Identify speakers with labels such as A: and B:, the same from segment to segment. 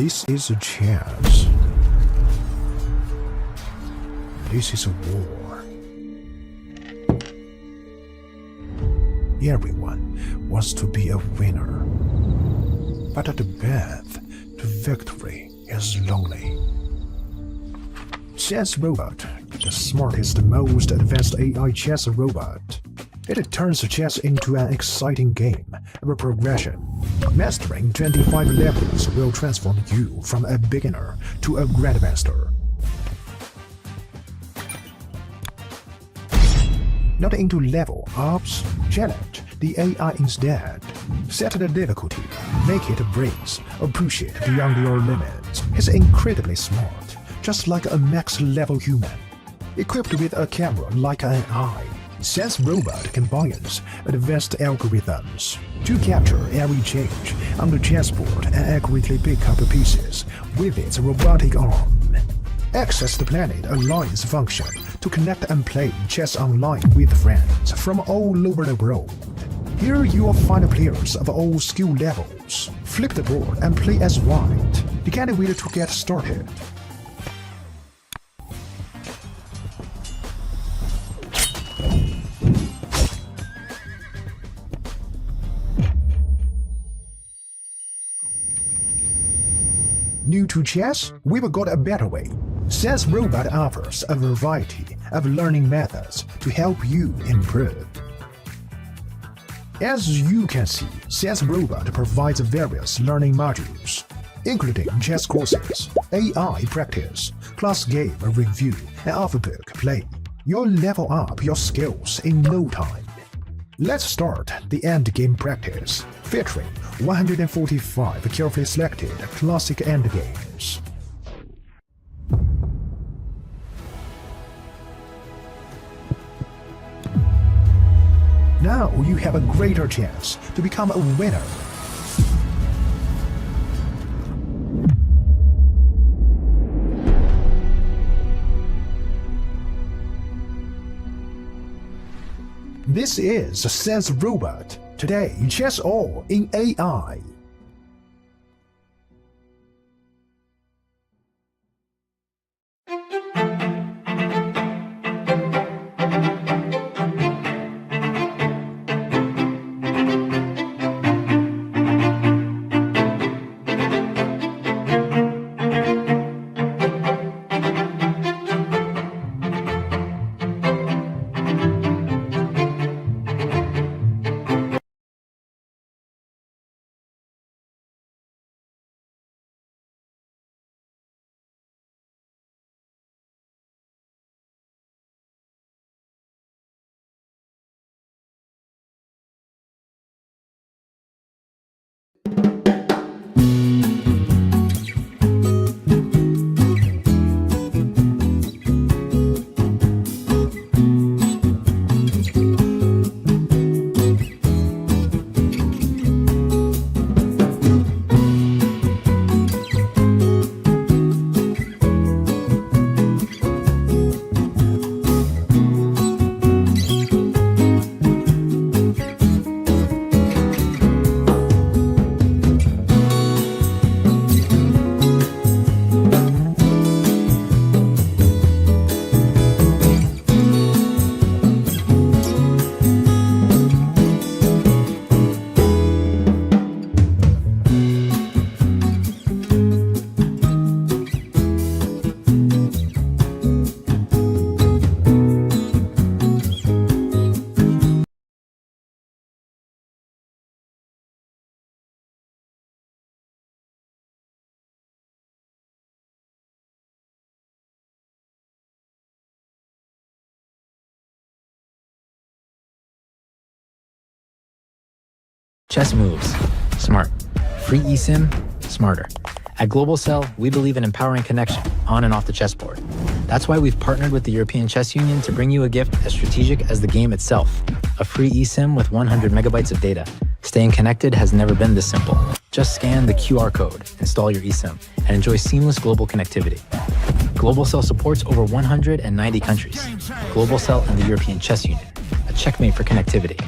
A: This is a chance. This is a war. Everyone wants to be a winner. But the path to victory is lonely. Chess Robot, the smartest, most advanced AI chess robot. It turns chess into an exciting game of progression. Mastering 25 levels will transform you from a beginner to a grandmaster. Not into level ups, challenge the AI instead. Set the difficulty, make it a breeze, or push it beyond your limits. He's incredibly smart, just like a max-level human. Equipped with a camera like an eye, Chess Robot combines advanced algorithms to capture every change on the chessboard and accurately pick up pieces with its robotic arm. Access the Planet Alliance function to connect and play chess online with friends from all over the world. Here you will find players of all skill levels. Flip the board and play as white. You can't wait to get started. New to chess? We've got a better way. Chess Robot offers a variety of learning methods to help you improve. As you can see, Chess Robot provides various learning modules, including chess courses, AI practice, class game review, and off-book play. You'll level up your skills in no time. Let's start the endgame practice, featuring 145 carefully selected classic endgames. Now you have a greater chance to become a winner. This is Chess Robot. Today, chess all in AI.
B: Chess moves. Smart. Free eSIM. Smarter. At Global Cell, we believe in empowering connection on and off the chessboard. That's why we've partnered with the European Chess Union to bring you a gift as strategic as the game itself. A free eSIM with 100 megabytes of data. Staying connected has never been this simple. Just scan the QR code, install your eSIM, and enjoy seamless global connectivity. Global Cell supports over 190 countries. Global Cell and the European Chess Union. A checkmate for connectivity.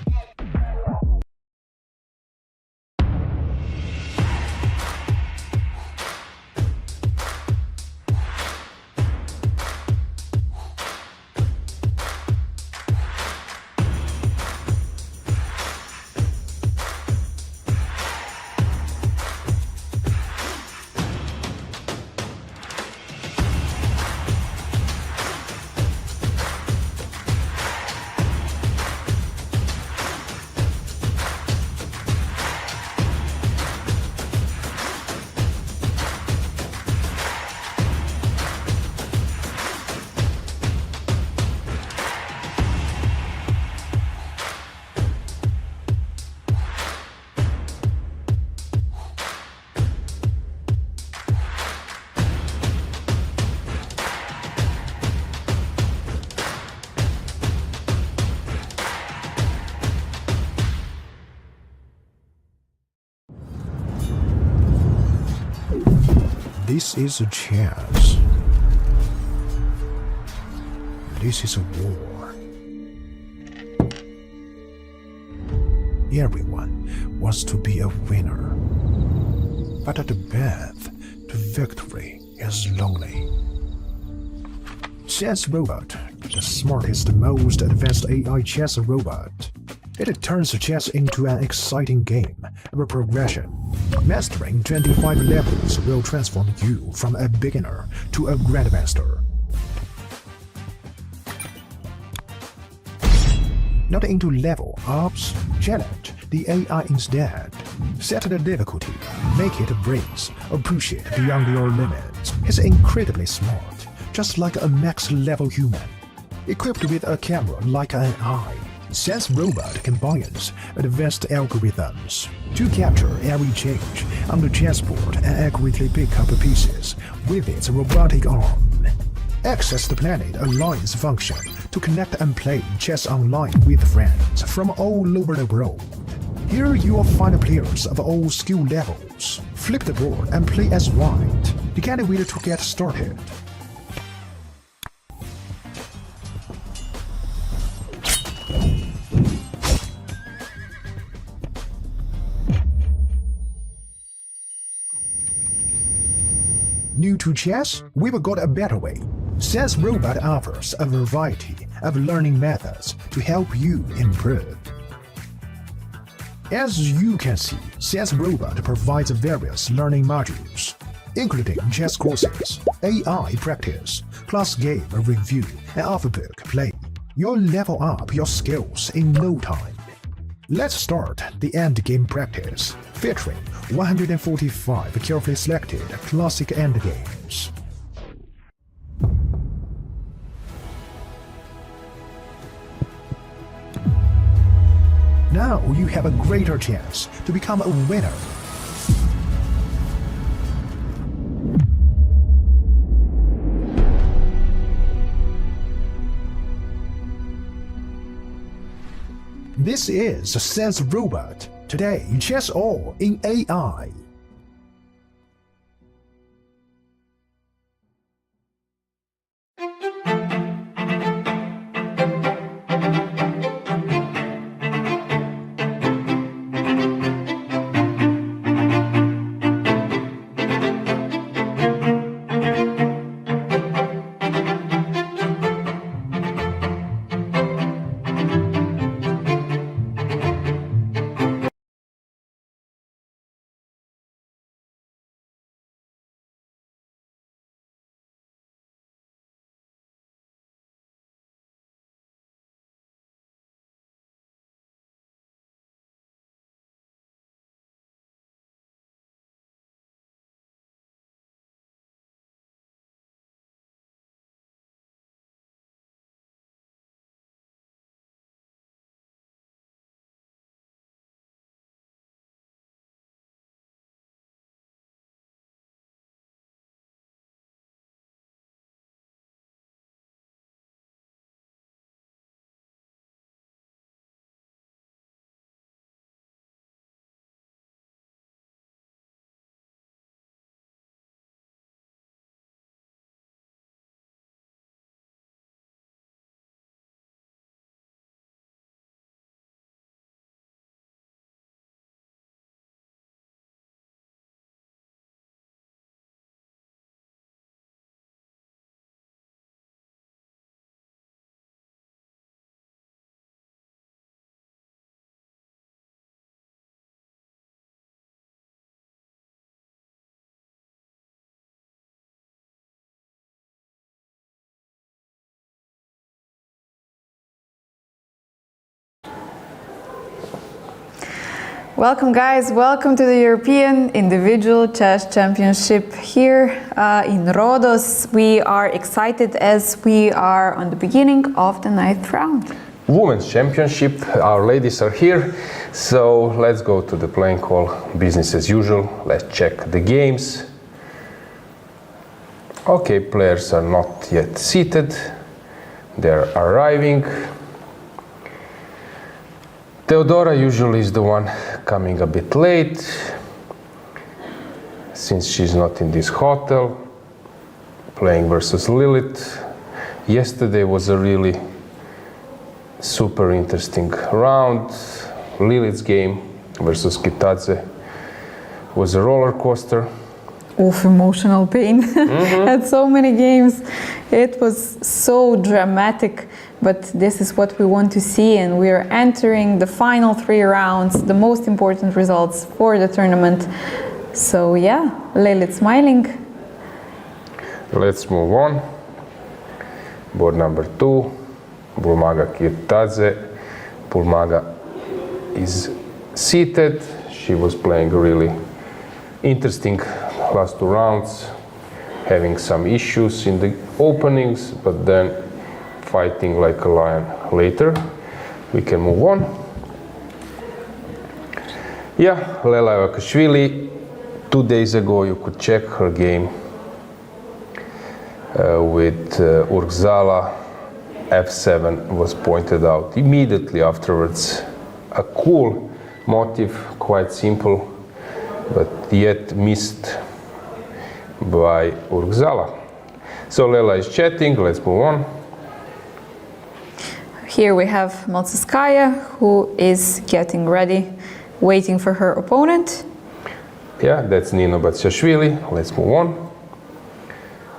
A: This is a chess. This is a war. Everyone wants to be a winner. But the path to victory is lonely. Chess Robot, the smartest, most advanced AI chess robot. It turns chess into an exciting game of progression. Mastering 25 levels will transform you from a beginner to a grandmaster. Not into level ups, challenge the AI instead. Set the difficulty, make it a breeze, or push it beyond your limits. He's incredibly smart, just like a max-level human. Equipped with a camera like an eye, Chess Robot combines advanced algorithms to capture every change on the chessboard and accurately pick up pieces with its robotic arm. Access the Planet Alliance function to connect and play chess online with friends from all over the world. Here you will find players of all skill levels. Flip the board and play as white. You can't wait to get started. New to chess? We've got a better way. Chess Robot offers a variety of learning methods to help you improve. As you can see, Chess Robot provides various learning modules, including chess courses, AI practice, class game review, and off-book play. You'll level up your skills in no time. Let's start the endgame practice, featuring 145 carefully selected classic endgames. Now you have a greater chance to become a winner. This is Chess Robot. Today, chess all in AI.
C: Welcome guys, welcome to the European Individual Chess Championship here in Rhodes. We are excited as we are on the beginning of the 9th round.
D: Women's Championship, our ladies are here, so let's go to the playing hall, business as usual. Let's check the games. Okay, players are not yet seated, they're arriving. Teodora usually is the one coming a bit late. since she's not in this hotel, playing versus Lilith. Yesterday was a really super interesting round. Lilith's game versus Kitadze was a roller coaster.
C: Oof, emotional pain. At so many games. It was so dramatic, but this is what we want to see, and we are entering the final 3 rounds, the most important results for the tournament. So yeah, Lilith smiling.
D: Let's move on. Board number 2, Bulmaga Kitadze. Bulmaga is seated. She was playing really interesting last 2 rounds, having some issues in the openings, but then fighting like a lion later. We can move on. Yeah, Lela Javakhishvili. 2 days ago you could check her game with Urgzala. F7 was pointed out immediately afterwards. A cool motive, quite simple, but yet missed by Urgzala. So Lela is chatting, let's move on.
C: Here we have Maltsaskaya, who is getting ready, waiting for her opponent.
D: Yeah, that's Nino Batsiashvili, let's move on.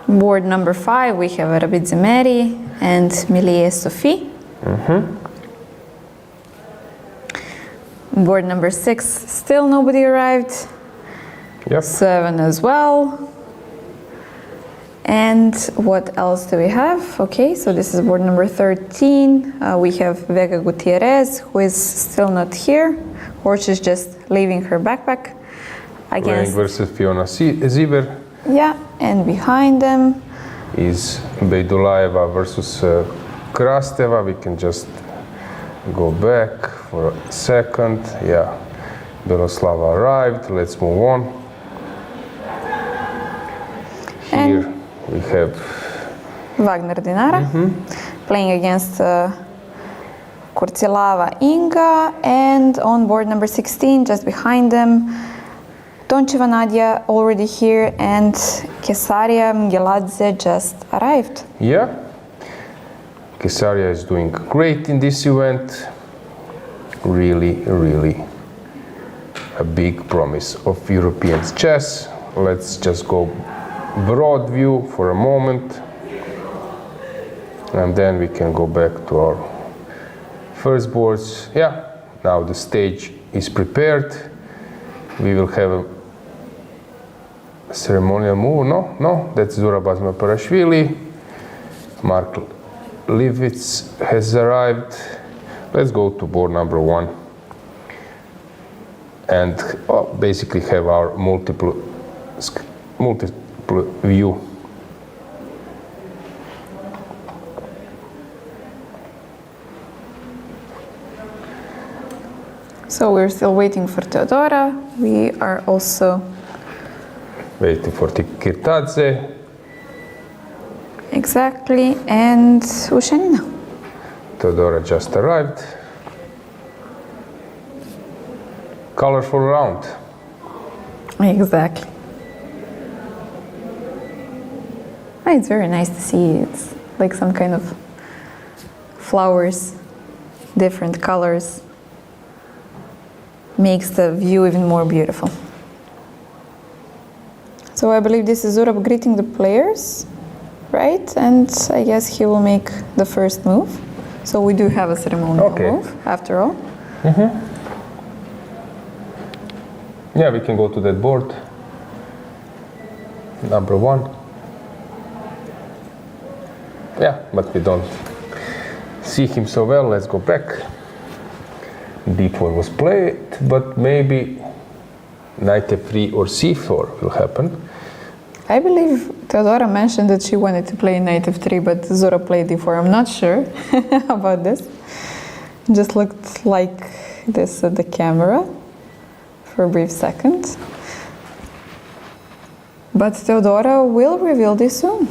C: Board number 5, we have Arabidze Meri and Milie Sophie. Board number 6, still nobody arrived.
D: Yep.
C: 7 as well. And what else do we have? Okay, so this is board number 13. We have Vega Gutierrez, who is still not here, or she's just leaving her backpack.
D: Playing versus Fiona Ziver.
C: Yeah, and behind them
D: is Beidulayeva versus Krasteva. We can just go back for a second. Yeah, Beloslava arrived. Let's move on. Here we have
C: Wagner Dinara playing against Kurtsilava Inga, and on board number 16, just behind them, Toncheva Nadia already here, and Kesaria Mgeladze just arrived.
D: Yeah, Kesaria is doing great in this event. Really a big promise of European chess. Let's just go broad view for a moment, and then we can go back to our first boards. Yeah, now the stage is prepared. We will have a ceremonial move. No, that's Zura Bazma-Parashvili. Mark Livitz has arrived. Let's go to board number 1 and basically have our multiple view.
C: So we're still waiting for Teodora. We are also
D: waiting for Kitadze.
C: Exactly, and Ushenina.
D: Teodora just arrived. Colorful round.
C: Exactly. It's very nice to see. It's like some kind of flowers, different colors. Makes the view even more beautiful. So I believe this is Zurab greeting the players, right? And I guess he will make the first move. So we do have a ceremonial move, after all.
D: Yeah, we can go to that board. Number 1. Yeah, but we don't see him so well. Let's go back. D4 was played, but maybe knight f3 or c4 will happen.
C: I believe Teodora mentioned that she wanted to play knight f3, but Zura played d4. I'm not sure about this. Just looked like this at the camera for a brief second. But Teodora will reveal this soon.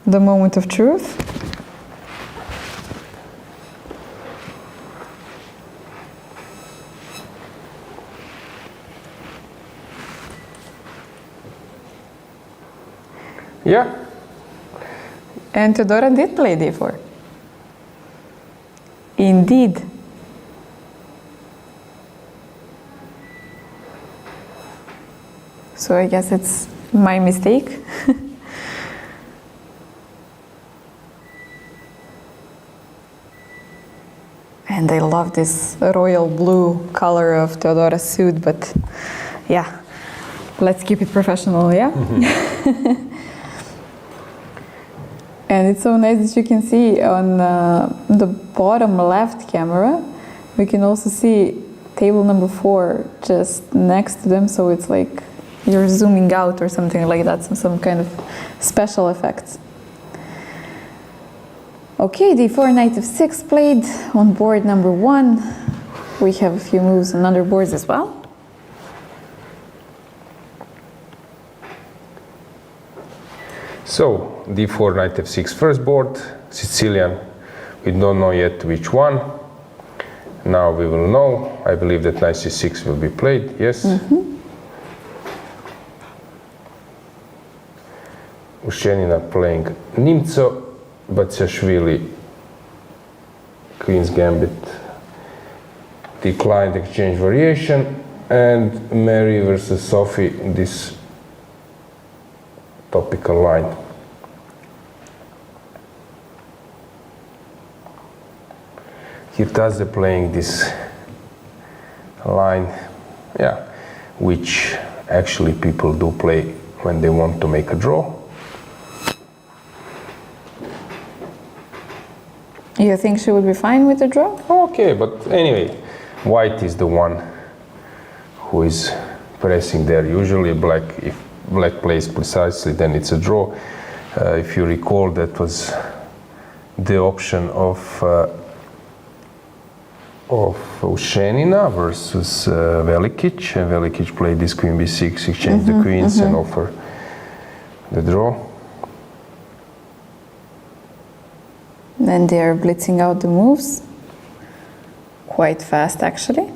C: The moment of truth.
D: Yeah.
C: And Teodora did play d4. Indeed. So I guess it's my mistake. And I love this royal blue color of Teodora's suit, but yeah, let's keep it professional, yeah? And it's so nice that you can see on the bottom left camera, we can also see table number 4 just next to them, so it's like you're zooming out or something like that, some kind of special effects. Okay, d4, knight f6 played on board number 1. We have a few moves on other boards as well.
D: So, d4, knight f6 first board, Sicilian. We don't know yet which one. Now we will know. I believe that knight c6 will be played, yes. Ushenina playing Nino Batsiashvili, Queen's Gambit, declined exchange variation, and Meri versus Sophie, this topical line. Kirtadze playing this line, yeah, which actually people do play when they want to make a draw.
C: You think she would be fine with the draw?
D: Okay, but anyway, white is the one who is pressing there. Usually black, if black plays precisely, then it's a draw. If you recall, that was the option of Ushenina versus Velikic. And Velikic played this queen b6, exchanged the queens and offer the draw.
C: Then they are blitzing out the moves. Quite fast, actually.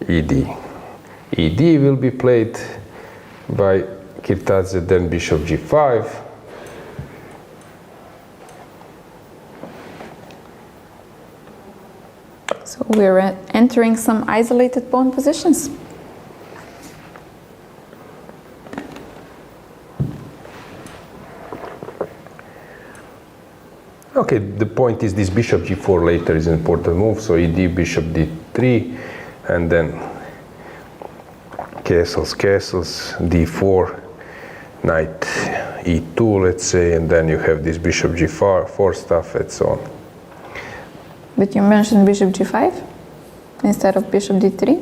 D: ED. ED will be played by Kirtadze, then bishop g5.
C: So we're entering some isolated pawn positions.
D: Okay, the point is this bishop g4 later is an important move, so ED, bishop d3, and then castles, d4, knight e2, let's say, and then you have this bishop g4 stuff and so on.
C: But you mentioned bishop g5 instead of bishop d3?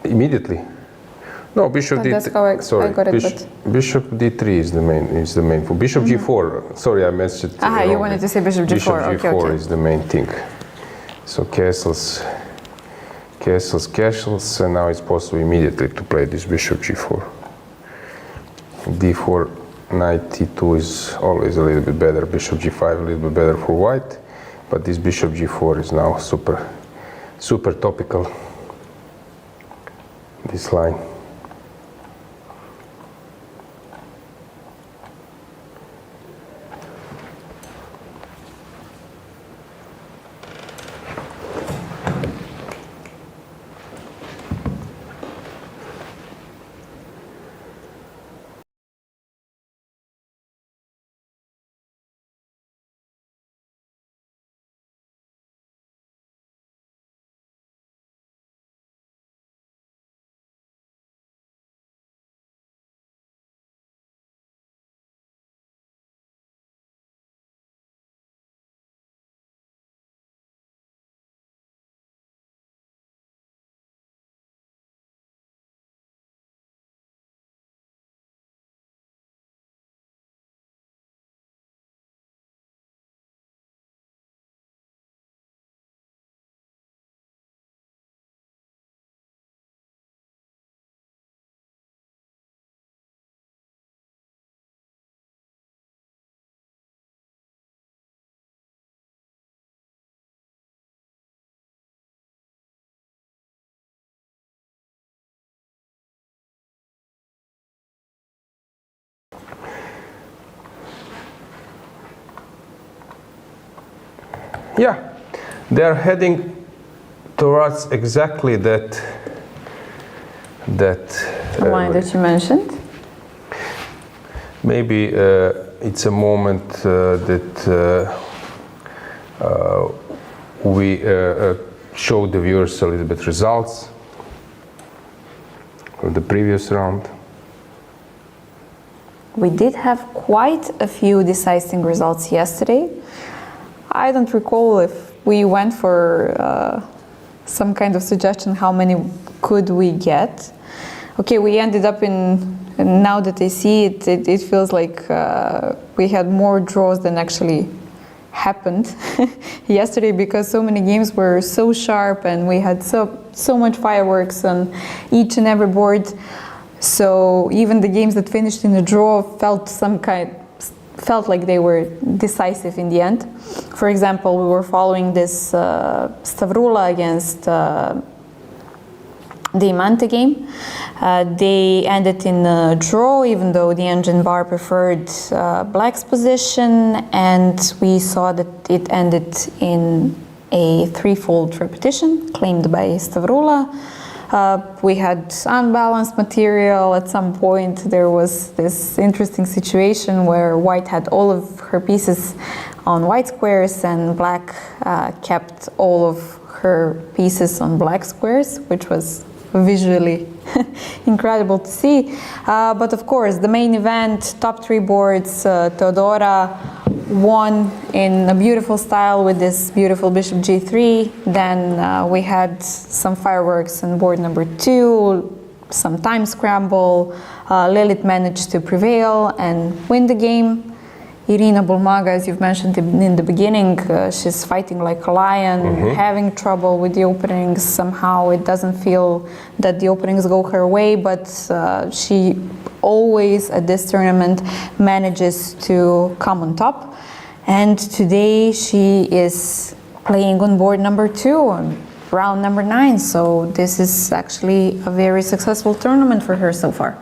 D: Immediately. No, bishop d3.
C: That's how I got it.
D: Bishop d3 is the main for bishop g4. Sorry, I mentioned.
C: You wanted to say bishop g4.
D: Bishop g4
C: okay.
D: is the main thing. So castles, and now it's possible immediately to play this bishop g4. d4, knight e2 is always a little bit better. Bishop g5 a little bit better for white, but this bishop g4 is now super topical. This line. yeah, they're heading towards exactly that
C: line that you mentioned.
D: Maybe it's a moment that we show the viewers a little bit results of the previous round.
C: We did have quite a few decising results yesterday. I don't recall if we went for some kind of suggestion how many could we get. Okay, we ended up in, and now that I see it, it feels like we had more draws than actually happened yesterday, because so many games were so sharp and we had so much fireworks on each and every board. So even the games that finished in a draw felt like they were decisive in the end. For example, we were following this Stavroula against Diamante game. They ended in a draw, even though the engine bar preferred black's position, and we saw that it ended in a threefold repetition claimed by Stavroula. We had unbalanced material. At some point there was this interesting situation where white had all of her pieces on white squares and black kept all of her pieces on black squares, which was visually incredible to see. But of course, the main event, top three boards, Teodora won in a beautiful style with this beautiful bishop g3. Then we had some fireworks on board number 2, some time scramble. Lilith managed to prevail and win the game. Irina Bulmaga, as you've mentioned in the beginning, she's fighting like a lion, having trouble with the openings. Somehow it doesn't feel that the openings go her way, but she always at this tournament manages to come on top. And today she is playing on board number 2, on round number 9. So this is actually a very successful tournament for her so far.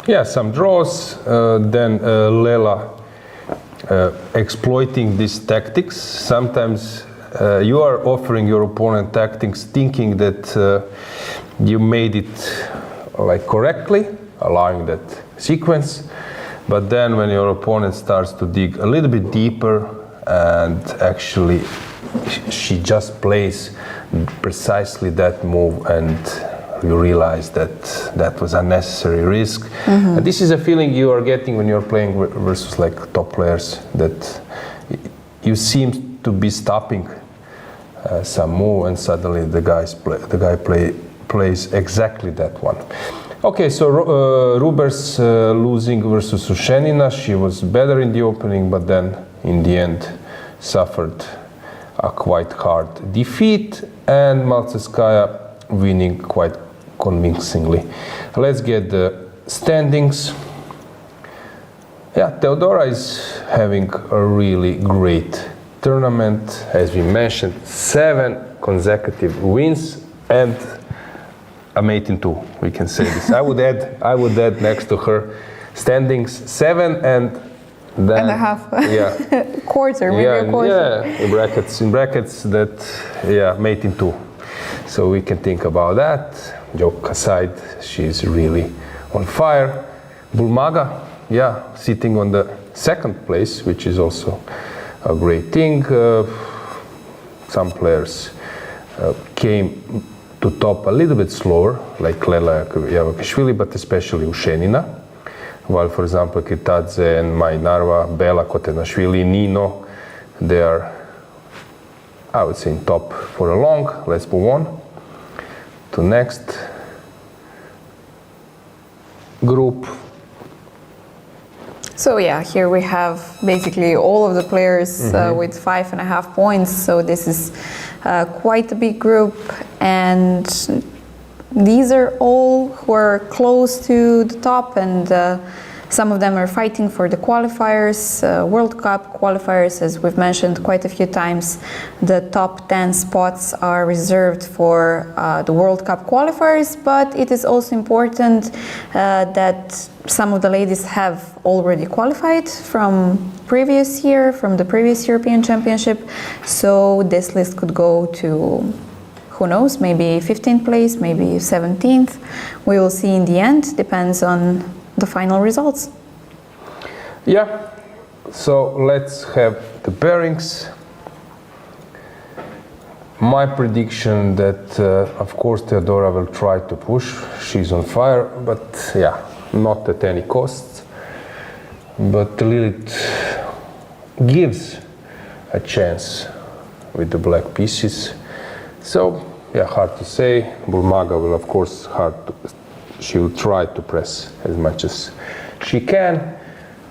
D: Yeah, some draws, then Lela exploiting these tactics. Sometimes you are offering your opponent tactics thinking that you made it like correctly, allowing that sequence, but then when your opponent starts to dig a little bit deeper and actually she just plays precisely that move, and you realize that that was unnecessary risk. And this is a feeling you are getting when you're playing versus like top players, that you seem to be stopping some move and suddenly the guy plays exactly that one. Okay, so Rubers losing versus Ushenina. She was better in the opening, but then in the end suffered a quite hard defeat, and Maltsevskaya winning quite convincingly. Let's get the standings. Yeah, Teodora is having a really great tournament. As we mentioned, 7 consecutive wins and a mate in 2. We can say this. I would add next to her standings 7 and then
C: and a half.
D: Yeah.
C: Quarter, maybe a quarter.
D: Yeah, in brackets that, mate in 2. So we can think about that. Joke aside, she's really on fire. Bulmaga, sitting on the 2nd place, which is also a great thing. Some players came to top a little bit slower, like Lela Javakhishvili, but especially Ushenina. While, for example, Kitadze and Meri Arabidze, Bella Khotenashvili, Nino, they are, I would say, in top for a long. Let's move on to next group.
C: So yeah, here we have basically all of the players with 5.5 points. So this is quite a big group, and these are all who are close to the top, and Some of them are fighting for the qualifiers, World Cup qualifiers, as we've mentioned quite a few times. The top 10 spots are reserved for the World Cup qualifiers, but it is also important that some of the ladies have already qualified from the previous European Championship. So this list could go to, who knows, maybe 15th place, maybe 17th. We will see in the end, depends on the final results.
D: Yeah, so let's have the pairings. My prediction that, of course, Teodora will try to push. She's on fire, but yeah, not at any cost. But Lilith gives a chance with the black pieces. So, yeah, hard to say. Bulmaga will, of course, she will try to press as much as she can.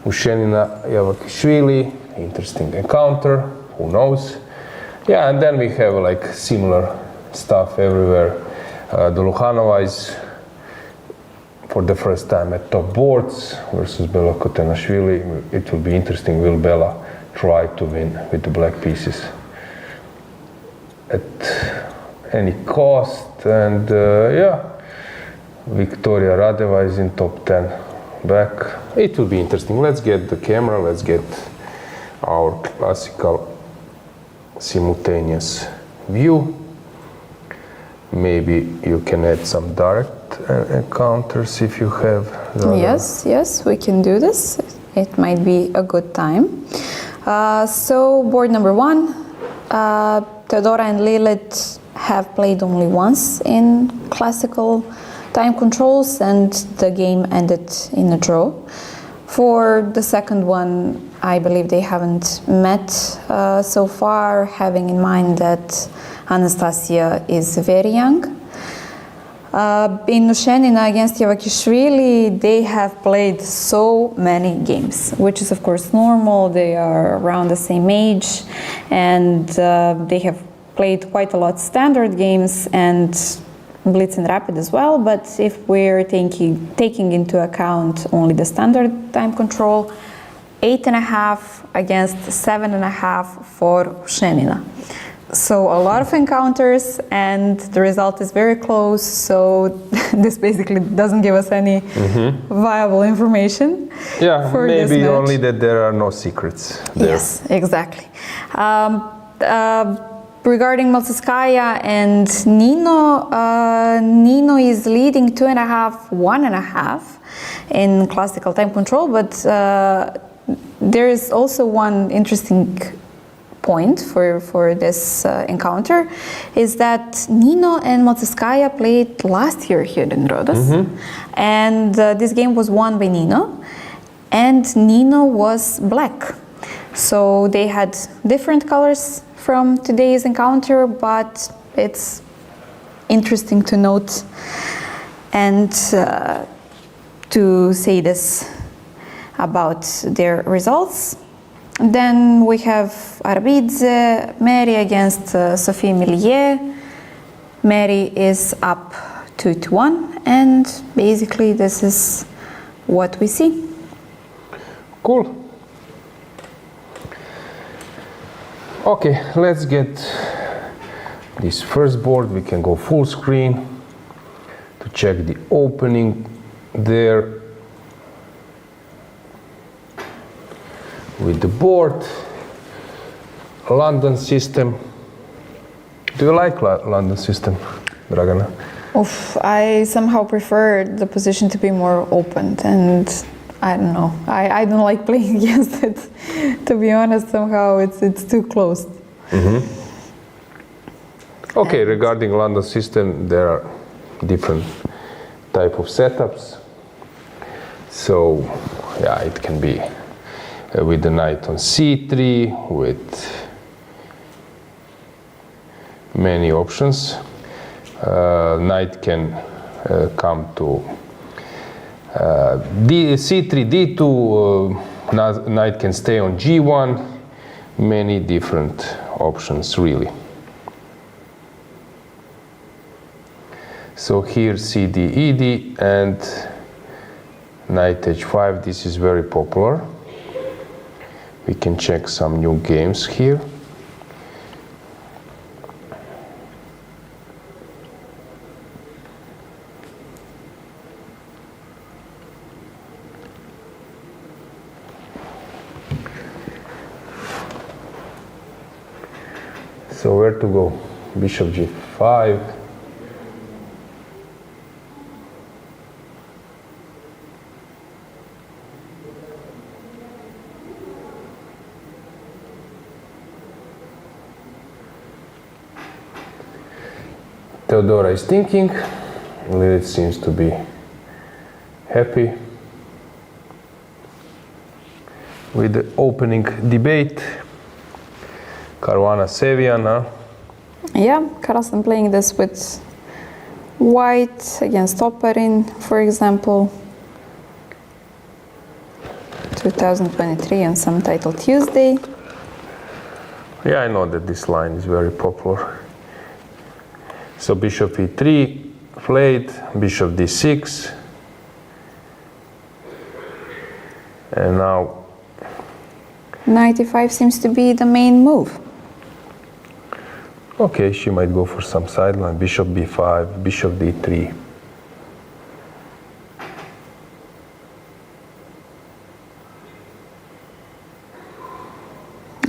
D: Ushenina, Javakhishvili, interesting encounter, who knows. Yeah, and then we have like similar stuff everywhere. Dolukhanova is for the first time at top boards versus Bella Khotenashvili. It will be interesting. Will Bella try to win with the black pieces at any cost? And yeah, Victoria Radeva is in top 10 back. It will be interesting. Let's get the camera, let's get our classical simultaneous view. Maybe you can add some direct encounters if you have.
C: Yes, we can do this. It might be a good time. So board number 1, Teodora and Lilith have played only once in classical time controls, and the game ended in a draw. For the second one, I believe they haven't met so far, having in mind that Anastasia is very young. In Ushenina against Javakhishvili, they have played so many games, which is of course normal. They are around the same age, and they have played quite a lot standard games and Blitz and Rapid as well. But if we're taking into account only the standard time control, 8.5 against 7.5 for Ushenina. So a lot of encounters, and the result is very close. So this basically doesn't give us any viable information.
D: Yeah,
C: for
D: maybe
C: this match.
D: only that there are no secrets there.
C: Yes, exactly. Regarding Maltskaya and Nino, Nino is leading 2.5, 1.5 in classical time control, but there is also one interesting point for this encounter, is that Nino and Maltskaya played last year here in Rhodes, and this game was won by Nino, and Nino was black. So they had different colors from today's encounter, but it's interesting to note and to say this about their results. Then we have Arabidze, Meri against Sophie Millier. Meri is up 2-1, and basically this is what we see.
D: Cool. Okay, let's get this first board. We can go full screen to check the opening there with the board. London system. Do you like London system, Dragana?
C: I somehow prefer the position to be more open, and I don't know. I don't like playing against it. To be honest, somehow it's too closed.
D: Okay, regarding London system, there are different type of setups. So, yeah, it can be with the knight on c3, with many options. Knight can come to c3, d2, knight can stay on g1, many different options really. So here cd, ed, and Knight h5, this is very popular. We can check some new games here. So where to go? Bishop g5. Teodora is thinking. Lilith seems to be happy with the opening debate. Caruana Sevian, huh?
C: Yeah, Carlsen playing this with white against Oparin, for example. 2023 on some title Tuesday.
D: Yeah, I know that this line is very popular. So bishop e3 played, bishop d6. And now
C: Knight e5 seems to be the main move.
D: okay, she might go for some sideline. Bishop b5, bishop d3.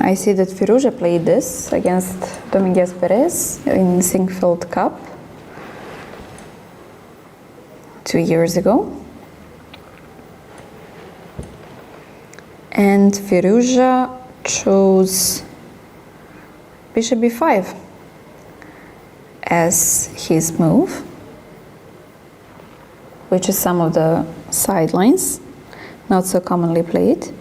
C: I see that Firouzja played this against Dominguez Perez in Singfield Cup 2 years ago. And Firouzja chose bishop b5 as his move, which is some of the sidelines, not so commonly played.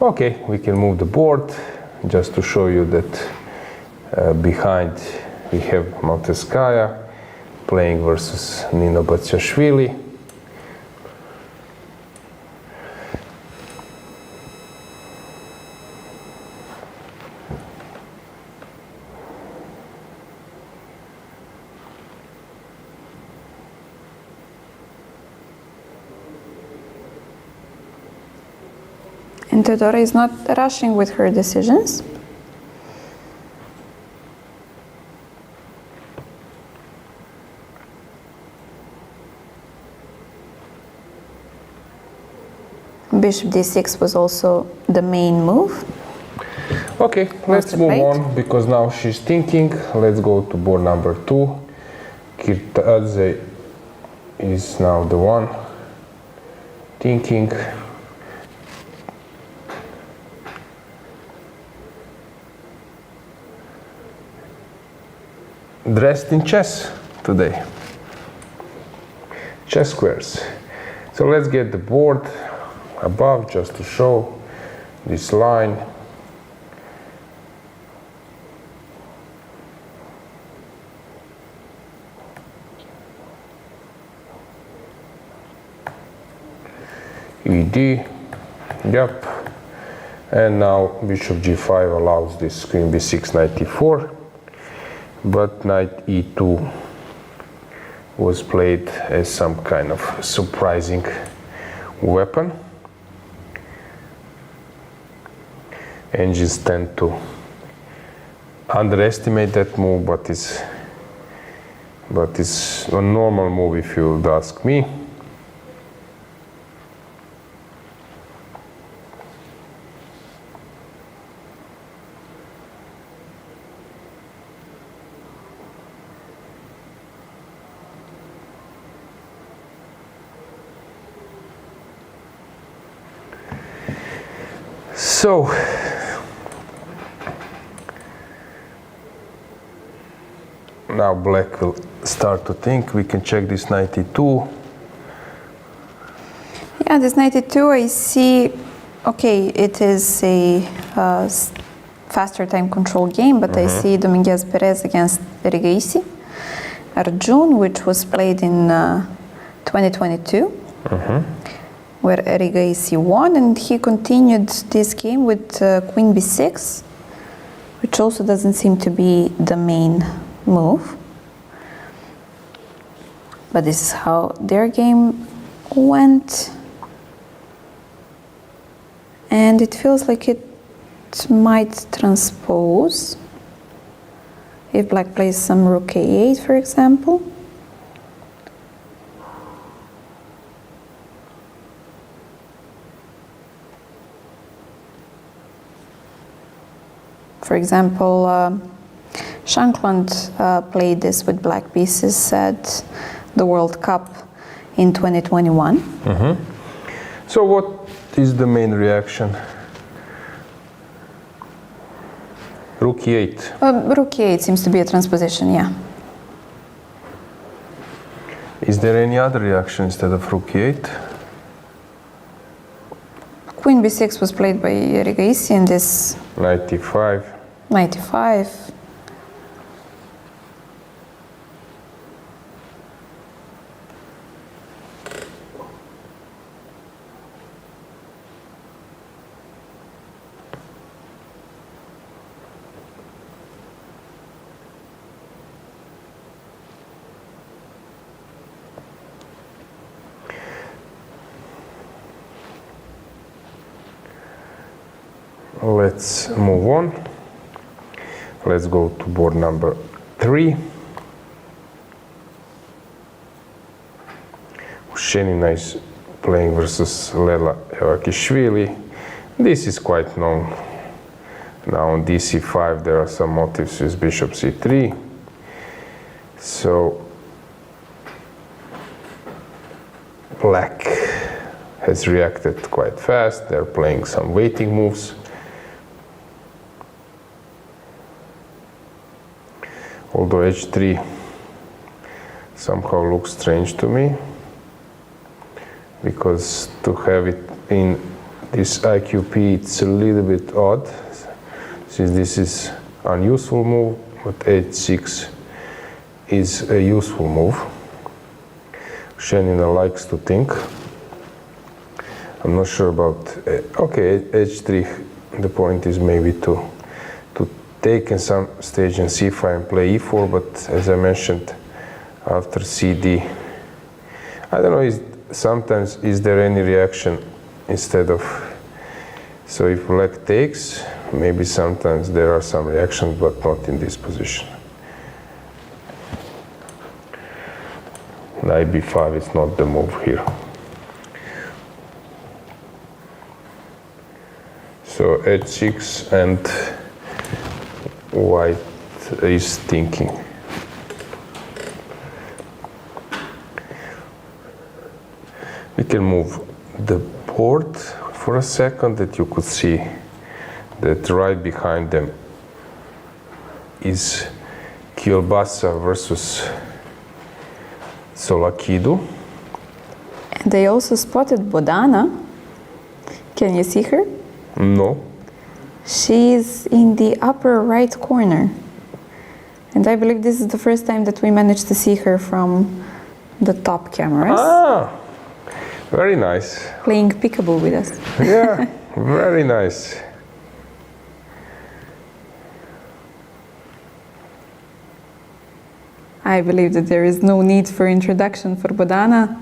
D: Okay, we can move the board just to show you that behind we have Malteskaya playing versus Nino Batsiashvili.
C: And Teodora is not rushing with her decisions. Bishop d6 was also the main move.
D: Okay, let's move on because now she's thinking. Let's go to board number 2. Kirtadze is now the one thinking. Dressed in chess today. Chess squares. So let's get the board above just to show this line. ED, yep. And now bishop g5 allows this queen b6, knight e4. But knight e2 was played as some kind of surprising weapon. Engines tend to underestimate that move, but it's a normal move if you would ask me. So, now black will start to think. We can check this knight e2.
C: Yeah, this knight e2, I see, okay, it is a faster time control game, but I see Dominguez Perez against Erigaisi Arjun, which was played in 2022, where Erigaisi won, and he continued this game with queen b6, which also doesn't seem to be the main move. But this is how their game went. And it feels like it might transpose. If black plays some rook a8, for example. For example, Shankland played this with black pieces at the World Cup in 2021.
D: So what is the main reaction? Rook e8.
C: Rook e8 seems to be a transposition, yeah.
D: Is there any other reaction instead of rook e8?
C: Queen b6 was played by Erigaisi in this.
D: Knight e5.
C: Knight e5.
D: Let's move on. Let's go to board number 3. Ushenina is playing versus Lela Javakhishvili. This is quite known. Now on dc5 there are some motifs with bishop c3. So black has reacted quite fast. They're playing some waiting moves. Although h3 somehow looks strange to me, because to have it in this IQP it's a little bit odd, since this is an unuseful move, but h6 is a useful move. Ushenina likes to think. I'm not sure about, okay, h3, the point is maybe to take in some stage in c5 and play e4, but as I mentioned, after cd, I don't know, sometimes is there any reaction instead of, so if black takes, maybe sometimes there are some reactions, but not in this position. Knight b5 is not the move here. So h6 and white is thinking. We can move the board for a second, that you could see that right behind them is Kielbasa versus Tsolakidou.
C: And they also spotted Bodana. Can you see her?
D: No.
C: She's in the upper right corner. And I believe this is the first time that we managed to see her from the top cameras.
D: Ah, very nice.
C: Playing peekaboo with us.
D: Yeah, very nice.
C: I believe that there is no need for introduction for Bodana,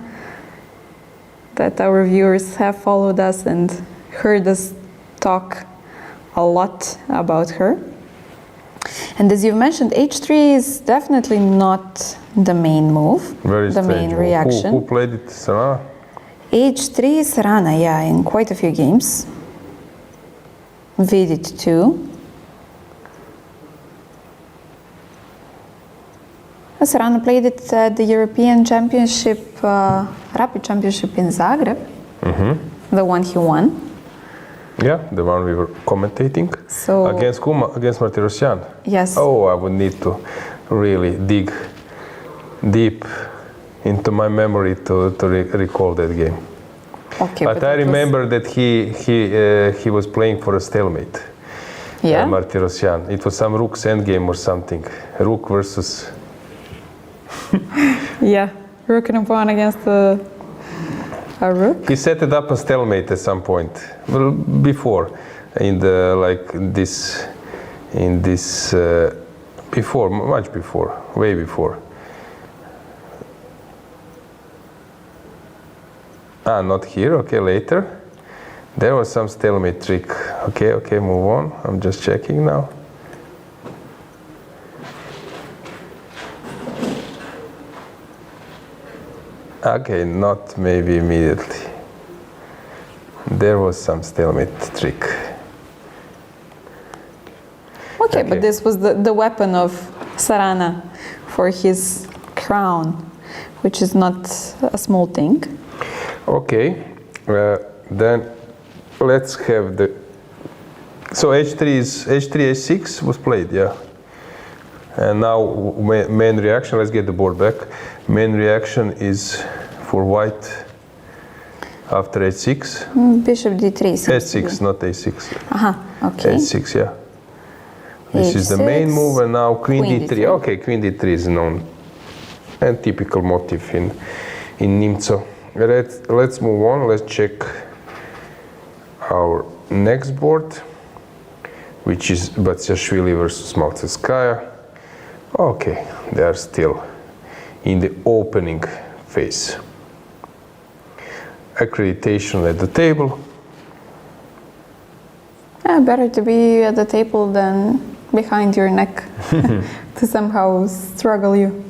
C: that our viewers have followed us and heard us talk a lot about her. And as you've mentioned, h3 is definitely not the main move,
D: Very
C: the
D: strange
C: main
D: move.
C: reaction.
D: Who played it? Sarana?
C: h3 Sarana, yeah, in quite a few games. FIDE too. Sarana played it at the European Championship, Rapid Championship in Zagreb, the one he won.
D: Yeah, the one we were commentating.
C: So
D: Against Kuma, against Martirosyan.
C: yes.
D: Oh, I would need to really dig deep into my memory to recall that game.
C: Okay,
D: but I remember that he was playing for a stalemate.
C: Yeah.
D: Martirosyan. It was some rook's endgame or something. Rook versus.
C: Yeah, rook and a pawn against a rook.
D: He set it up a stalemate at some point. Well, before, in the before, much before, way before. Ah, not here. Okay, later. There was some stalemate trick. Okay, move on. I'm just checking now. Okay, not maybe immediately. There was some stalemate trick.
C: Okay, but this was the weapon of Sarana for his crown, which is not a small thing.
D: Okay, then let's have the. So h3 was played, yeah. And now main reaction. Let's get the board back. Main reaction is for white after h6.
C: Bishop d3.
D: h6, not a6.
C: Okay.
D: h6, yeah. This is the main move, and now queen d3. Okay, queen d3 is known and typical motif in Nimzo. Let's move on. Let's check our next board, which is Batsiashvili versus Maltsetskaya. Okay, they are still in the opening phase. Accreditation at the table.
C: Better to be at the table than behind your neck to somehow struggle you.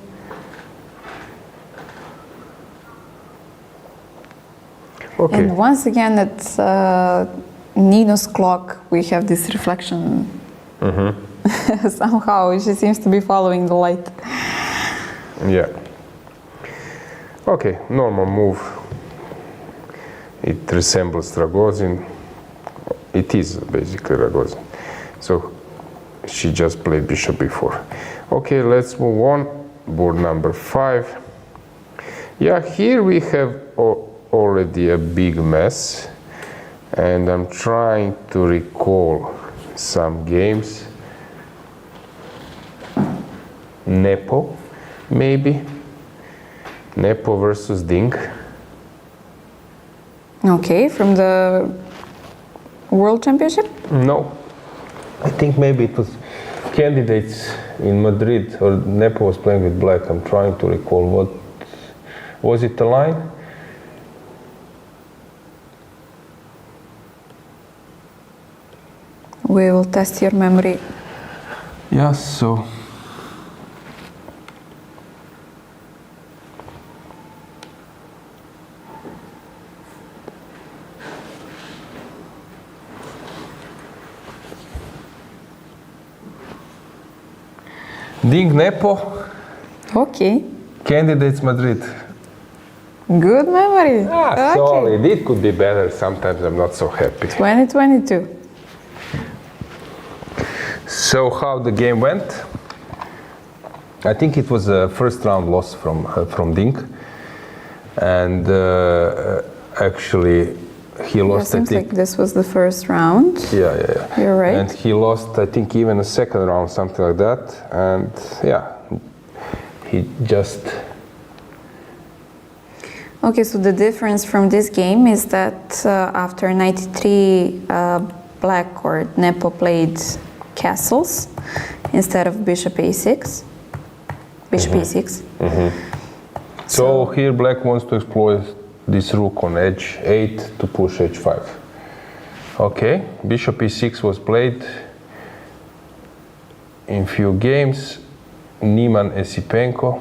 D: Okay.
C: And once again, at Nino's clock, we have this reflection. Somehow she seems to be following the light.
D: Yeah. Okay, normal move. It resembles Rogozin. It is basically Rogozin. So she just played bishop b4. Okay, let's move on. Board number 5. Yeah, here we have already a big mess, and I'm trying to recall some games. Nepo, maybe. Nepo versus Ding.
C: Okay, from the World Championship?
D: No, I think maybe it was candidates in Madrid, or Nepo was playing with black. I'm trying to recall what was it, the line?
C: We will test your memory.
D: Yeah, so Ding Nepo,
C: Okay,
D: candidates Madrid.
C: good memory.
D: Ah, solid. It could be better. Sometimes I'm not so happy.
C: 2022.
D: So how the game went? I think it was a first round loss from Ding, and actually he lost.
C: Seems like this was the first round.
D: Yeah.
C: You're right.
D: And he lost, I think, even a second round, something like that. And yeah, he just.
C: Okay, so the difference from this game is that after 93, Black or Nepo played castles instead of bishop a6. Bishop e6.
D: So here Black wants to exploit this rook on edge 8 to push h5. Okay, bishop e6 was played in few games. Niemann Esipenko.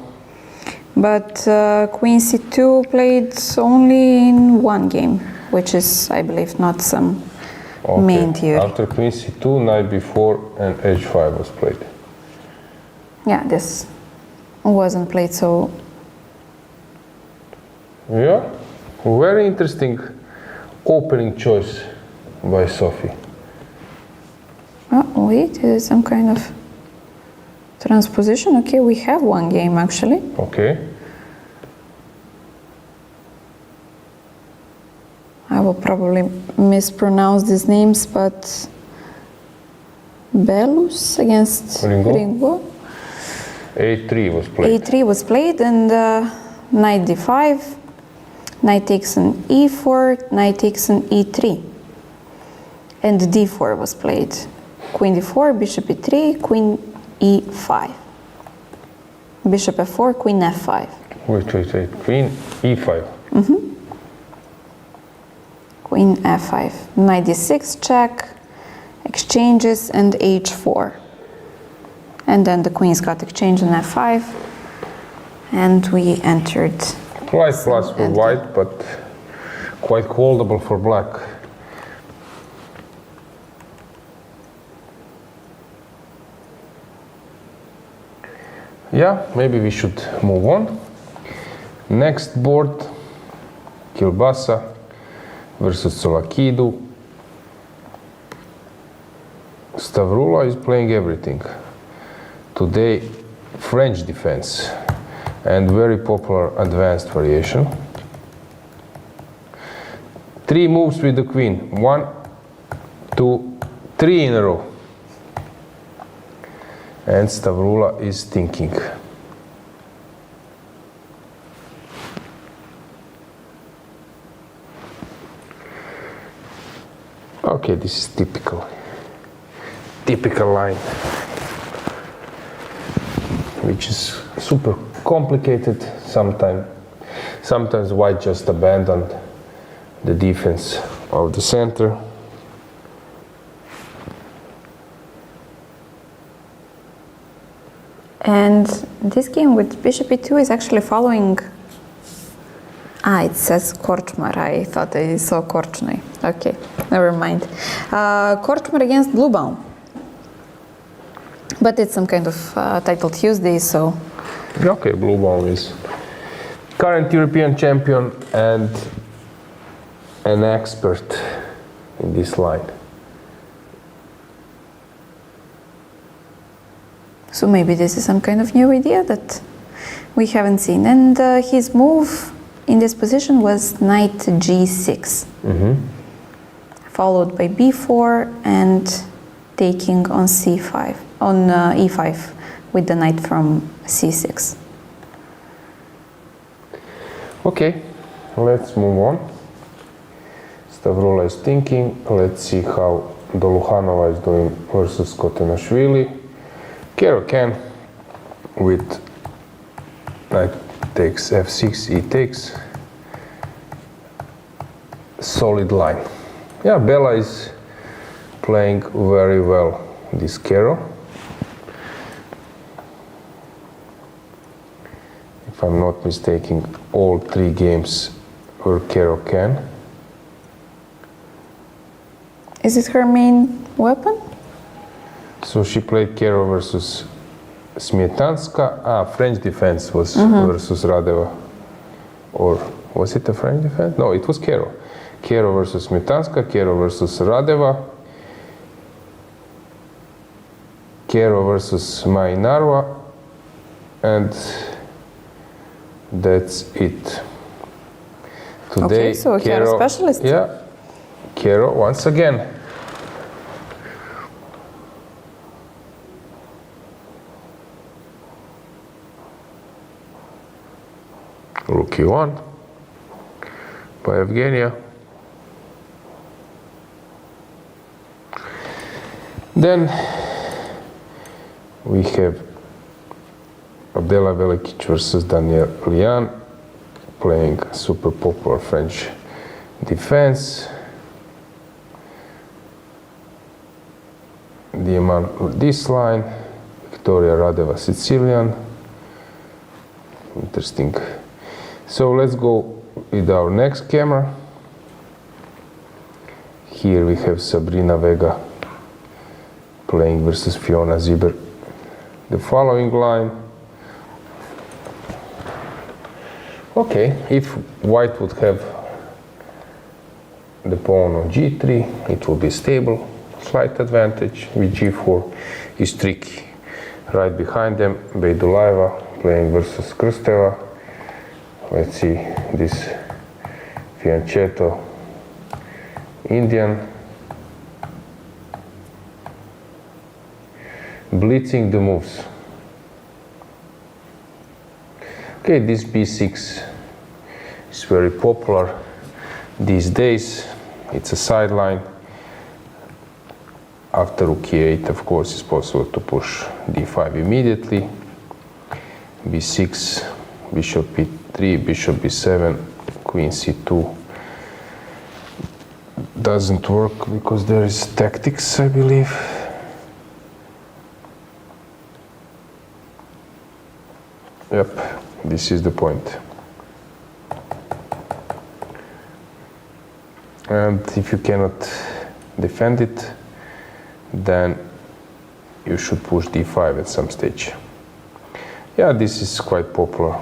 C: But Queen c2 played only in one game, which is, I believe, not some main theory.
D: After Queen c2, knight b4, and h5 was played.
C: Yeah, this wasn't played so.
D: Yeah, very interesting opening choice by Sophie.
C: Oh, wait, there's some kind of transposition. Okay, we have one game actually.
D: Okay.
C: will probably mispronounce these names, but Belus against Ringo.
D: A3 was played.
C: A3 was played, and knight d5, knight takes an e4, knight takes an e3, and d4 was played. Queen d4, bishop e3, queen e5, bishop f4, queen f5.
D: Wait, queen e5.
C: Queen f5, knight d6 check, exchanges, and h4. And then the queens got exchanged on f5, and we entered.
D: White plus for white, but quite holdable for black. Yeah, maybe we should move on. Next board, Kilbasa versus Tsolakidou. Stavroula is playing everything. Today, French defense and very popular advanced variation. 3 moves with the queen. 1, 2, 3 in a row. And Stavroula is thinking. Okay, this is typical line, which is super complicated. Sometimes white just abandoned the defense of the center.
C: And this game with bishop e2 is actually following. It says Korčmar. I thought I saw Korčnoj. Okay, never mind. Korčmar against Bluebaum. But it's some kind of title Tuesday, so.
D: Okay, Bluebaum is current European champion and an expert in this line.
C: So maybe this is some kind of new idea that we haven't seen. And his move in this position was knight g6, followed by b4 and taking on c5, on e5 with the knight from c6.
D: Okay, let's move on. Stavroula is thinking. Let's see how Doluhanova is doing versus Khotenashvili. Kero can with knight takes f6, e takes. Solid line. Yeah, Bella is playing very well this Kero. If I'm not mistaken, all 3 games were Kero can.
C: Is it her main weapon?
D: So she played Kero versus Smietanska. French defense was versus Radeva. Or was it a French defense? No, it was Kero. Kero versus Smietanska, Kero versus Radeva, Kero versus Mainarva, and that's it. Today,
C: Okay, so Kero specialist.
D: Yeah, Kero once again. Rook e1 by Evgenia. Then we have Bella Velikic versus Daniel Lian, playing super popular French defense. Diamant this line, Victoria Radeva Sicilian. Interesting. So let's go with our next camera. Here we have Sabrina Vega playing versus Fiona Ziber. The following line. Okay, if white would have the pawn on g3, it will be stable. Slight advantage with g4 is tricky. Right behind them, Beidulaeva playing versus Krsteva. Let's see this fianchetto Indian. Blitzing the moves. Okay, this b6 is very popular these days. It's a sideline. After rook e8, of course, it's possible to push d5 immediately. b6, bishop e3, bishop b7, queen c2. Doesn't work because there is tactics, I believe. Yep, this is the point. And if you cannot defend it, then you should push d5 at some stage. Yeah, this is quite popular.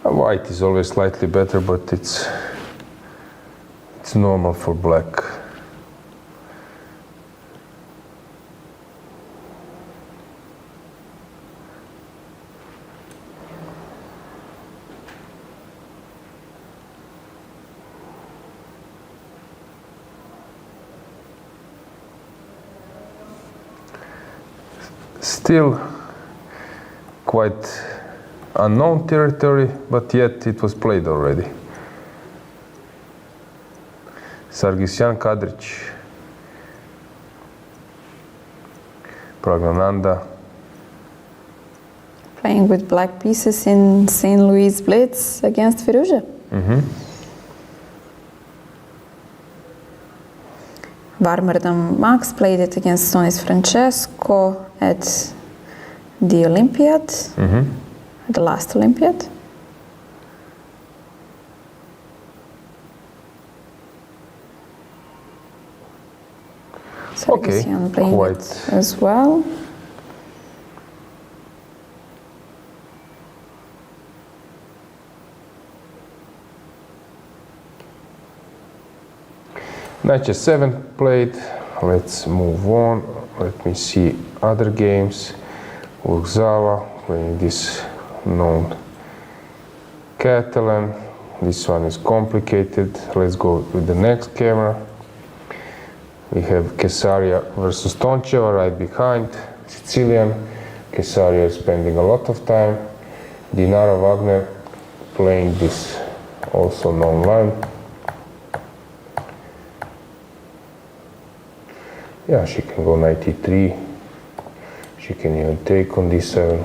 D: White is always slightly better, but it's normal for black. Still quite unknown territory, but yet it was played already. Sargsyan Kadric, Pragnananda.
C: Playing with black pieces in St. Louis Blitz against Firouzja. Varmerdam Max played it against Sonis Francesco at the Olympiad, at the last Olympiad. Sargsyan played it as well.
D: Knight h7 played. Let's move on. Let me see other games. Urgzava playing this known Catalan. This one is complicated. Let's go with the next camera. We have Kesaria versus Toncheva right behind. Sicilian. Kesaria is spending a lot of time. Dinara Wagner playing this also known line. Yeah, she can go knight e3. She can even take on d7.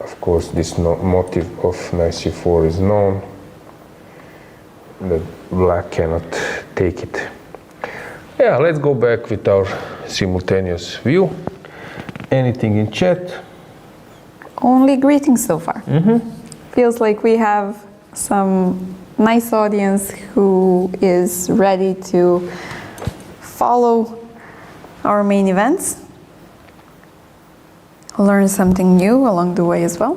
D: Of course, this motive of knight c4 is known. That black cannot take it. Yeah, let's go back with our simultaneous view. Anything in chat?
C: Only greetings so far. Feels like we have some nice audience who is ready to follow our main events, learn something new along the way as well.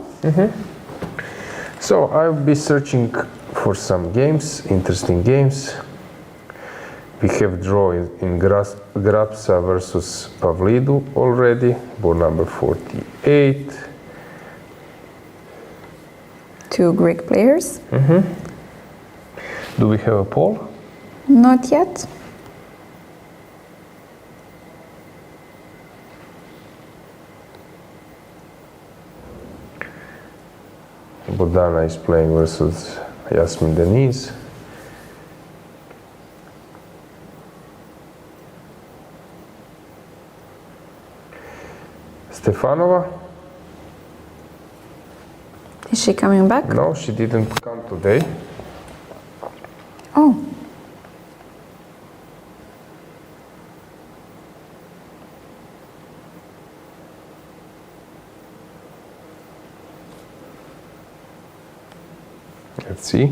D: So I'll be searching for some games, interesting games. We have draw in Grapsa versus Pavlidou already, board number 48.
C: Two Greek players.
D: Do we have a poll?
C: Not yet.
D: Bodana is playing versus Yasmin Deniz. Stefanova?
C: Is she coming back?
D: No, she didn't come today.
C: Oh.
D: Let's see.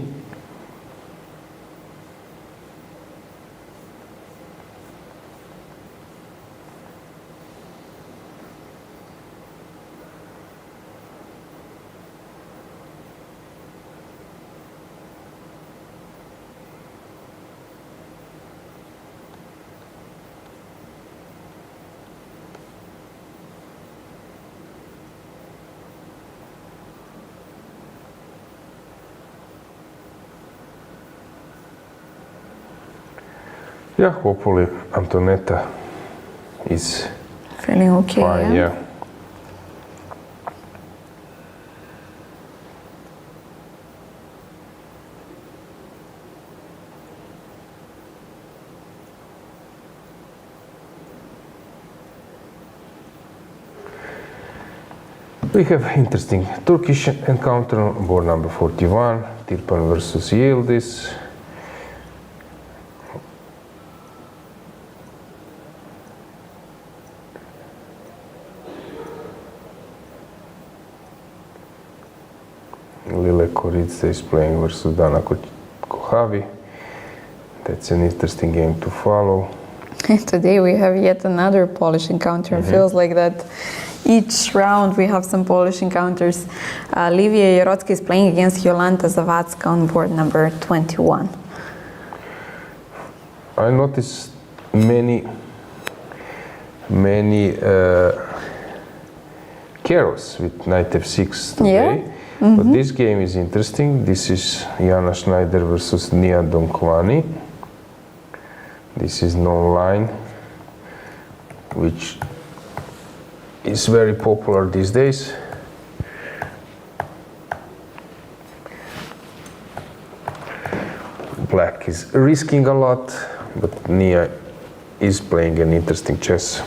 D: Yeah, hopefully Antoaneta is
C: Feeling okay.
D: fine. Yeah. We have interesting Turkish encounter on board number 41, Tirpan versus Yildiz. Lela Javakhishvili is playing versus Dana Kohavi. That's an interesting game to follow.
C: Today we have yet another Polish encounter. It feels like that each round we have some Polish encounters. Livia Jarotsky is playing against Jolanta Zawadzka on board number 21.
D: I noticed many carrots with knight f6 today. But this game is interesting. This is Jana Schneider versus Nia Donkovani. This is non-line, which is very popular these days. Black is risking a lot, but Nia is playing an interesting chess.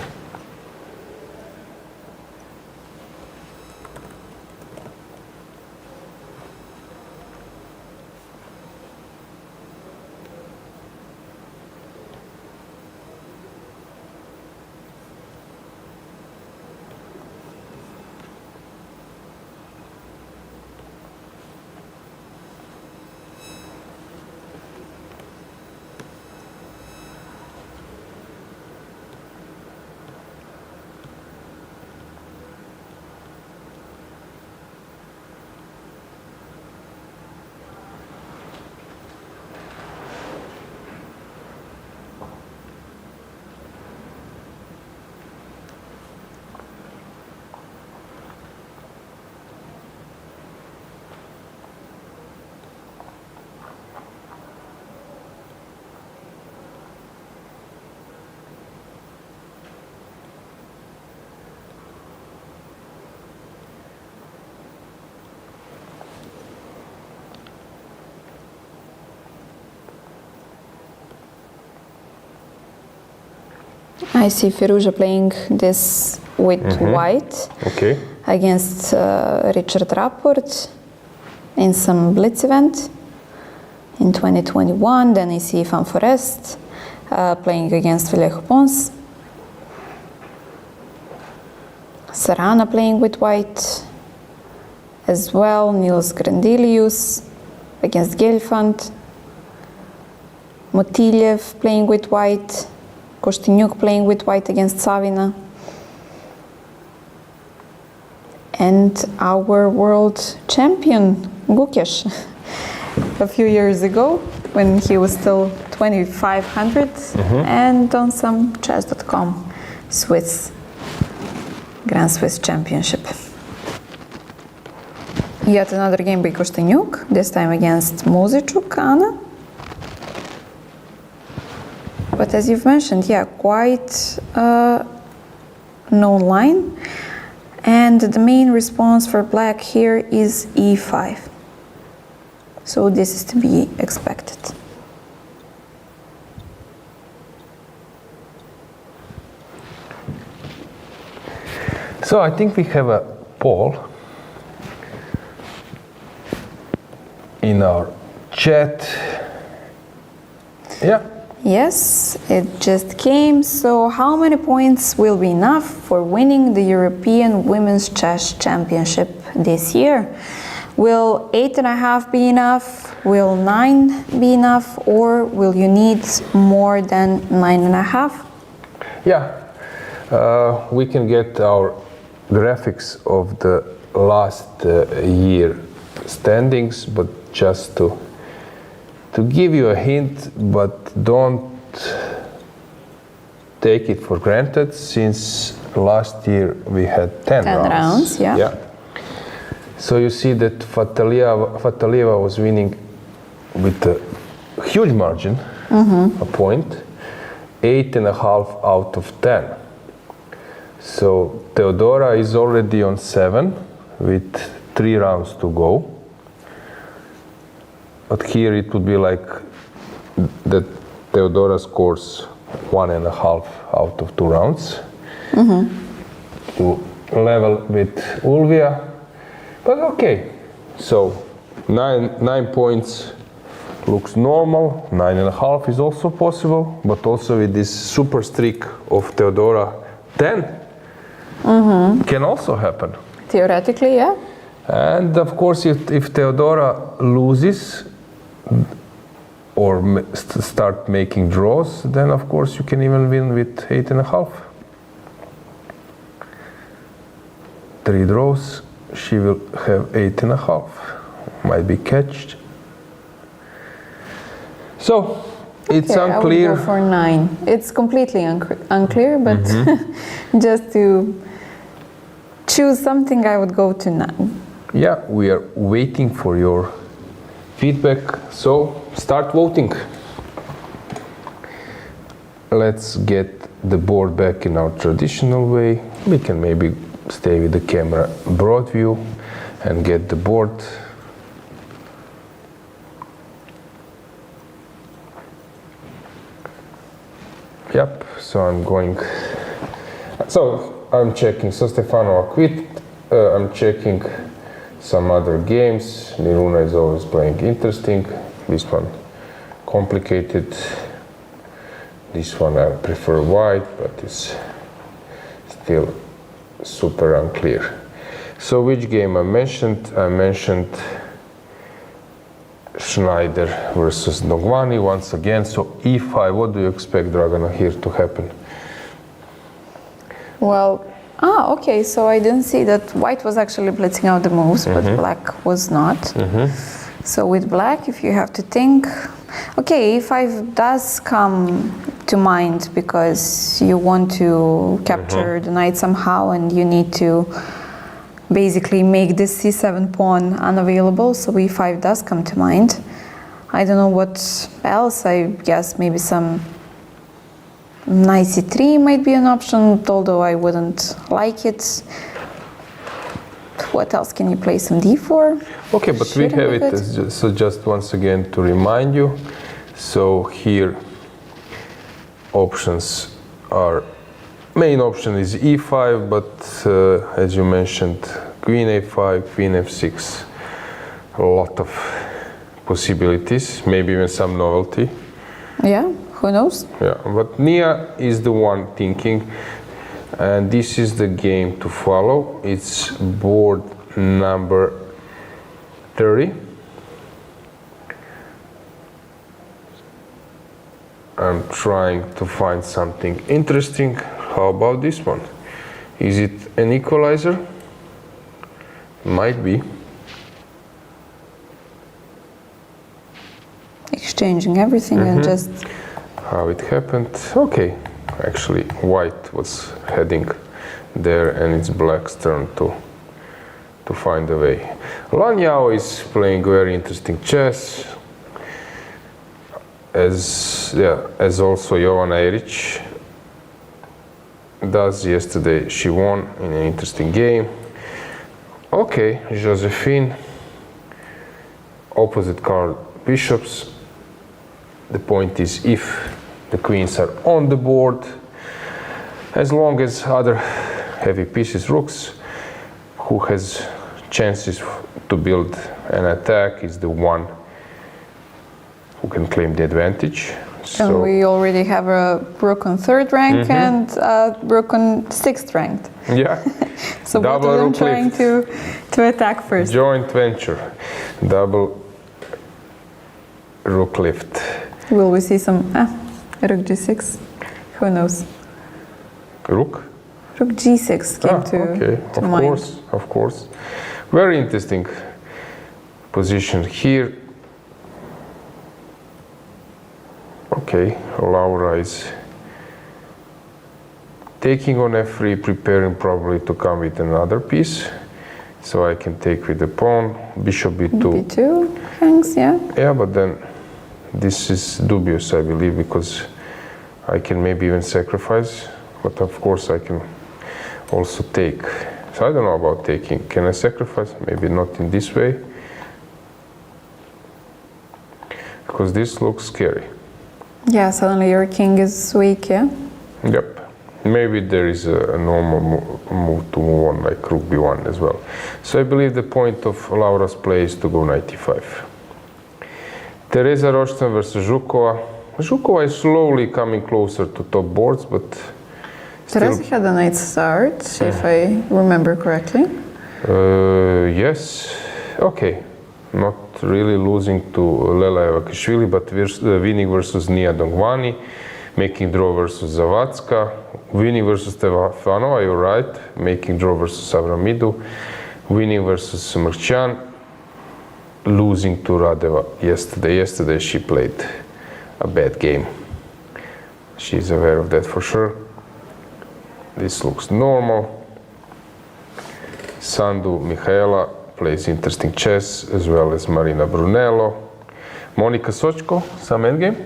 C: I see Firuza playing this with white against Richard Rapport in some blitz event in 2021. Then I see Van Forest playing against Vallejo Pons. Sarana playing with white as well. Nils Grandelius against Gelfand. Motiliev playing with white. Kostyniuk playing with white against Savina. And our world champion, Gukesh, a few years ago when he was still 2500 and on some chess.com Swiss, Grand Swiss Championship. Yet another game by Kostyniuk, this time against Muzichuk, Anna. But as you've mentioned, yeah, quite known line. And the main response for black here is e5. So this is to be expected.
D: So I think we have a poll in our chat. Yeah.
C: Yes, it just came. So how many points will be enough for winning the European Women's Chess Championship this year? Will 8.5 be enough? Will 9 be enough? Or will you need more than 9.5?
D: Yeah, we can get our graphics of the last year standings, but just to give you a hint, but don't take it for granted, since last year we had 10 rounds.
C: Yeah.
D: So you see that Fatalieva was winning with a huge margin, a point. 8.5 out of 10. So Teodora is already on 7 with 3 rounds to go. But here it would be like that Teodora scores 1.5 out of 2 rounds to level with Ulvia. But okay, so 9 points looks normal, 9.5 is also possible, but also with this super streak of Teodora 10 can also happen.
C: Theoretically, yeah.
D: And of course, if Teodora loses or start making draws, then of course you can even win with 8.5. 3 draws, she will have 8.5. Might be catched. So it's unclear.
C: I would go for 9. It's completely unclear, but just to choose something, I would go to 9.
D: Yeah, we are waiting for your feedback. So start voting. Let's get the board back in our traditional way. We can maybe stay with the camera broad view and get the board. Yep, so I'm checking. So Stefanova quit. I'm checking some other games. Miruna is always playing interesting. This one complicated. This one I prefer white, but it's still super unclear. So which game I mentioned? I mentioned Schneider versus Nogvani once again. So e5, what do you expect, Dragana, here to happen?
C: Well, okay, so I didn't see that white was actually blitzing out the moves, but black was not. So with black, if you have to think, okay, e5 does come to mind because you want to capture the knight somehow and you need to basically make this c7 pawn unavailable, so e5 does come to mind. I don't know what else, I guess maybe some knight c3 might be an option, although I wouldn't like it. What else can you play? Some d4?
D: Okay, but we have it, so just once again to remind you. So here options are, main option is e5, but as you mentioned, queen a5, queen f6, a lot of possibilities, maybe even some novelty.
C: Yeah, who knows?
D: Yeah, but Nia is the one thinking, and this is the game to follow. It's board number 30. I'm trying to find something interesting. How about this one? Is it an equalizer? Might be.
C: Exchanging everything and just...
D: How it happened? Okay, actually white was heading there and it's black's turn to find a way. Lan Yao is playing very interesting chess, as also Jovana Eric does. Yesterday she won in an interesting game. Okay, Josephine, opposite card bishops. The point is, if the queens are on the board, as long as other heavy pieces, rooks, who has chances to build an attack is the one who can claim the advantage. So
C: and we already have a rook on 3rd rank and a rook on 6th ranked.
D: Yeah.
C: So both of them trying to attack first.
D: Joint venture, double rook lift.
C: Will we see some rook g6? Who knows?
D: Rook?
C: Rook g6 came to mind.
D: Of course. Very interesting position here. Okay, Laura is taking on f3, preparing probably to come with another piece. So I can take with the pawn, bishop b2.
C: b2 hangs, yeah.
D: Yeah, but then this is dubious, I believe, because I can maybe even sacrifice, but of course I can also take. So I don't know about taking. Can I sacrifice? Maybe not in this way, because this looks scary.
C: Yeah, suddenly your king is weak, yeah?
D: Yep. Maybe there is a normal move to move on, like rook b1 as well. So I believe the point of Laura's play is to go knight e5. Tereza Roshtan versus Zhukova. Zhukova is slowly coming closer to top boards, but
C: Teresa had a nice start, if I remember correctly.
D: Yes. Okay. Not really losing to Lela Javakhishvili, but winning versus Nia Dongvani, making draw versus Zavatska, winning versus Stefanova, you're right, making draw versus Avramidou, winning versus Mrkcan, losing to Radeva yesterday. Yesterday she played a bad game. She's aware of that for sure. This looks normal. Sandu Mihaela plays interesting chess, as well as Marina Brunello. Monika Sochko, some endgame?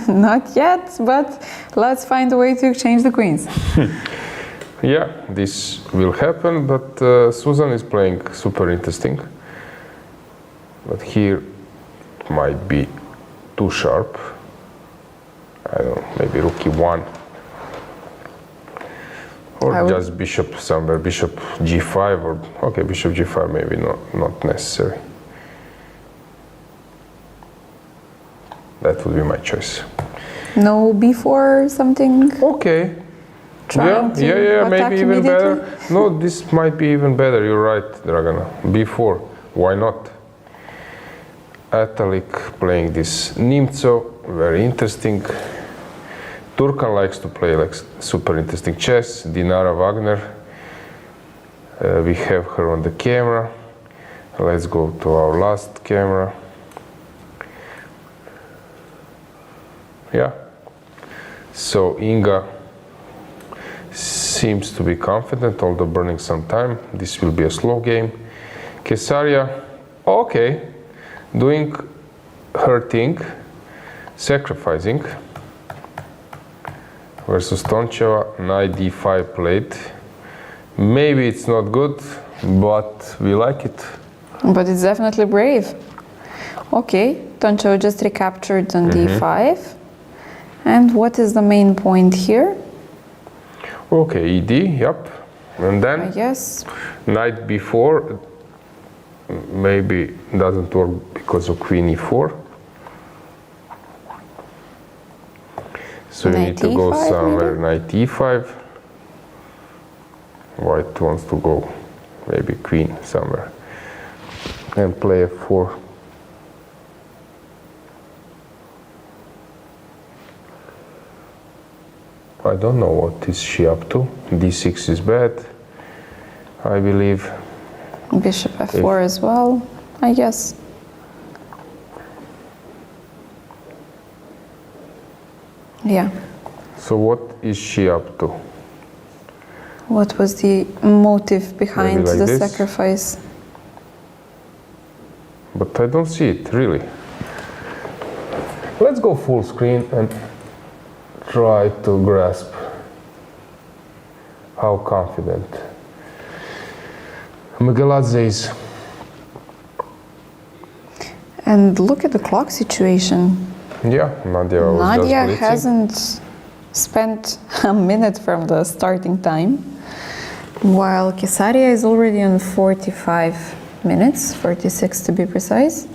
C: Not yet, but let's find a way to exchange the queens.
D: Yeah, this will happen, but Susan is playing super interesting. But here it might be too sharp. I don't know, maybe rook e1. Or just bishop somewhere, bishop g5, or okay, bishop g5 maybe not necessary. That would be my choice.
C: No b4 something?
D: Okay.
C: Trying to
D: yeah,
C: attack
D: maybe even
C: immediately?
D: better. No, this might be even better. You're right, Dragana. b4. Why not? Atalik playing this Nimzo, very interesting. Turkan likes to play like super interesting chess. Dinara Wagner. We have her on the camera. Let's go to our last camera. Yeah. So Inga seems to be confident, although burning some time. This will be a slow game. Kesaria, okay, doing her thing, sacrificing. Versus Toncheva, knight d5 played. Maybe it's not good, but we like it.
C: But it's definitely brave. Okay, Toncheva just recaptured on d5. And what is the main point here?
D: Okay, ed, yep. And then
C: Yes.
D: knight b4 maybe doesn't work because of queen e4. So you need to go
C: e5
D: somewhere,
C: maybe?
D: knight e5. White wants to go maybe queen somewhere and play f4. I don't know what is she up to. d6 is bad, I believe.
C: Bishop f4 as well, I guess. Yeah.
D: So what is she up to?
C: What was the motive behind
D: Maybe like
C: the
D: this?
C: sacrifice?
D: But I don't see it, really. Let's go full screen and try to grasp how confident Migueladze is.
C: And look at the clock situation.
D: Yeah, Nadia was
C: Nadia
D: just blitzing.
C: hasn't spent a minute from the starting time, while Kesaria is already on 45 minutes, 46 to be precise.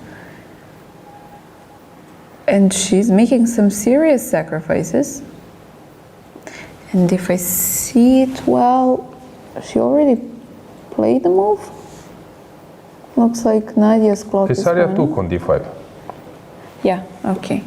C: And she's making some serious sacrifices. And if I see it well, she already played the move. Looks like Nadia's clock is
D: Kesaria
C: running.
D: took on d5.
C: Yeah, okay.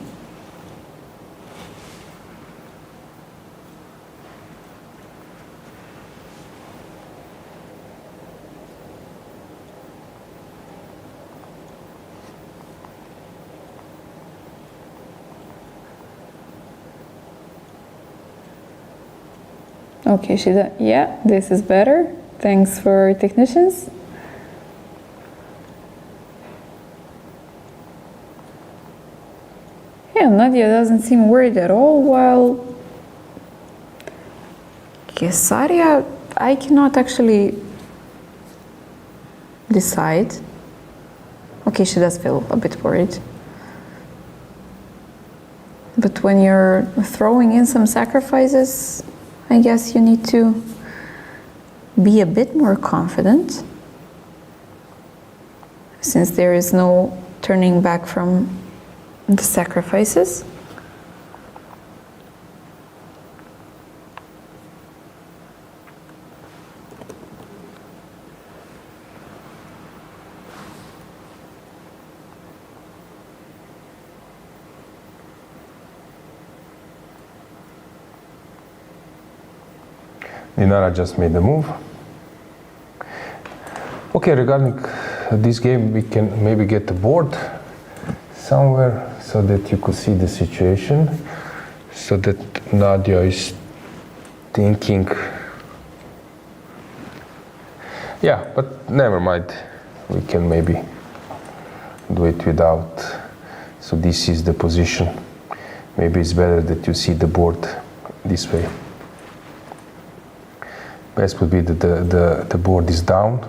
C: Okay, she said, yeah, this is better. Thanks for technicians. Yeah, Nadia doesn't seem worried at all, while Kesaria, I cannot actually decide. Okay, she does feel a bit worried. But when you're throwing in some sacrifices, I guess you need to be a bit more confident, since there is no turning back from the sacrifices.
D: Dinara just made the move. Okay, regarding this game, we can maybe get the board somewhere so that you could see the situation, so that Nadia is thinking. Yeah, but never mind. We can maybe do it without. So this is the position. Maybe it's better that you see the board this way. Best would be that the board is down.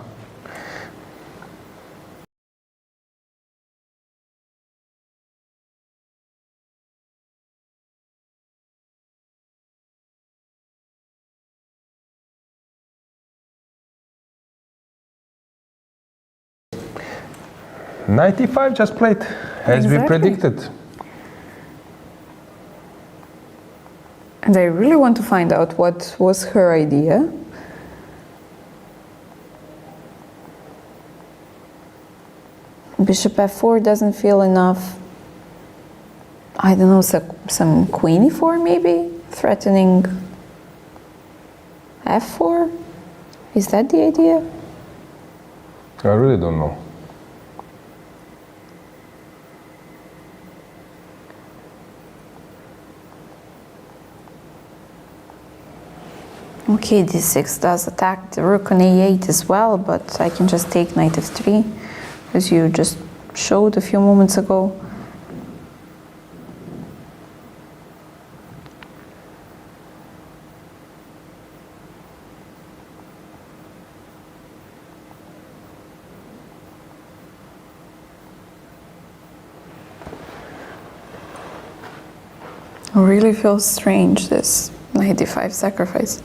D: .95 just played, as we predicted.
C: And I really want to find out what was her idea. Bishop f4 doesn't feel enough. I don't know, some queen e4 maybe? Threatening f4? Is that the idea?
D: I really don't know.
C: Okay, d6 does attack the rook on a8 as well, but I can just take knight f3, as you just showed a few moments ago. It really feels strange, this knight d5 sacrifice.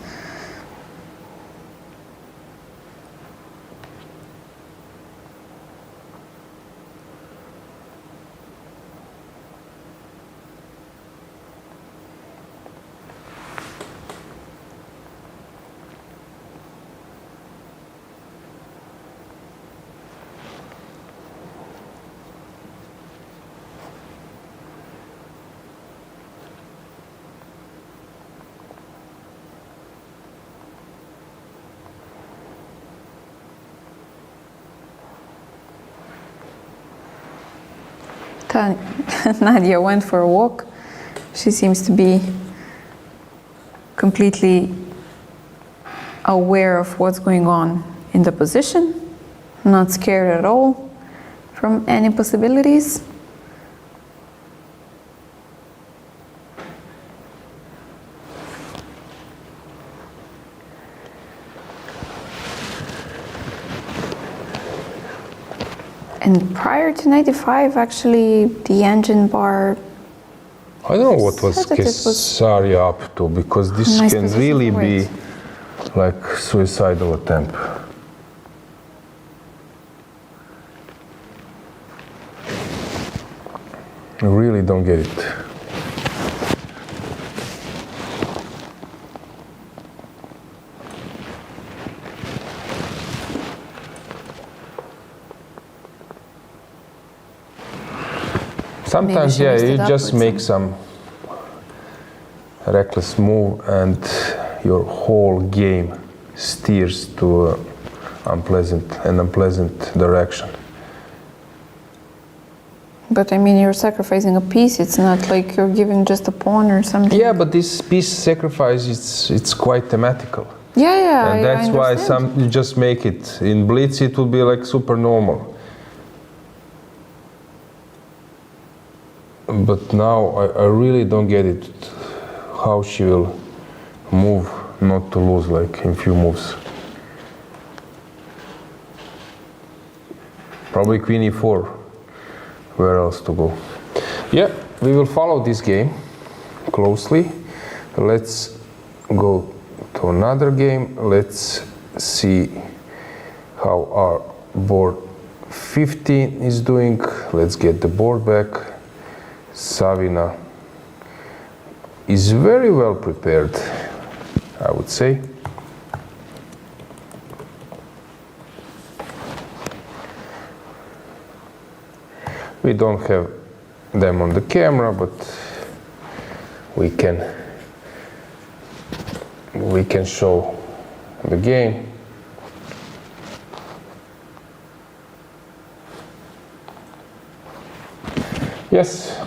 C: Nadia went for a walk. She seems to be completely aware of what's going on in the position, not scared at all from any possibilities. And prior to 95, actually, the engine bar.
D: I don't know what was Kesaria up to, because this can really be like suicidal attempt. I really don't get it. Sometimes, yeah, you just make some reckless move and your whole game steers to an unpleasant direction.
C: But I mean, you're sacrificing a piece. It's not like you're giving just a pawn or something.
D: Yeah, but this piece sacrifice, it's quite thematical.
C: Yeah,
D: and that's why you just make it. In Blitz, it would be like super normal. but now I really don't get it, how she will move not to lose like in few moves. Probably queen e4. Where else to go? Yeah, we will follow this game closely. Let's go to another game. Let's see how our board 15 is doing. Let's get the board back. Savina is very well prepared, I would say. We don't have them on the camera, but we can show the game. Yes,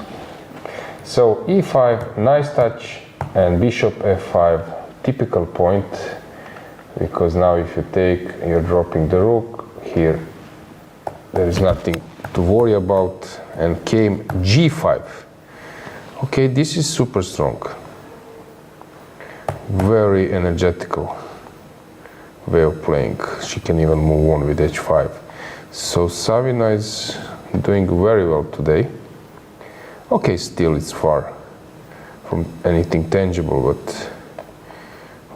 D: so e5, nice touch, and bishop f5, typical point, because now if you take, you're dropping the rook, here there is nothing to worry about, and came g5. Okay, this is super strong. Very energetical way of playing. She can even move on with h5. So Savina is doing very well today. Okay, still it's far from anything tangible, but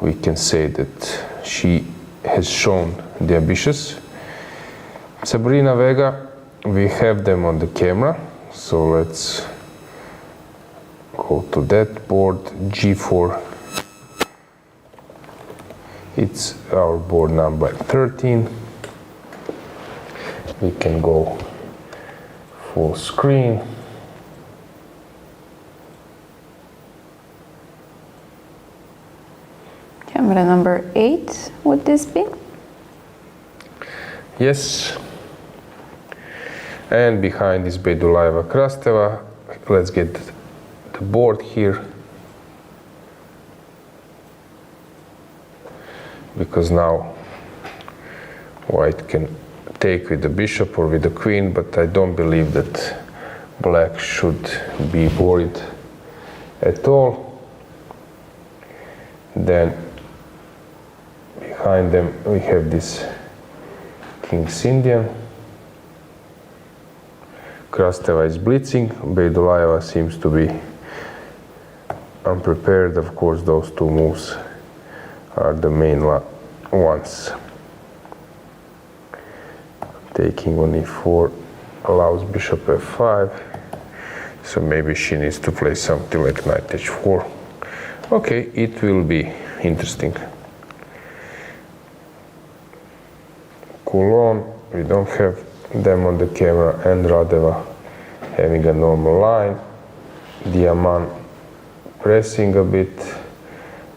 D: we can say that she has shown the ambitious. Sabrina Vega, we have them on the camera, so let's go to that board, g4. It's our board number 13. We can go full screen.
C: Camera number 8, would this be?
D: Yes. And behind is Bedulayeva Krasteva. Let's get the board here, because now white can take with the bishop or with the queen, but I don't believe that black should be worried at all. Then behind them we have this King's Indian. Krasteva is blitzing, Bedulayeva seems to be unprepared. Of course, those two moves are the main ones. Taking on e4 allows bishop f5, so maybe she needs to play something like knight h4. Okay, it will be interesting. Coulon, we don't have them on the camera, and Radeva having a normal line. Diaman pressing a bit,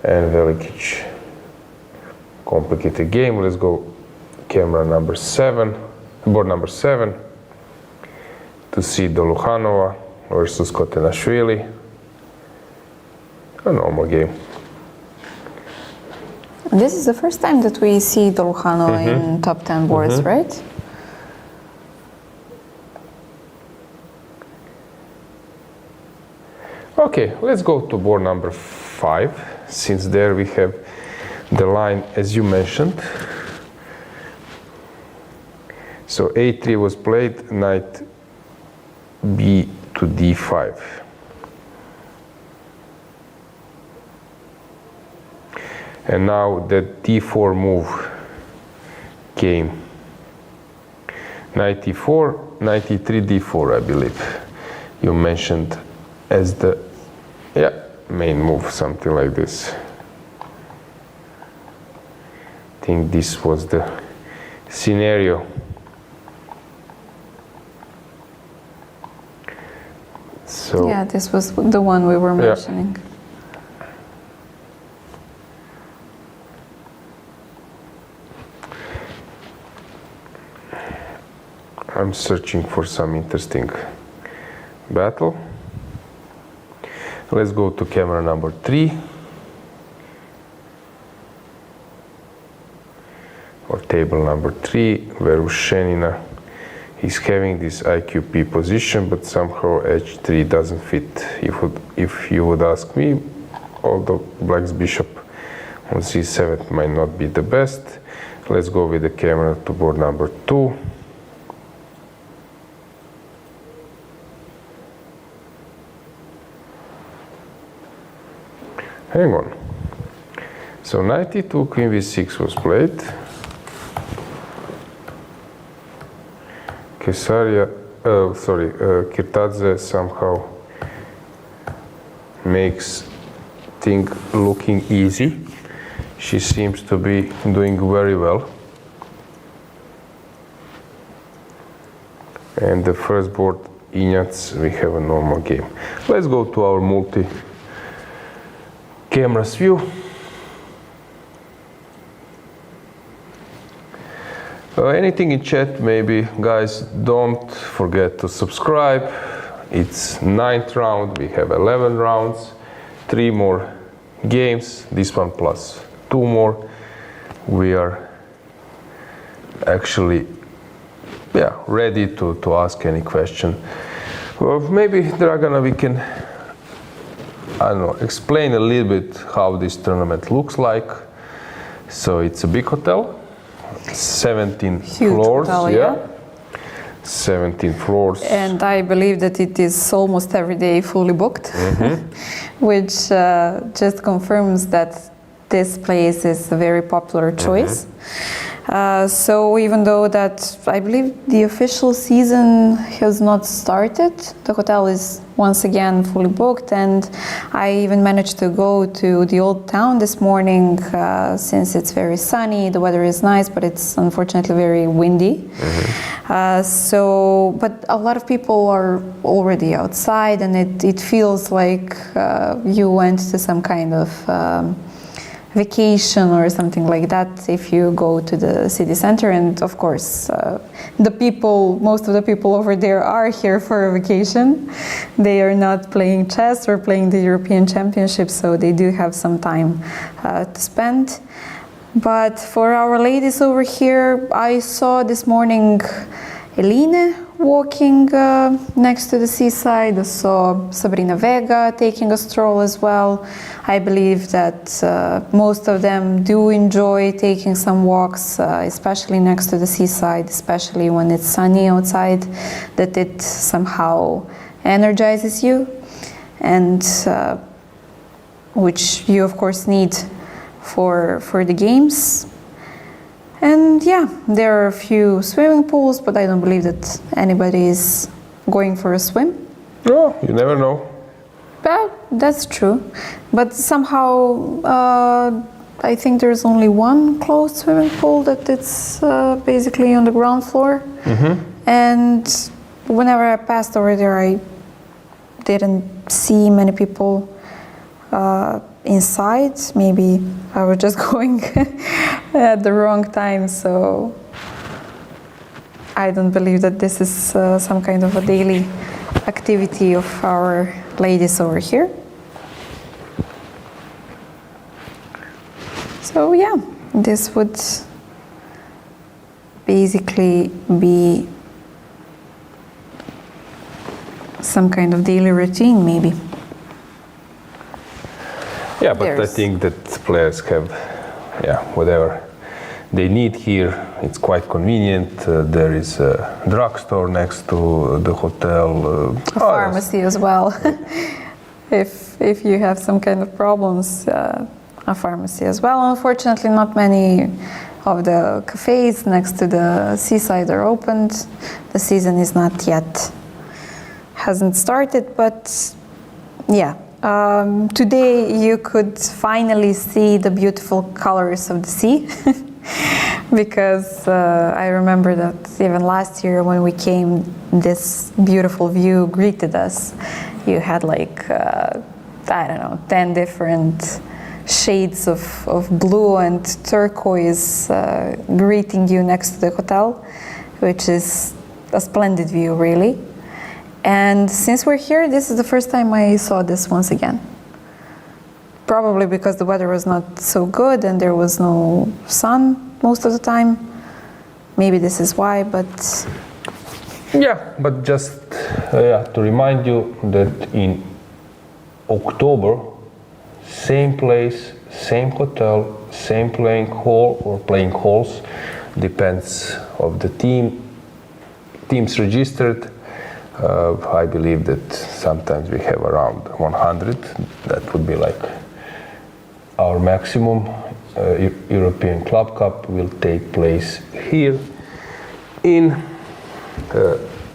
D: and Velikic. Complicated game. Let's go camera number 7, board number 7, to see Doluhanova versus Khotenashvili. A normal game.
C: This is the first time that we see Doluhanova in top 10 boards, right?
D: Okay, let's go to board number 5, since there we have the line as you mentioned. So a3 was played, knight b to d5. And now the d4 move came. Knight e4, knight e3, d4, I believe. You mentioned as the main move, something like this. I think this was the scenario. So
C: yeah, this was the one we were mentioning.
D: I'm searching for some interesting battle. Let's go to camera number 3, or table number 3, where Ushenina He's having this IQP position, but somehow h3 doesn't fit. If you would ask me, although black's bishop on c7 might not be the best. Let's go with the camera to board number 2. Hang on. So knight e2, queen v6 was played. Kirtadze somehow makes things looking easy. She seems to be doing very well. And the first board, Injac, we have a normal game. Let's go to our multi-cameras view. Anything in chat, maybe, guys, don't forget to subscribe. It's 9th round, we have 11 rounds, 3 more games, this one plus 2 more. We are actually ready to ask any question. Well, maybe, Dragana, we can, I don't know, explain a little bit how this tournament looks like. So it's a big hotel. 17
C: Huge
D: floors,
C: hotel, yeah.
D: 17 floors.
C: And I believe that it is almost every day fully booked, which just confirms that this place is a very popular choice. So even though that I believe the official season has not started, the hotel is once again fully booked, and I even managed to go to the old town this morning since it's very sunny, the weather is nice, but it's unfortunately very windy. But a lot of people are already outside, and it feels like you went to some kind of vacation or something like that if you go to the city center. And of course most of the people over there are here for a vacation. They are not playing chess or playing the European Championship, so they do have some time to spend. But for our ladies over here, I saw this morning Eline walking next to the seaside. I saw Sabrina Vega taking a stroll as well. I believe that most of them do enjoy taking some walks, especially next to the seaside, especially when it's sunny outside, that it somehow energizes you, and which you of course need for the games. And yeah, there are a few swimming pools, but I don't believe that anybody is going for a swim.
D: Oh, you never know.
C: Well, that's true. But somehow, I think there's only one closed swimming pool that it's basically on the ground floor. And whenever I passed over there, I didn't see many people inside. Maybe I was just going at the wrong time, so I don't believe that this is some kind of a daily activity of our ladies over here. So yeah, this would basically be some kind of daily routine, maybe.
D: Yeah, but I think that players have, whatever they need here. It's quite convenient. There is a drugstore next to the hotel.
C: A pharmacy as well. if you have some kind of problems, a pharmacy as well. Unfortunately, not many of the cafes next to the seaside are opened. The season is not yet, hasn't started, but yeah. Today you could finally see the beautiful colors of the sea because I remember that even last year when we came, this beautiful view greeted us. You had like, 10 different shades of blue and turquoise greeting you next to the hotel, which is a splendid view, really. And since we're here, this is the first time I saw this once again. Probably because the weather was not so good and there was no sun most of the time. Maybe this is why, but
D: Yeah, but just to remind you that in October, same place, same hotel, same playing hall or playing halls, depends of the teams registered. I believe that sometimes we have around 100. That would be like our maximum. European Club Cup will take place here in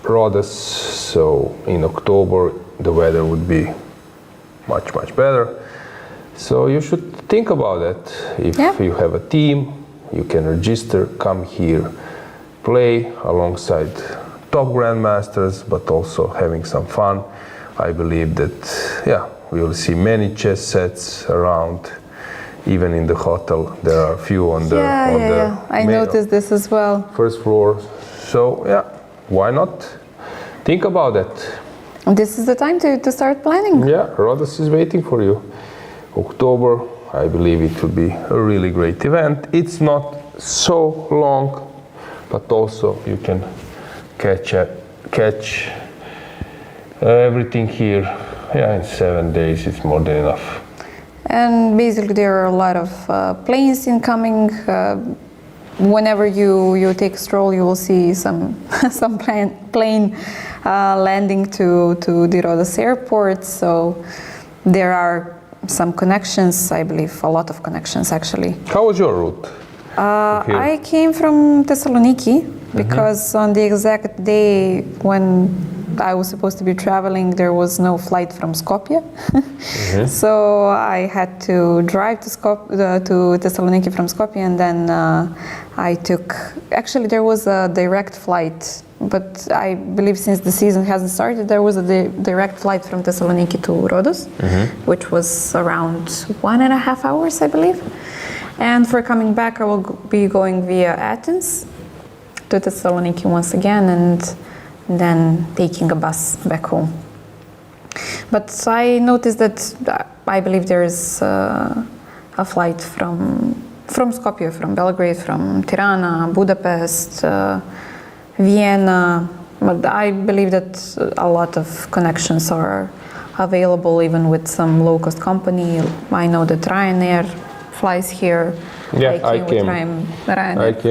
D: Rhodes. So in October the weather would be much better. So you should think about that. If you have a team, you can register, come here, play alongside top grandmasters, but also having some fun. I believe that we will see many chess sets around. Even in the hotel, there are a few on the
C: I noticed this as well.
D: First floor. So why not? Think about that.
C: This is the time to start planning.
D: Yeah, Rhodes is waiting for you. October, I believe it will be a really great event. It's not so long, but also you can catch everything here. In 7 days, it's more than enough.
C: And basically there are a lot of planes incoming. Whenever you take a stroll, you will see some plane landing to the Rhodes airport. So there are some connections, I believe, a lot of connections actually.
D: How was your route?
C: I came from Thessaloniki because on the exact day when I was supposed to be traveling, there was no flight from Skopje. So I had to drive to Thessaloniki from Skopje, and then actually there was a direct flight, but I believe since the season hasn't started, there was a direct flight from Thessaloniki to Rhodes, which was around 1.5 hours, I believe. And for coming back, I will be going via Athens to Thessaloniki once again, and then taking a bus back home. But I noticed that I believe there is a flight from Skopje, from Belgrade, from Tirana, Budapest, Vienna. But I believe that a lot of connections are available, even with some low-cost company. I know that Ryanair flies here.
D: Yeah, I came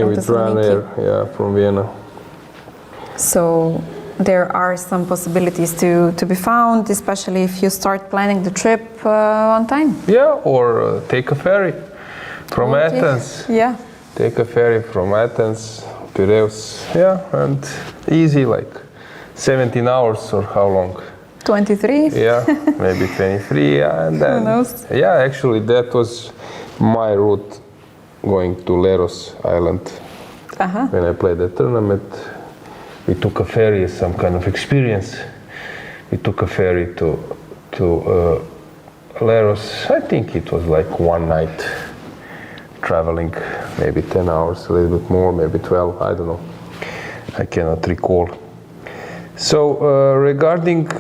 D: with Ryanair, from Vienna.
C: So there are some possibilities to be found, especially if you start planning the trip on time.
D: Yeah, or take a ferry from Athens.
C: Yeah.
D: Take a ferry from Athens, Piraeus. Yeah, and easy, like 17 hours or how long?
C: 23?
D: Yeah, maybe 23. Yeah, and then,
C: who knows?
D: Yeah, actually that was my route going to Leros Island. When I played the tournament. We took a ferry, some kind of experience. We took a ferry to Leros. I think it was like one night traveling, maybe 10 hours, a little bit more, maybe 12, I don't know. I cannot recall. So regarding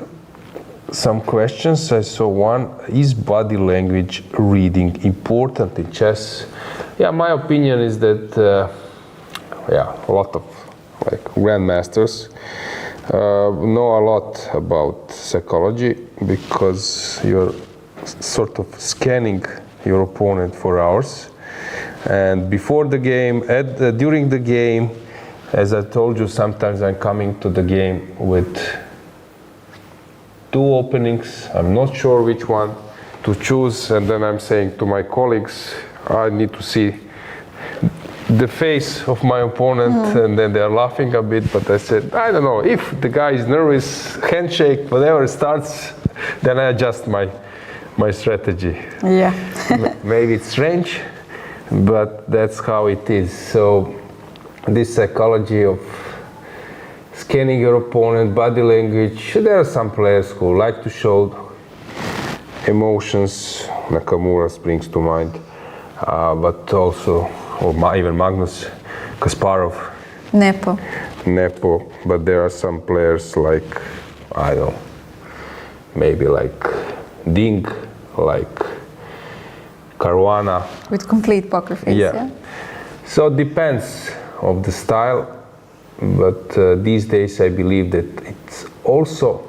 D: some questions, I saw one, is body language reading important in chess? Yeah, my opinion is that, a lot of grandmasters know a lot about psychology, because you're sort of scanning your opponent for hours, and before the game, during the game, as I told you, sometimes I'm coming to the game with 2 openings. I'm not sure which one to choose, and then I'm saying to my colleagues, I need to see the face of my opponent, and then they're laughing a bit, but I said, I don't know, if the guy is nervous, handshake, whatever starts, then I adjust my strategy.
C: Yeah.
D: Maybe it's strange, but that's how it is. So this psychology of scanning your opponent, body language, there are some players who like to show emotions. Nakamura springs to mind, but also even Magnus, Kasparov, Nepo, but there are some players like, I don't know, maybe like Ding, like Caruana.
C: With complete poker face, yeah?
D: So it depends of the style, but these days I believe that it's also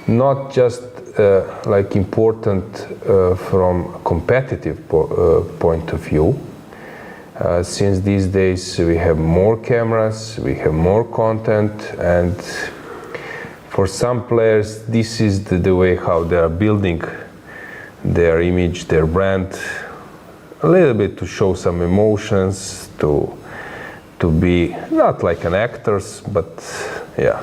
D: not just like important from a competitive point of view. Since these days we have more cameras, we have more content, and for some players this is the way how they are building their image, their brand, a little bit to show some emotions, to be not like an actors, but yeah,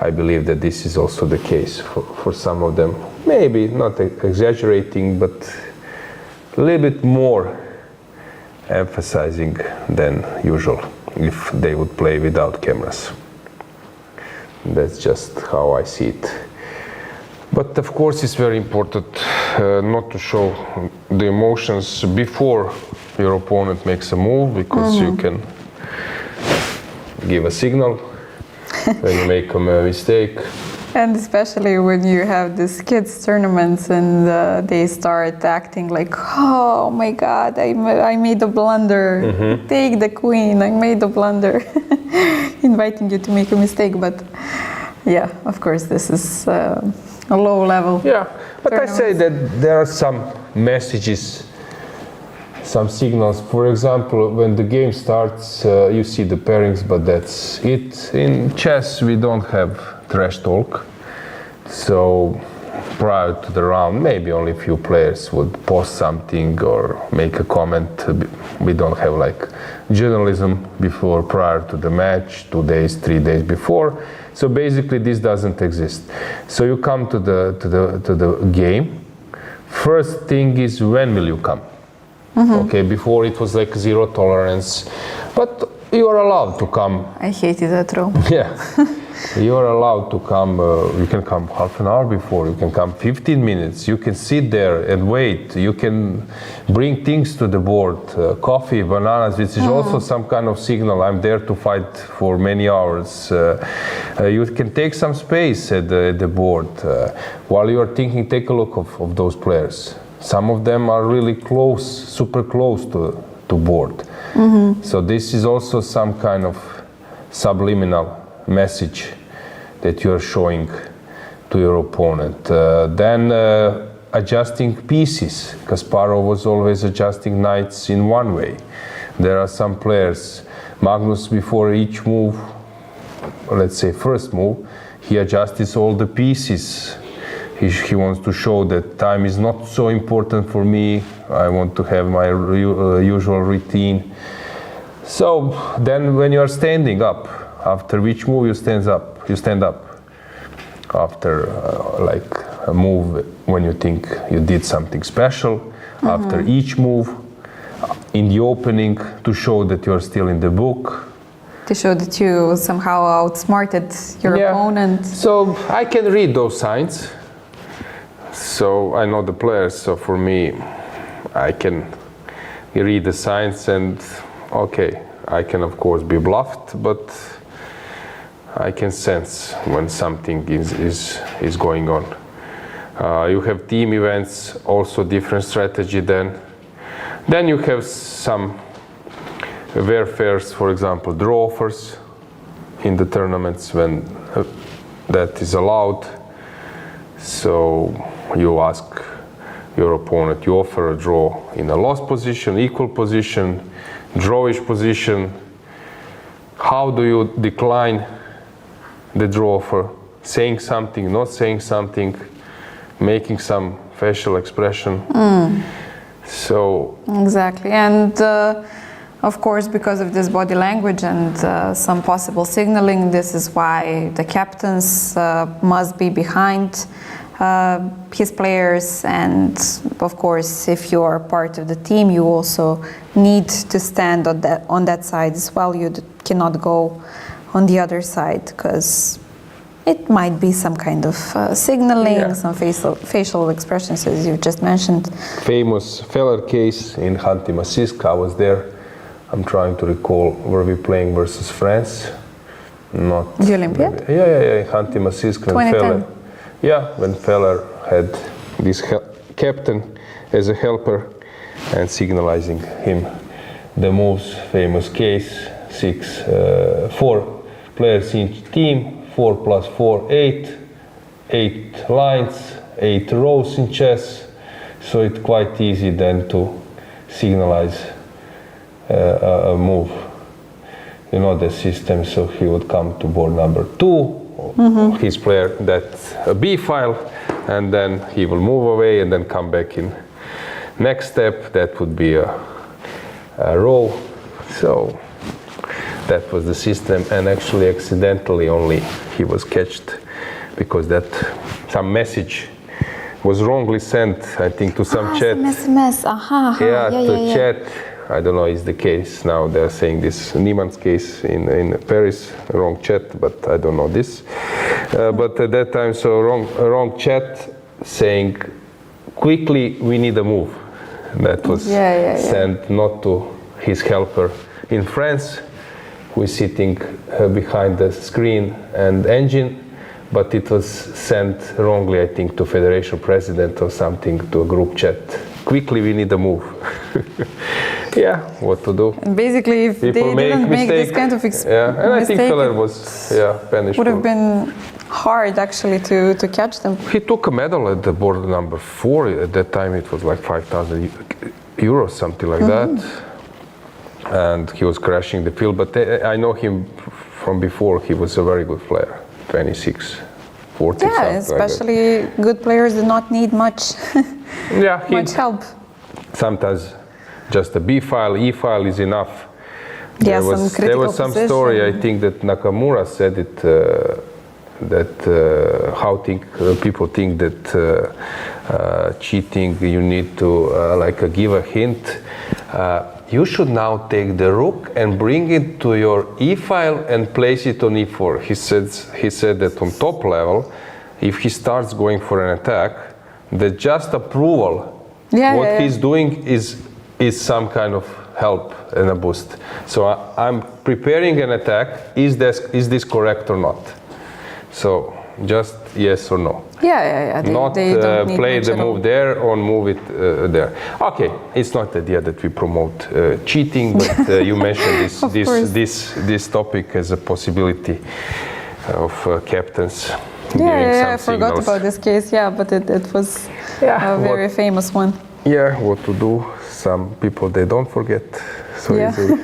D: I believe that this is also the case for some of them. Maybe not exaggerating, but a little bit more emphasizing than usual if they would play without cameras. That's just how I see it. But of course it's very important not to show the emotions before your opponent makes a move, because you can give a signal when you make a mistake.
C: And especially when you have these kids tournaments and they start acting like, oh my God, I made a blunder. Take the queen, I made a blunder. Inviting you to make a mistake, but yeah, of course this is a low level.
D: Yeah, but I say that there are some messages, some signals. For example, when the game starts, you see the pairings, but that's it. In chess, we don't have trash talk. So prior to the round, maybe only a few players would post something or make a comment. We don't have like journalism before, prior to the match, 2 days, 3 days before. So basically this doesn't exist. So you come to the game. First thing is, when will you come? Okay, before it was like zero tolerance, but you are allowed to come.
C: I hated that rule.
D: Yeah, you are allowed to come. You can come half an hour before, you can come 15 minutes, you can sit there and wait, you can bring things to the board, coffee, bananas, which is also some kind of signal. I'm there to fight for many hours. You can take some space at the board. While you are thinking, take a look of those players. Some of them are really close, super close to board. So this is also some kind of subliminal message that you are showing to your opponent. Then adjusting pieces. Kasparov was always adjusting knights in one way. There are some players, Magnus, before each move, let's say first move, he adjusts all the pieces. He wants to show that time is not so important for me. I want to have my usual routine. So then when you are standing up, after which move you stand up. After like a move when you think you did something special. After each move, in the opening, to show that you are still in the book.
C: To show that you somehow outsmarted your opponent.
D: So I can read those signs. So I know the players, so for me, I can read the signs, and okay, I can of course be bluffed, but I can sense when something is going on. You have team events, also different strategy then. Then you have some warfares, for example, draw offers in the tournaments when that is allowed. So you ask your opponent, you offer a draw in a lost position, equal position, drawish position. How do you decline the draw offer? Saying something, not saying something, making some facial expression. So
C: exactly, and of course, because of this body language and some possible signaling, this is why the captains must be behind his players, and of course, if you are part of the team, you also need to stand on that side as well. You cannot go on the other side, because it might be some kind of signaling, some facial expressions, as you just mentioned.
D: Famous Feller case in Khanty-Mansiysk, I was there. I'm trying to recall, were we playing versus France? Not
C: the Olympiad?
D: Yeah, Khanty-Mansiysk when
C: 2010.
D: When Feller had this captain as a helper and signalizing him the moves, famous case, 6-4 players in each team, 4 plus 4, 8, 8 lines, 8 rows in chess, so it's quite easy then to signalize a move. You know the system, so he would come to board number 2, his player that's a B file, and then he will move away and then come back in next step. That would be a row. So that was the system, and actually accidentally only he was catched because that some message was wrongly sent, I think, to some chat.
C: SMS,
D: To chat. I don't know, is the case now. They're saying this Niemann's case in Paris, wrong chat, but I don't know this. But at that time, so wrong chat saying, quickly, we need a move. That was sent not to his helper in France, who is sitting behind the screen and engine, but it was sent wrongly, I think, to Federation President or something, to a group chat. Quickly, we need a move. Yeah, what to do?
C: And basically, if
D: People
C: they didn't make this kind of
D: and
C: mistake,
D: I think Feller was punished.
C: Would have been hard actually to catch them.
D: He took a medal at the board number 4. At that time, it was like 5,000 euros, something like that. And he was crashing the field. But I know him from before. He was a very good player. 26, 40.
C: Yeah, especially good players do not need much, much help.
D: Sometimes just a B file, E file is enough.
C: Yeah,
D: there was some story, I think, that Nakamura said it, people think that cheating, you need to give a hint. You should now take the rook and bring it to your E file and place it on E4. He said that on top level, if he starts going for an attack, the just approval, he's doing is some kind of help and a boost. So I'm preparing an attack. Is this correct or not? So just yes or no.
C: Not
D: they don't play the move there or move it there. Okay, it's not the idea that we promote cheating, but you mentioned this topic as a possibility of captains giving some
C: I forgot about this case. But it was a very famous one.
D: Yeah, what to do? Some people, they don't forget so easily.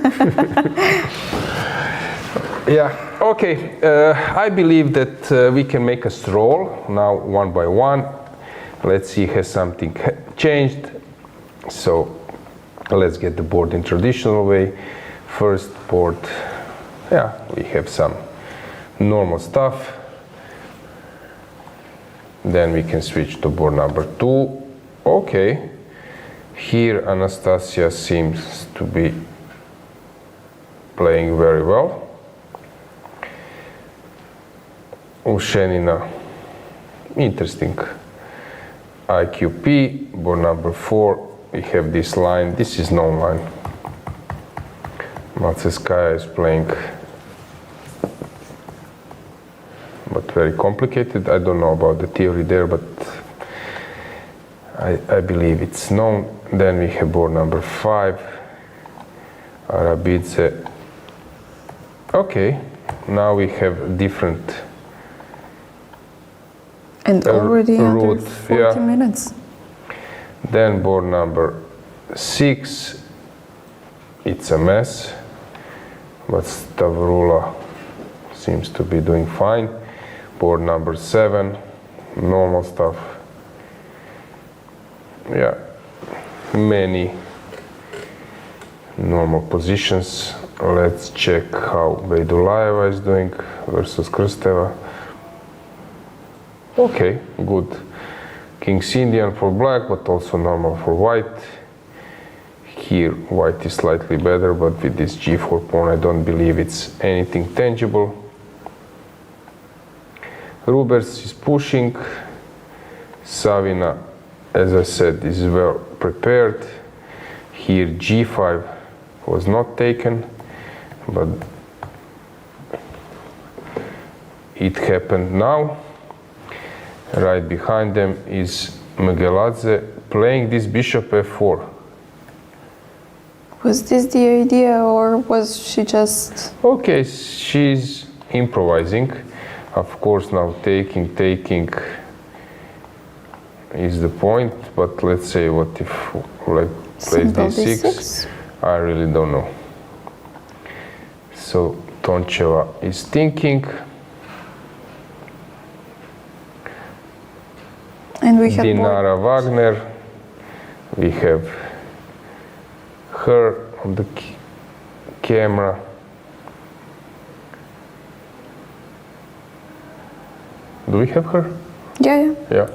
D: Okay. I believe that we can make a stroll now one by one. Let's see, has something changed? So let's get the board in traditional way. First board, we have some normal stuff. Then we can switch to board number 2. Okay. Here Anastasia seems to be playing very well. Ushenina, interesting. IQP, board number 4, we have this line. This is known line. Matseskaya is playing, but very complicated. I don't know about the theory there, but I believe it's known. Then we have board number 5, Arabidze. Okay, now we have different.
C: And already under 40 minutes.
D: Then board number 6, it's a mess, but Stavroula seems to be doing fine. Board number 7, normal stuff. Many normal positions. Let's check how Beidulayeva is doing versus Krsteva. Okay, good. King's Indian for black, but also normal for white. Here, white is slightly better, but with this G4 pawn, I don't believe it's anything tangible. Rubers is pushing. Savina, as I said, is well prepared. Here G5 was not taken, but it happened now. Right behind them is Mgeladze playing this bishop f4.
C: Was this the idea, or was she just...
D: Okay, she's improvising. Of course, now taking is the point, but let's say what if like plays d6? I really don't know. So Toncheva is thinking.
C: And we have
D: Dinara Wagner. We have her on the camera. Do we have her?
C: Yeah.
D: Yeah.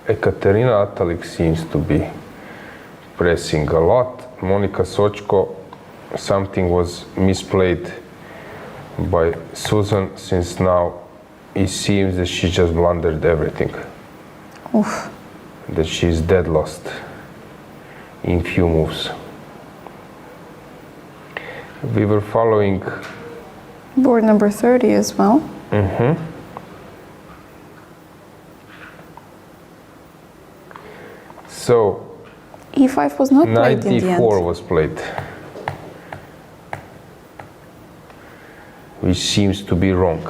D: Ekaterina Atalik seems to be pressing a lot. Monika Sochko, something was misplayed by Susan, since now it seems that she just blundered everything.
C: Oof.
D: That she's dead lost in few moves. We were following
C: Board number 30 as well.
D: So
C: E5 was not played in the end.
D: 94 was played, which seems to be wrong.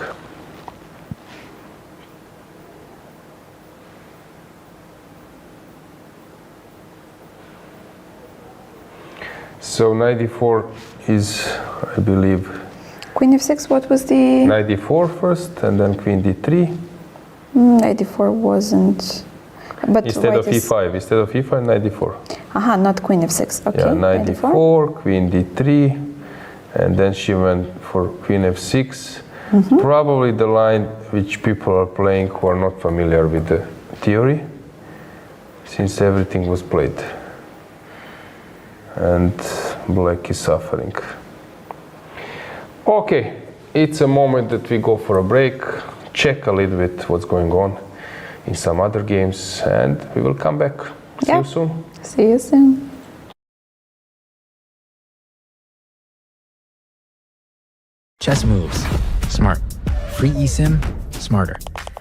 D: So 94 is, I believe,
C: Queen f6, what was the...
D: 94 first, and then Queen d3.
C: 94 wasn't... But
D: Instead of e5, 94.
C: Aha, not Queen f6, okay.
D: Yeah, 94, Queen d3, and then she went for Queen f6. Probably the line which people are playing who are not familiar with the theory, since everything was played. And black is suffering. Okay, it's a moment that we go for a break, check a little bit what's going on in some other games, and we will come back. See you soon.
C: See you soon.
B: Chess moves. Smart. Free eSIM. Smarter.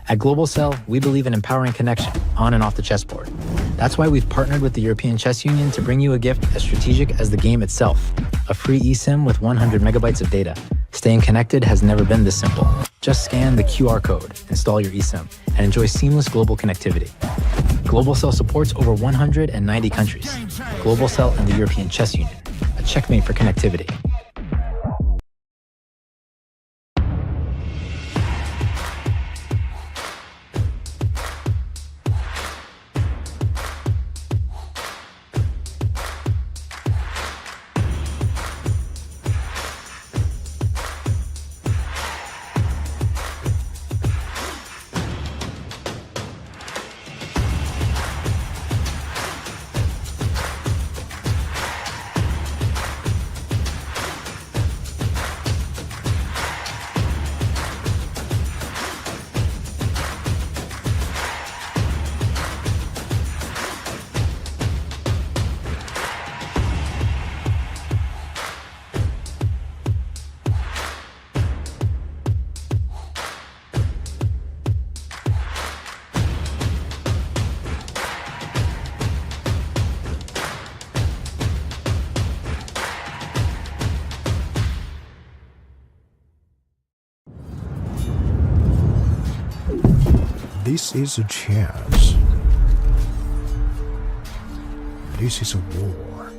B: At Global Cell, we believe in empowering connection on and off the chessboard. That's why we've partnered with the European Chess Union to bring you a gift as strategic as the game itself. A free eSIM with 100 megabytes of data. Staying connected has never been this simple. Just scan the QR code, install your eSIM, and enjoy seamless global connectivity. Global Cell supports over 190 countries. Global Cell and the European Chess Union, a checkmate for connectivity.
A: This is a chance. This is a war.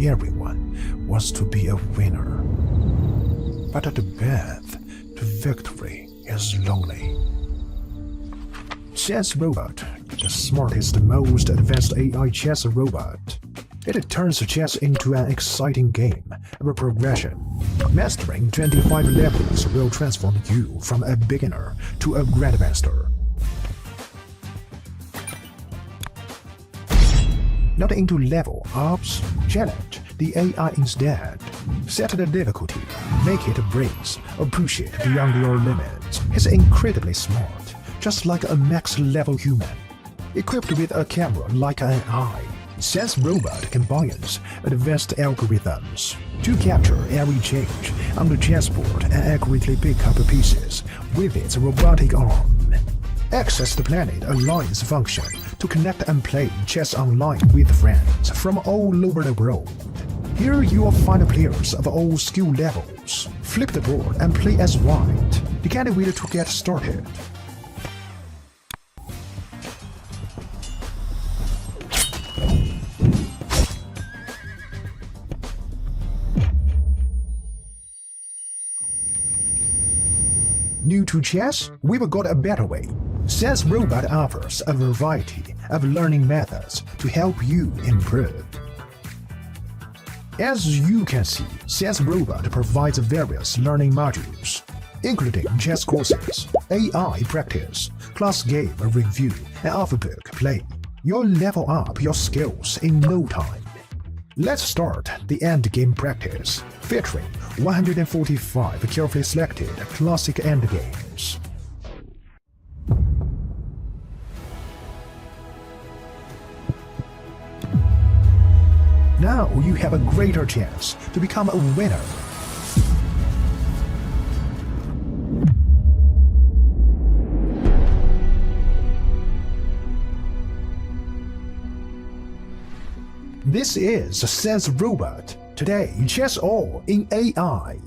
A: Everyone wants to be a winner. But at the path to victory is lonely. Chess Robot, the smartest, most advanced AI chess robot. It turns chess into an exciting game of progression. Mastering 25 levels will transform you from a beginner to a grandmaster. Not into level ups, challenge the AI instead. Set the difficulty, make it a breeze, or push it beyond your limits. It's incredibly smart, just like a max-level human. Equipped with a camera like an eye, Sense Robot combines advanced algorithms to capture every change on the chessboard and accurately pick up pieces with its robotic arm. Access the Planet Alliance function to connect and play chess online with friends from all over the world. Here you will find players of all skill levels. Flip the board and play as white. You can't wait to get started. New to chess? We've got a better way. Sense Robot offers a variety of learning methods to help you improve. As you can see, Sense Robot provides various learning modules, including chess courses, AI practice, class game review, and off-book play. You'll level up your skills in no time. Let's start the endgame practice, featuring 145 carefully selected classic endgames. Now you have a greater chance to become a winner. This is Sense Robot. Today, chess all in AI.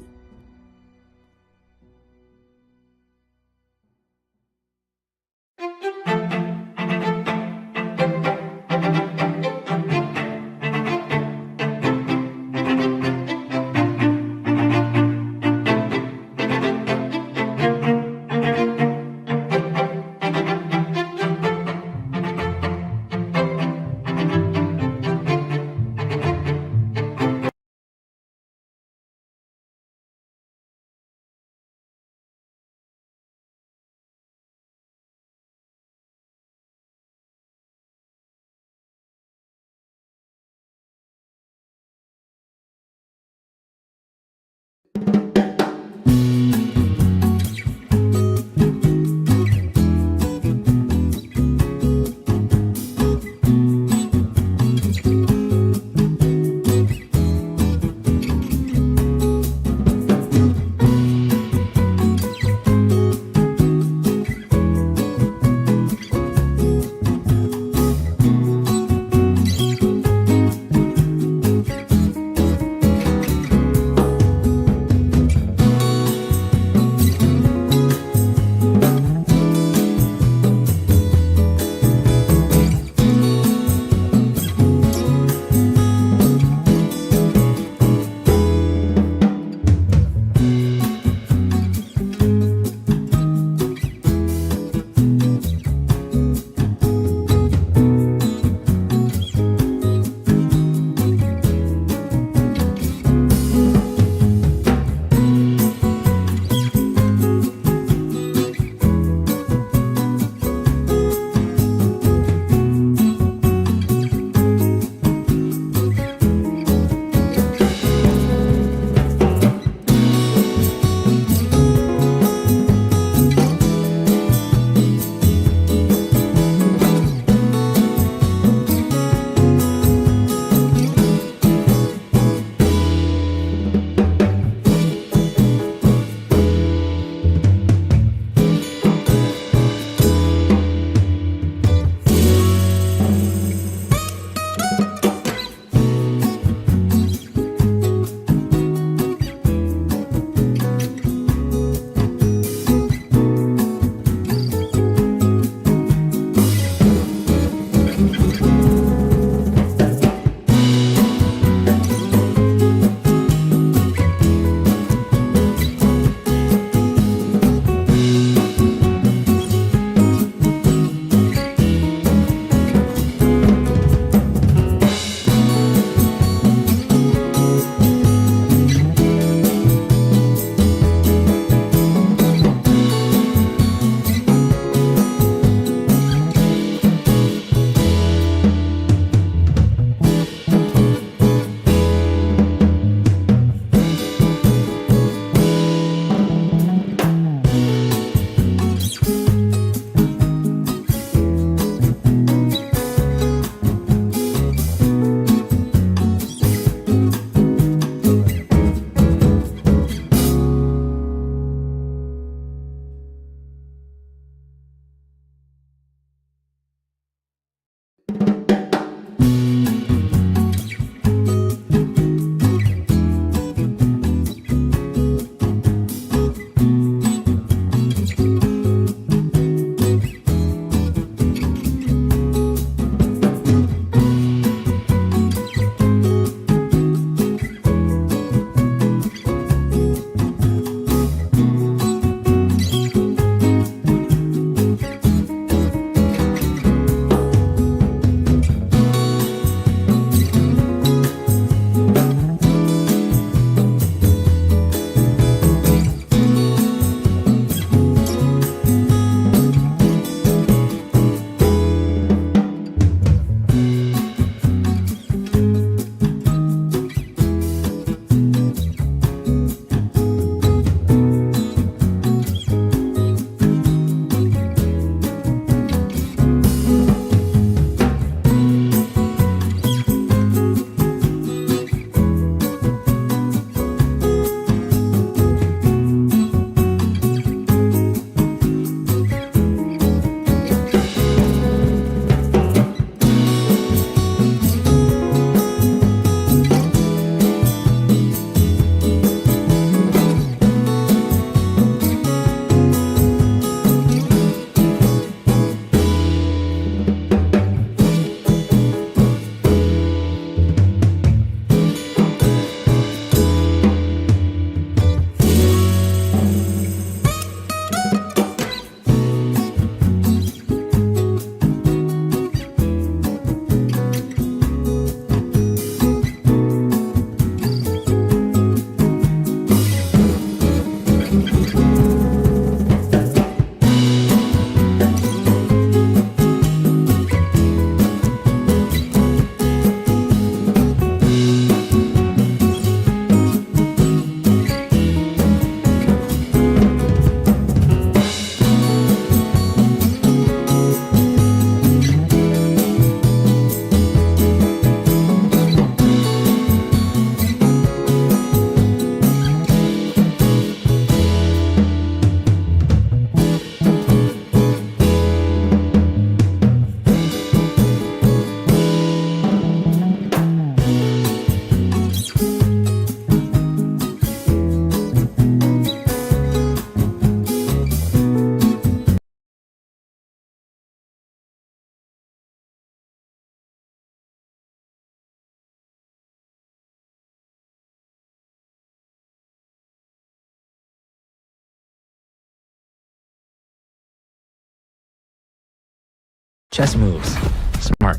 B: Chess moves. Smart.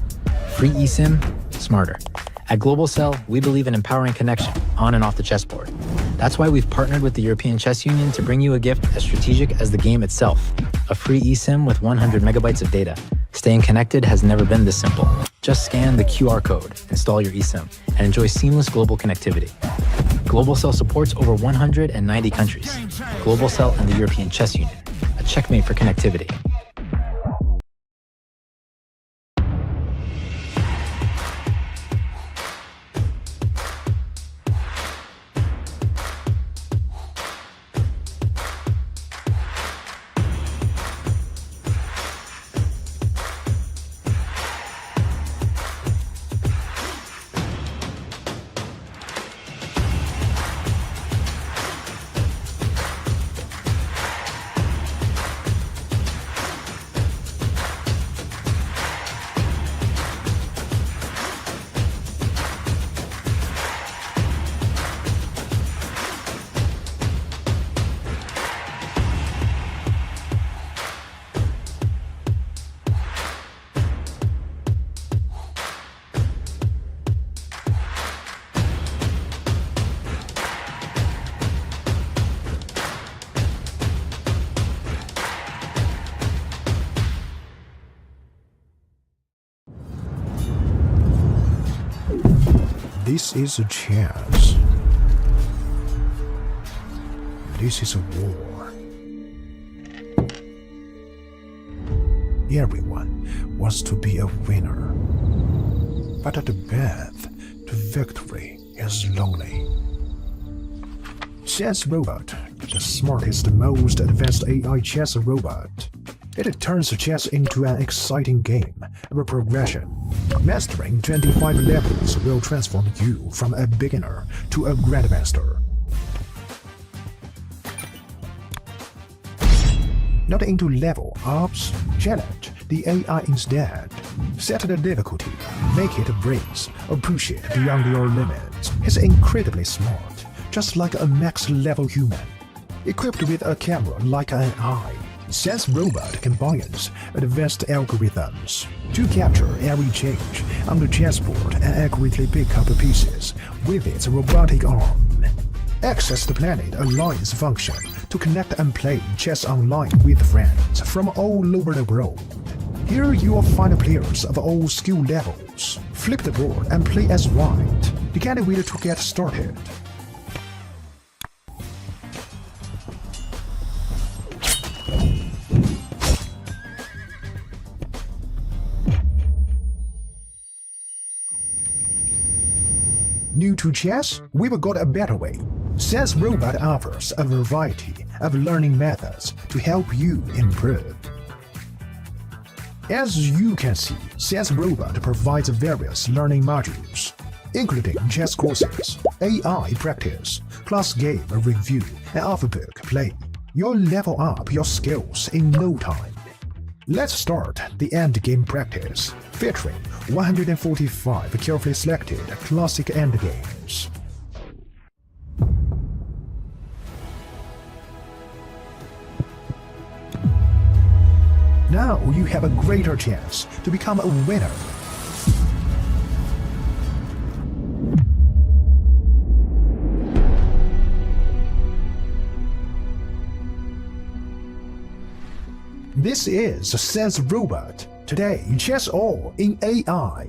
B: Free eSIM. Smarter. At Global Cell, we believe in empowering connection on and off the chessboard. That's why we've partnered with the European Chess Union to bring you a gift as strategic as the game itself. A free eSIM with 100 megabytes of data. Staying connected has never been this simple. Just scan the QR code, install your eSIM, and enjoy seamless global connectivity. Global Cell supports over 190 countries. Global Cell and the European Chess Union. A checkmate for connectivity.
A: This is a chance. This is a war. Everyone wants to be a winner. But the path to victory is lonely. Chess Robot, the smartest, most advanced AI chess robot. It turns chess into an exciting game of progression. Mastering 25 levels will transform you from a beginner to a grandmaster. Not into level ups, challenge the AI instead. Set the difficulty, make it a breeze, or push it beyond your limits. It's incredibly smart, just like a max-level human. Equipped with a camera like an eye, Chess Robot combines advanced algorithms to capture every change on the chessboard and accurately pick up pieces with its robotic arm. Access the Planet Alliance function to connect and play chess online with friends from all over the world. Here you will find players of all skill levels. Flip the board and play as white. Get a way to get started. New to chess? We've got a better way. Chess Robot offers a variety of learning methods to help you improve. As you can see, Chess Robot provides various learning modules, including chess courses, AI practice, class game review, and off-book play. You'll level up your skills in no time. Let's start the endgame practice, featuring 145 carefully selected classic endgames. Now you have a greater chance to become a winner. This is Chess Robot. Today, chess all in AI.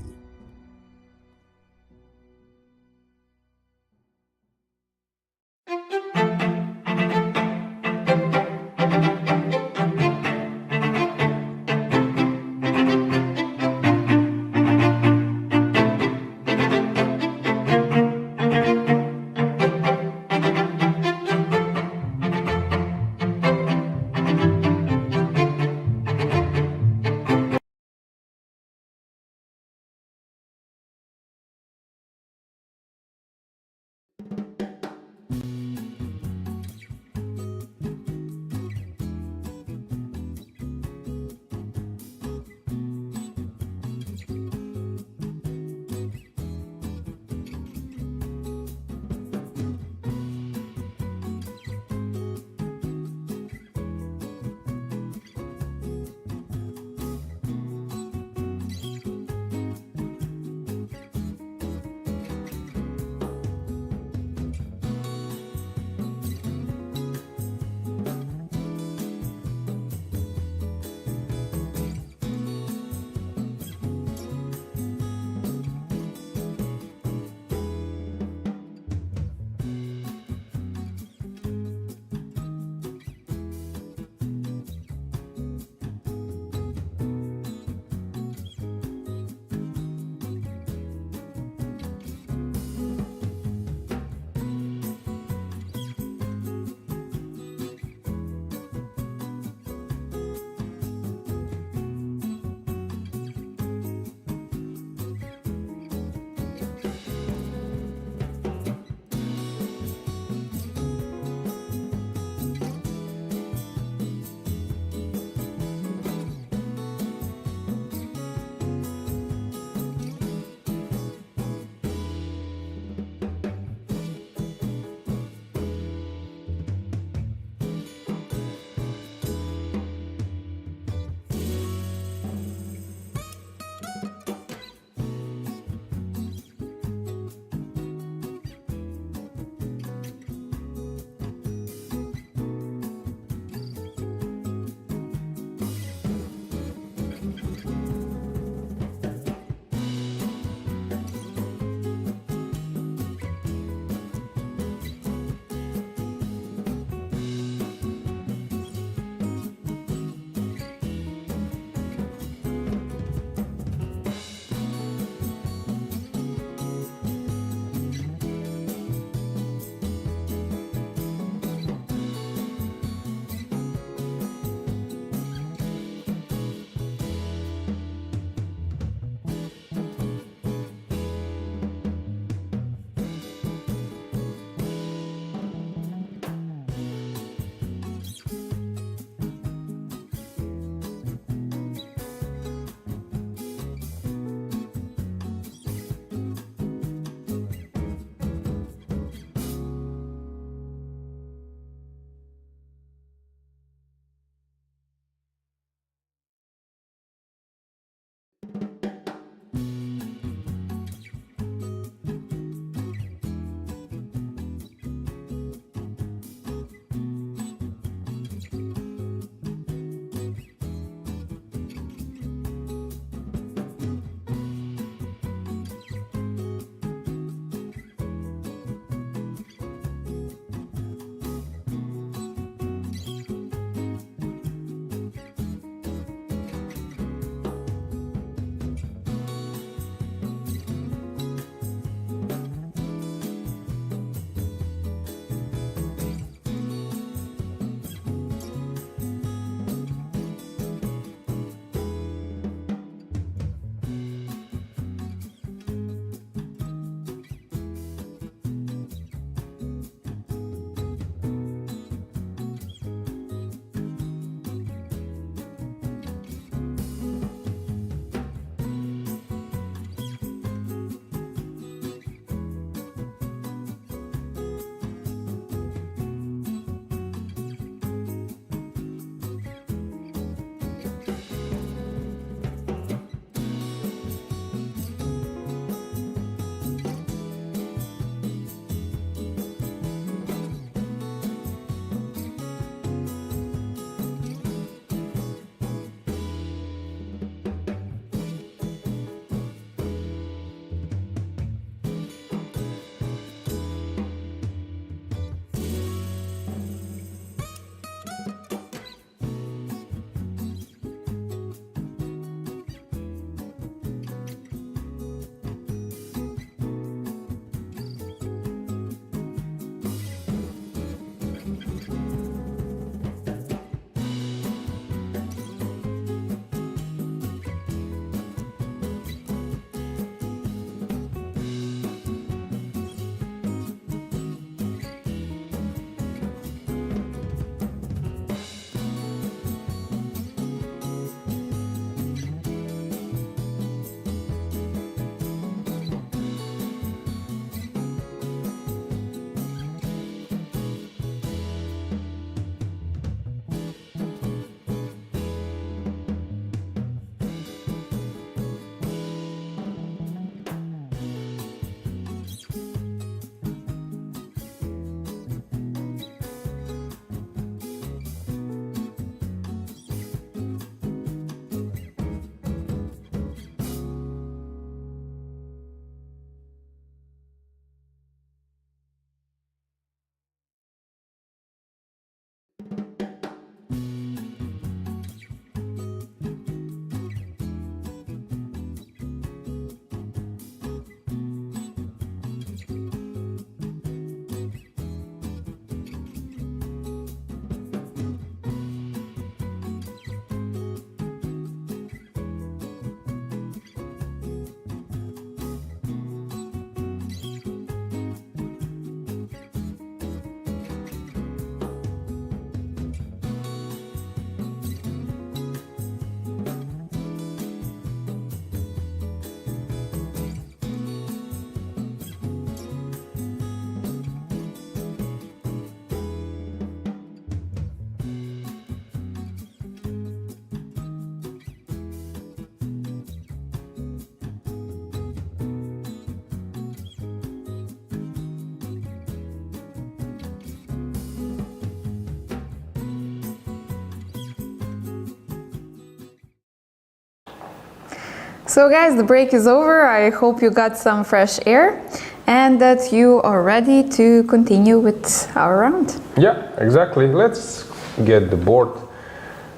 C: So guys, the break is over. I hope you got some fresh air and that you are ready to continue with our round.
D: Yeah, exactly. Let's get the board.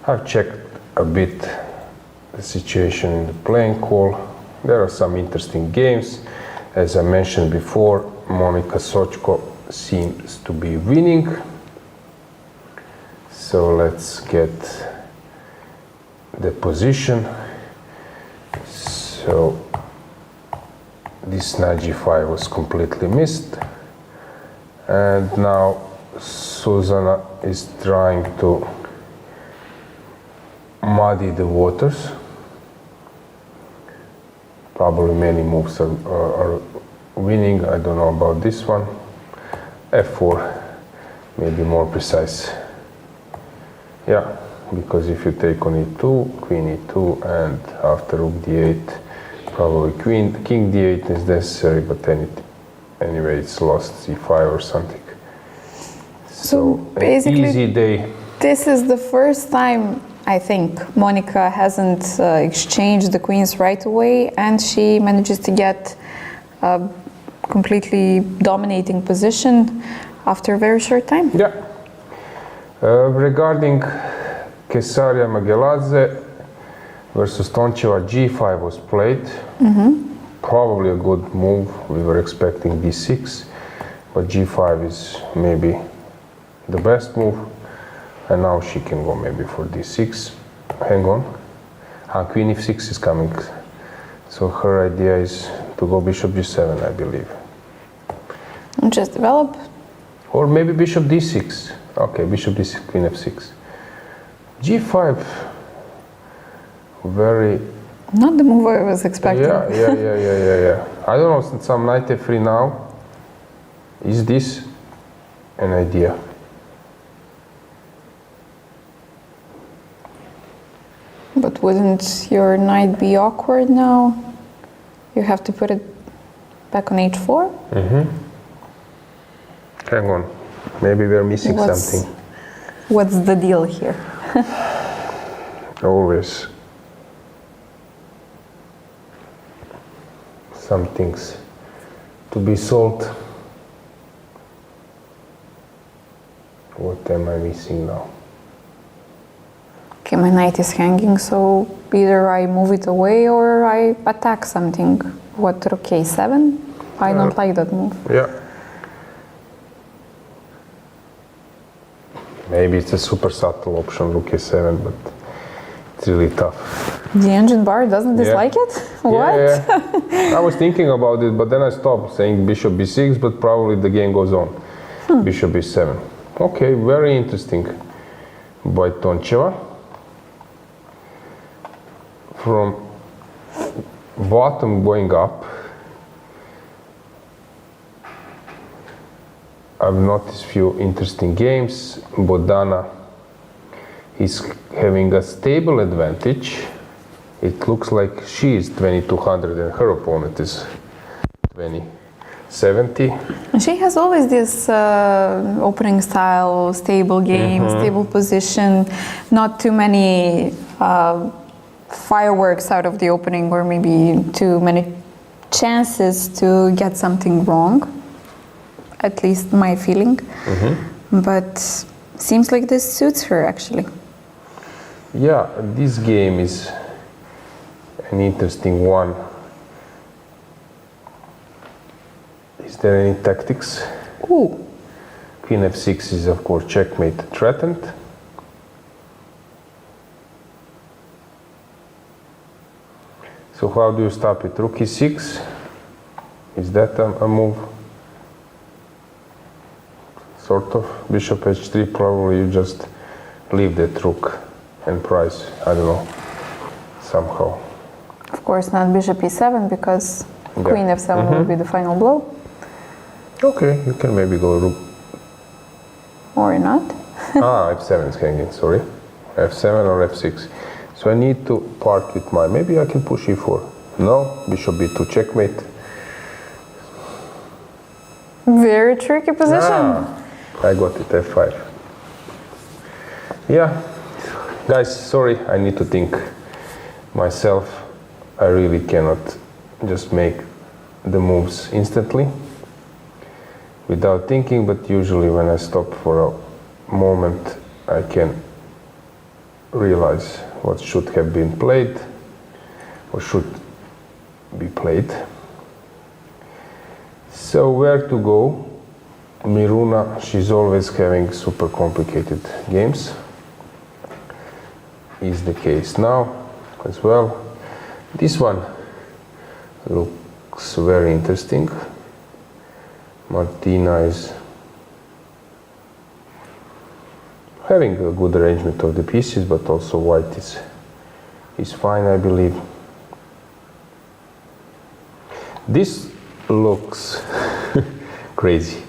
D: I've checked a bit the situation in the playing call. There are some interesting games. As I mentioned before, Monika Sochko seems to be winning. So let's get the position. So this knight g5 was completely missed, and now Susanna is trying to muddy the waters. Probably many moves are winning. I don't know about this one. f4, maybe more precise. Yeah, because if you take on e2, queen e2, and after rook d8, probably king d8 is necessary, but then anyway it's lost c5 or something. So
C: basically,
D: easy day.
C: This is the first time I think Monika hasn't exchanged the queens right away, and she manages to get a completely dominating position after a very short time.
D: Yeah. Regarding Kesaria Mageladze versus Toncheva, g5 was played. Probably a good move. We were expecting d6, but g5 is maybe the best move. And now she can go maybe for d6. Hang on. Queen f6 is coming. So her idea is to go bishop g7, I believe.
C: And just develop.
D: Or maybe bishop d6. Okay, bishop d6, queen f6. g5, very...
C: Not the move I was expecting.
D: Yeah. I don't know, some knight f3 now. Is this an idea?
C: But wouldn't your knight be awkward now? You have to put it back on h4?
D: Hang on. Maybe we're missing something.
C: What's the deal here?
D: Always some things to be solved. What am I missing now?
C: Okay, my knight is hanging, so either I move it away or I attack something. What, rook a7? I don't like that move.
D: Yeah. Maybe it's a super subtle option, rook a7, but it's really tough.
C: The engine bar doesn't dislike it? What?
D: Yeah. I was thinking about it, but then I stopped saying bishop b6, but probably the game goes on. Bishop b7. Okay, very interesting by Toncheva. From bottom going up, I've noticed few interesting games. Bodana is having a stable advantage. It looks like she is 2200 and her opponent is 2070.
C: She has always this opening style, stable game, stable position, not too many fireworks out of the opening, or maybe too many chances to get something wrong, at least my feeling. But seems like this suits her actually.
D: Yeah, this game is an interesting one. Is there any tactics?
C: Ooh.
D: Queen f6 is of course checkmate threatened. So how do you stop it? Rook e6? Is that a move? Sort of. Bishop h3, probably you just leave that rook and price, I don't know, somehow.
C: Of course not bishop e7, because queen f7 will be the final blow.
D: Okay, you can maybe go rook.
C: Or not.
D: f7 is hanging, sorry. f7 or f6. So I need to part with my, maybe I can push e4. No, bishop b2, checkmate.
C: Very tricky position.
D: I got it, f5. Yeah, guys, sorry, I need to think myself. I really cannot just make the moves instantly without thinking, but usually when I stop for a moment I can realize what should have been played or should be played. So where to go? Miruna, she's always having super complicated games. Is the case now as well. This one looks very interesting. Martina is having a good arrangement of the pieces, but also white is fine, I believe. This looks crazy.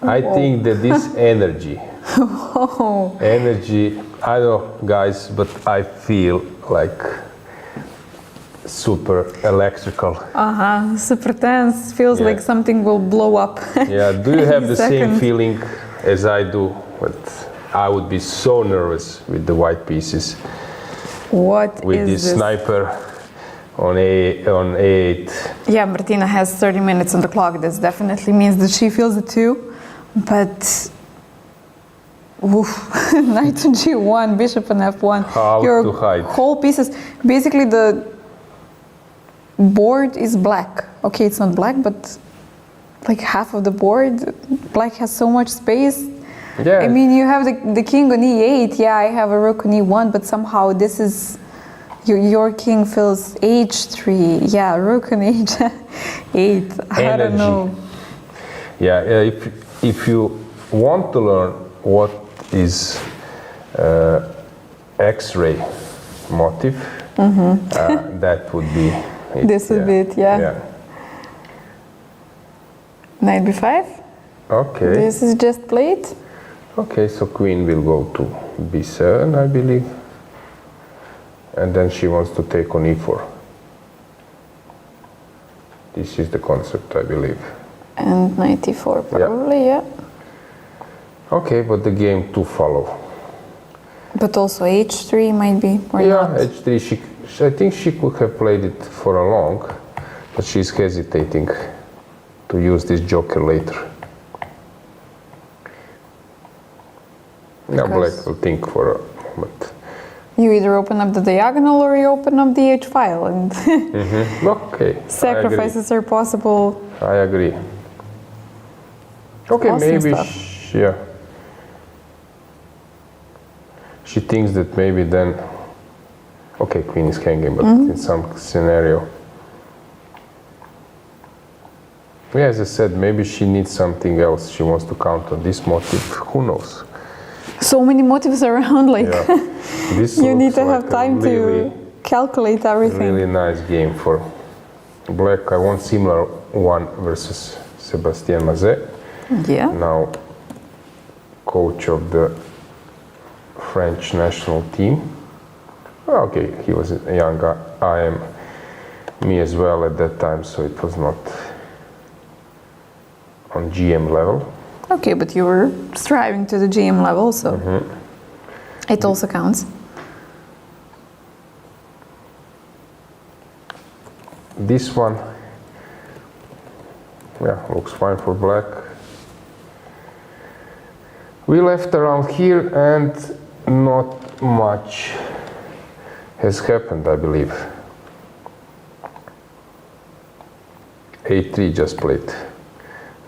D: I think that this energy, I don't know guys, but I feel like super electrical.
C: Super tense. Feels
D: Yeah.
C: like something will blow up.
D: Yeah, do you have the same
C: Second.
D: feeling as I do? But I would be so nervous with the white pieces,
C: What
D: with
C: is
D: this
C: this?
D: sniper on A8.
C: Yeah, Martina has 30 minutes on the clock. This definitely means that she feels it too. But knight to G1, bishop on F1.
D: How
C: Your
D: to hide?
C: whole pieces. Basically, the board is black. Okay, it's not black, but like half of the board. Black has so much space.
D: Yeah.
C: I mean, you have the king on E8. Yeah, I have a rook on E1, but somehow this is your king fills H3. Yeah, rook on H8. I don't know.
D: Yeah, if you want to learn what is X-ray motif, that would be it.
C: This would be it, yeah. Knight B5.
D: Okay.
C: This is just played.
D: Okay, so queen will go to B7, I believe. And then she wants to take on E4. This is the concept, I believe.
C: And knight E4 probably, yeah.
D: Okay, but the game to follow.
C: But also H3 might be, or
D: Yeah,
C: not.
D: H3, I think she could have played it for a long, but she's hesitating to use this joker later. Now black will think for a moment.
C: You either open up the diagonal or you open up the H file, and
D: Okay,
C: sacrifices are possible.
D: I agree. Okay,
C: Awesome
D: maybe,
C: stuff.
D: yeah. She thinks that maybe then, okay, queen is hanging, but in some scenario. Yeah, as I said, maybe she needs something else. She wants to count on this motif. Who knows?
C: So many motives around, like
D: Yeah. This
C: you need
D: looks
C: to have
D: like a
C: time
D: really,
C: to calculate everything.
D: really nice game for black. I won similar one versus Sébastien Mazet.
C: Yeah.
D: Now coach of the French national team. Okay, he was a young guy. I am me as well at that time, so it was not on GM level.
C: Okay, but you were striving to the GM level, so it also counts.
D: This one, yeah, looks fine for black. We left around here and not much has happened, I believe. A3 just played.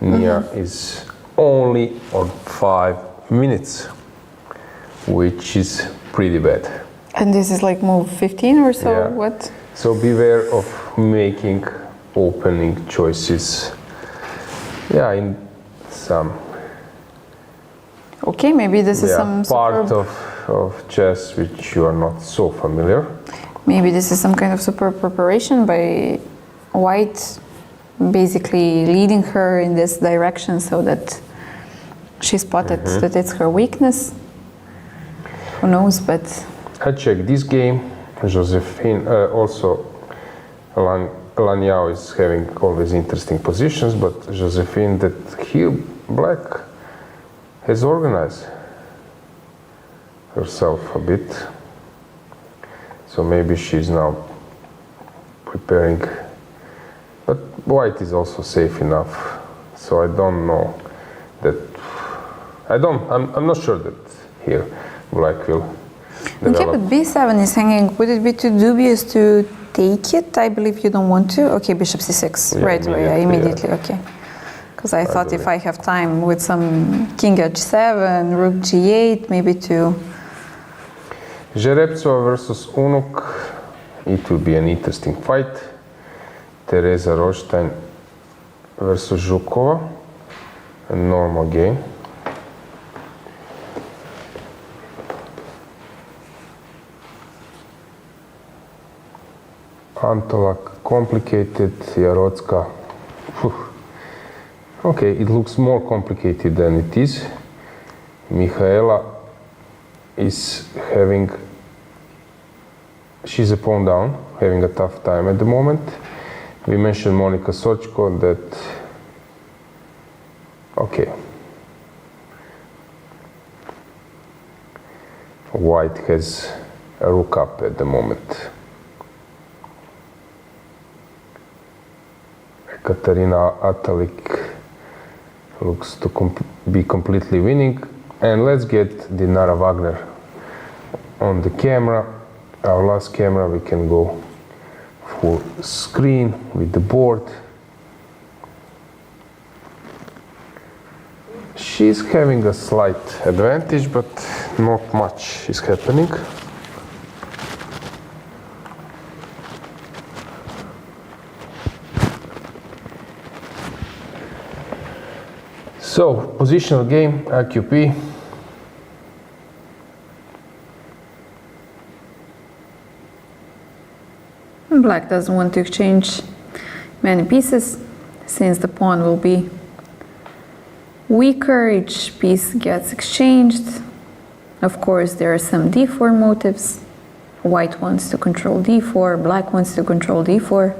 D: Nia is only on 5 minutes, which is pretty bad.
C: And this is like move 15 or so,
D: Yeah.
C: what?
D: So beware of making opening choices. Yeah, in some
C: Okay, maybe this is some
D: part
C: superb,
D: of chess which you are not so familiar.
C: maybe this is some kind of super preparation by white, basically leading her in this direction so that she spotted that it's her weakness. Who knows, but
D: I checked this game. Josephine, also Lanyao is having always interesting positions, but Josephine, that here black has organized herself a bit. So maybe she's now preparing. But white is also safe enough, so I don't know that. I'm not sure that here black will develop.
C: Okay, but b7 is hanging. Would it be too dubious to take it? I believe you don't want to. Okay, bishop c6
D: Yeah,
C: right away. Immediately.
D: yeah.
C: Okay. Because I thought if I have time with some king h7, rook g8, maybe to.
D: Жеребцova versus Unuk. It will be an interesting fight. Tereza Roštajn versus Zhukova. A normal game. Antolak complicated, Jarocka. Okay, it looks more complicated than it is. Mihaela is she's a pawn down, having a tough time at the moment. We mentioned Monika Sochko that, okay. White has a rook up at the moment. Katarina Atalik looks to be completely winning. And let's get Dinara Wagner on the camera. Our last camera, we can go full screen with the board. She's having a slight advantage, but not much is happening. So, positional game, IQP.
C: Black doesn't want to exchange many pieces since the pawn will be weaker. Each piece gets exchanged. Of course, there are some d4 motives. White wants to control d4, black wants to control d4.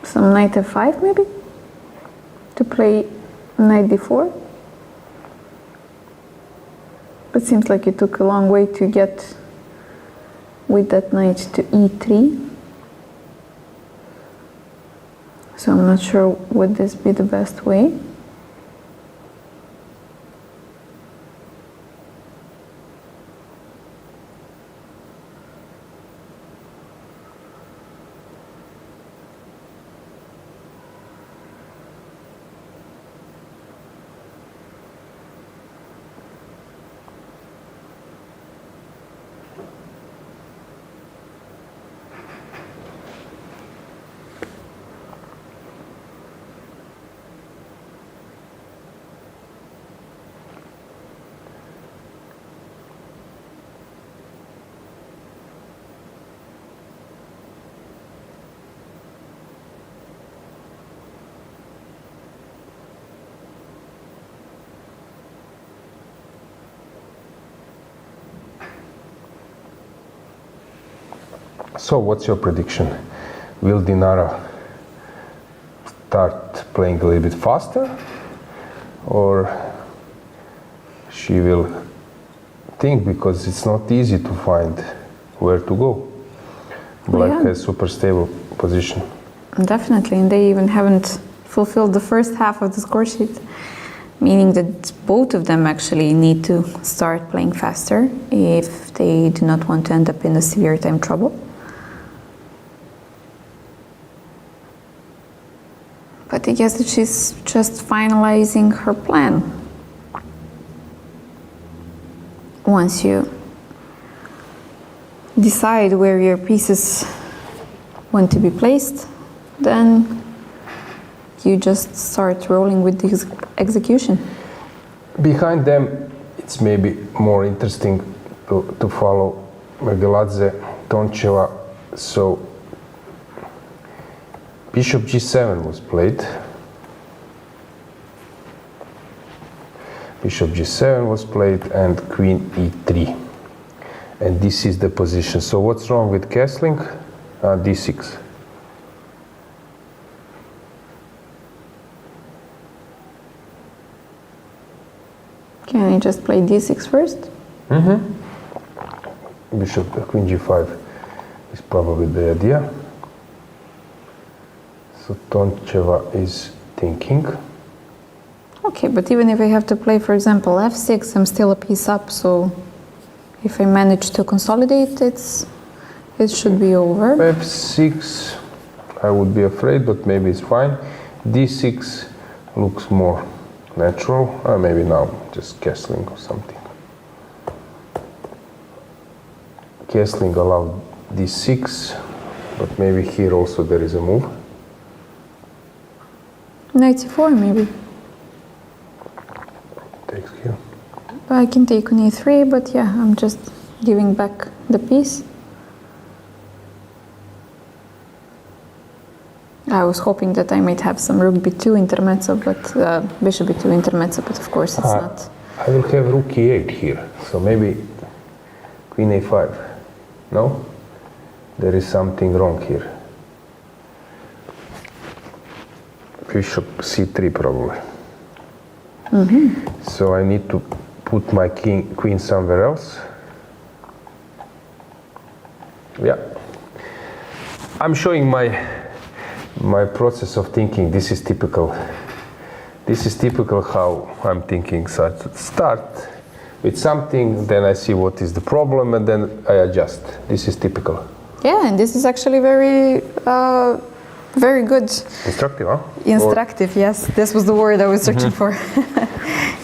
C: Some knight f5 maybe to play knight d4, but seems like it took a long way to get with that knight to e3, so I'm not sure would this be the best way.
D: So, what's your prediction? Will Dinara start playing a little bit faster, or she will think, because it's not easy to find where to go? Black has super stable position.
C: Definitely, and they even haven't fulfilled the first half of the score sheet, meaning that both of them actually need to start playing faster if they do not want to end up in a severe time trouble. But I guess that she's just finalizing her plan. Once you decide where your pieces want to be placed, then you just start rolling with the execution.
D: Behind them, it's maybe more interesting to follow Megeladze, Toncheva. So Bishop g7 was played. Bishop g7 was played and queen e3. And this is the position. So what's wrong with castling? D6.
C: Can I just play d6 first?
D: Bishop queen g5 is probably the idea. So Toncheva is thinking.
C: Okay, but even if I have to play, for example, f6, I'm still a piece up, so if I manage to consolidate, it should be over.
D: f6, I would be afraid, but maybe it's fine. d6 looks more natural. Maybe now just castling or something. Castling allowed d6, but maybe here also there is a move.
C: Knight c4 maybe.
D: Takes here.
C: I can take on e3, but yeah, I'm just giving back the piece. I was hoping that I might have some rook b2 intermezzo, but bishop b2 intermezzo, but of course it's not.
D: I will have rook e8 here, so maybe queen a5. No? There is something wrong here. Bishop c3 probably. So I need to put my queen somewhere else. Yeah. I'm showing my process of thinking. This is typical. This is typical how I'm thinking. So I start with something, then I see what is the problem, and then I adjust. This is typical.
C: Yeah, and this is actually very, very good.
D: Instructive, huh?
C: Instructive, yes. This was the word I was searching for.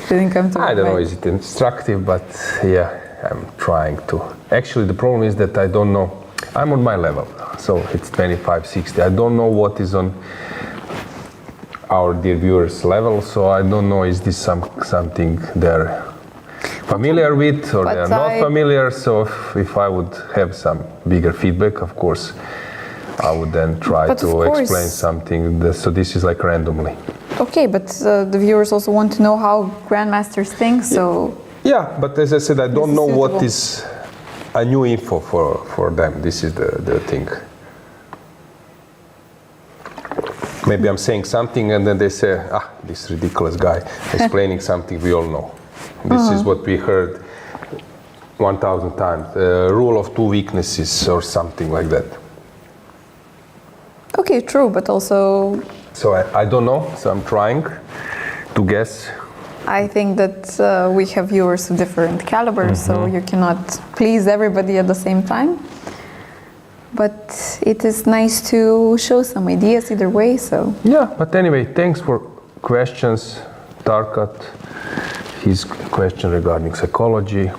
C: Didn't come to my
D: I don't know,
C: mind.
D: is it instructive, but yeah, I'm trying to. Actually, the problem is that I don't know. I'm on my level, so it's 25, 60. I don't know what is on our dear viewers' level, so I don't know is this something they're familiar with or they're not familiar. So if I would have some bigger feedback, of course, I would then try to explain something. So this is like randomly.
C: Okay, but the viewers also want to know how grandmasters think, so...
D: Yeah, but as I said, I don't know what
C: suitable.
D: is a new info for them. This is the thing. Maybe I'm saying something and then they say, this ridiculous guy explaining something we all know. This is what we heard 1,000 times. Rule of two weaknesses or something like that.
C: Okay, true, but also...
D: So I don't know, so I'm trying to guess.
C: I think that we have viewers of different calibers, so you cannot please everybody at the same time. But it is nice to show some ideas either way, so...
D: Yeah, but anyway, thanks for questions, Tarkat, his question regarding psychology.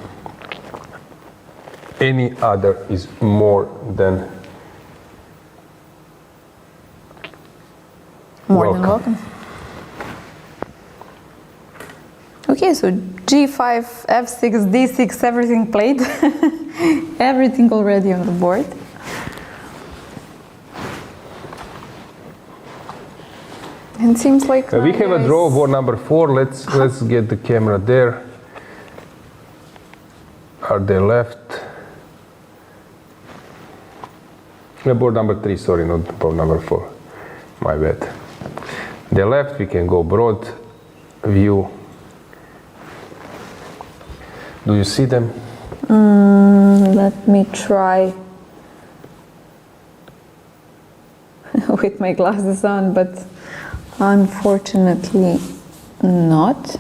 D: Any other is more than
C: welcome. Okay, so G5, F6, D6, everything played. Everything already on the board. And it seems like
D: we have a draw, board number 4. Let's get the camera there. Are they left? Board number 3, sorry, not board number 4. My bad. They left, we can go broad view. Do you see them?
C: Let me try with my glasses on, but unfortunately not.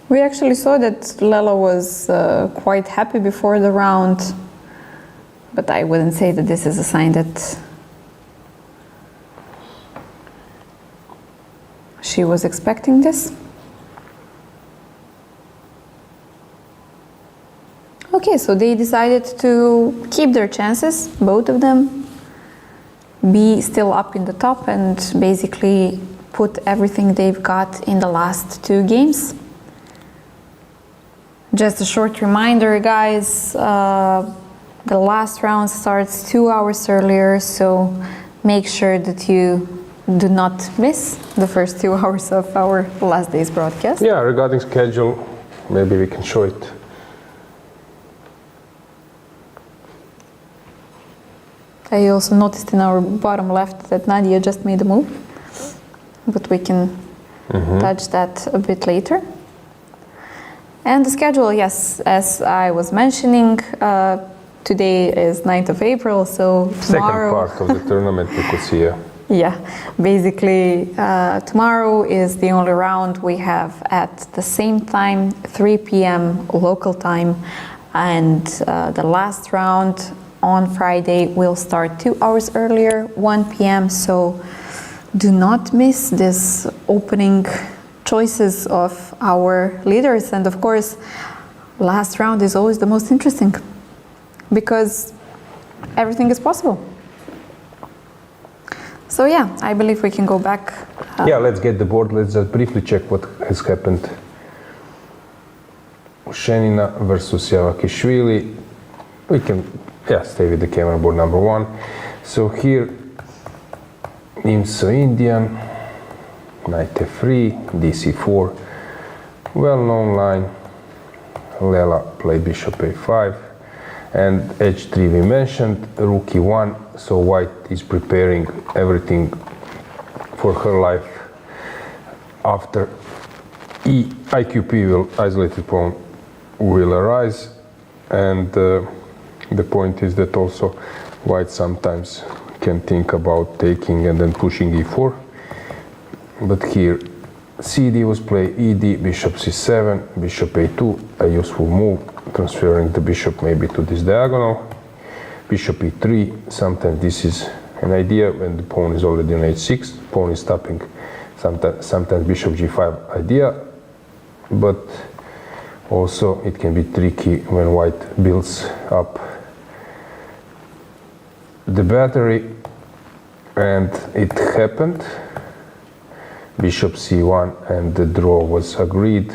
C: We actually saw that Lela was quite happy before the round, but I wouldn't say that this is a sign that she was expecting this. Okay, so they decided to keep their chances, both of them, be still up in the top and basically put everything they've got in the last 2 games. Just a short reminder, guys, the last round starts 2 hours earlier, so make sure that you do not miss the first 2 hours of our last day's broadcast.
D: Yeah, regarding schedule, maybe we can show it.
C: I also noticed in our bottom left that Nadia just made a move, but we can touch that a bit later. And the schedule, yes, as I was mentioning, today is 9th of April, so tomorrow...
D: Second part of the tournament you could see, yeah.
C: Yeah, basically tomorrow is the only round we have at the same time, 3 p.m. local time, and the last round on Friday will start 2 hours earlier, 1 p.m. So do not miss this opening choices of our leaders. And of course, last round is always the most interesting because everything is possible. So yeah, I believe we can go back.
D: Yeah, let's get the board. Let's just briefly check what has happened. Ushenina versus Javakhishvili. We can, yeah, stay with the camera, board number 1. So here, Indian, knight f3, dc4, well-known line. Lela played bishop a5, and h3 we mentioned, rook e1, so white is preparing everything for her life. After IQP will, isolated pawn will arise, and the point is that also white sometimes can think about taking and then pushing e4, but here cd was played, ed, bishop c7, bishop a2, a useful move, transferring the bishop maybe to this diagonal, bishop e3, sometimes this is an idea when the pawn is already on h6, pawn is stopping, sometimes bishop g5 idea, but also it can be tricky when white builds up the battery, and it happened. Bishop c1 and the draw was agreed.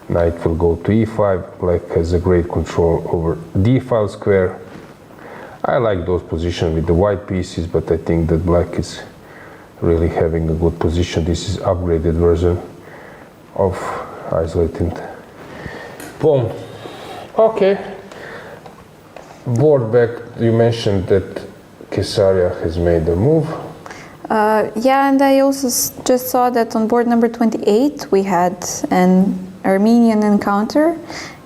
D: Knight will go to e5. Black has a great control over d-file square. I like those positions with the white pieces, but I think that black is really having a good position. This is upgraded version of isolated pawn. Okay. Board back, you mentioned that Kesaria has made a move.
C: Yeah, and I also just saw that on board number 28 we had an Armenian encounter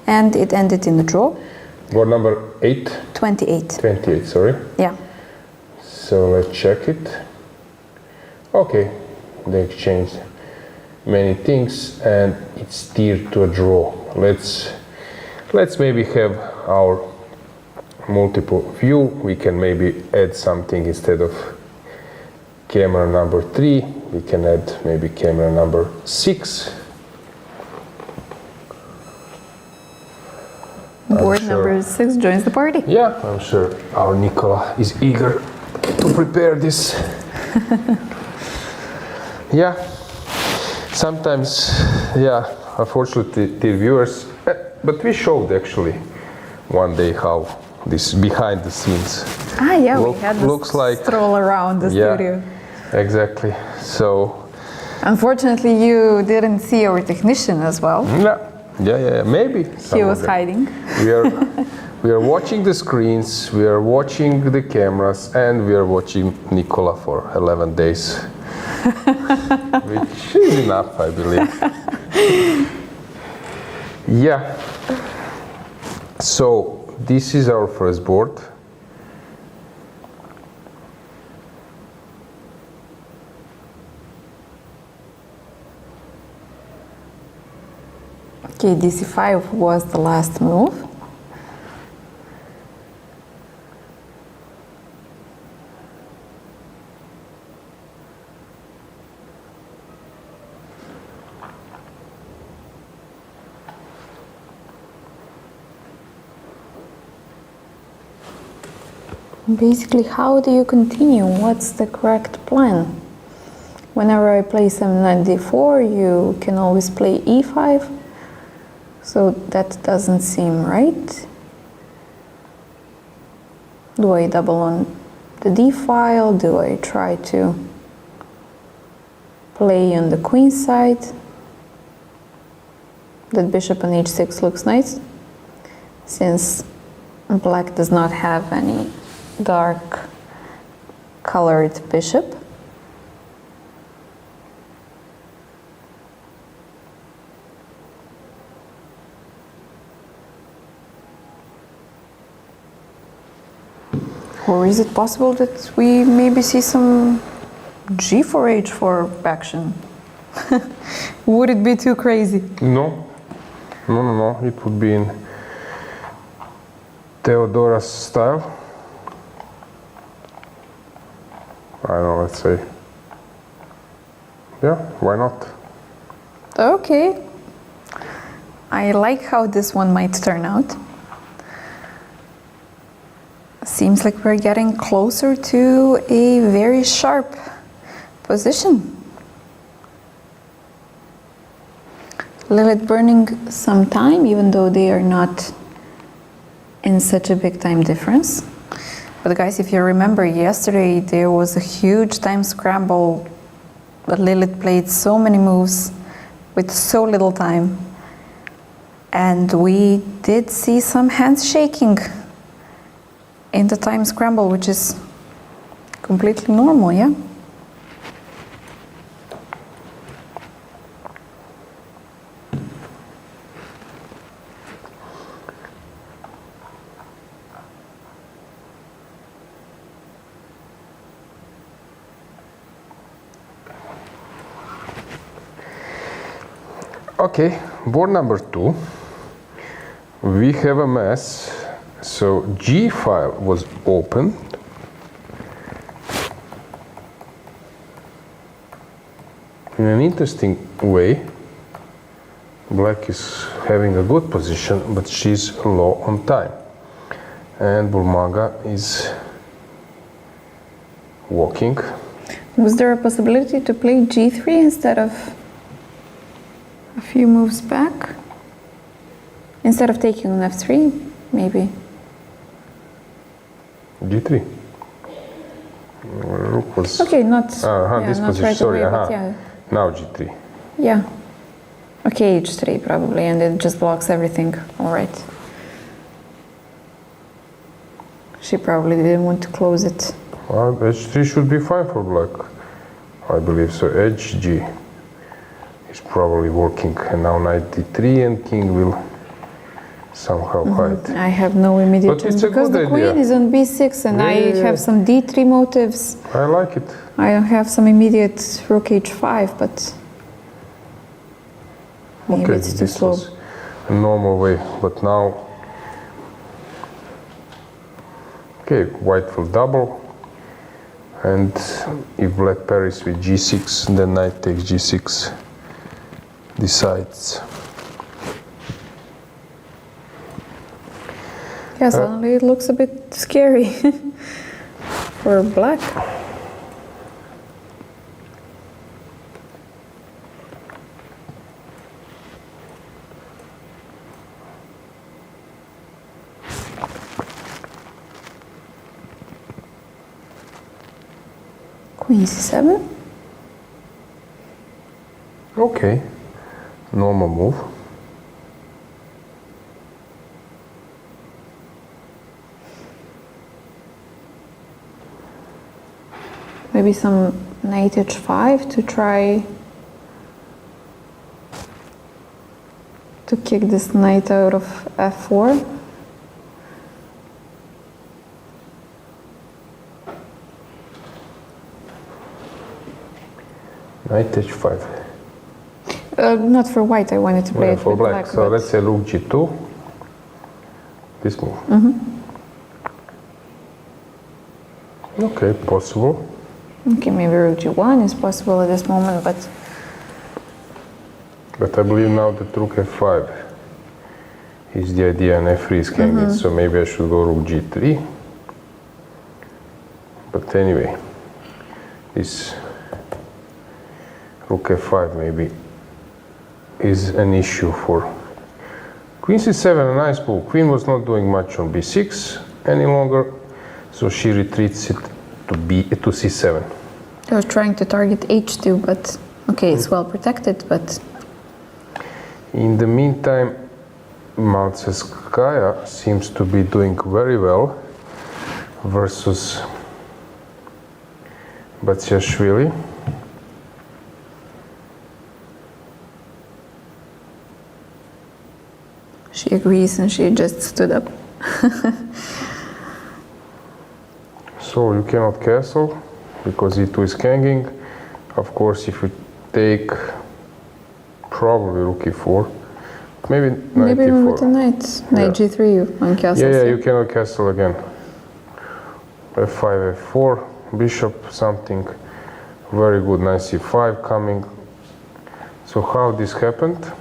C: and it ended in a draw.
D: Board number 8?
C: 28.
D: 28, sorry.
C: Yeah.
D: So let's check it. Okay, they exchanged many things and it's steered to a draw. Let's maybe have our multiple view. We can maybe add something instead of camera number 3. We can add maybe camera number 6.
C: Board number 6 joins the party.
D: Yeah, I'm sure our Nikola is eager to prepare this. Yeah, sometimes, yeah, unfortunately the viewers, but we showed actually one day how this behind the scenes
C: yeah, we had this
D: looks like,
C: stroll around the studio.
D: Exactly. So
C: unfortunately you didn't see our technician as well.
D: Yeah, maybe
C: he was hiding.
D: we are watching the screens, we are watching the cameras, and we are watching Nikola for 11 days. Which is enough, I believe. Yeah. So this is our first board.
C: Okay, dc5 was the last move. Basically, how do you continue? What's the correct plan? Whenever I play 7 d4, you can always play e5. So that doesn't seem right. Do I double on the d file? Do I try to play on the queen side. That bishop on h6 looks nice, since black does not have any dark colored bishop. Or is it possible that we maybe see some g4 h4 action? Would it be too crazy?
D: No. No. It would be in Teodora's style. I don't know, let's say. Yeah, why not?
C: Okay. I like how this one might turn out. Seems like we're getting closer to a very sharp position. Lilith burning some time, even though they are not in such a big time difference. But guys, if you remember yesterday, there was a huge time scramble, but Lilith played so many moves with so little time. And we did see some hands shaking in the time scramble, which is completely normal, yeah?
D: Okay, board number 2. We have a mess. So G file was opened. In an interesting way. Black is having a good position, but she's low on time. And Bulmaga is walking.
C: Was there a possibility to play g3 instead of a few moves back? Instead of taking on f3, maybe?
D: G3. Rook was...
C: Okay, not,
D: this
C: not
D: position,
C: right
D: sorry,
C: away, but yeah.
D: Now G3.
C: Yeah. Okay, h3 probably, and it just blocks everything. All right. She probably didn't want to close it.
D: Well, H3 should be fine for black, I believe. So HG is probably working, and now knight d3, and king will somehow hide.
C: I have no immediate
D: But it's a
C: because
D: good
C: the queen
D: idea.
C: is on b6, and I have some d3 motives.
D: I like it.
C: I have some immediate rook h5, but maybe
D: Okay,
C: it's too
D: this
C: slow.
D: was a normal way, but now... Okay, white will double, and if black parries with g6, then knight takes g6, decides.
C: Yeah, suddenly it looks a bit scary for black. Queen c7.
D: Okay, normal move.
C: Maybe some knight h5 to try to kick this knight out of f4.
D: Knight h5.
C: Not for white, I wanted to play it
D: For
C: with
D: black. So let's say rook g2. This move. Okay, possible.
C: Okay, maybe rook g1 is possible at this moment, but
D: I believe now that rook f5 is the idea, and f3 is hanging, so maybe I should go rook g3. But anyway, this rook f5 maybe is an issue for queen c7. A nice move. Queen was not doing much on b6 any longer, so she retreats it to c7.
C: I was trying to target h2, but Okay, it's well protected, but
D: In the meantime, Maltsev seems to be doing very well versus Batsiashvili.
C: she agrees and she just stood up.
D: So you cannot castle because e2 is hanging. Of course, if you take probably rook e4, maybe knight
C: Maybe even with the
D: e4.
C: knight. Knight g3 on castle.
D: Yeah, you cannot castle again. f5, f4, bishop, something very good. Knight c5 coming. So how this happened?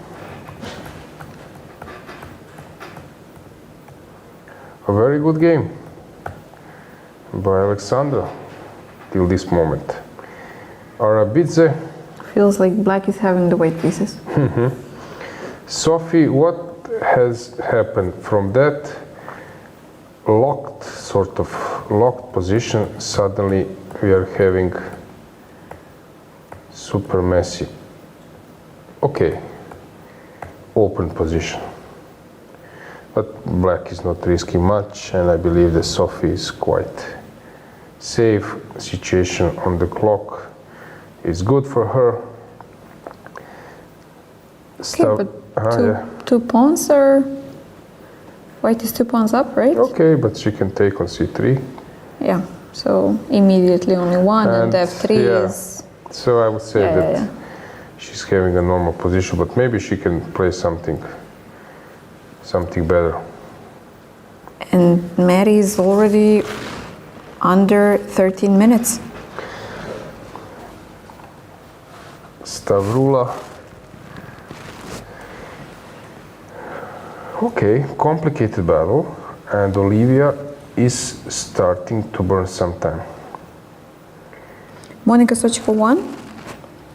D: A very good game by Alexandra till this moment. Arabidze.
C: Feels like black is having the white pieces.
D: Sophie, what has happened from that sort of locked position? Suddenly we are having super messy, okay, open position. But black is not risking much, and I believe that Sophie is quite safe. Situation on the clock is good for her.
C: Okay, but two pawns are... White is 2 pawns up, right?
D: Okay, but she can take on c3.
C: Yeah, so immediately only one, and f3 is...
D: So I would say that she's having a normal position, but maybe she can play something better.
C: And Meri is already under 13 minutes.
D: Stavroula. Okay, complicated battle, and Olivia is starting to burn some time.
C: Monica Sochikova won.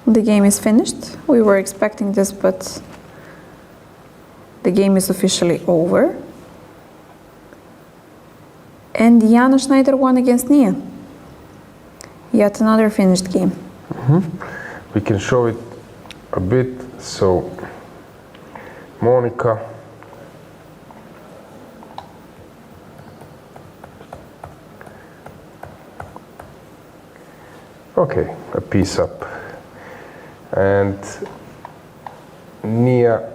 C: The game is finished. We were expecting this, but the game is officially over. And Jana Schneider won against Nia. Yet another finished game.
D: We can show it a bit. So, Monica. Okay, a piece up. And Nia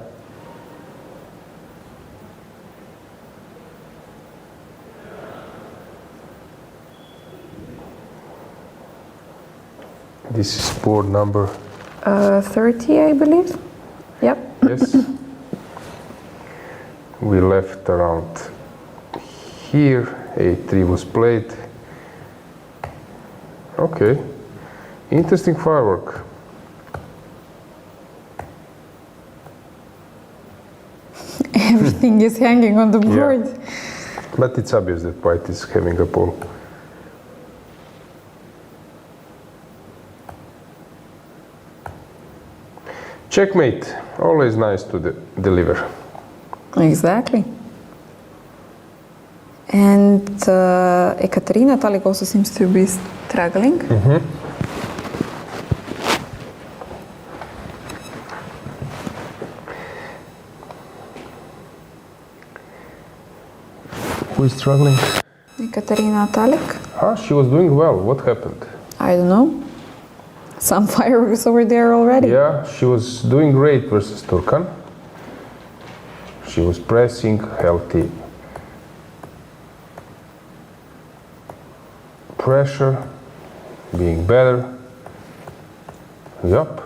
D: this is board number
C: 30, I believe. Yep.
D: yes. We left around here. A3 was played. Okay. Interesting firework.
C: Everything is hanging on the board.
D: Yeah. But it's obvious that white is having a pull. Checkmate. Always nice to deliver.
C: Exactly. And Ekaterina Talik also seems to be struggling.
D: Who is struggling?
C: Ekaterina Talik.
D: She was doing well. What happened?
C: I don't know. Some fireworks over there already.
D: Yeah, she was doing great versus Turkan. She was pressing, healthy. Pressure, being better. Yup.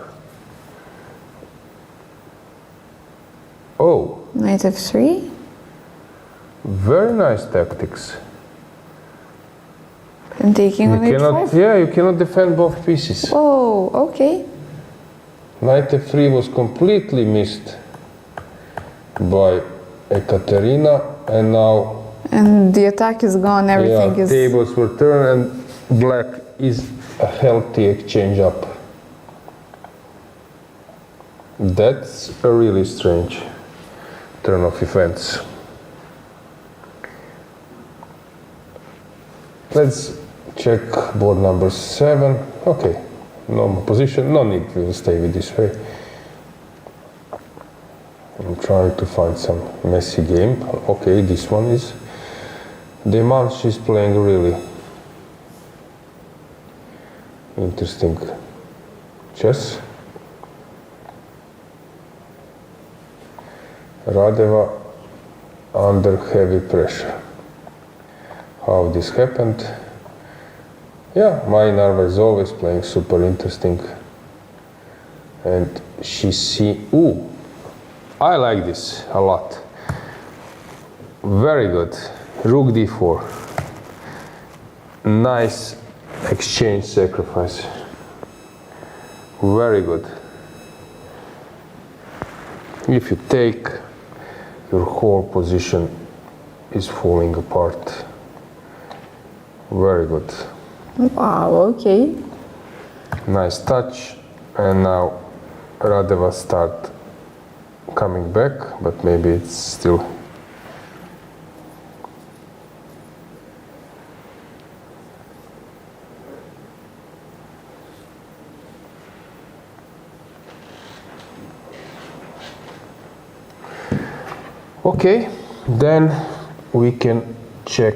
D: Oh.
C: Knight f3.
D: Very nice tactics.
C: And taking on h5.
D: Yeah, you cannot defend both pieces.
C: Oh, okay.
D: Knight f3 was completely missed by Ekaterina, and now
C: And the attack is gone, everything is...
D: tables were turned, and black is a healthy exchange up. That's a really strange turn of events. Let's check board number 7. Okay, normal position. No need to stay with this way. I'm trying to find some messy game. Okay, this one is Deman. She's playing really interesting chess. Radeva under heavy pressure. How this happened? Yeah, my Narva is always playing super interesting. And she ooh, I like this a lot. Very good. Rook d4. Nice exchange sacrifice. Very good. If you take, your whole position is falling apart. Very good.
C: Wow, okay.
D: Nice touch. And now Radeva start coming back, but maybe it's still okay. Then we can check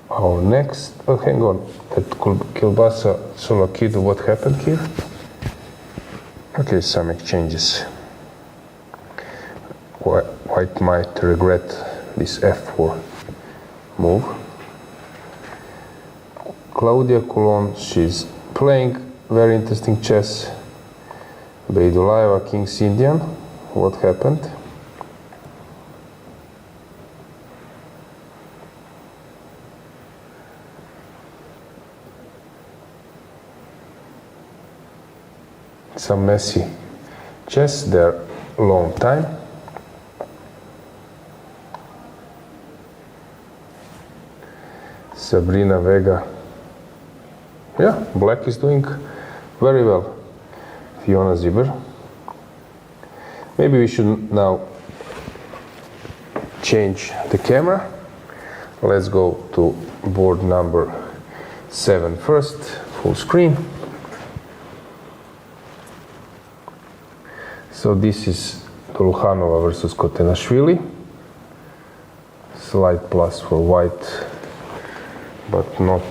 D: our next. Oh, hang on. At Teodora Tsolakidou, what happened here? Okay, some exchanges. White might regret this f4 move. Claudia Coulon, she's playing very interesting chess. Beidulayeva, King's Indian. What happened? Some messy chess there, long time. Sabrina Vega. Yeah, black is doing very well. Fiona Ziber. Maybe we should now change the camera. Let's go to board number 7 first, full screen. So this is Dolukhanova versus Khotenashvili. Slight plus for white, but not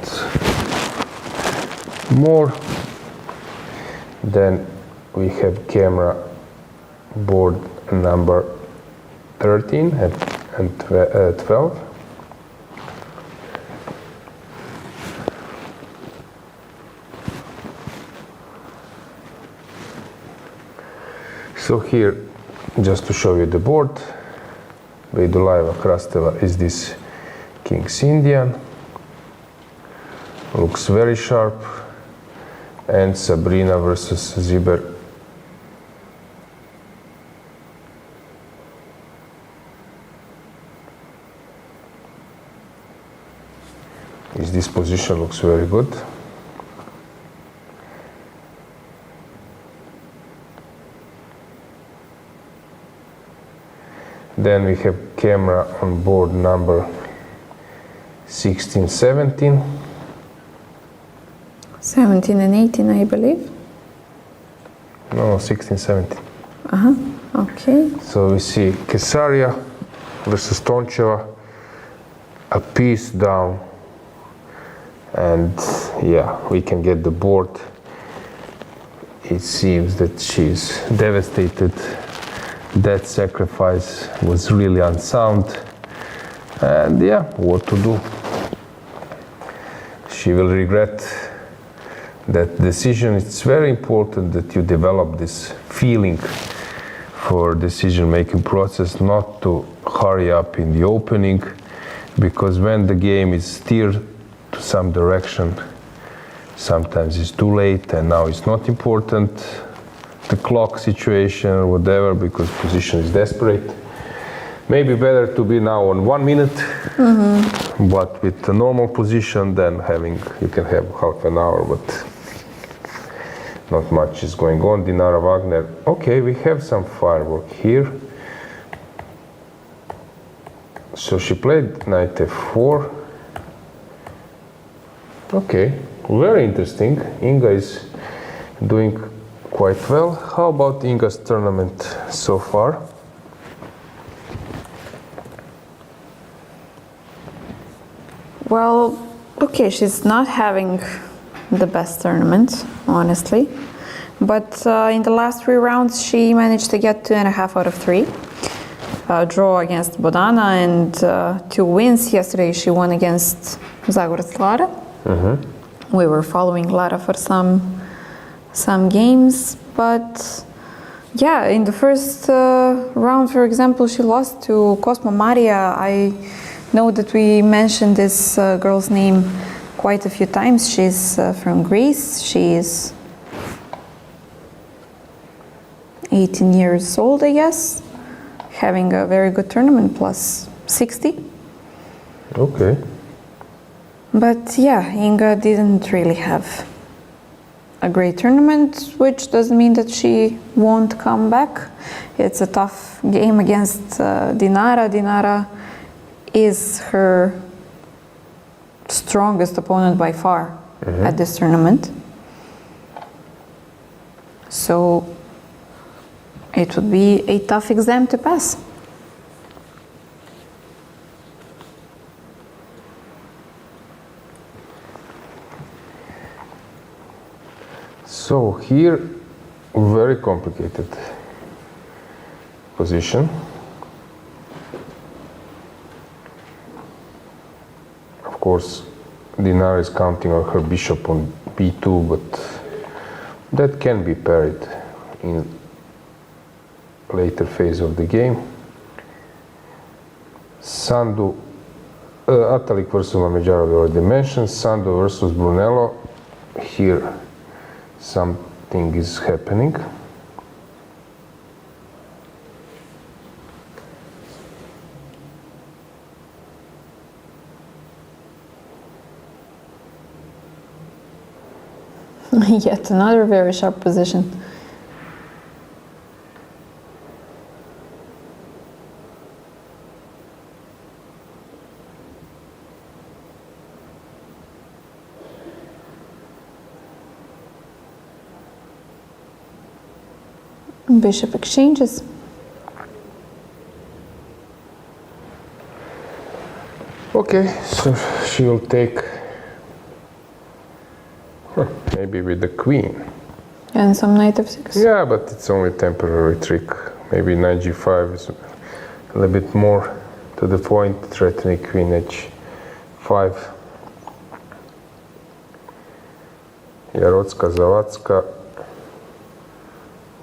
D: more. Then we have camera board number 13 and 12. So here, just to show you the board, Beidulayeva Krasteva is this King's Indian. Looks very sharp. And Sabrina versus Ziber. This position looks very good. Then we have camera on board number 16, 17.
C: 17 and 18, I believe.
D: No, 16, 17.
C: Okay.
D: So we see Kesaria versus Toncheva, a piece down. And yeah, we can get the board. It seems that she's devastated. That sacrifice was really unsound. And yeah, what to do? She will regret that decision. It's very important that you develop this feeling for decision-making process, not to hurry up in the opening, because when the game is steered to some direction, sometimes it's too late, and now it's not important, the clock situation or whatever, because position is desperate. Maybe better to be now on 1 minute, but with the normal position, then you can have half an hour, but not much is going on. Dinara Wagner. Okay, we have some firework here. So she played knight f4. Okay, very interesting. Inga is doing quite well. How about Inga's tournament so far?
C: Well, okay, she's not having the best tournament, honestly. But in the last 3 rounds, she managed to get 2.5 out of 3. Draw against Bodana and 2 wins. Yesterday, she won against Zagorec Lara. We were following Lara for some games, but yeah, in the first round, for example, she lost to Cosmo Maria. I know that we mentioned this girl's name quite a few times. She's from Greece. She's 18 years old, I guess, having a very good tournament, plus 60.
D: Okay.
C: But yeah, Inga didn't really have a great tournament, which doesn't mean that she won't come back. It's a tough game against Dinara. Dinara is her strongest opponent by far at this tournament. So it would be a tough exam to pass.
D: So here, very complicated position. Of course, Dinara is counting on her bishop on b2, but that can be parried in later phase of the game. Sandu, Atalik versus Mameđarov we already mentioned. Sandu versus Brunello. Here something is happening.
C: Yet another very sharp position. Bishop exchanges.
D: Okay, so she will take maybe with the queen.
C: And some knight f6.
D: Yeah, but it's only temporary trick. Maybe knight g5 is a little bit more to the point, threatening queen h5. Jarocka, Zawadzka.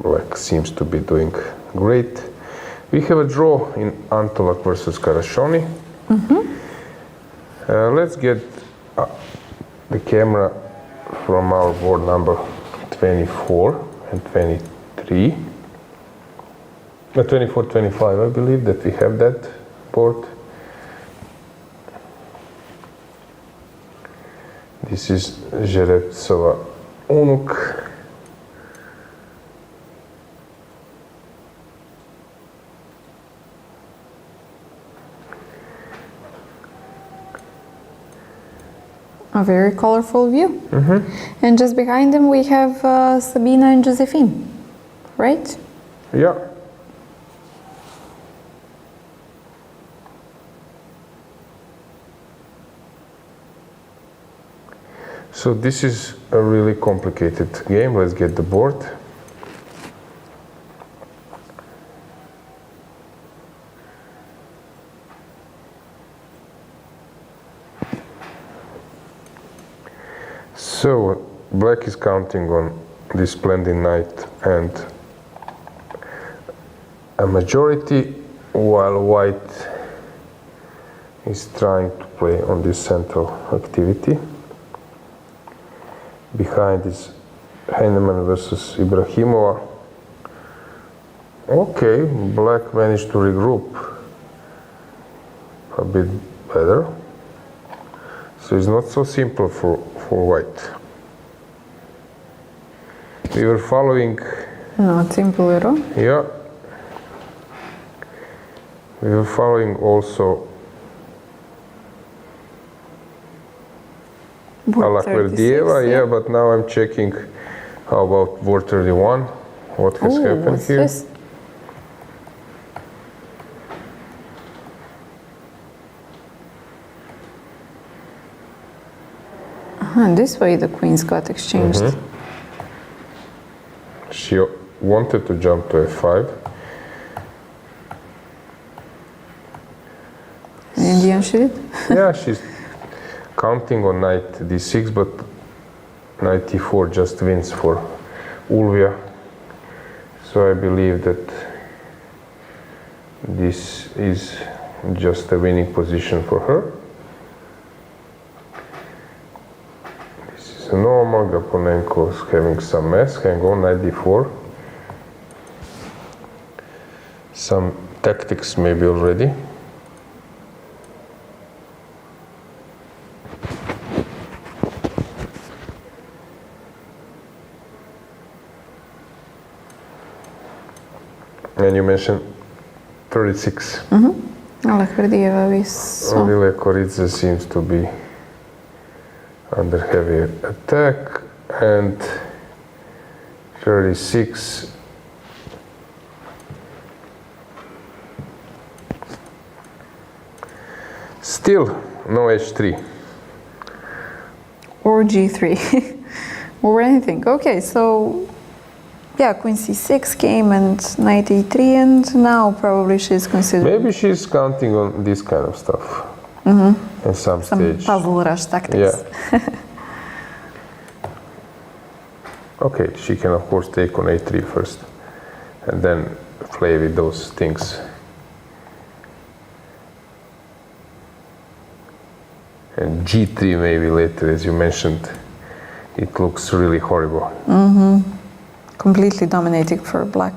D: Black seems to be doing great. We have a draw in Antolak versus Karashoni. Let's get the camera from our board number 24 and 23. 24, 25, I believe that we have that board. This is Žerebcova unuk.
C: A very colorful view. And just behind them we have Sabina and Josephine, right?
D: Yeah. So this is a really complicated game. Let's get the board. So black is counting on this splendid knight and a majority, while white is trying to play on this central activity. Behind is Heinemann versus Ibrahimova. Okay, black managed to regroup a bit better. So it's not so simple for white. We were following.
C: Not simple at all.
D: Yeah. We were following also
C: Board 36,
D: yeah, but now I'm checking how about board 31. What has happened
C: what's
D: here?
C: this? This way the queens got exchanged.
D: She wanted to jump to f5.
C: And in the end she did.
D: Yeah, she's counting on knight d6, but knight d4 just wins for Ulvia. So I believe that this is just a winning position for her. This is a normal. Gaponenko is having some mess. Can go knight d4. Some tactics maybe already. And you mentioned 36. Lela Javakhishvili seems to be under heavy attack, and 36. Still no h3.
C: Or g3. Or anything. Okay, so yeah, queen c6 came and knight e3, and now probably she's considering.
D: Maybe she's counting on this kind of stuff at some stage.
C: Puzzle rush tactics.
D: Yeah. Okay, she can of course take on a3 first, and then play with those things. And g3 maybe later, as you mentioned. It looks really horrible.
C: Completely dominating for black.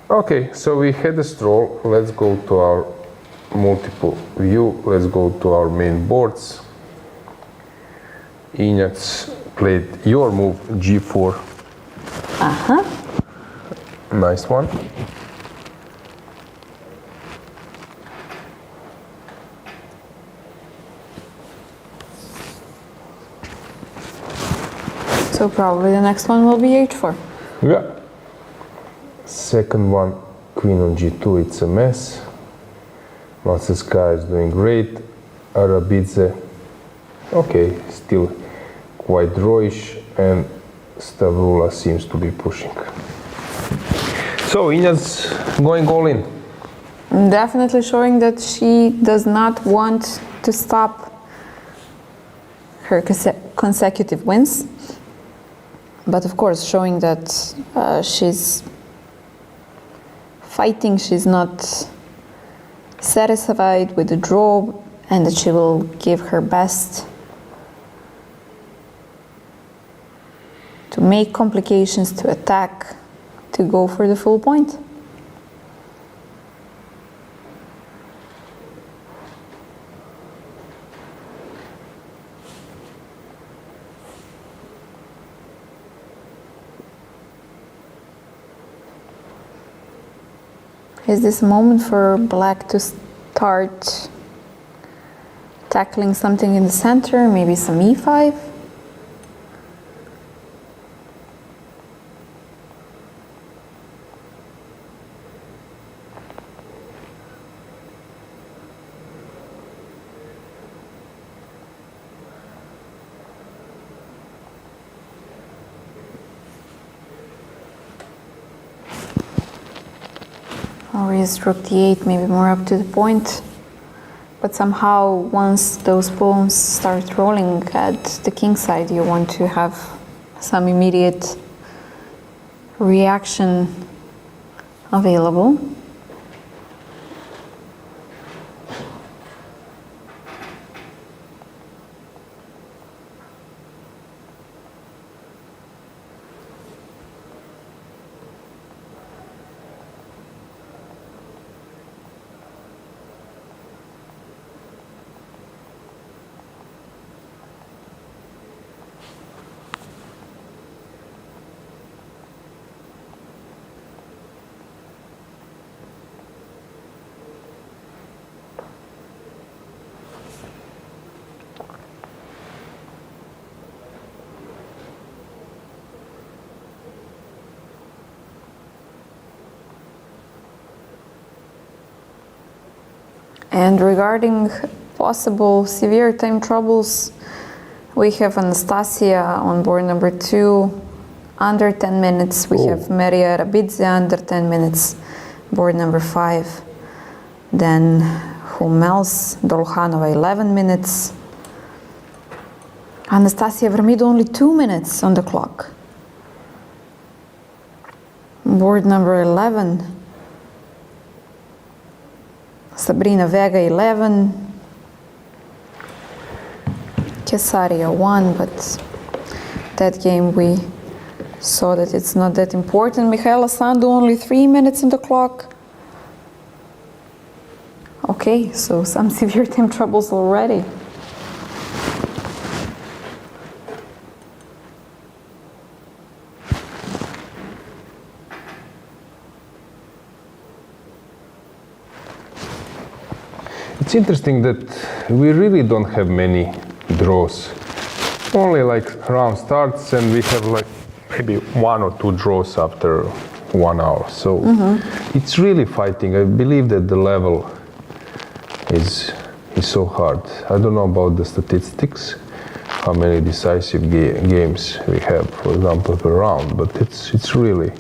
D: Okay, so we had a stroll. Let's go to our multiple view. Let's go to our main boards. Injac played your move, g4. Nice one.
C: So probably the next one will be h4.
D: Yeah. Second one, queen on g2, it's a mess. Matsuska is doing great. Arabidze, okay, still quite drawish, and Stavroula seems to be pushing. So Injac's going all in.
C: Definitely showing that she does not want to stop her consecutive wins. But of course, showing that she's fighting, she's not satisfied with the draw, and that she will give her best to make complications, to attack, to go for the full point. Is this a moment for black to start tackling something in the center, maybe some e5? Or is rook d8 maybe more up to the point? But somehow, once those pawns start rolling at the king side, you want to have some immediate reaction available. And regarding possible severe time troubles, we have Anastasia on board number 2, under 10 minutes. We have Meri Arabidze under 10 minutes, board number 5. Then whom else? Dolhanova 11 minutes. Anastasia Vermido only 2 minutes on the clock. Board number 11. Sabrina Vega 11. Kesaria 1, but that game we saw that it's not that important. Michaela Sandu only 3 minutes on the clock. Okay, so some severe time troubles already.
D: It's interesting that we really don't have many draws. Only like round starts and we have like maybe 1 or 2 draws after 1 hour. So it's really fighting. I believe that the level is so hard. I don't know about the statistics, how many decisive games we have, for example, per round, but it's really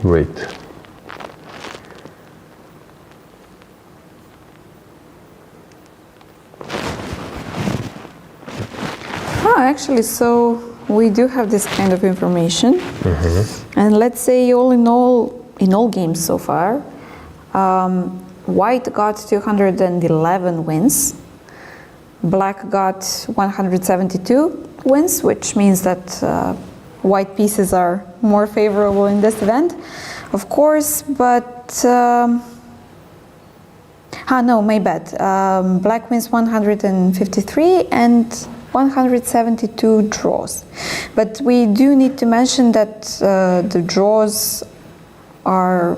D: great.
C: Actually, so we do have this kind of information. And let's say all in all games so far, White got 211 wins, Black got 172 wins, which means that White pieces are more favorable in this event, of course, but no, my bad. Black wins 153 and 172 draws. But we do need to mention that the draws are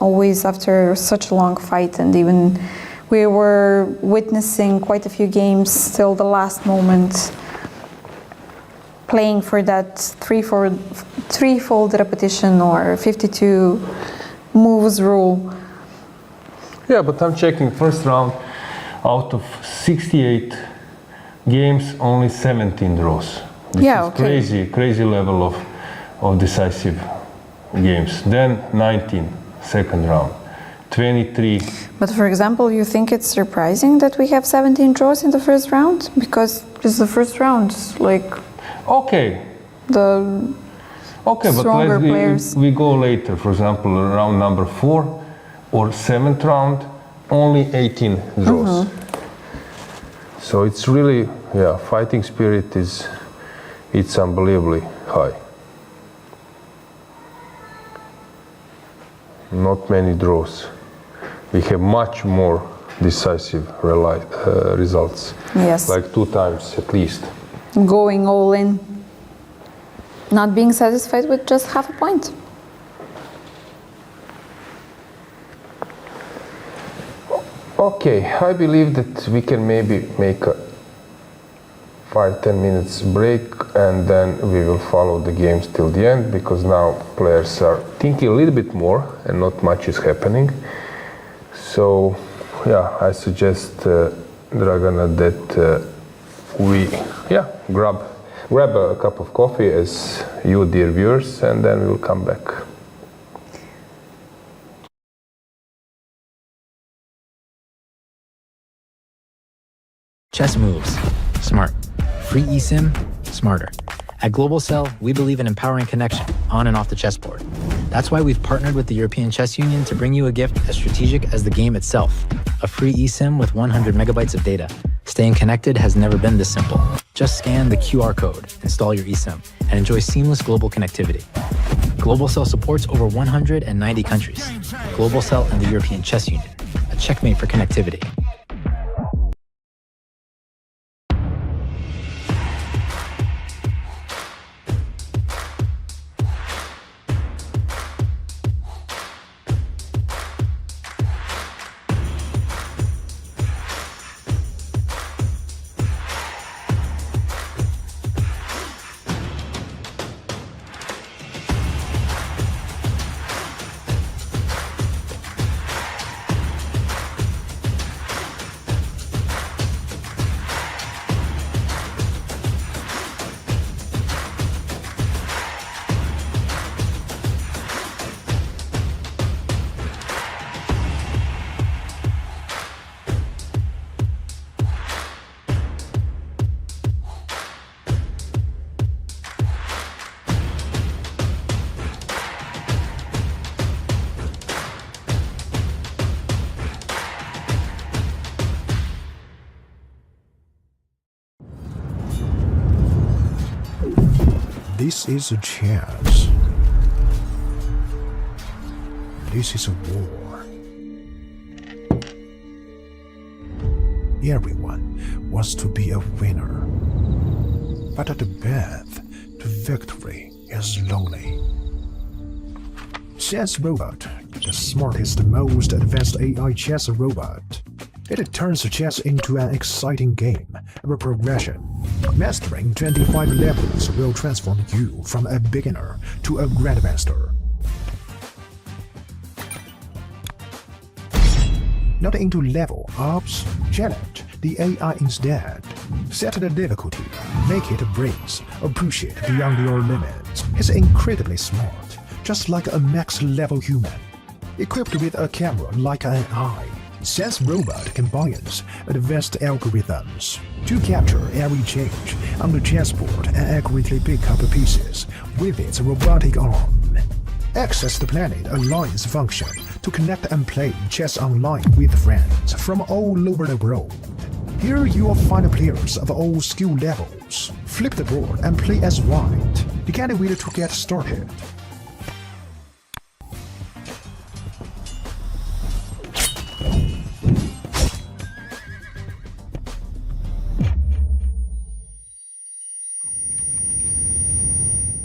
C: always after such a long fight, and even we were witnessing quite a few games till the last moment, playing for that threefold repetition or 52 moves rule.
D: Yeah, but I'm checking first round, out of 68 games, only 17 draws. This is crazy level of decisive games. Then 19, second round, 23.
C: But for example, you think it's surprising that we have 17 draws in the first round? Because it's the first round, like the stronger players.
D: We go later, for example, round number 4 or 7th round, only 18 draws. So it's really, fighting spirit it's unbelievably high. Not many draws. We have much more decisive results.
C: Yes.
D: Like 2 times at least.
C: Going all in. Not being satisfied with just half a point.
D: Okay, I believe that we can maybe make a 5-10 minutes break and then we will follow the games till the end, because now players are thinking a little bit more and not much is happening. So I suggest Dragana that we grab a cup of coffee as you, dear viewers, and then we will come back.
B: Chess moves. Smart. Free eSIM, smarter. At Global Cell, we believe in empowering connection on and off the chessboard. That's why we've partnered with the European Chess Union to bring you a gift as strategic as the game itself. A free eSIM with 100 megabytes of data. Staying connected has never been this simple. Just scan the QR code, install your eSIM, and enjoy seamless global connectivity. Global Cell supports over 190 countries. Global Cell and the European Chess Union, a checkmate for connectivity.
A: This is a chess. This is a war. Everyone wants to be a winner. But the path to victory is lonely. Chess Robot, the smartest, most advanced AI chess robot. It turns chess into an exciting game of progression. Mastering 25 levels will transform you from a beginner to a grandmaster. Not into level ups, challenge the AI instead. Set the difficulty, make it breaks or push it beyond your limits. It's incredibly smart, just like a max-level human. Equipped with a camera like an eye, Chess Robot combines advanced algorithms to capture every change on the chessboard and accurately pick up pieces with its robotic arm. Access the Planet Alliance function to connect and play chess online with friends from all over the world. Here you will find players of all skill levels. Flip the board and play as white. You can't wait to get started.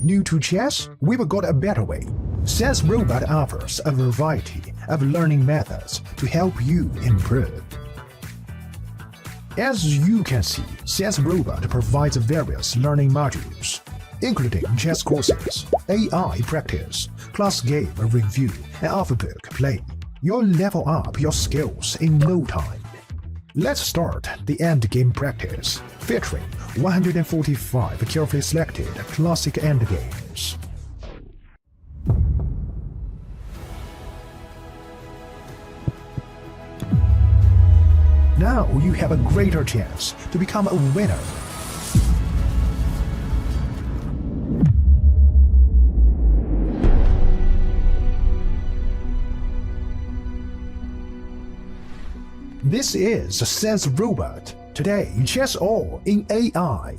A: New to chess? We've got a better way. Chess Robot offers a variety of learning methods to help you improve. As you can see, Chess Robot provides various learning modules, including chess courses, AI practice, class game review, and off-book play. You'll level up your skills in no time. Let's start the endgame practice, featuring 145 carefully selected classic endgames. Now you have a greater chance to become a winner. This is Chess Robot. Today, chess all in AI.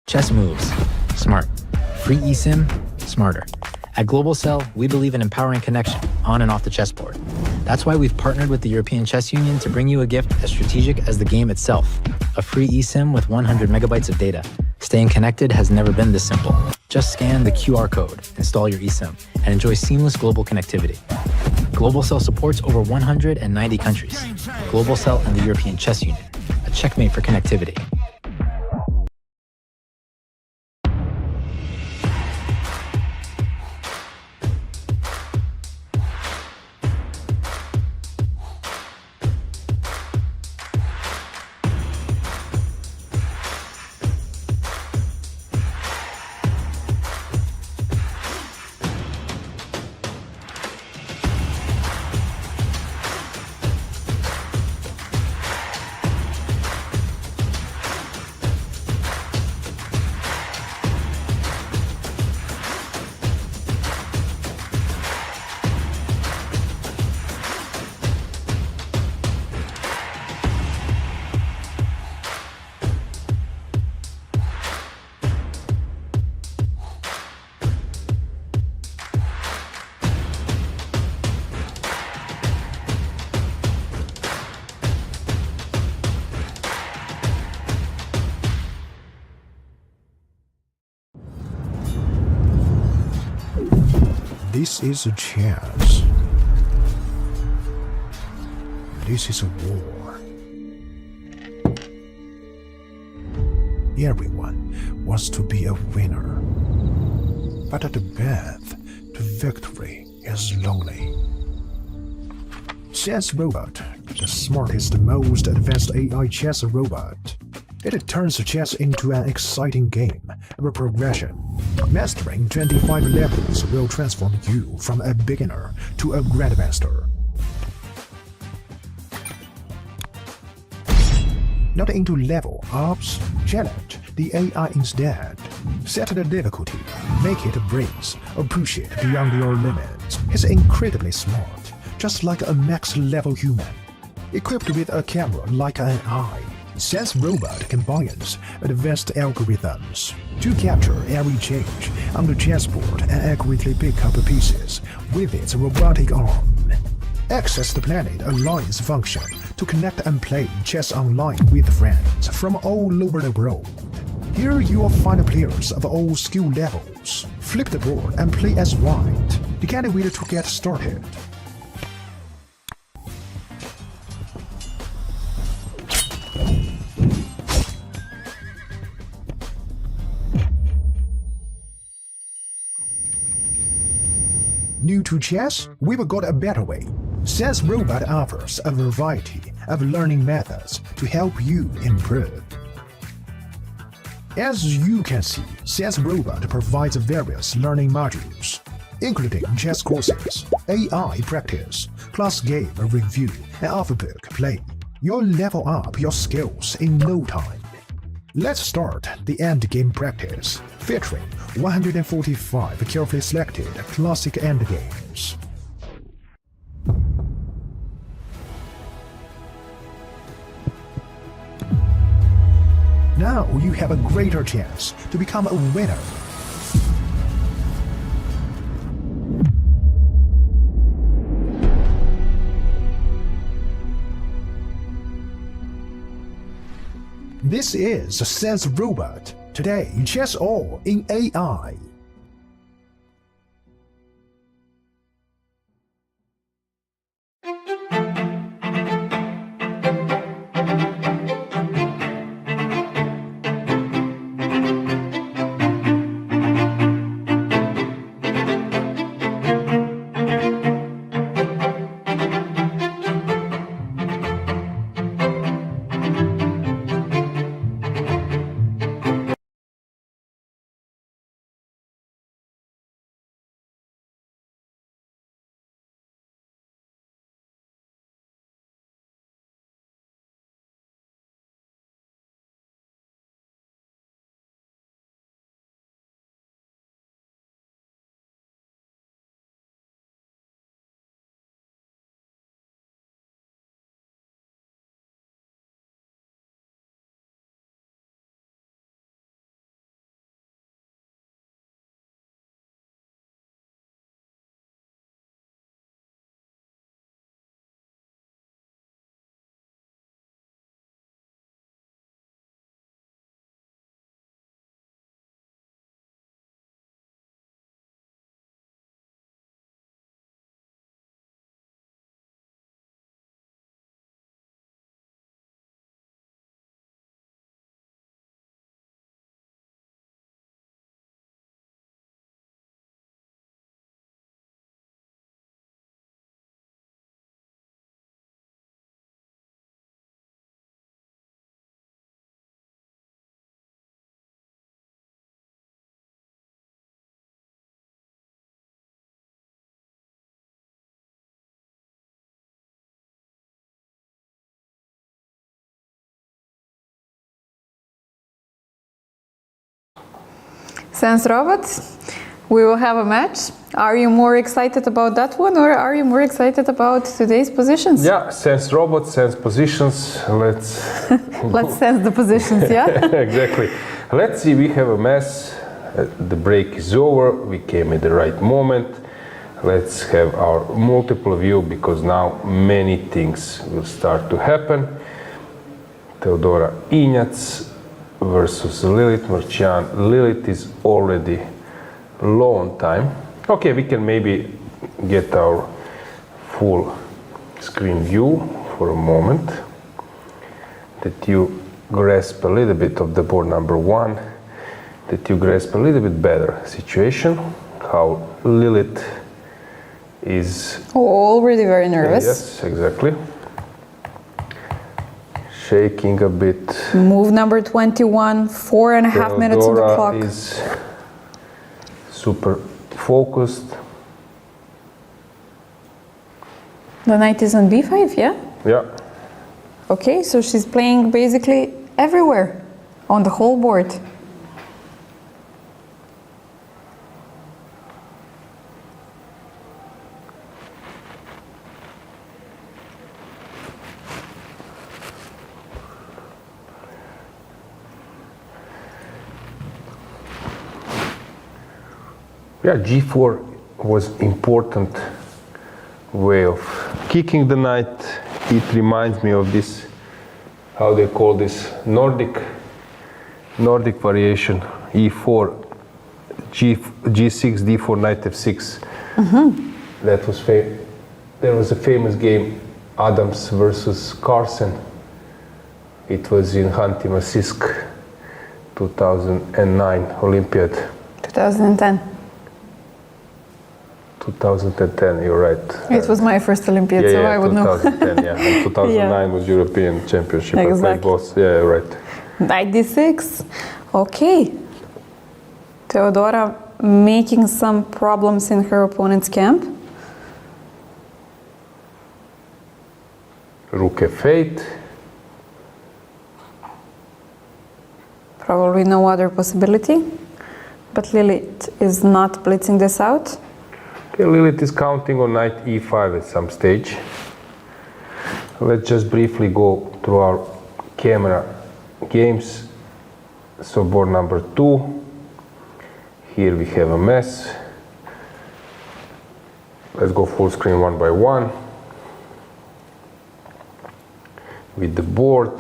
B: Chess moves. Smart. Free eSIM. Smarter. At Global Cell, we believe in empowering connection on and off the chessboard. That's why we've partnered with the European Chess Union to bring you a gift as strategic as the game itself. A free eSIM with 100 megabytes of data. Staying connected has never been this simple. Just scan the QR code, install your eSIM, and enjoy seamless global connectivity. Global Cell supports over 190 countries. Global Cell and the European Chess Union. A checkmate for connectivity.
A: This is a chance. This is a war. Everyone wants to be a winner. But the path to victory is lonely. Chess Robot, the smartest, most advanced AI chess robot. It turns chess into an exciting game of progression. Mastering 25 levels will transform you from a beginner to a grandmaster. Not into level ups, challenge the AI instead. Set the difficulty, make it a breeze, or push it beyond your limits. He's incredibly smart, just like a max-level human. Equipped with a camera like an eye, Chess Robot combines advanced algorithms to capture every change on the chessboard and accurately pick up pieces with its robotic arm. Access the Planet Alliance function to connect and play chess online with friends from all over the world. Here you will find players of all skill levels. Flip the board and play as white. You can't wait to get started. New to chess? We've got a better way. Chess Robot offers a variety of learning methods to help you improve. As you can see, Chess Robot provides various learning modules, including chess courses, AI practice, class game review, and off-book play. You'll level up your skills in no time. Let's start the endgame practice, featuring 145 carefully selected classic endgames. Now you have a greater chance to become a winner. This is Chess Robot. Today, chess all in AI.
C: Sense robots. We will have a match. Are you more excited about that one, or are you more excited about today's positions?
D: Yeah, sense robots, sense positions. Let's
C: sense the positions, yeah?
D: exactly. Let's see, we have a mess. The break is over. We came at the right moment. Let's have our multiple view, because now many things will start to happen. Teodora Injac versus Lilith Marcian. Lilith is already low on time. Okay, we can maybe get our full screen view for a moment, that you grasp a little bit of the board number 1, that you grasp a little bit better situation, how Lilith is
C: already very nervous.
D: Yes, exactly. Shaking a bit.
C: Move number 21, 4.5 minutes on the clock.
D: Teodora is super focused.
C: The knight is on b5, yeah?
D: Yeah.
C: Okay, so she's playing basically everywhere on the whole board.
D: Yeah, g4 was important way of kicking the knight. It reminds me of this, how they call this Nordic variation, e4, g6, d4, knight f6. That was there was a famous game, Adams versus Carson. It was in Khanty-Mansiysk, 2009 Olympiad.
C: 2010.
D: 2010, you're right.
C: It was my first Olympiad, so I would know.
D: 2010, yeah. And 2009 was European Championship.
C: Exactly.
D: I played both. Yeah, right.
C: Knight d6. Okay. Teodora making some problems in her opponent's camp.
D: Rook f8.
C: Probably no other possibility. But Lilith is not blitzing this out.
D: Okay, Lilith is counting on knight e5 at some stage. Let's just briefly go through our camera games. So board number 2. Here we have a mess. Let's go full screen one by one. With the board.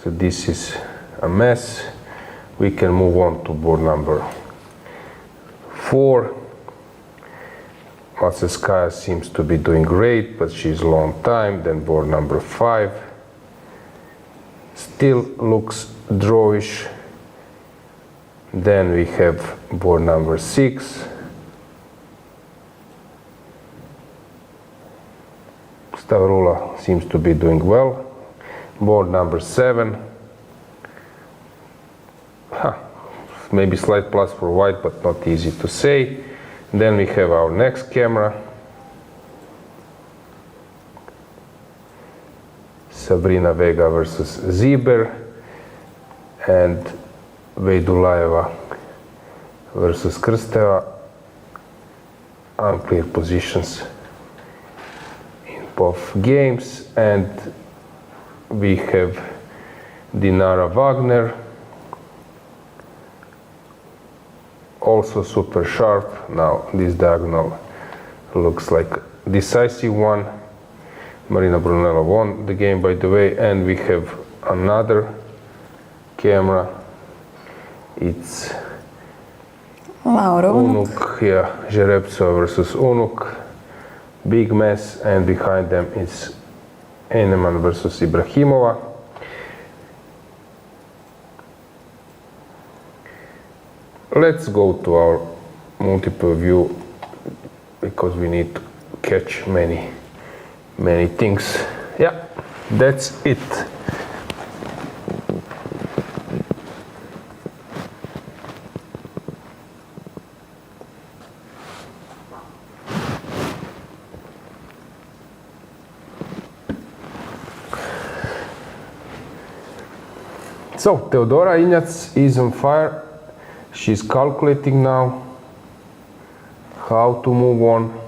D: So this is a mess. We can move on to board number 4. Batsiashvili seems to be doing great, but she's low on time. Then board number 5. Still looks drawish. Then we have board number 6. Stavroula seems to be doing well. Board number 7. Maybe slight plus for white, but not easy to say. Then we have our next camera. Sabrina Vega versus Ziber, and Vejdulayeva versus Krsteva. Unclear positions in both games. And we have Dinara Wagner, also super sharp. Now this diagonal looks like decisive one. Marina Brunella won the game, by the way. And we have another camera. It's Unuk, yeah, Jerebtsova versus Unuk. Big mess. And behind them is Eneman versus Ibrahimova. Let's go to our multiple view, because we need to catch many things. Yeah, that's it. So, Teodora Injac is on fire. She's calculating now how to move on.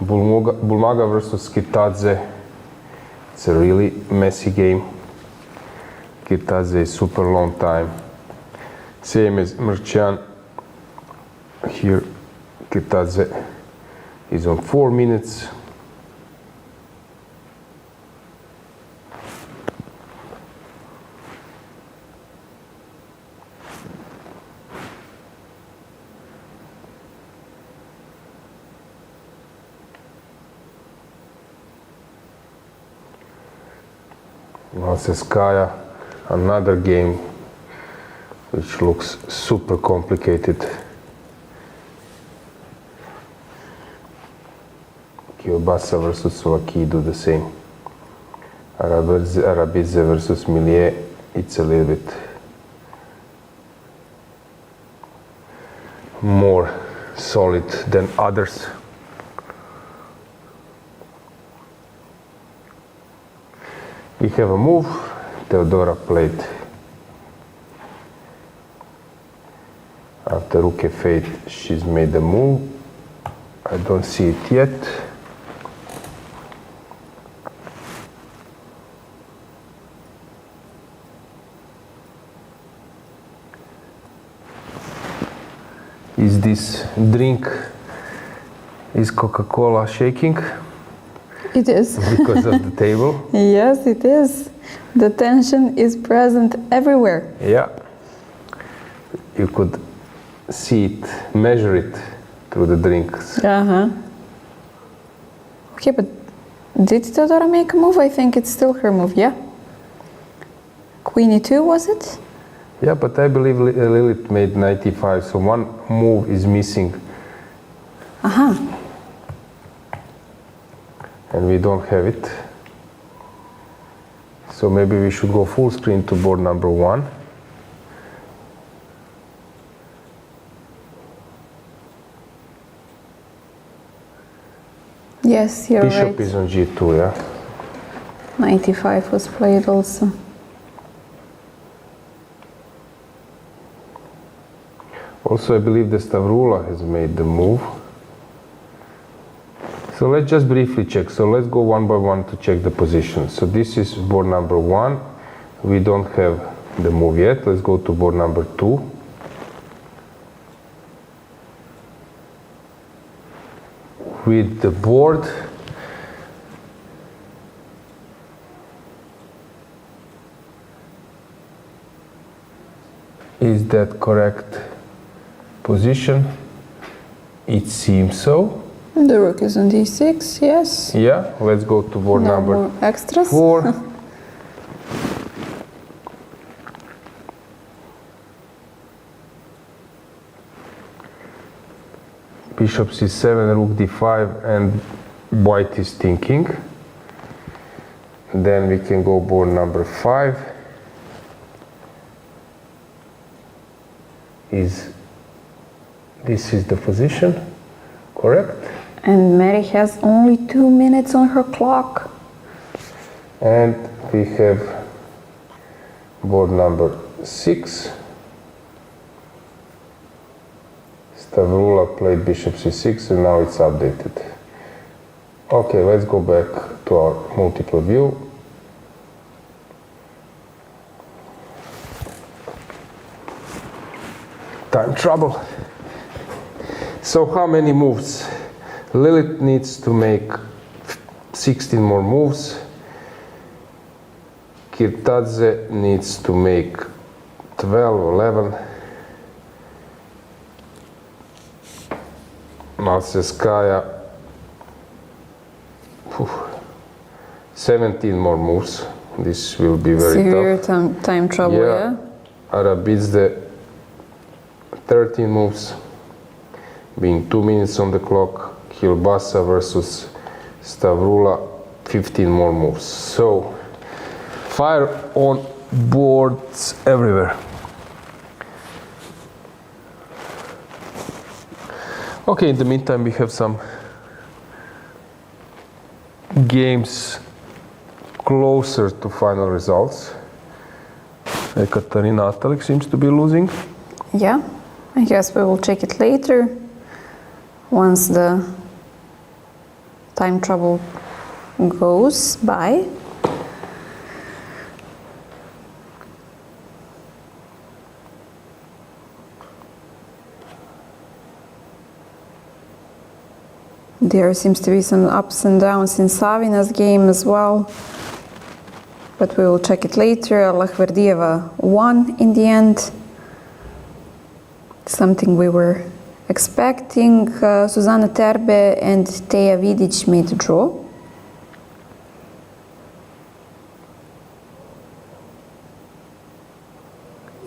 D: Bulmaga versus Kirtadze. It's a really messy game. Kirtadze is super long time. Same as Merchan. Here, Kirtadze is on 4 minutes. Alojzije, another game which looks super complicated. Kielbasa versus Tsolakidou, the same. Arabidze versus Millier, it's a little bit more solid than others. We have a move. Teodora played after rook f8. She's made a move. I don't see it yet. Is this drink, is Coca-Cola shaking?
C: It is.
D: Because of the table?
C: Yes, it is. The tension is present everywhere.
D: Yeah. You could see it, measure it through the drinks.
C: Okay, but did Teodora make a move? I think it's still her move, yeah? Queen e2, was it?
D: Yeah, but I believe Lilith made 95, so one move is missing. And we don't have it. So maybe we should go full screen to board number 1.
C: Yes, you're
D: Bishop
C: right.
D: is on g2, yeah?
C: 95 was played also.
D: Also, I believe the Stavroula has made the move. So let's just briefly check. So let's go one by one to check the position. So this is board number 1. We don't have the move yet. Let's go to board number 2. With the board, is that correct position? It seems so.
C: The rook is on d6, yes.
D: Yeah, let's go to board
C: No
D: number
C: more extras.
D: 4. Bishop c7, rook d5, and white is thinking. Then we can go board number 5. This is the position, correct?
C: And Meri has only 2 minutes on her clock.
D: And we have board number 6. Stavroula played bishop c6 and now it's updated. Okay, let's go back to our multiple view. Time trouble. So how many moves? Lilith needs to make 16 more moves. Kirtadze needs to make 12 or 11. Alojzije, 17 more moves. This will be very
C: Severe
D: tough.
C: time trouble, yeah?
D: Arabidze, 13 moves, being 2 minutes on the clock. Kielbasa versus Stavroula, 15 more moves. So, fire on boards everywhere. Okay, in the meantime, we have some games closer to final results. Ekaterina Atalik seems to be losing.
C: Yeah, I guess we will check it later once the time trouble goes by. There seems to be some ups and downs in Savina's game as well, but we will check it later. Lahverdieva won in the end, something we were expecting. Zuzana Terbe and Teja Vidic made a draw.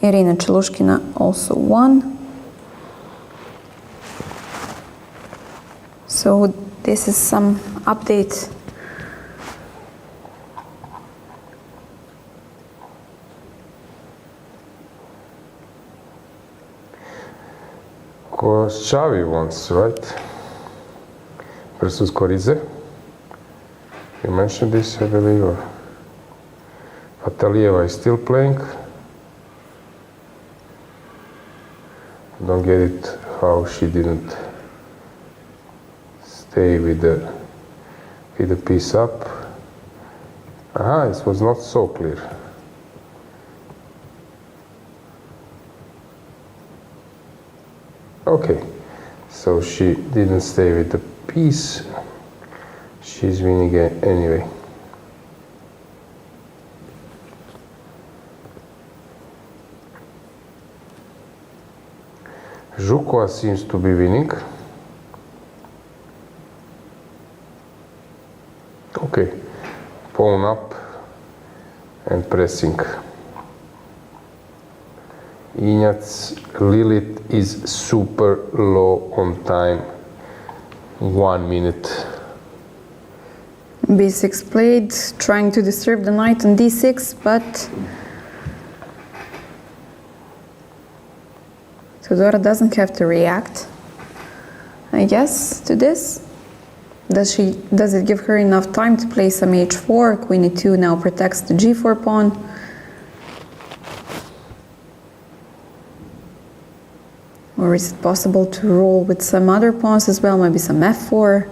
C: Irina Chelushkina also won. So this is some update.
D: Xavi wants, right? Versus Koridze. You mentioned this, I believe, or Patalieva is still playing. Don't get it how she didn't stay with the piece up. Aha, it was not so clear. Okay, so she didn't stay with the piece. She's winning anyway. Zhukova seems to be winning. Okay, pawn up and pressing. Injac Lilith is super low on time. 1 minute.
C: B6 played, trying to disturb the knight on d6, but Teodora doesn't have to react, I guess, to this. Does it give her enough time to play some h4? Queen e2 now protects the g4 pawn. Or is it possible to roll with some other pawns as well, maybe some f4?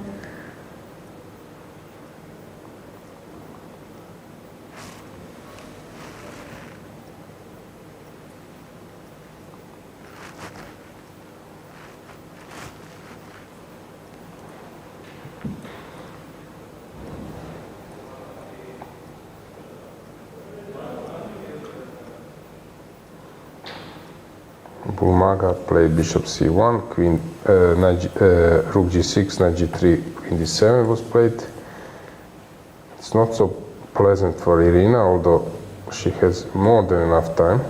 D: Bulmaga played bishop c1, queen, rook g6, knight g3, queen d7 was played. It's not so pleasant for Irina, although she has more than enough time.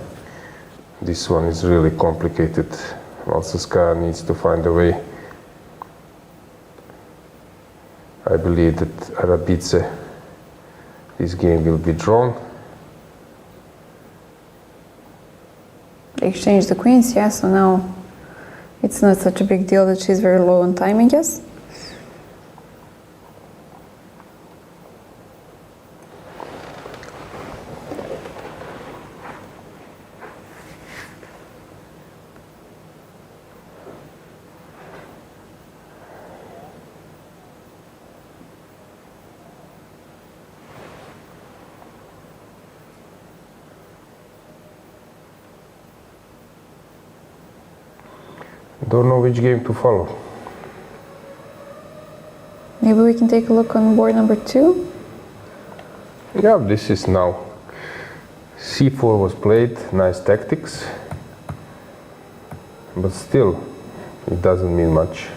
D: This one is really complicated. Alojzije needs to find a way. I believe that Arabidze, this game will be drawn.
C: Exchange the queens, yeah, so now it's not such a big deal that she's very low on time, I guess.
D: Don't know which game to follow.
C: Maybe we can take a look on board number 2.
D: Yeah, this is now. c4 was played, nice tactics. But still, it doesn't mean much.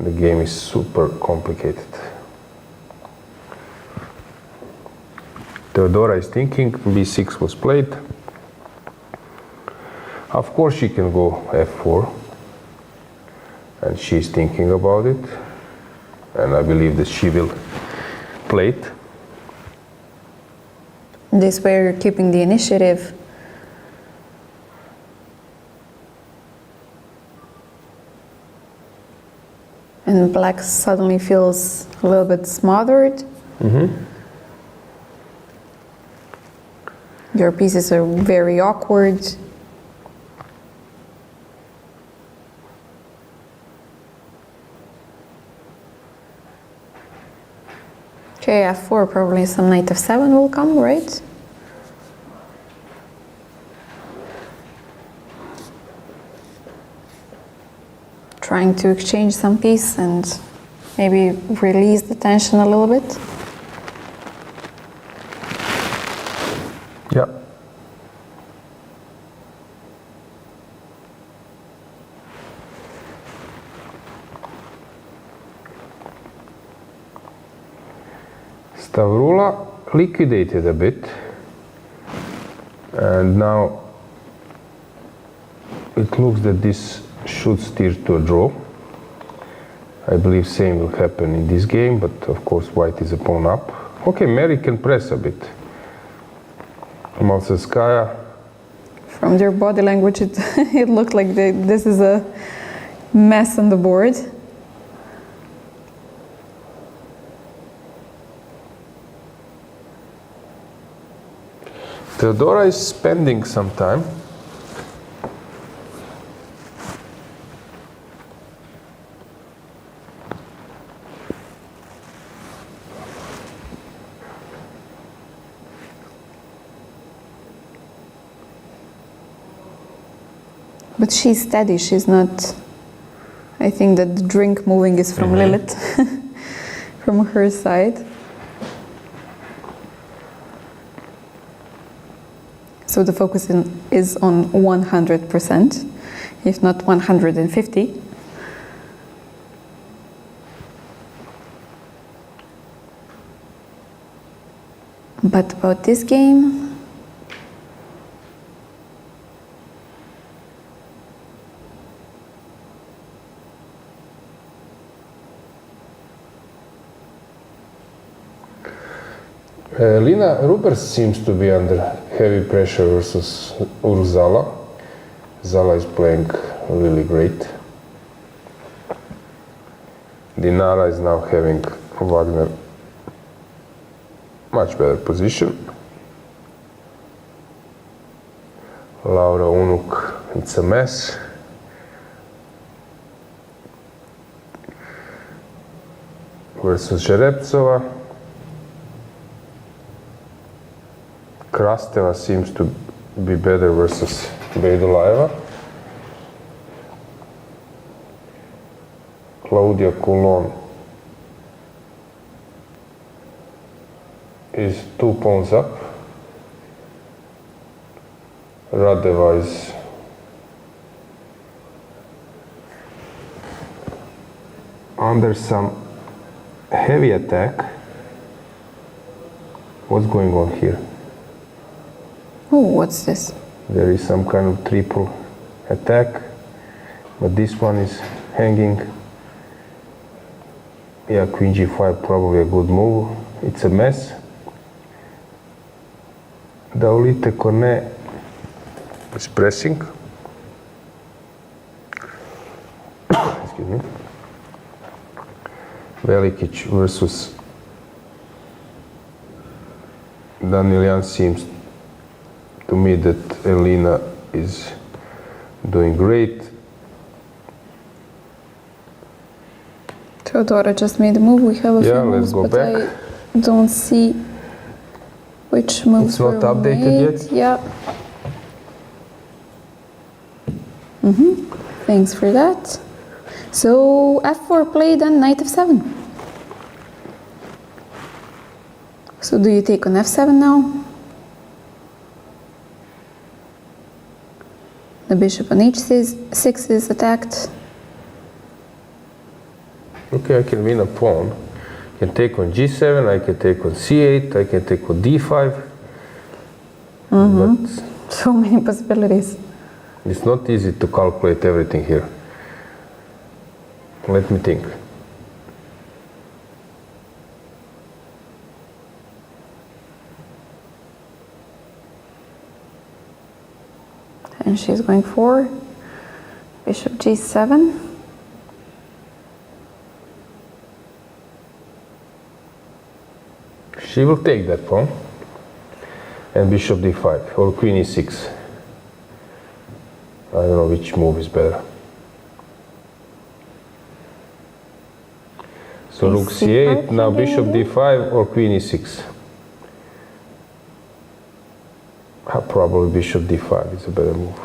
D: The game is super complicated. Teodora is thinking, b6 was played. Of course she can go f4, and she's thinking about it, and I believe that she will play it.
C: This way you're keeping the initiative. And black suddenly feels a little bit smothered. Your pieces are very awkward. Okay, f4, probably some knight f7 will come, right? Trying to exchange some piece and maybe release the tension a little bit.
D: Yeah. Stavroula liquidated a bit, and now it looks that this should steer to a draw. I believe same will happen in this game, but of course white is a pawn up. Okay, Meri can press a bit. Malsevskaya.
C: From their body language, it looked like this is a mess on the board.
D: Teodora is spending some time.
C: But she's steady, she's not... I think that the drink moving is from Lilith, from her side. So the focus is on 100%, if not 150. But about this game,
D: Lina Rupert seems to be under heavy pressure versus Zala. Zala is playing really great. Dinara is now having Wagner much better position. Laura Unuk, it's a mess. Versus Zhereptsova. Krasteva seems to be better versus Beidulaeva. Claudia Coulon is 2 pawns up. Radeva is under some heavy attack. What's going on here?
C: oh, what's this?
D: There is some kind of triple attack, but this one is hanging. Yeah, Queen G5 probably a good move. It's a mess. Daulite Cornet is pressing. Excuse me. Velikic versus Danilyan seems to me that Elina is doing great.
C: Teodora just made a move. We have a few
D: let's
C: moves,
D: go
C: but
D: back.
C: I don't see which moves
D: It's not
C: were
D: updated
C: made.
D: yet?
C: Yeah. Thanks for that. So f4 played and knight f7. So do you take on f7 now? The bishop on h6 is attacked.
D: Okay, I can win a pawn. I can take on g7, I can take on c8, I can take on d5. But
C: So many possibilities.
D: it's not easy to calculate everything here. Let me think.
C: And she's going for bishop g7.
D: She will take that pawn. and bishop d5 or queen e6. I don't know which move is better. So rook c8, now bishop d5 or queen e6. Probably bishop d5 is a better move.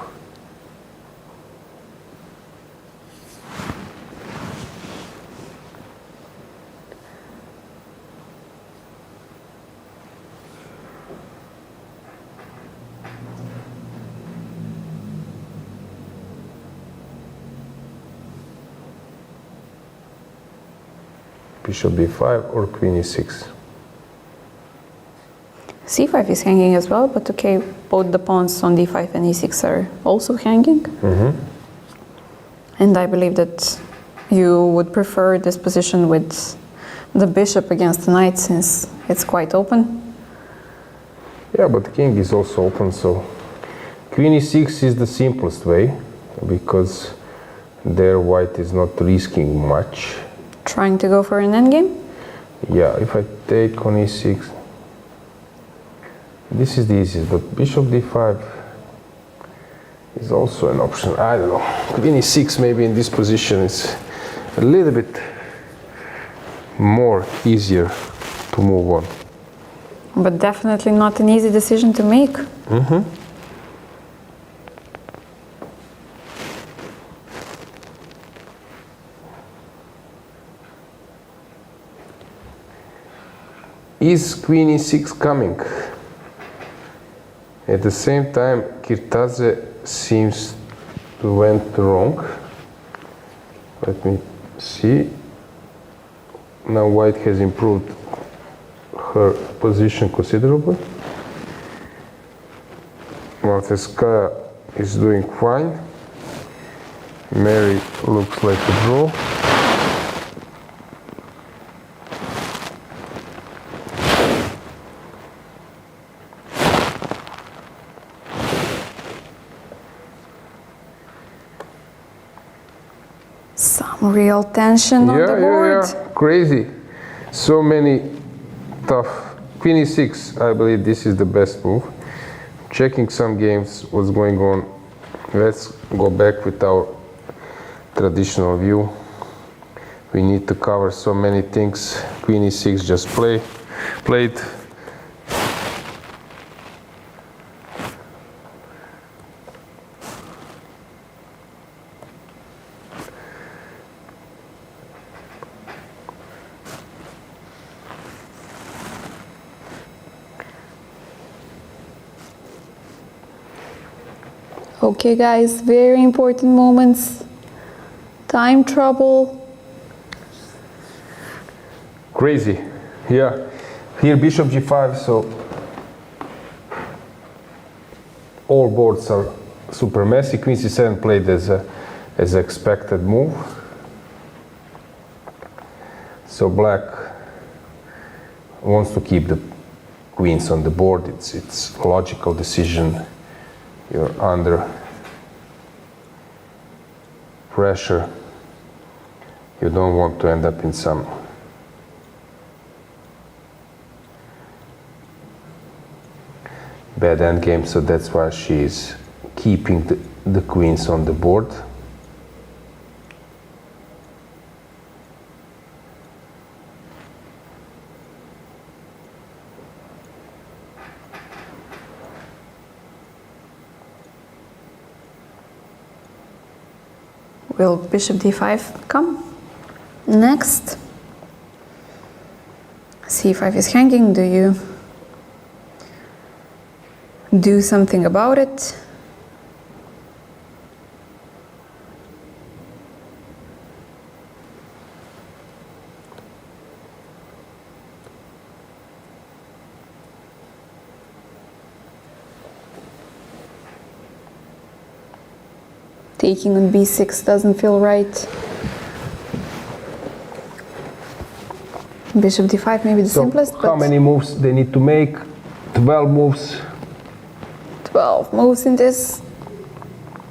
D: Bishop b5 or queen e6.
C: c5 is hanging as well, but okay, both the pawns on d5 and e6 are also hanging. And I believe that you would prefer this position with the bishop against the knight, since it's quite open.
D: Yeah, but king is also open, so queen e6 is the simplest way, because there white is not risking much.
C: Trying to go for an endgame?
D: Yeah, if I take on e6, this is the easiest, but bishop d5 is also an option. I don't know. Queen e6 maybe in this position is a little bit more easier to move on.
C: But definitely not an easy decision to make.
D: Is queen e6 coming? At the same time, Kirtaze seems to went wrong. Let me see. Now white has improved her position considerably. Martevskaya is doing fine. Meri looks like a draw.
C: Some real tension on the board.
D: Yeah, crazy. So many tough. Queen e6, I believe this is the best move. Checking some games, what's going on. Let's go back with our traditional view. We need to cover so many things. Queen e6 just played.
C: Okay guys, very important moments. Time trouble.
D: Crazy. Yeah. Here bishop g5, so all boards are super messy. Queen c7 played as expected move. So black wants to keep the queens on the board. It's a logical decision. You're under pressure. You don't want to end up in some bad endgame, so that's why she's keeping the queens on the board.
C: Will bishop d5 come next? c5 is hanging. Do you do something about it? Taking on b6 doesn't feel right. Bishop d5 maybe the simplest.
D: How many moves they need to make? 12 moves.
C: 12 moves in this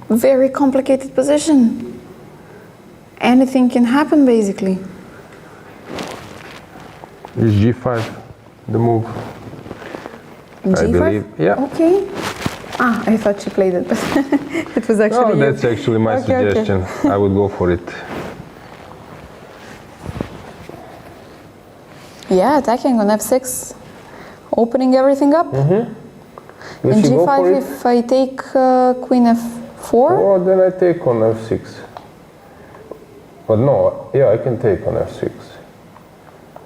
C: very complicated position. Anything can happen basically.
D: Is g5 the move?
C: G5?
D: I believe. Yeah.
C: Okay. I thought she played it, but it was actually
D: No,
C: you.
D: that's actually my suggestion. I would go for it.
C: Yeah, attacking on f6, opening everything up.
D: Will
C: And
D: she go for
C: G5
D: it?
C: if I take queen f4.
D: Oh, then I take on f6. But no, yeah, I can take on f6.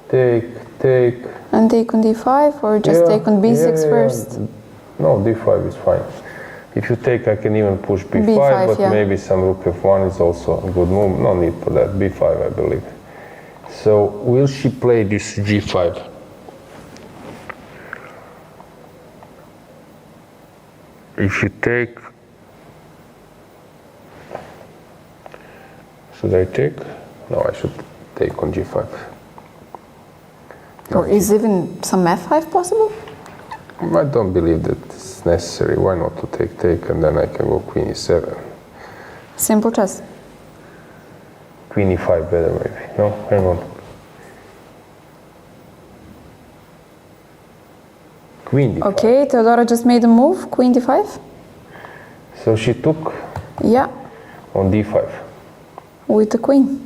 D: Take.
C: And take on d5 or just take on b6 first?
D: No, d5 is fine. If you take, I can even push b5,
C: b5,
D: but maybe some rook f1 is also a good move. No need for that. b5, I believe. So, will she play this g5? If you take, should I take? No, I should take on g5.
C: Or is even some f5 possible?
D: I don't believe that it's necessary. Why not to take and then I can go queen e7.
C: Simple chess.
D: Queen e5 better maybe. No, hang on. Queen d5.
C: Okay, Teodora just made a move, queen d5.
D: So she took
C: Yeah,
D: on d5.
C: with the queen.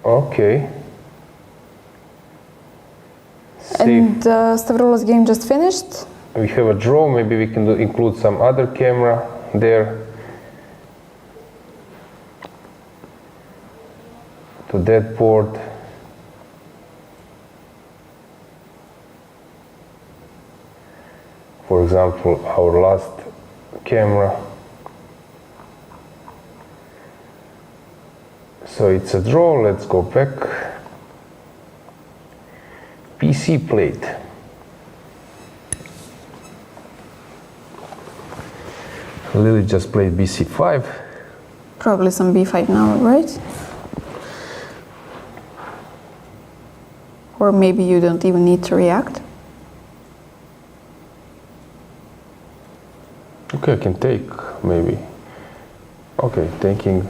D: Okay.
C: And Stavroula's game just finished.
D: We have a draw. Maybe we can include some other camera there. To that board. For example, our last camera. So it's a draw. Let's go back. PC plate. Lily just played bc5.
C: Probably some b5 now, right? Or maybe you don't even need to react.
D: Okay, I can take, maybe. Okay, taking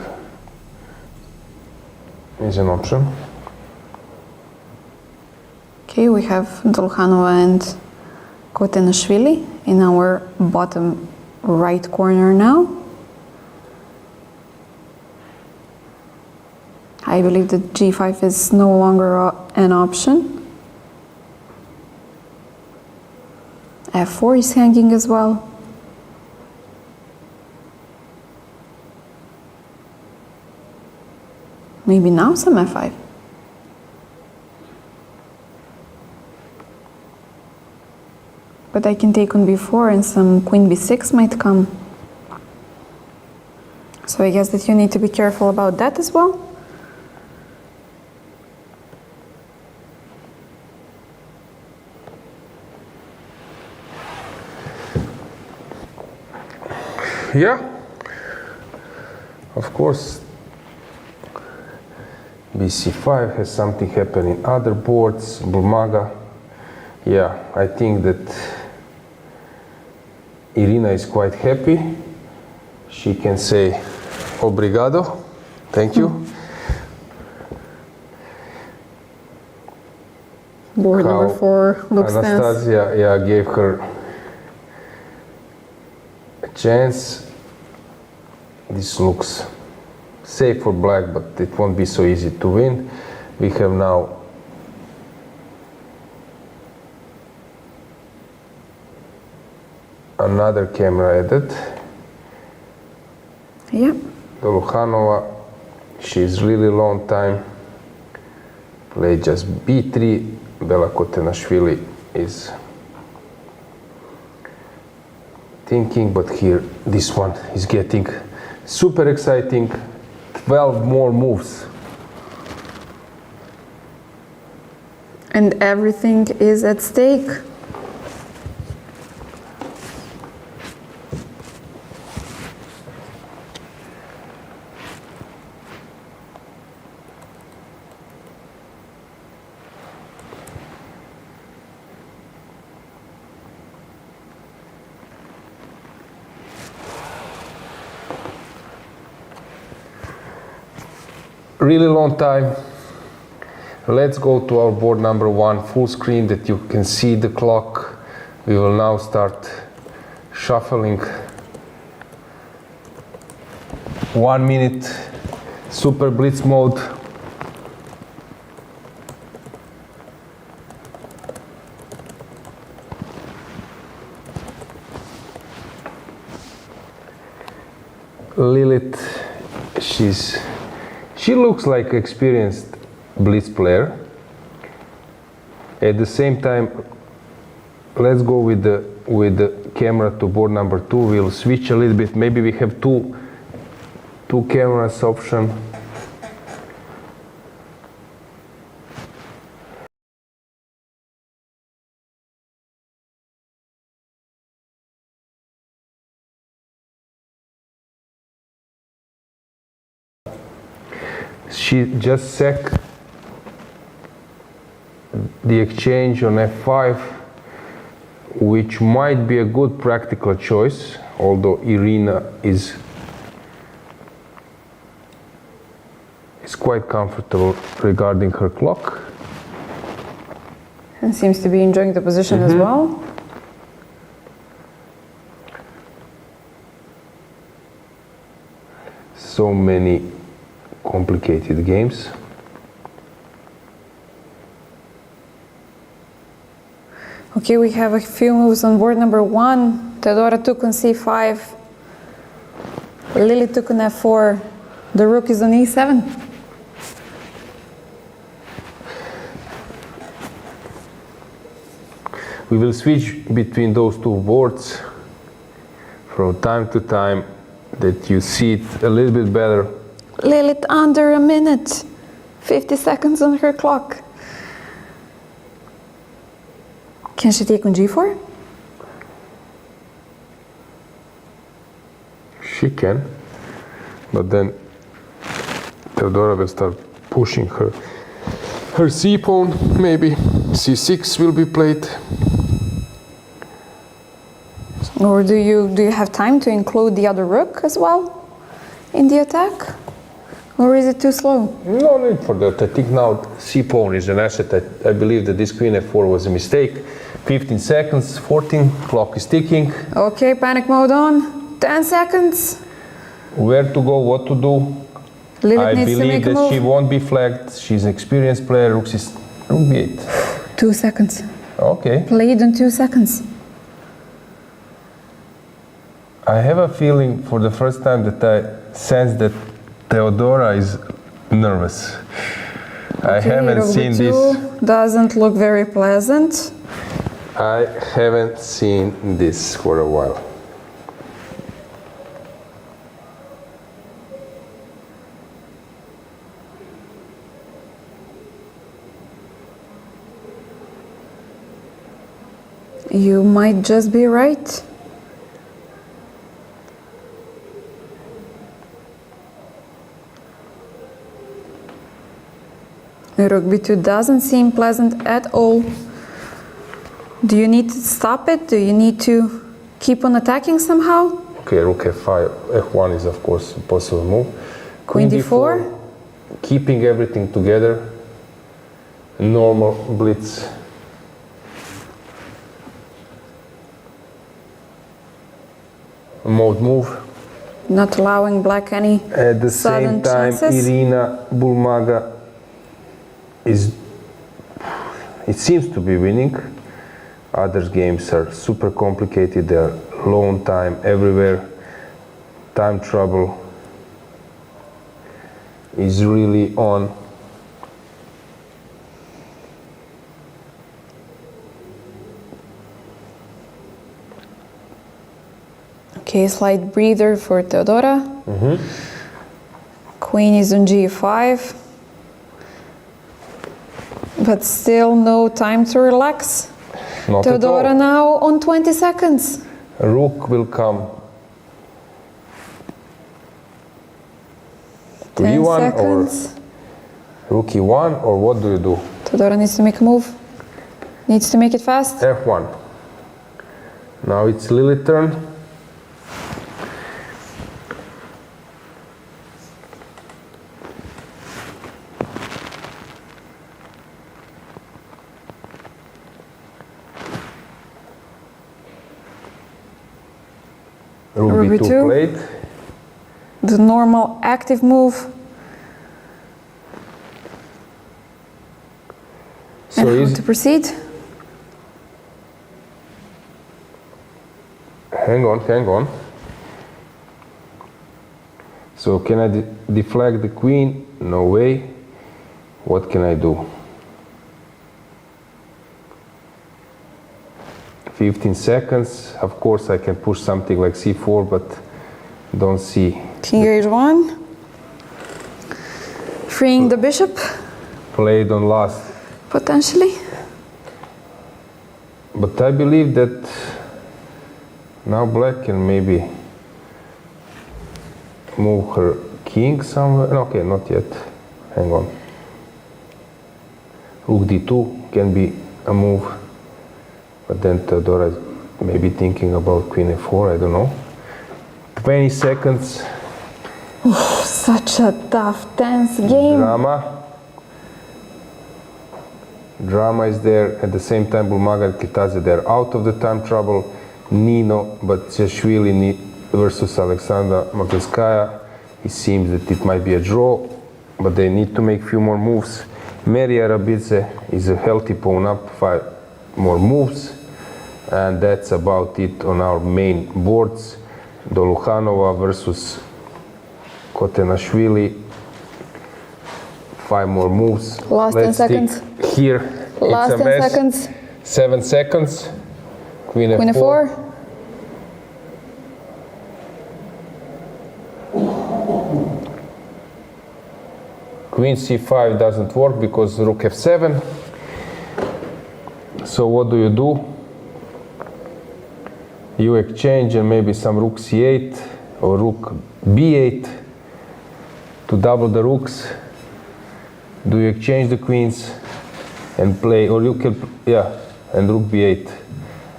D: is an option.
C: Okay, we have Dragana and Khotenashvili in our bottom right corner now. I believe that g5 is no longer an option. f4 is hanging as well. Maybe now some f5. But I can take on b4 and some queen b6 might come. So I guess that you need to be careful about that as well.
D: Yeah, of course, bc5 has something happen in other boards, Bulmaga. Yeah, I think that Irina is quite happy. She can say obrigado, thank you.
C: Board number 4 looks tense.
D: Anastasia gave her a chance. This looks safe for black, but it won't be so easy to win. We have now another camera added.
C: Yep.
D: Dolukhanova, she's really long time. Play just b3. Bella Khotenashvili is thinking, but here this one is getting super exciting. 12 more moves.
C: And everything is at stake.
D: Really long time. Let's go to our board number 1 full screen that you can see the clock, We will now start shuffling. 1 minute super blitz mode. Lilith, she looks like experienced blitz player. At the same time, let's go with the camera to board number 2. We'll switch a little bit. Maybe we have two cameras option. She just sacked the exchange on F5, which might be a good practical choice, although Irina is quite comfortable regarding her clock.
C: And seems to be enjoying the position as well.
D: So many complicated games.
C: Okay, we have a few moves on board number 1. Teodora took on C5. Lily took on F4. The rook is on E7.
D: We will switch between those two boards from time to time that you see it a little bit better.
C: Lilith under a minute. 50 seconds on her clock. Can she take on G4?
D: She can, but then Teodora will start pushing her C pawn. Maybe C6 will be played.
C: Or do you have time to include the other rook as well in the attack? Or is it too slow?
D: No need for that. I think now C pawn is an asset. I believe that this queen F4 was a mistake. 15 seconds, 14, clock is ticking.
C: Okay, panic mode on. 10 seconds.
D: Where to go, what to do?
C: Lilith
D: I
C: needs to
D: believe
C: make a
D: that
C: move.
D: she won't be flagged. She's an experienced player. Rook B8.
C: 2 seconds.
D: Okay.
C: Played in 2 seconds.
D: I have a feeling for the first time that I sense that Teodora is nervous. I haven't seen this.
C: Doesn't look very pleasant.
D: I haven't seen this for a while.
C: You might just be right. Rook b2 doesn't seem pleasant at all. Do you need to stop it? Do you need to keep on attacking somehow?
D: Okay, rook f5, f1 is of course a possible move.
C: Queen d4.
D: Keeping everything together. Normal blitz. Mode move.
C: Not allowing black any
D: At the
C: sudden
D: same time,
C: chances.
D: Irina Bulmaga it seems to be winning. Other games are super complicated. They are low on time everywhere. Time trouble is really on.
C: Okay, slight breather for Teodora. Queen is on g5. But still no time to relax.
D: Not at
C: Teodora
D: all.
C: now on 20 seconds.
D: Rook will come to
C: 10
D: e1
C: seconds.
D: or rook e1, or what do you do?
C: Teodora needs to make a move. Needs to make it fast.
D: f1. Now it's Lily's turn. Rook B2 played.
C: The normal active move.
D: So
C: and how to proceed?
D: Hang on. So can I deflect the queen? No way. What can I do? 15 seconds. Of course I can push something like c4, but don't see.
C: King h1. Freeing the bishop.
D: Played on last.
C: Potentially.
D: But I believe that now black can maybe move her king somewhere. Okay, not yet. Hang on. Rook d2 can be a move. But then Teodora is maybe thinking about queen f4, I don't know. 20 seconds.
C: Such a tough, tense game.
D: Drama is there. At the same time, Bulmaga and Kitadze, they're out of the time trouble. Nino Batsiashvili versus Alexandra Magnitskaya. It seems that it might be a draw, but they need to make a few more moves. Meri Arabidze is a healthy pawn up, 5 more moves. And that's about it on our main boards. Dolukhanova versus Khotenashvili. 5 more moves.
C: Last 10 seconds.
D: Here.
C: Last
D: it's a
C: 10
D: mess.
C: seconds.
D: 7 seconds. Queen
C: Queen
D: f4.
C: f4.
D: Queen c5 doesn't work because rook f7. So what do? You exchange and maybe some rook c8 or rook b8 to double the rooks. Do you exchange the queens and play, or you can, and rook b8.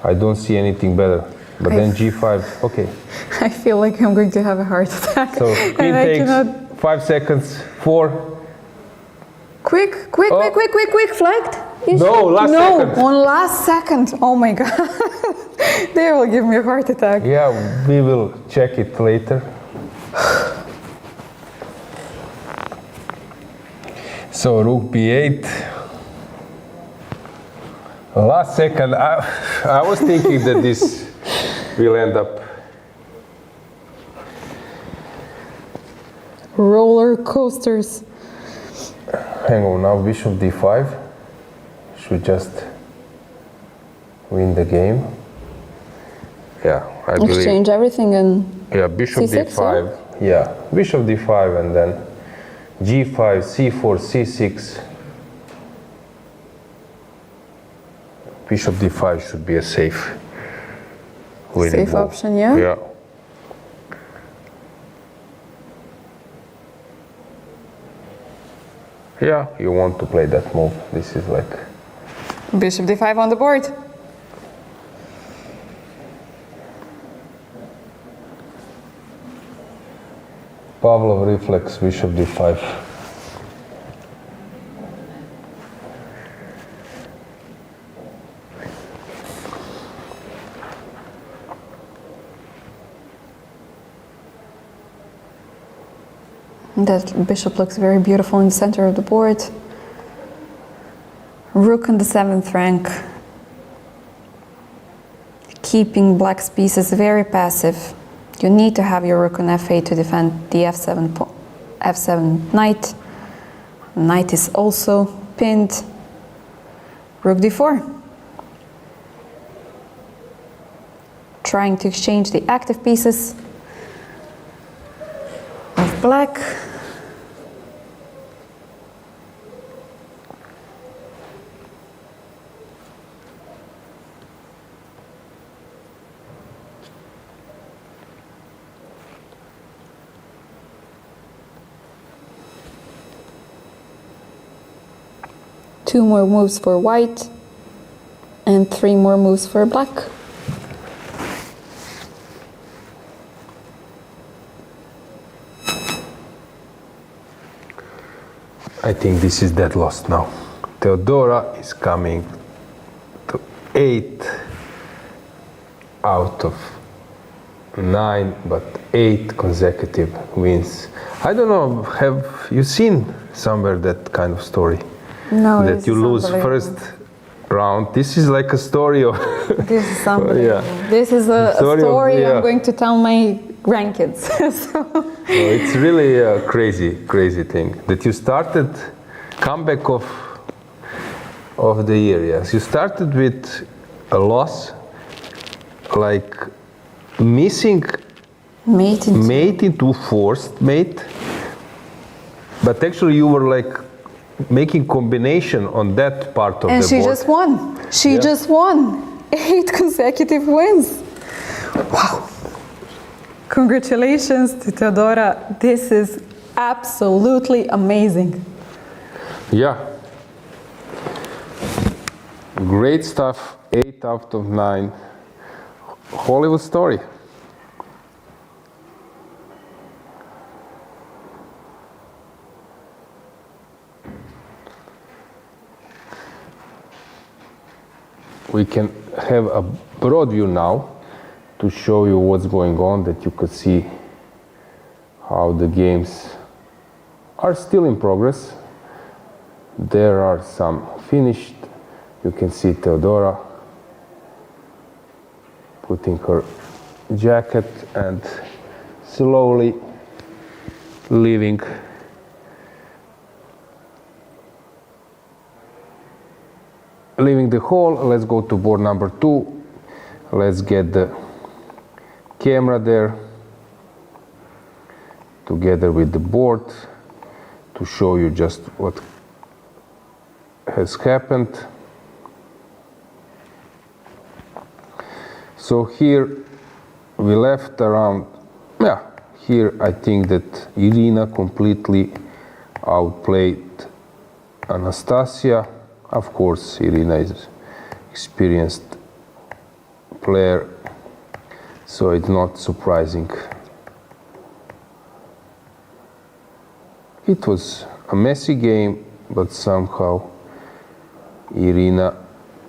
D: I don't see anything better. But then g5, okay.
C: I feel like I'm going to have a heart attack.
D: So queen takes
C: cannot...
D: 5 seconds, 4.
C: Quick, flagged?
D: No, last second.
C: No, on last second. Oh my God. They will give me a heart attack.
D: Yeah, we will check it later. So rook b8. Last second, I was thinking that this will end up.
C: Roller coasters.
D: Hang on, now bishop d5 should just win the game. Yeah, I believe.
C: Exchange everything and
D: Bishop
C: c6,
D: d5. Yeah, bishop d5 and then g5, c4, c6. Bishop d5 should be a safe winning
C: safe
D: move.
C: option, yeah?
D: Yeah. Yeah, you want to play that move. This is like...
C: Bishop d5 on the board.
D: Pavlov reflex, bishop d5.
C: That bishop looks very beautiful in the center of the board. Rook in the 7th rank. Keeping black's pieces very passive. You need to have your rook on f8 to defend the f7 knight. Knight is also pinned. Rook d4. Trying to exchange the active pieces of black. Two more moves for white and 3 more moves for black.
D: I think this is dead lost now. Teodora is coming to 8 out of 9, but 8 consecutive wins. I don't know, have you seen somewhere that kind of story?
C: No,
D: That
C: this
D: you
C: is
D: lose
C: unbelievable.
D: first round. This is like a story of
C: This is unbelievable.
D: Yeah.
C: This is a
D: Story of-
C: story
D: yeah.
C: I'm going to tell my grandkids. So,
D: it's really a crazy thing that you started comeback of the year. Yes, you started with a loss, like missing
C: mate in
D: mate into forced mate, but actually you were like making combination on that part of
C: and
D: the
C: she
D: board.
C: just won. She
D: Yeah.
C: just won 8 consecutive wins. Wow. Congratulations to Teodora. This is absolutely amazing.
D: Yeah. Great stuff. 8 out of 9. Hollywood story. We can have a broad view now to show you what's going on, that you could see how the games are still in progress. There are some finished. You can see Teodora putting her jacket and slowly leaving the hall. Let's go to board number 2. Let's get the camera there together with the board to show you just what has happened. So here we left around, here I think that Irina completely outplayed Anastasia. Of course, Irina is experienced player, so it's not surprising. It was a messy game, but somehow Irina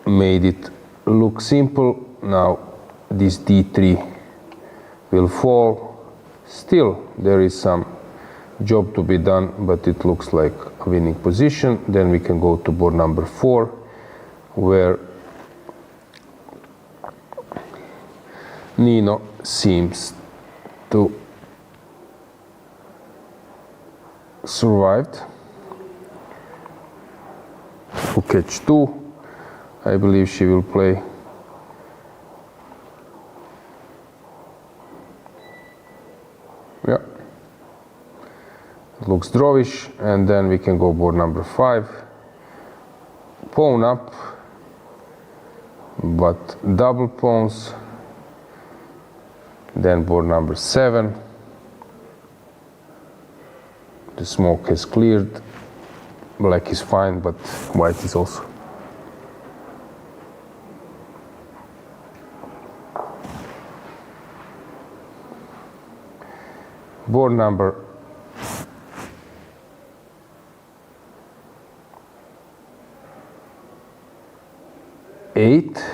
D: made it look simple. Now this d3 will fall. Still, there is some job to be done, but it looks like a winning position. Then we can go to board number 4, where Nino seems to survived. Rook h2. I believe she will play looks drawish, and then we can go board number 5. Pawn up, but double pawns. Then board number 7. The smoke has cleared. Black is fine, but white is also. Board number 8.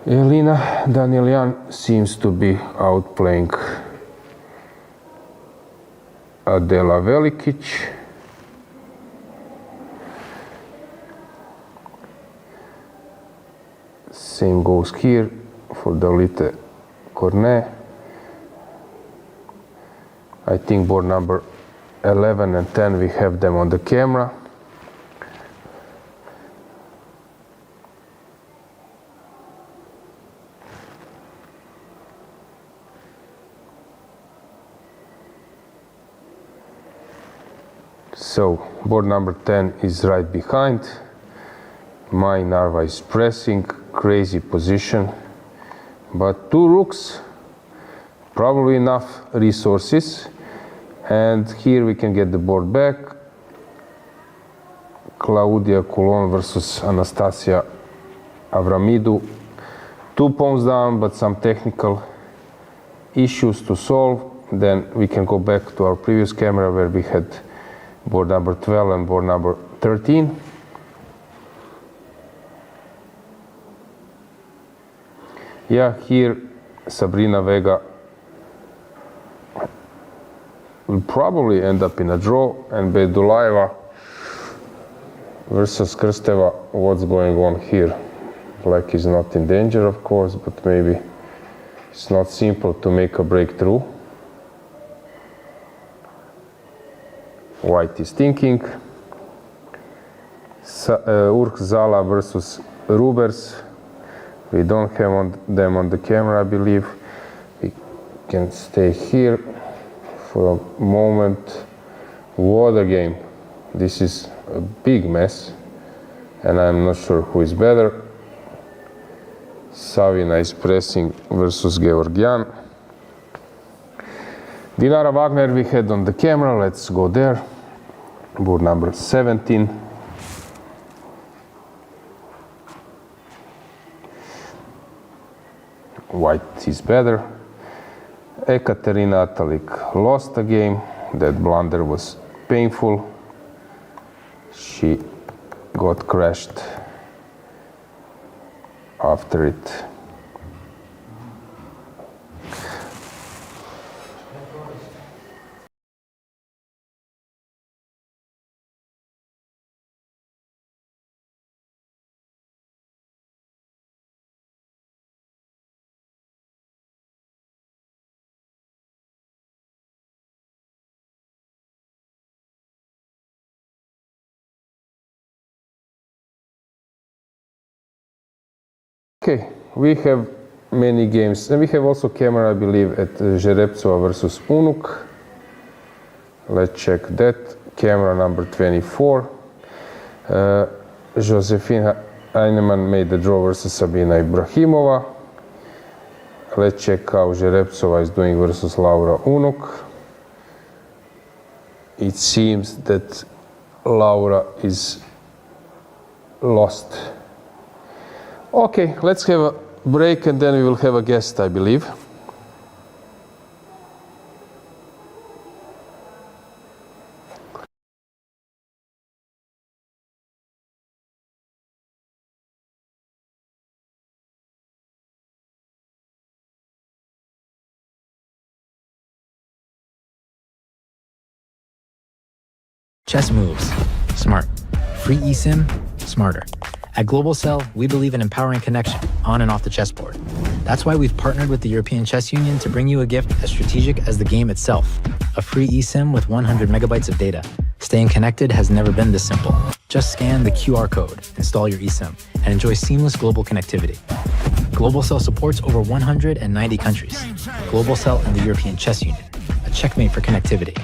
D: Elina Danielyan seems to be outplaying Adela Velikic. Same goes here for Dalite Cornet. I think board number 11 and 10, we have them on the camera. So board number 10 is right behind. My Narva is pressing, crazy position, but 2 rooks, probably enough resources. And here we can get the board back. Claudia Coulon versus Anastasia Avramidou. 2 pawns down, but some technical issues to solve. Then we can go back to our previous camera where we had board number 12 and board number 13. Yeah, here Sabrina Vega will probably end up in a draw, and Bedulaeva versus Krsteva, what's going on here? Black is not in danger, of course, but maybe it's not simple to make a breakthrough. White is thinking. Zala versus Rubers. We don't have them on the camera, I believe. We can stay here for a moment. What a game. This is a big mess, and I'm not sure who is better. Savina is pressing versus Georgian. Dinara Wagner we had on the camera. Let's go there. Board number 17. White is better. Ekaterina Atalik lost the game. That blunder was painful. She got crashed after it. Okay, we have many games, and we have also camera, I believe, at Zhereptsova versus Unuk. Let's check that. Camera number 24. Josephine Heinemann made the draw versus Sabina Ibrahimova. Let's check how Zhereptsova is doing versus Laura Unuk. It seems that Laura is lost. Okay, let's have a break and then we will have a guest, I believe.
B: Chess moves. Smart. Free eSIM. Smarter. At Global Cell, we believe in empowering connection on and off the chessboard. That's why we've partnered with the European Chess Union to bring you a gift as strategic as the game itself. A free eSIM with 100 megabytes of data. Staying connected has never been this simple. Just scan the QR code, install your eSIM, and enjoy seamless global connectivity. Global Cell supports over 190 countries. Global Cell and the European Chess Union. A checkmate for connectivity.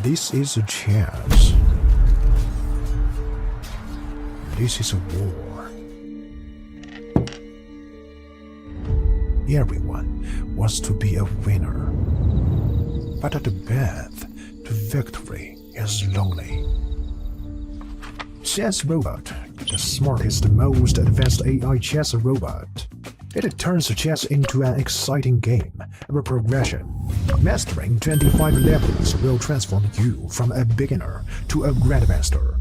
A: This is a chance. This is a war. Everyone wants to be a winner. But the path to victory is lonely. Chess Robot, the smartest, most advanced AI chess robot. It turns chess into an exciting game of progression. Mastering 25 levels will transform you from a beginner to a grandmaster.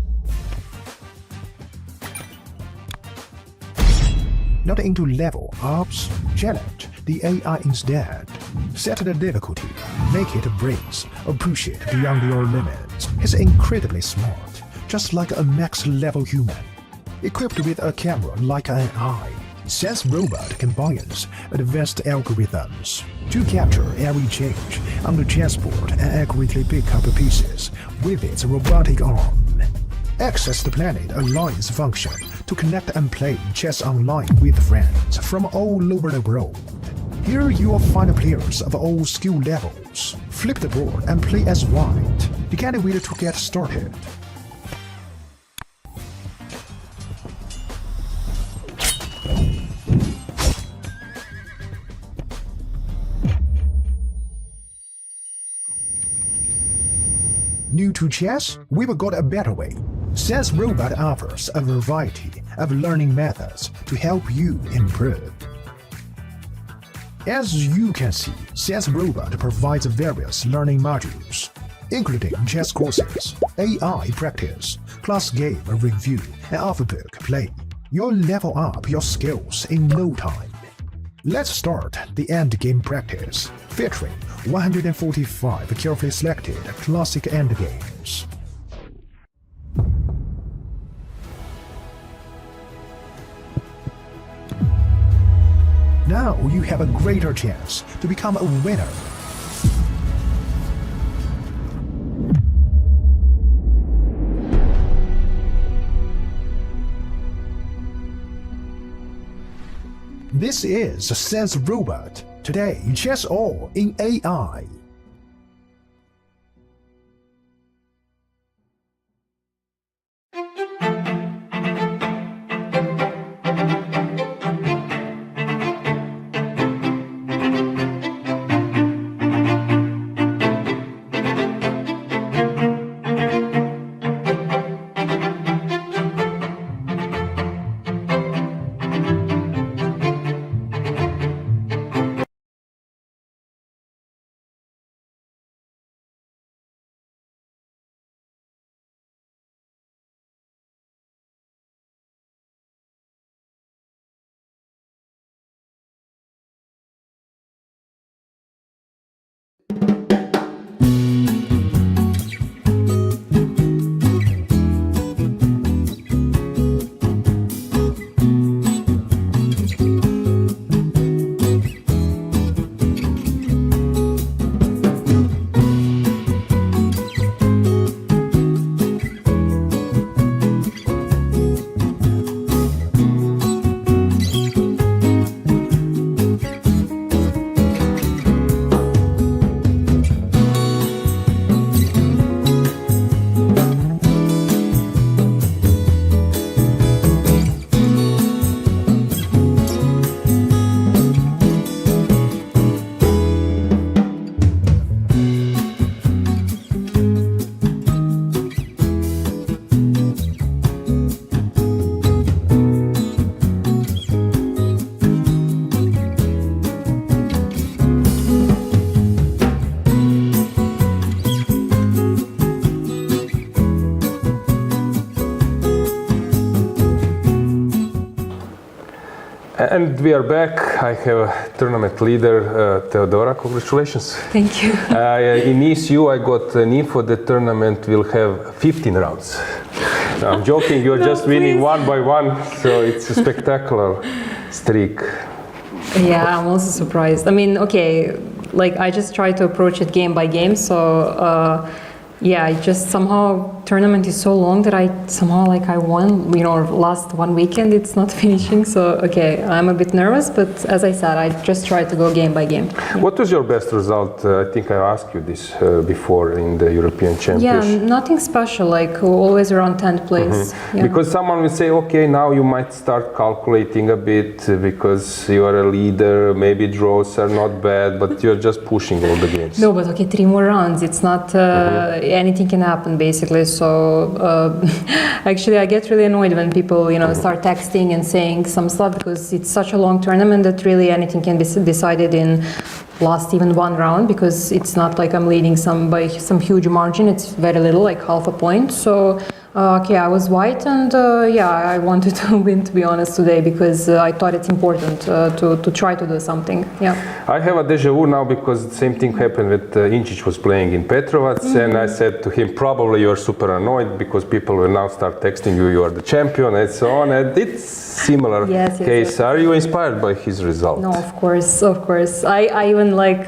A: Not into level ups, challenge the AI instead. Set the difficulty, make it a breeze, or push it beyond your limits. He's incredibly smart, just like a max-level human. Equipped with a camera like an eye, Chess Robot combines advanced algorithms to capture every change on the chessboard and accurately pick up pieces with its robotic arm. Access the Planet Alliance function to connect and play chess online with friends from all over the world. Here you will find players of all skill levels. Flip the board and play as white. You can't wait to get started. New to chess? We've got a better way. Chess Robot offers a variety of learning methods to help you improve. As you can see, Chess Robot provides various learning modules, including chess courses, AI practice, class game review, and off-book play. You'll level up your skills in no time. Let's start the endgame practice, featuring 145 carefully selected classic endgames. Now you have a greater chance to become a winner. This is Chess Robot. Today, chess all in AI.
D: And we are back. I have tournament leader Teodora. Congratulations.
E: Thank you.
D: In ECU, I got an info the tournament will have 15 rounds. No, I'm joking. You're just winning one by one, so it's a spectacular streak.
E: Yeah, I'm also surprised. I mean, okay, like I just try to approach it game by game. So yeah, I just somehow tournament is so long that I somehow like I won, you know, last one weekend it's not finishing. So okay, I'm a bit nervous, but as I said, I just try to go game by game.
D: What was your best result? I think I asked you this before in the European Championship.
E: Yeah, nothing special, like always around 10th place. Yeah.
D: Because someone will say, okay, now you might start calculating a bit because you are a leader, maybe draws are not bad, but you're just pushing all the games.
E: No, but okay, 3 more rounds, it's not, anything can happen basically. So actually I get really annoyed when people, you know, start texting and saying some stuff because it's such a long tournament that really anything can be decided in last even 1 round, because it's not like I'm leading by some huge margin, it's very little, like half a point. So Okay, I was white, and yeah, I wanted to win, to be honest, today, because I thought it's important to try to do something. Yeah.
D: I have a deja vu now because the same thing happened with Inčić was playing in Petrovac, and I said to him, probably you're super annoyed because people will now start texting you, you are the champion, and so on. And it's similar case. Yes. Are you inspired by his result?
E: No, of course, of course. I even like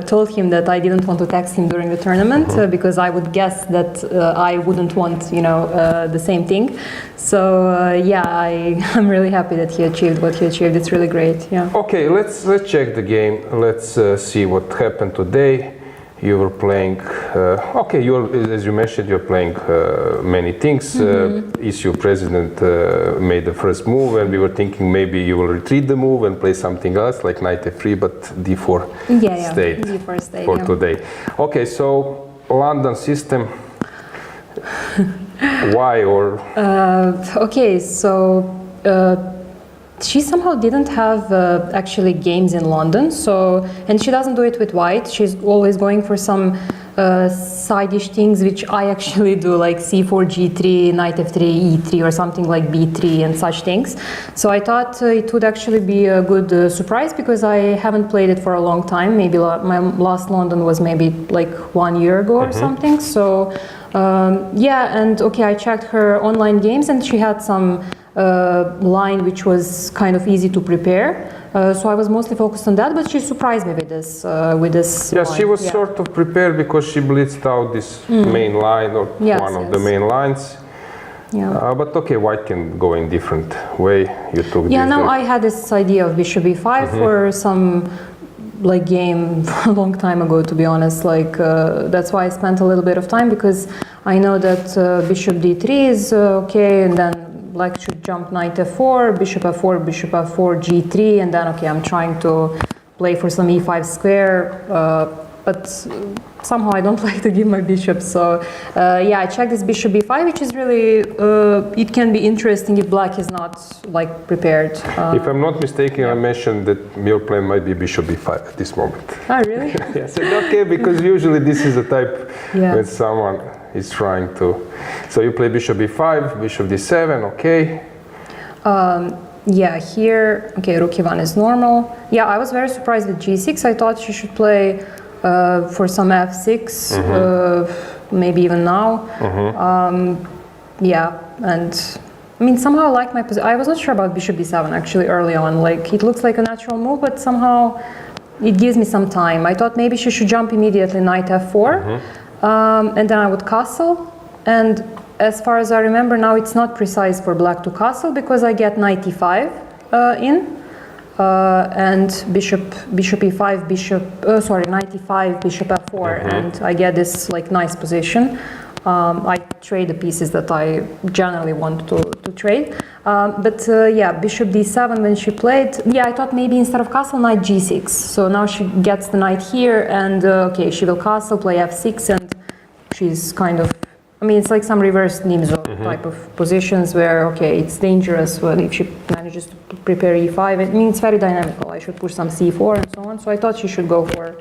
E: told him that I didn't want to text him during the tournament because I would guess that I wouldn't want, you know, the same thing. So yeah, I'm really happy that he achieved what he achieved. It's really great. Yeah.
D: Okay, let's check the game. Let's see what happened today. You were playing. Okay, as you mentioned, you're playing many things. ECU president made the first move, and we were thinking maybe you will retreat the move and play something else like knight f3, but d4 stayed
E: d4 stayed
D: for today. Okay, so London system. Why or?
E: Okay, so she somehow didn't have actually games in London. So, and she doesn't do it with white. She's always going for some side-ish things, which I actually do, like c4, g3, knight f3, e3, or something like b3 and such things. So I thought it would actually be a good surprise because I haven't played it for a long time. Maybe my last London was maybe like 1 year ago or something. So yeah, and okay, I checked her online games and she had some line which was kind of easy to prepare. So I was mostly focused on that, but she surprised me with this.
D: Yes, line. She was sort of prepared because she blitzed out this main line or one of the main lines. Yeah. But okay, white can go in different way. You took
E: no, I had this idea of bishop e5 for some like game a long time ago, to be honest. Like that's why I spent a little bit of time because I know that bishop d3 is okay, and then black should jump knight f4, bishop f4, bishop f4, g3, and then okay, I'm trying to play for some e5 square, but somehow I don't like to give my bishop. So yeah, I checked this bishop b5, which is really it can be interesting if black is not like prepared.
D: If I'm not mistaken, I mentioned that your plan might be bishop b5 at this moment.
E: Oh, really?
D: Yes, okay, because usually this is a type when someone is trying to. So you play bishop b5, bishop d7, okay.
E: Yeah, here, okay, rook e1 is normal. Yeah, I was very surprised with g6. I thought she should play for some f6, maybe even now. Yeah, and I mean, somehow I like my position. I was not sure about bishop d7 actually early on. Like, it looks like a natural move, but somehow it gives me some time. I thought maybe she should jump immediately knight f4. And then I would castle, and as far as I remember now, it's not precise for black to castle because I get knight e5 and bishop e5, knight e5, bishop f4, and I get this like nice position. I trade the pieces that I generally want to trade. But yeah, bishop d7 when she played, I thought maybe instead of castle, knight g6. So now she gets the knight here, and okay, she will castle, play f6, and she's kind of, I mean, it's like some reverse Nimzo type of positions where, okay, it's dangerous if she manages to prepare e5. I mean, it's very dynamical. I should push some c4 and so on. So I thought she should go for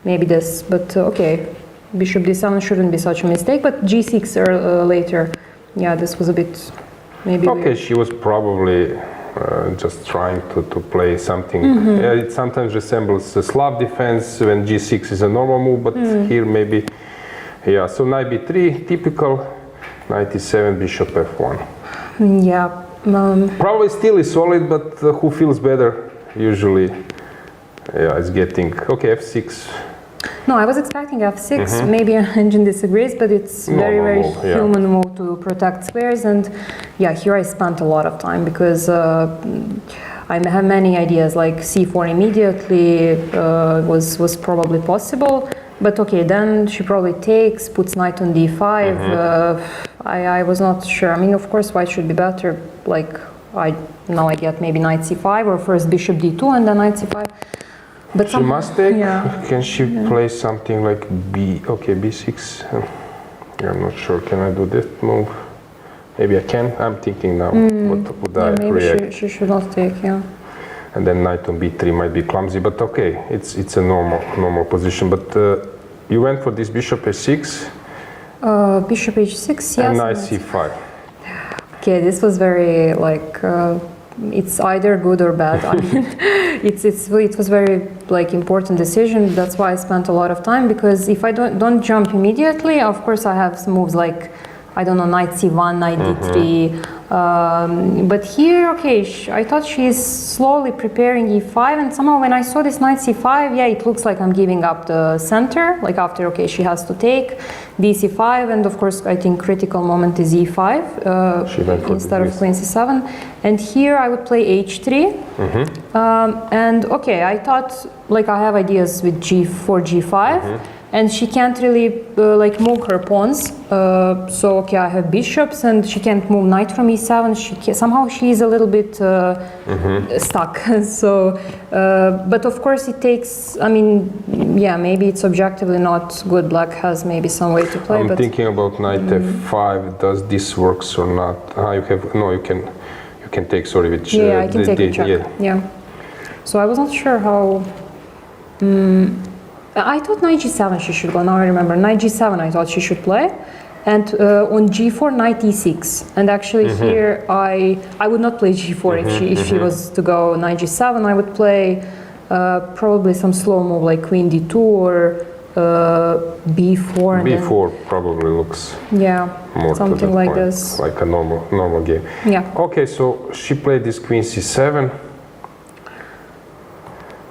E: maybe this, but okay. Bishop d7 shouldn't be such a mistake, but g6 later, yeah, this was a bit maybe
D: okay, weird. She was probably just trying to play something. It sometimes resembles a Slav defense when g6 is a normal move, but here maybe, yeah, so knight b3, typical, knight e7, bishop f1.
E: Yeah.
D: Probably still is solid, but who feels better usually, yeah, is getting, okay, f6.
E: No, I was expecting f6. Maybe Engine disagrees, but it's very human move to protect squares. And yeah, here I spent a lot of time because I have many ideas, like c4 immediately was probably possible. But okay, then she probably takes, puts knight on d5. I was not sure. I mean, of course, white should be better. Like now I get maybe knight c5 or first bishop d2 and then knight c5. But
D: she must take. Can she play something like b6? I'm not sure. Can I do this move? Maybe I can. I'm thinking now. What would I react?
E: Maybe she should not take. Yeah.
D: And then knight on b3 might be clumsy, but okay, it's a normal position. But you went for this bishop a6,
E: Bishop h6, yes.
D: And knight c5.
E: Okay, this was very like it's either good or bad. I mean, it was very like important decision. That's why I spent a lot of time, because if I don't jump immediately, of course I have some moves like, I don't know, knight c1, knight d3. But here, okay, I thought she's slowly preparing e5, and somehow when I saw this knight c5, yeah, it looks like I'm giving up the center. Like after, okay, she has to take dc5, and of course I think critical moment is e5 instead of queen c7. And here I would play h3. And okay, I thought like I have ideas with g4, g5. And she can't really like move her pawns. So okay, I have bishops, and she can't move knight from e7. Somehow she's a little bit stuck. So, but of course it takes. I mean, yeah, maybe it's objectively not good. Black has maybe some way to play.
D: I'm thinking about knight f5. Does this works or not? You have no. You can take. Sorry, which
E: I can take a check. Yeah. So I was not sure how. I thought knight g7 she should go. Now I remember. Knight g7 I thought she should play. And on g4, knight e6. And actually here I would not play g4 if she was to go knight g7. I would play probably some slow move like queen d2 or b4.
D: b4 probably looks more
E: something like
D: point,
E: this.
D: like a normal game.
E: Yeah.
D: Okay, so she played this queen c7.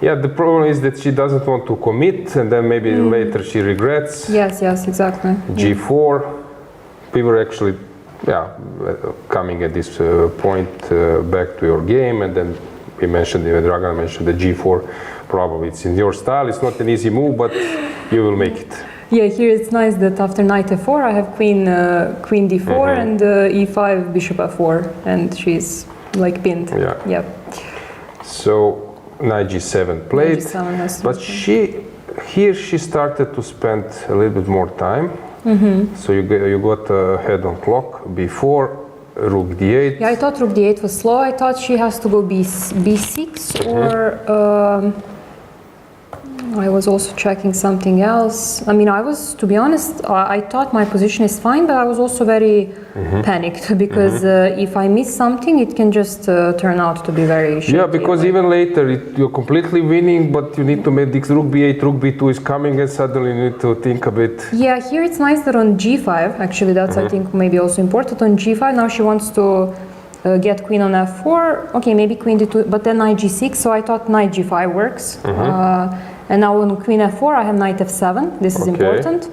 D: Yeah, the problem is that she doesn't want to commit, and then maybe later she regrets.
E: Yes, exactly.
D: g4. We were actually, coming at this point back to your game, and then we mentioned, Dragana mentioned the g4. Probably it's in your style. It's not an easy move, but you will make it.
E: Yeah, here it's nice that after knight f4, I have queen d4 and e5, bishop f4, and she's like pinned. Yeah.
D: So knight g7 played, but she started to spend a little bit more time. So you got ahead on clock before rook d8.
E: Yeah, I thought rook d8 was slow. I thought she has to go b6 or I was also checking something else. I mean, to be honest, I thought my position is fine, but I was also very panicked because if I miss something, it can just turn out to be very shaky.
D: Yeah, because even later you're completely winning, but you need to make this rook b8, rook b2 is coming, and suddenly you need to think a bit. Yeah,
E: here it's nice that on g5, actually that's I think maybe also important. On g5, now she wants to get queen on f4. Okay, maybe queen d2, but then knight g6, so I thought knight g5 works. And now on queen f4, I have knight f7. This is important.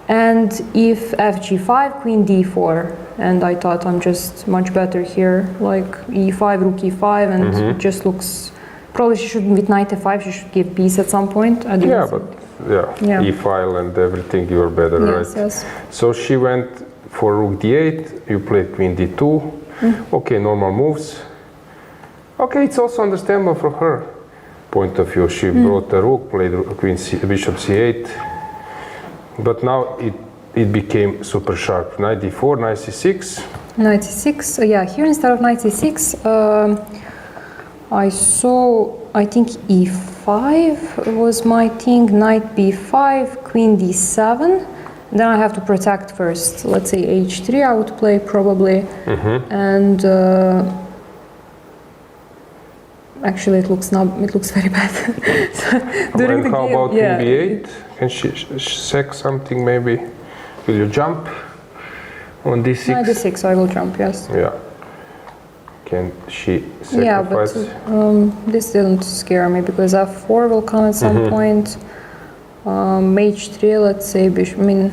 E: And if fg5, queen d4. And I thought I'm just much better here, like e5, rook e5, and it just looks. Probably she should, with knight f5, she should give peace at some point.
D: E-file and everything, you're better, right?
E: Yes.
D: So she went for rook d8, you played queen d2. Okay, normal moves. Okay, it's also understandable for her point of view. She brought a rook, played bishop c8, but now it became super sharp. Knight d4, knight c6.
E: Knight c6, yeah, here instead of knight c6, I saw, I think e5 was my thing, knight b5, queen d7. Then I have to protect first. Let's say h3 I would play probably, and actually, it looks very bad.
D: During how about queen b8? Can she sack something maybe? Will you jump on d6?
E: No, d6, I will jump, yes.
D: Yeah. Can she sacrifice?
E: Yeah, but this didn't scare me because f4 will come at some point. H3, let's say bishop. I mean.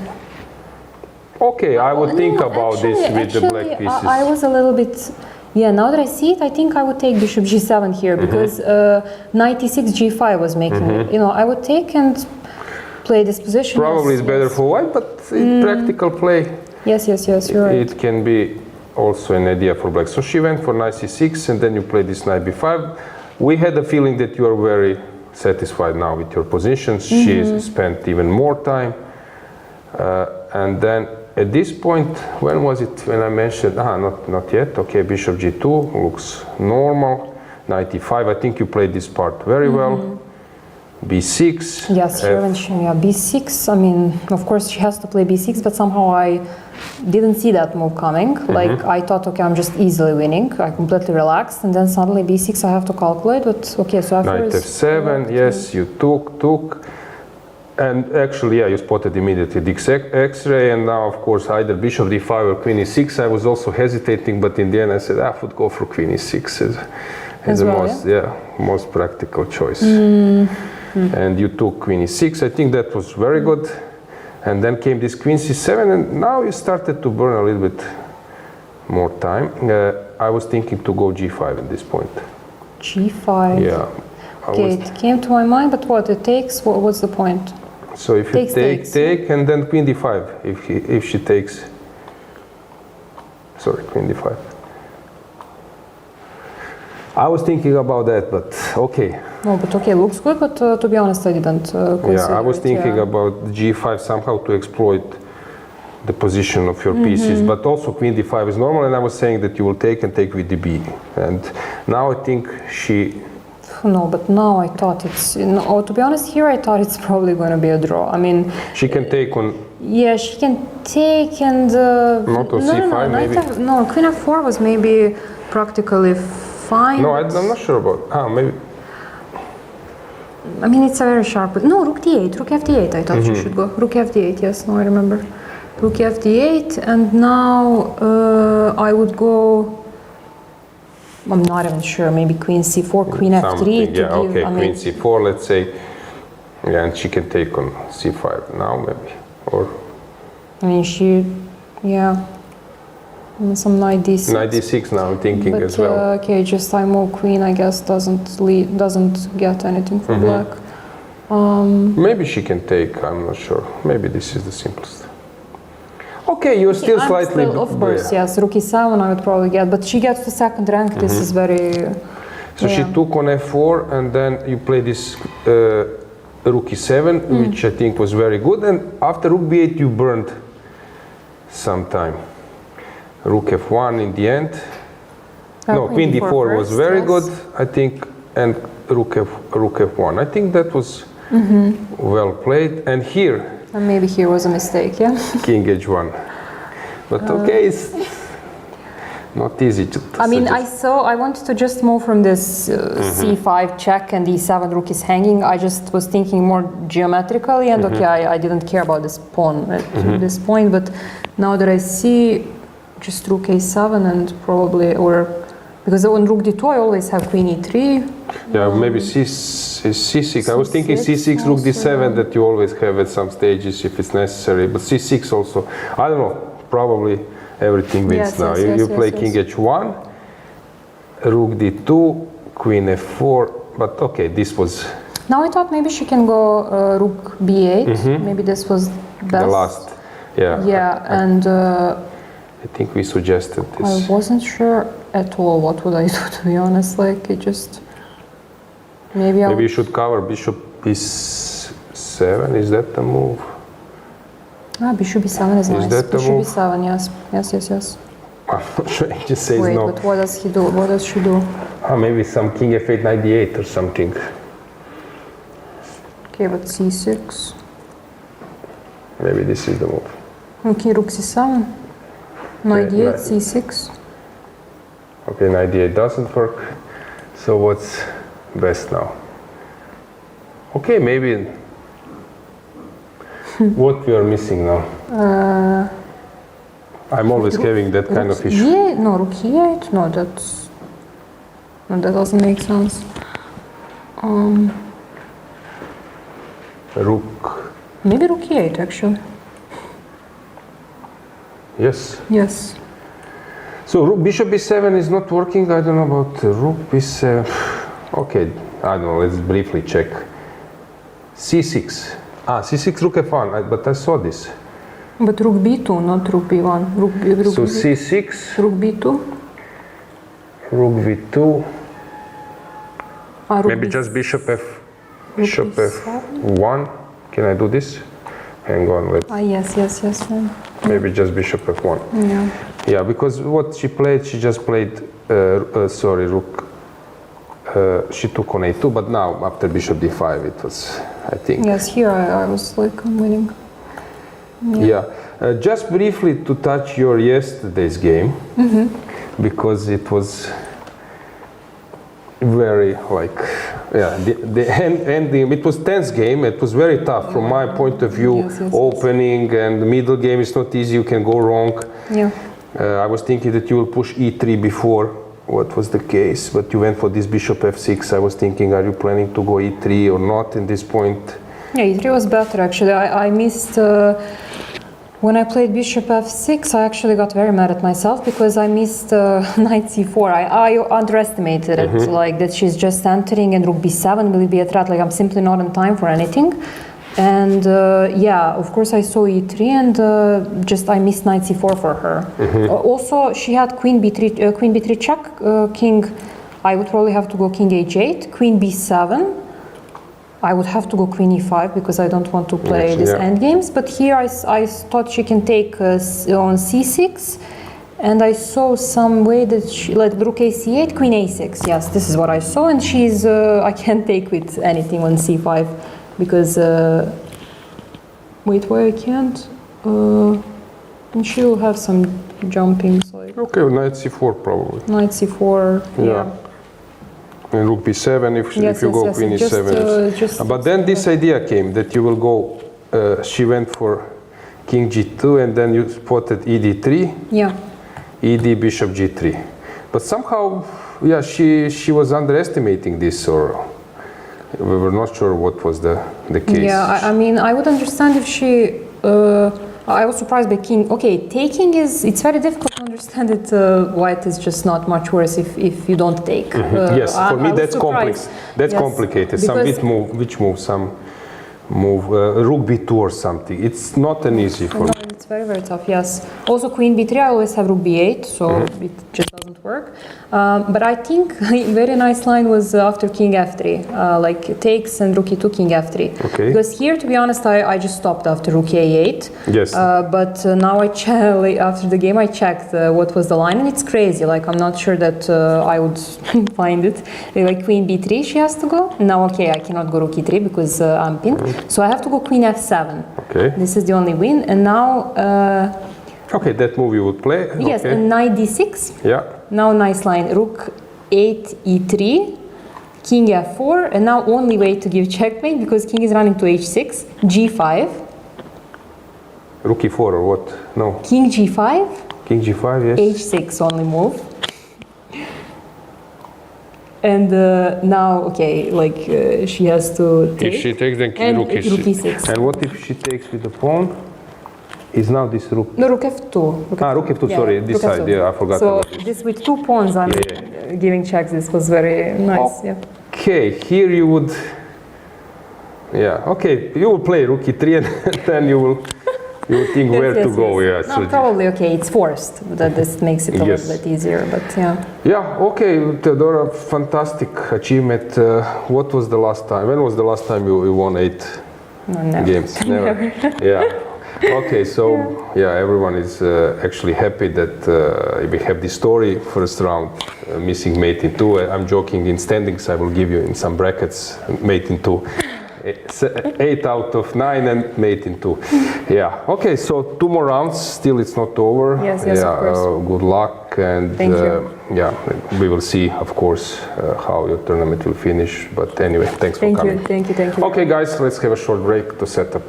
D: Okay, I would think about this with the black pieces.
E: I was a little bit. Yeah, now that I see it, I think I would take bishop g7 here because knight e6, g5 was making it. You know, I would take and play this position.
D: Probably it's better for white, but in practical play,
E: yes, you're right.
D: It can be also an idea for black. So she went for knight c6, and then you play this knight b5. We had the feeling that you are very satisfied now with your positions. She spent even more time, and then. At this point, when was it when I mentioned, not yet, okay, bishop g2 looks normal, knight e5, I think you played this part very well. b6.
E: Yes, here when she, yeah, b6. I mean, of course she has to play b6, but somehow I didn't see that move coming. Like I thought, okay, I'm just easily winning. I completely relaxed, and then suddenly b6 I have to calculate. But okay, so after
D: Knight f7. Yes, you took. And actually, yeah, you spotted immediately the X-ray, and now, of course, either bishop d5 or queen e6. I was also hesitating, but in the end, I said I would go for queen e6 as the
E: well,
D: most, most practical choice. And you took queen e6. I think that was very good. And then came this queen c7, and now you started to burn a little bit more time. I was thinking to go g5 at this point.
E: g5.
D: Yeah.
E: Okay, it came to my mind, but what it takes? What's the point?
D: So if you take, and then queen d5, if she takes, sorry, queen d5. I was thinking about that, but okay.
E: No, but okay, looks good, but to be honest, I didn't consider
D: Yeah, I was thinking about g5 somehow to exploit the position of your pieces, but also queen d5 is normal, and I was saying that you will take and take with db. And now I think she...
E: No, but now I thought it's... No, to be honest, here I thought it's probably going to be a draw. I mean...
D: She can take on...
E: Yeah, she can take and...
D: Not on c5, maybe?
E: No, queen f4 was maybe practically fine.
D: No, I'm not sure about... maybe...
E: I mean, it's a very sharp... No, rook d8, rook f8 I thought she should go. Rook f8, yes, no, I remember. Rook f8, and now I would go... I'm not even sure, maybe queen c4, queen f3 to
D: yeah,
E: give...
D: okay,
E: I mean,
D: queen c4, let's say. Yeah, and she can take on c5 now, maybe. Or...
E: I mean, she... Yeah. Some knight d6.
D: Knight d6 now, I'm thinking
E: But,
D: as well.
E: okay, just I move queen, I guess, doesn't get anything for black.
D: Maybe she can take, I'm not sure. Maybe this is the simplest. Okay, you're still slightly...
E: of course, yes, rook e7 I would probably get, but she gets to second rank, this is very...
D: So she took on f4, and then you play this rook e7, which I think was very good, and after rook b8 you burned some time. Rook f1 in the end. No, queen d4 was very good, I think, and rook f1. I think that was well played, and here...
E: And maybe here was a mistake, yeah?
D: King h1. But okay, it's not easy to
E: I mean,
D: suggest.
E: I wanted to just move from this c5 check and e7 rook is hanging. I just was thinking more geometrically, and okay, I didn't care about this pawn at this point, but now that I see just rook a7 and probably, or because on rook d2 I always have queen e3.
D: Yeah, maybe c6. I was thinking c6, rook d7 that you always have at some stages if it's necessary, but c6 also. I don't know, probably everything wins now. You play king h1, rook d2, queen f4, but okay, this was...
E: Now I thought maybe she can go rook b8, maybe this was best.
D: The last, yeah.
E: Yeah, and...
D: I think we suggested this.
E: I wasn't sure at all what would I do, to be honest, like it just... Maybe
D: you should cover bishop b7, is that the move?
E: Bishop b7 is nice.
D: That the
E: Bishop
D: move?
E: b7, yes. Yes.
D: I'm not sure, it just says
E: Wait,
D: no.
E: but what does he do? What does she do?
D: Maybe some king f8, knight d8 or something.
E: Okay, but c6.
D: Maybe this is the move.
E: Okay, rook c7. Knight d8, c6.
D: Okay, knight d8 doesn't work. So what's best now? Okay, maybe... What we are missing now? I'm always having that kind of issue.
E: No, rook e8. No, that doesn't make sense.
D: Rook.
E: Maybe rook e8 actually.
D: Yes.
E: Yes.
D: So bishop b7 is not working. I don't know about rook b7. Okay, I don't know. Let's briefly check. c6. c6 rook f1. But I saw this.
E: But rook b2, not rook b1. Rook
D: so c6.
E: Rook b2.
D: Rook v2. Maybe
E: b
D: just bishop f1. Can I do this? Hang on.
E: Yes.
D: Maybe just bishop f1.
E: Yeah.
D: Yeah, because what she played, she just played. Sorry, rook she took on a2, but now after bishop d5 it was, I think.
E: Yes, here I was like, I'm winning.
D: Yeah. Just briefly to touch your yesterday's game, because it was very like, yeah, the ending, it was tense game, it was very tough from my point of view.
E: Yes,
D: Opening and the middle game is not easy, you can go wrong.
E: Yeah.
D: I was thinking that you will push e3 before, what was the case, but you went for this bishop f6. I was thinking, are you planning to go e3 or not in this point?
E: Yeah, e3 was better actually. I missed, when I played bishop f6, I actually got very mad at myself because I missed knight c4. I underestimated it, like that she's just entering and rook b7 will be a threat, like I'm simply not in time for anything. And yeah, of course I saw e3 and just I missed knight c4 for her. Also, she had queen b3 check, king, I would probably have to go king h8, queen b7. I would have to go queen e5 because I don't want to play these endgames. But here I thought she can take on c6. And I saw some way that she, like rook a8, queen a6. Yes, this is what I saw. And she's, I can't take with anything on c5 because, wait, why I can't? And she will have some jumpings. Like
D: Okay, knight c4 probably.
E: knight c4, yeah.
D: And rook b7 if you go queen e7. But then this idea came that you will go, she went for king g2 and then you spotted ed3.
E: Yeah.
D: ed bishop g3. But somehow, yeah, she was underestimating this, or we were not sure what was the case.
E: Yeah, I mean, I would understand if she. I was surprised by king. Okay, taking is, it's very difficult to understand it. White is just not much worse if you don't take.
D: Yes, for me that's complex. That's
E: Yes,
D: complicated. Some bit move, which move, some move, rook b2 or something. It's not an easy for me.
E: It's very, very tough, yes. Also queen b3, I always have rook b8, so it just doesn't work. But I think a very nice line was after king f3, like takes and rook e2, king f3.
D: Okay.
E: Because here, to be honest, I just stopped after rook a8.
D: Yes.
E: But now like, after the game, I checked what was the line, and it's crazy. Like, I'm not sure that I would find it. Like queen b3, she has to go. Now, okay, I cannot go rook e3 because I'm pinned. So I have to go queen f7.
D: Okay.
E: This is the only win. And now...
D: okay, that move you would play.
E: Yes,
D: okay.
E: and knight d6.
D: Yeah.
E: Now nice line. Rook 8 e3, king f4, and now only way to give checkmate because king is running to h6, g5.
D: Rook e4 or what? No.
E: King g5.
D: King g5, yes.
E: h6 only move. And now, okay, like she has to take.
D: If she takes, then
E: and
D: rook
E: e6.
D: And what if she takes with the pawn? Is now this rook?
E: No, rook f2.
D: Rook f2, sorry, this
E: rook
D: side,
E: F2.
D: yeah, I forgot
E: So
D: about this.
E: this with 2 pawns, I'm giving checks. This was very nice, yeah.
D: Okay, here you would, yeah, okay, you will play rook e3 and then you will think where to go, yeah.
E: No, probably, okay, it's forced, that this makes it a little bit easier, but yeah.
D: Yeah, okay, Teodora, fantastic achievement. What was the last time, when was the last time you won 8 games? Never. Yeah. Okay, so yeah, everyone is actually happy that we have this story. First round, missing mate in 2. I'm joking, in standings I will give you in some brackets mate in 2. 8 out of 9 and mate in 2. Yeah, okay, so 2 more rounds, still it's not over.
E: Yes,
D: yeah,
E: of course.
D: Good luck, and
E: thank you.
D: Yeah, we will see, of course, how your tournament will finish. But anyway, thanks for coming.
E: Thank you.
D: Okay, guys, let's have a short break to set up.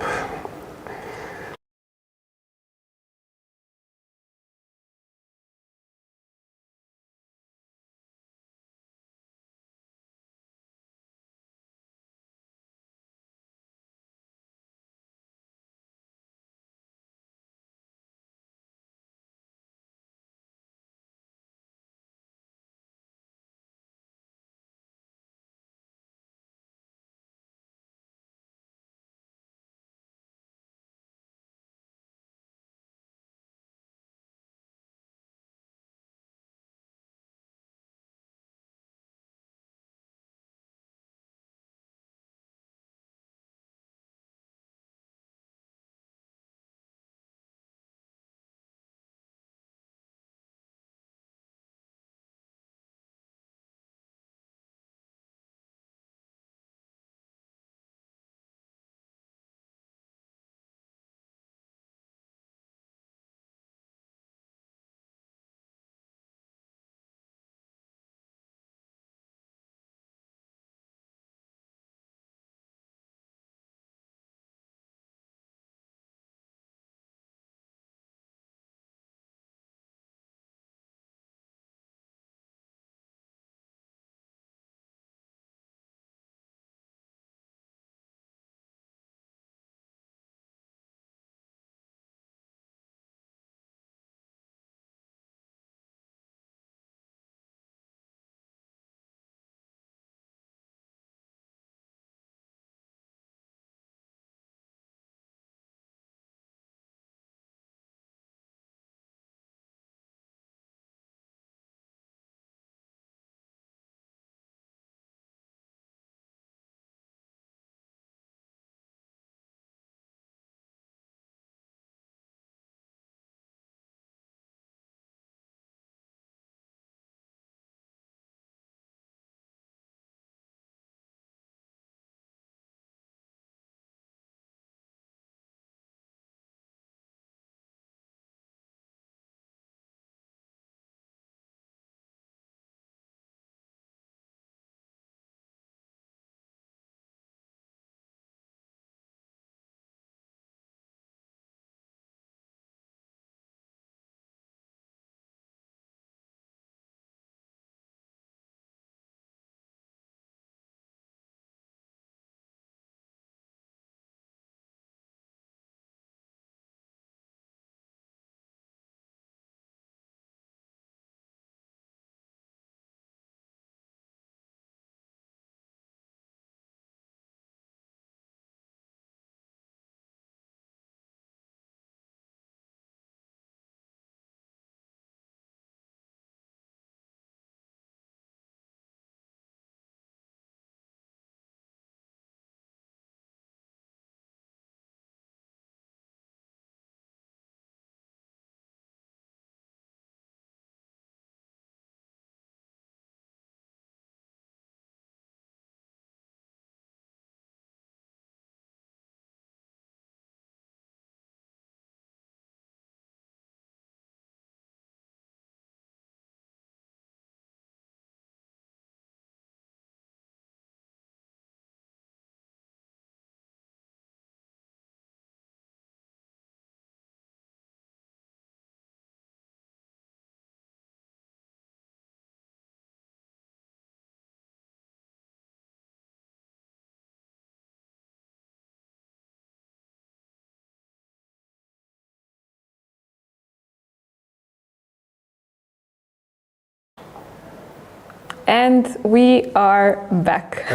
C: And we are back.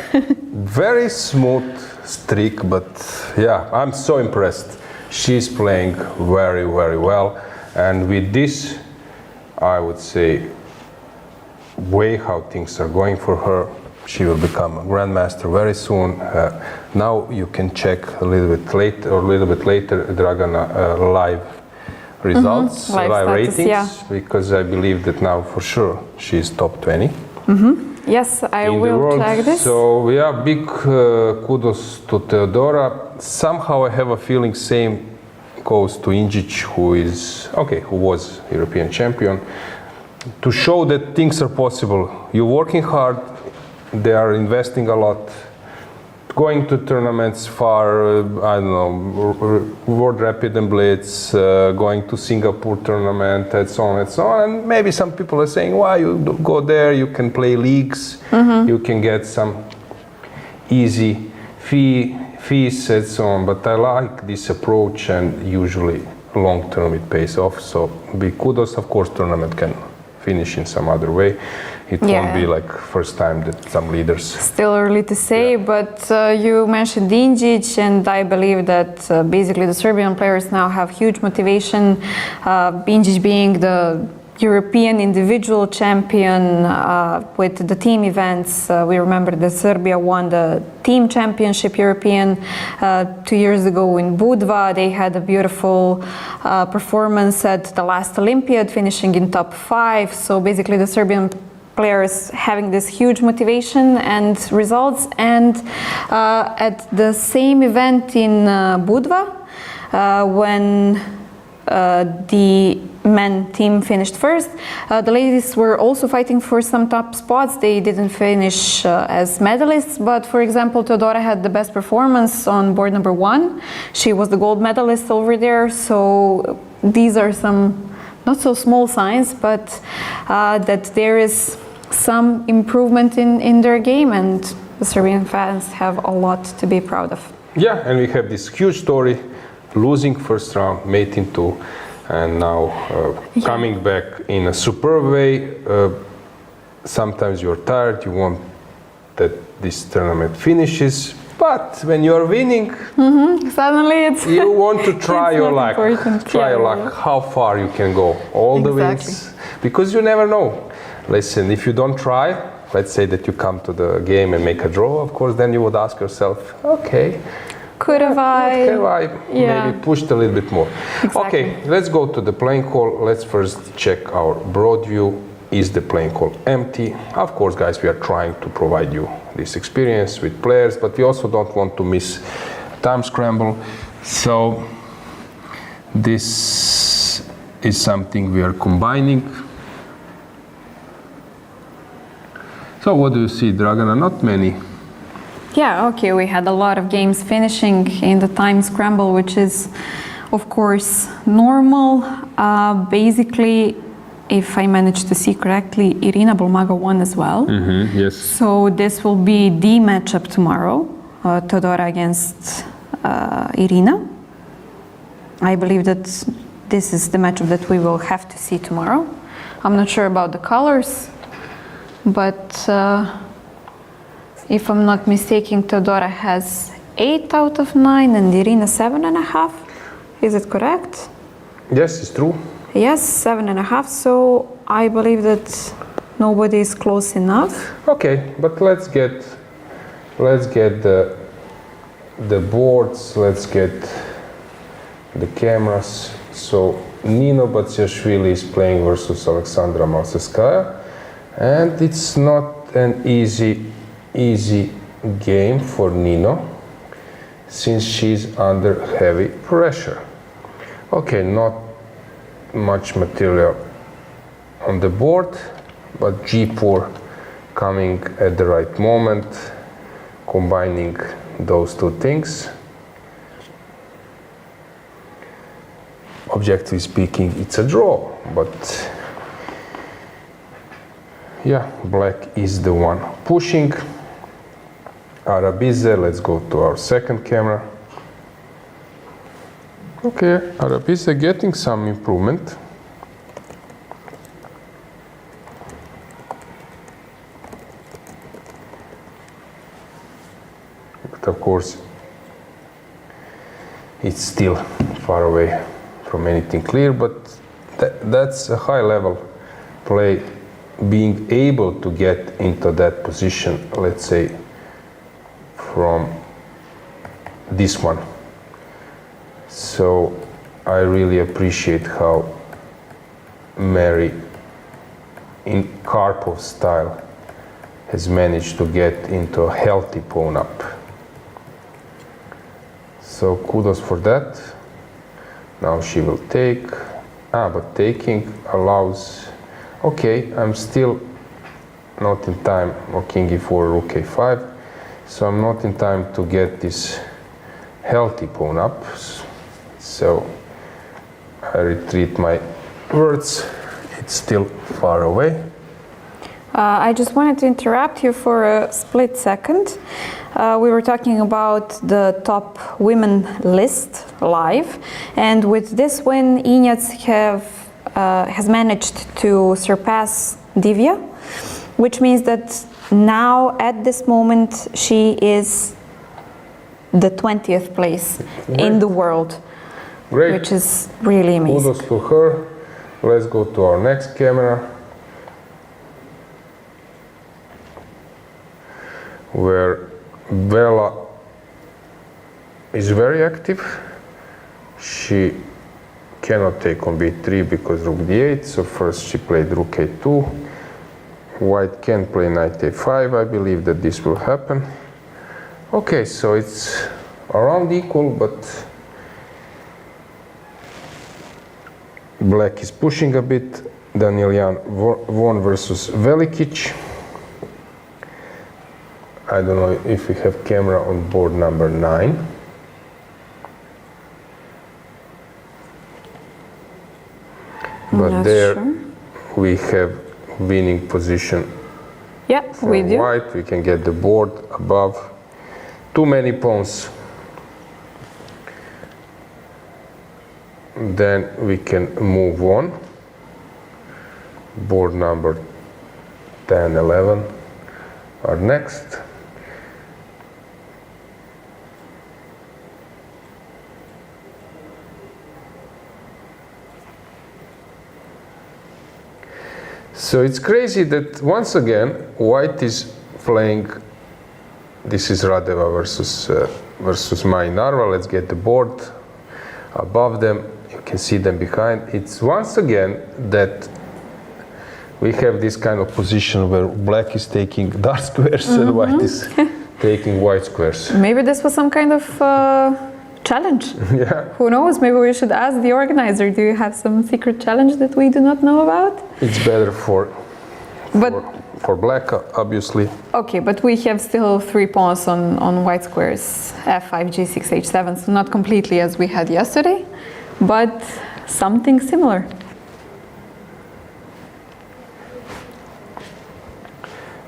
D: Very smooth streak, but yeah, I'm so impressed. She's playing very, very well. And with this, I would say, way how things are going for her, she will become a grandmaster very soon. Now you can check a little bit later Dragana live results,
C: Live
D: live
C: status,
D: ratings,
C: yeah.
D: because I believe that now for sure she's top 20
C: Yes, I
D: in the
C: will
D: world.
C: check this.
D: So yeah, big kudos to Teodora. Somehow I have a feeling same goes to Injac, who was European champion. To show that things are possible. You're working hard, they are investing a lot, going to tournaments far, I don't know, World Rapid and Blitz, going to Singapore tournament, and so on and so on. And maybe some people are saying, why you go there, you can play leagues, you can get some easy fees and so on. But I like this approach, and usually long term it pays off. So big kudos. Of course, tournament can finish in some other way. It won't be like first time that some leaders.
C: Still early to say, but you mentioned Injac, and I believe that basically the Serbian players now have huge motivation. Injac being the European individual champion with the team events. We remember that Serbia won the team championship European 2 years ago in Budva. They had a beautiful performance at the last Olympiad, finishing in top 5. So basically the Serbian players having this huge motivation and results. And at the same event in Budva, when the men team finished first, the ladies were also fighting for some top spots. They didn't finish as medalists, but for example, Teodora had the best performance on board number 1. She was the gold medalist over there. So these are some not so small signs, but that there is some improvement in their game, and the Serbian fans have a lot to be proud of.
D: Yeah, and we have this huge story, losing first round, mating 2, and now coming back in a superb way. Sometimes you're tired, you want that this tournament finishes, but when you're winning,
C: Suddenly it's
D: you want to try
C: it's
D: your
C: not
D: luck.
C: important.
D: Try your luck, how far you can go, all the wins, because you never know. Listen, if you don't try, let's say that you come to the game and make a draw, of course, then you would ask yourself, okay,
C: could have I
D: maybe pushed a little bit more.
C: Exactly.
D: Okay, let's go to the playing hall. Let's first check our broad view. Is the playing hall empty? Of course, guys, we are trying to provide you this experience with players, but we also don't want to miss time scramble. So this is something we are combining. So what do you see, Dragana? Not many.
C: Yeah, okay, we had a lot of games finishing in the time scramble, which is, of course, normal. Basically, if I managed to see correctly, Irina Bulmaga won as well.
D: Yes.
C: So this will be the matchup tomorrow, Teodora against Irina. I believe that this is the matchup that we will have to see tomorrow. I'm not sure about the colors, but if I'm not mistaken, Teodora has 8 out of 9 and Irina 7.5. Is it correct?
D: Yes, it's true.
C: Yes, 7.5. So I believe that nobody is close enough.
D: Okay, but let's get the boards. Let's get the cameras. So Nino Batsiashvili is playing versus Alexandra Malseskaya, and it's not an easy game for Nino, since she's under heavy pressure. Okay, not much material on the board, but G4 coming at the right moment, combining those two things. Objectively speaking, it's a draw, but yeah, black is the one pushing. Arabidze, let's go to our second camera. Okay, Arabidze getting some improvement. of course, it's still far away from anything clear, but that's a high level play, being able to get into that position, let's say, from this one. So I really appreciate how Meri, in Karpov style, has managed to get into a healthy pawn up. So kudos for that. Now she will take, but taking allows, okay, I'm still not in time, or king e4, rook a5, so I'm not in time to get this healthy pawn up. So I retreat my words, it's still far away.
C: I just wanted to interrupt you for a split second. We were talking about the top women list live, and with this win, Injac has managed to surpass Divya, which means that now at this moment she is the 20th place in the world, which is really amazing.
D: Kudos to her. Let's go to our next camera, where Bella is very active. She cannot take on b3 because rook d8, so first she played rook a2. White can play knight a5. I believe that this will happen. Okay, so it's around equal, but black is pushing a bit. Danielyan won versus Velikic. I don't know if we have camera on board number 9. But there we have winning position.
C: Yeah, we do.
D: White, we can get the board above. Too many pawns. Then we can move on. Board number 10, 11 are next. So it's crazy that once again White is playing. This is Radeva versus Meri Narva. Let's get the board above them. You can see them behind. It's once again that we have this kind of position where black is taking dark squares and white is taking white squares.
C: Maybe this was some kind of challenge.
D: Yeah.
C: Who knows? Maybe we should ask the organizer. Do you have some secret challenge that we do not know about?
D: It's better for black, obviously.
C: Okay, but we have still 3 pawns on white squares, f5, g6, h7, so not completely as we had yesterday, but something similar.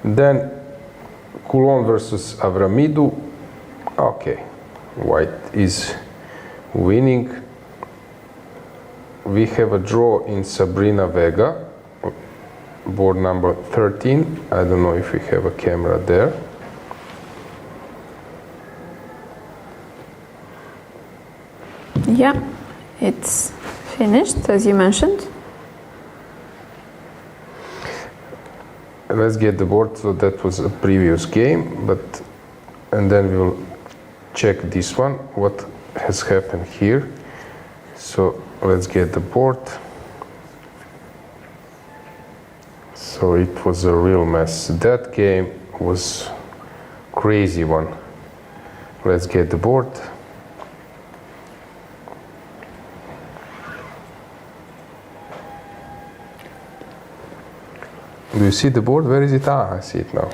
D: Then Coulon versus Avramidou. Okay, white is winning. We have a draw in Sabrina Vega, board number 13. I don't know if we have a camera there.
C: Yeah, it's finished, as you mentioned.
D: Let's get the board. So that was a previous game, and then we will check this one, what has happened here. So let's get the board. So it was a real mess. That game was crazy one. Let's get the board. Do you see the board? Where is it? I see it now.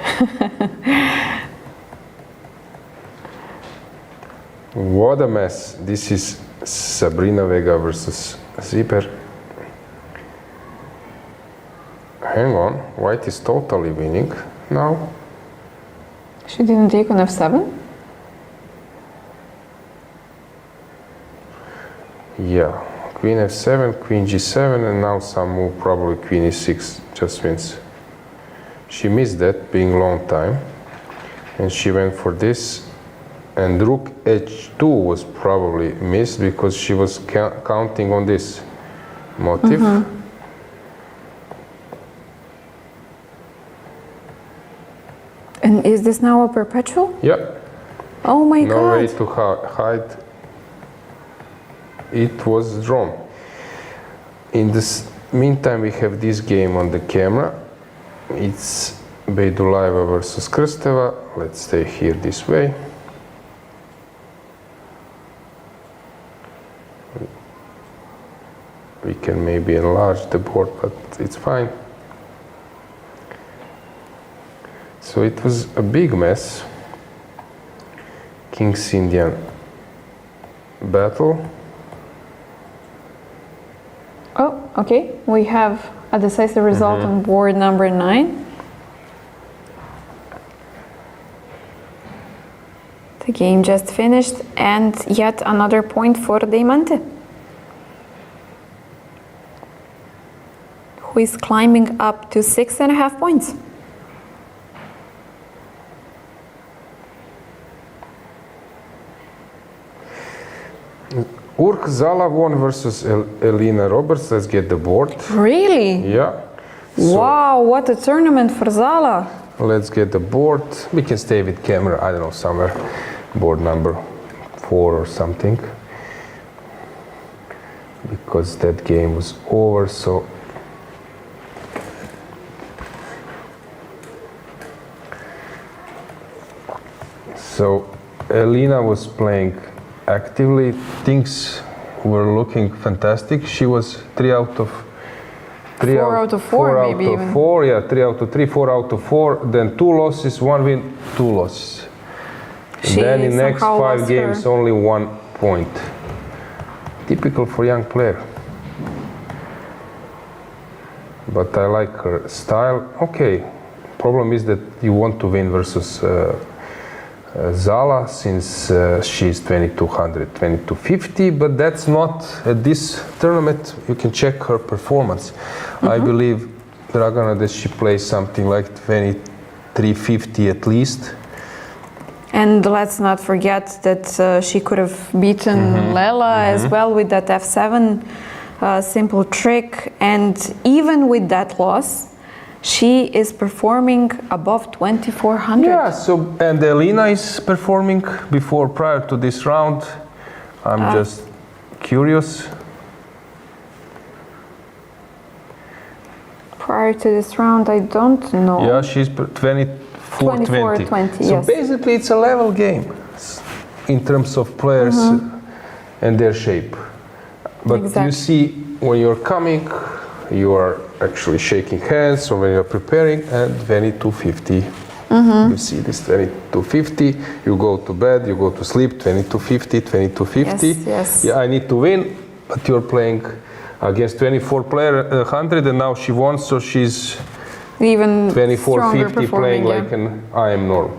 D: What a mess. This is Sabrina Vega versus Zipper. Hang on, white is totally winning now.
C: She didn't take on f7?
D: Yeah, queen f7, queen g7, and now some move, probably queen e6 just wins. She missed that, being long time, and she went for this. And rook h2 was probably missed because she was counting on this motif.
C: And is this now a perpetual?
D: Yeah.
C: Oh my
D: No
C: god.
D: way to hide. It was drawn. In this meantime, we have this game on the camera. It's Bejdulajeva versus Krsteva. Let's stay here this way. We can maybe enlarge the board, but it's fine. So it was a big mess. King's Indian battle.
C: Oh, okay. We have a decisive result on board number 9. The game just finished, and yet another point for Diamante, who is climbing up to 6.5 points.
D: Urk Zala won versus Elina Roberts. Let's get the board.
C: Really?
D: Yeah. So
C: Wow, what a tournament for Zala.
D: let's get the board. We can stay with camera, I don't know, somewhere. Board number 4 or something. Because that game was over, so. So Elina was playing actively. Things were looking fantastic. She was 3 out of 3
C: 4 out of 4 maybe
D: out of
C: even.
D: 4, yeah, 3 out of 3, 4 out of 4. Then 2 losses, 1 win, 2 losses.
C: She
D: Then in next
C: somehow
D: 5
C: lost
D: games,
C: her-
D: only 1 point. Typical for young player. But I like her style. Okay, problem is that you want to win versus Zala, since she's 2200, 2250, but that's not at this tournament. You can check her performance. I believe Dragana that she plays something like 2350 at least.
C: And let's not forget that she could have beaten Lela as well with that f7 simple trick. And even with that loss, she is performing above 2400.
D: Yeah, so, and Elina is performing prior to this round. I'm just curious.
C: Prior to this round, I don't know.
D: Yeah, she's 24-20.
C: 24-20,
D: So
C: yes.
D: basically it's a level game in terms of players and their shape. But you
C: Exactly.
D: see, when you're coming, you are actually shaking hands, or when you're preparing, and 2250. You see this 2250, you go to bed, you go to sleep, 2250, 2250.
C: Yes, yes.
D: Yeah, I need to win, but you're playing against 24 player 100, and now she won, so she's
C: Even stronger
D: 2450 playing
C: performing, yeah.
D: like an IM norm.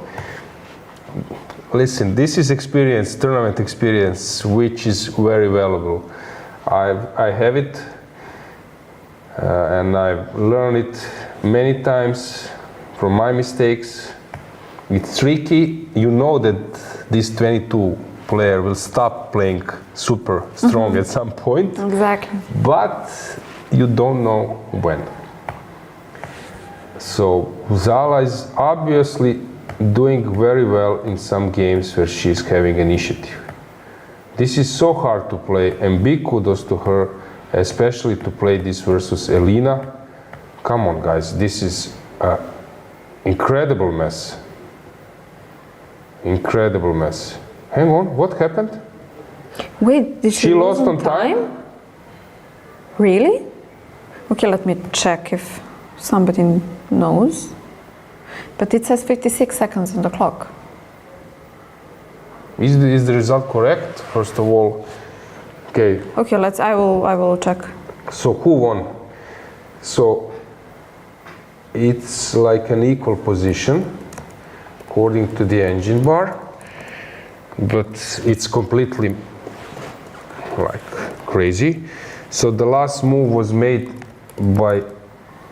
D: Listen, this is experience, tournament experience, which is very valuable. I have it, and I've learned it many times from my mistakes. It's tricky. You know that this 22 player will stop playing super strong at some point,
C: Exactly.
D: but you don't know when. So Zala is obviously doing very well in some games where she's having initiative. This is so hard to play, and big kudos to her, especially to play this versus Elina. Come on, guys, this is an incredible mess. Incredible mess. Hang on, what happened?
C: Wait, did she,
D: She
C: lose
D: lost on time?
C: Really? Okay, let me check if somebody knows. But it says 56 seconds on the clock.
D: Is the result correct? First of all, okay,
C: Okay, I will check.
D: so who won? So it's like an equal position according to the engine bar, but it's completely like crazy. So the last move was made by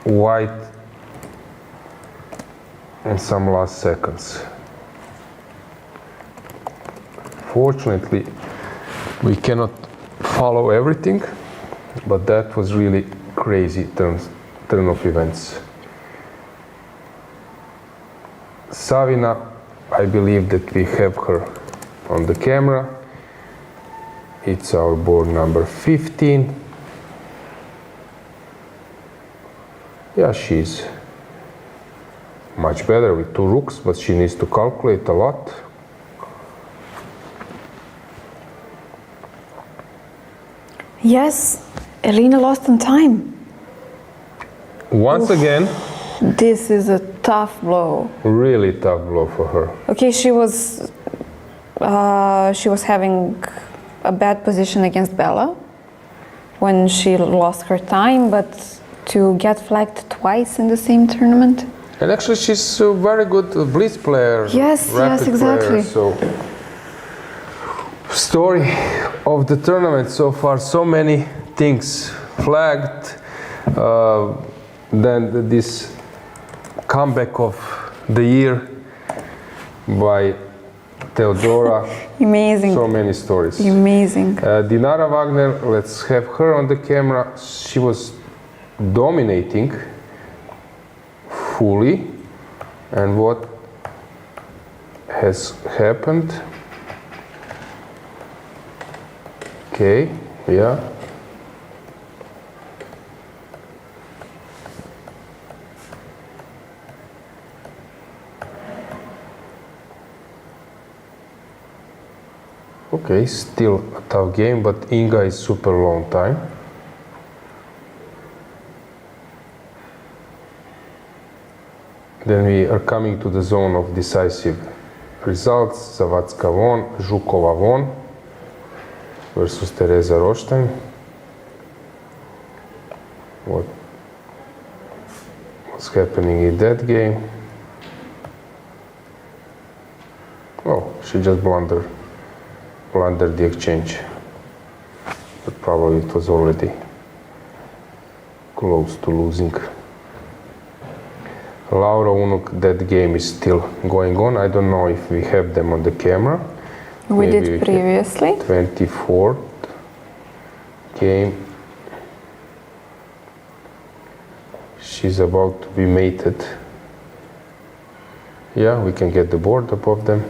D: White in some last seconds. Unfortunately, we cannot follow everything, but that was really crazy turn of events. Savina, I believe that we have her on the camera. It's our board number 15. Yeah, she's much better with 2 rooks, but she needs to calculate a lot.
C: Yes, Elina lost on time.
D: Once again,
C: This is a tough blow.
D: really tough blow for her.
C: Okay, she was having a bad position against Bella when she lost her time, but to get flagged twice in the same tournament.
D: And actually, she's a very good blitz player.
C: Yes,
D: rapid
C: exactly.
D: player, so, story of the tournament so far, so many things flagged. Then this comeback of the year by Teodora.
C: Amazing.
D: So many stories.
C: Amazing.
D: Dinara Wagner, let's have her on the camera. She was dominating fully. And what has happened? Okay, yeah. Okay, still a tough game, but Inga is super long time. Then we are coming to the zone of decisive results. Zavatska won, Zhukova won versus Tereza Roštajn. What was happening in that game? Oh, she just blundered the exchange, but probably it was already close to losing. Laura Unuk, that game is still going on. I don't know if we have them on the camera.
C: We
D: Maybe
C: did previously.
D: 24th game. She's about to be mated. Yeah, we can get the board above them.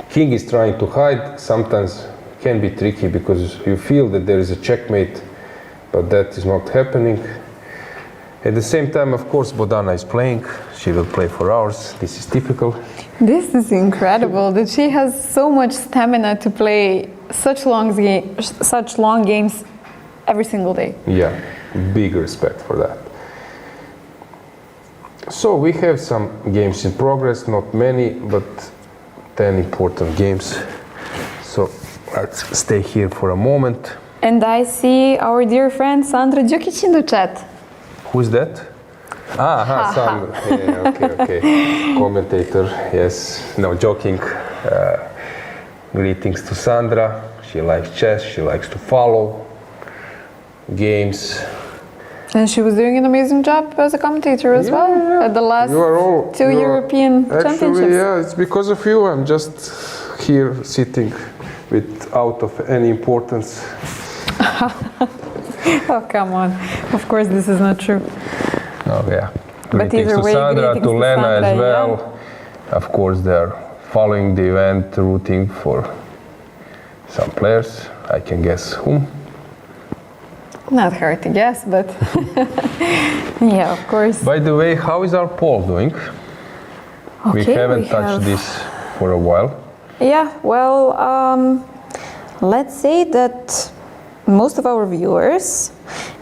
D: King is trying to hide, sometimes can be tricky because you feel that there is a checkmate, but that is not happening. At the same time, of course, Bodana is playing. She will play for hours. This is typical.
C: This is incredible that she has so much stamina to play such long games every single day.
D: Yeah, big respect for that. So we have some games in progress, not many, but 10 important games. So let's stay here for a moment.
C: And I see our dear friend Sandra Djukic in the chat.
D: Who's that? Sandra. Yeah, okay. Commentator, yes. No, joking. Greetings to Sandra. She likes chess, she likes to follow games.
C: And she was doing an amazing job as a commentator as well at the last two European Championships.
D: Yeah, it's because of you. I'm just here sitting out of any importance.
C: Oh, come on. Of course, this is not true.
D: Oh, yeah.
C: But
D: Greetings
C: either
D: to
C: way,
D: Sandra,
C: greetings
D: to
C: to
D: Lena
C: Sandra,
D: as well.
C: yeah.
D: Of course, they're following the event, rooting for some players. I can guess whom.
C: Not hard to guess, but yeah, of course.
D: By the way, how is our poll doing? We haven't touched this for a while.
C: Yeah, well, let's say that most of our viewers,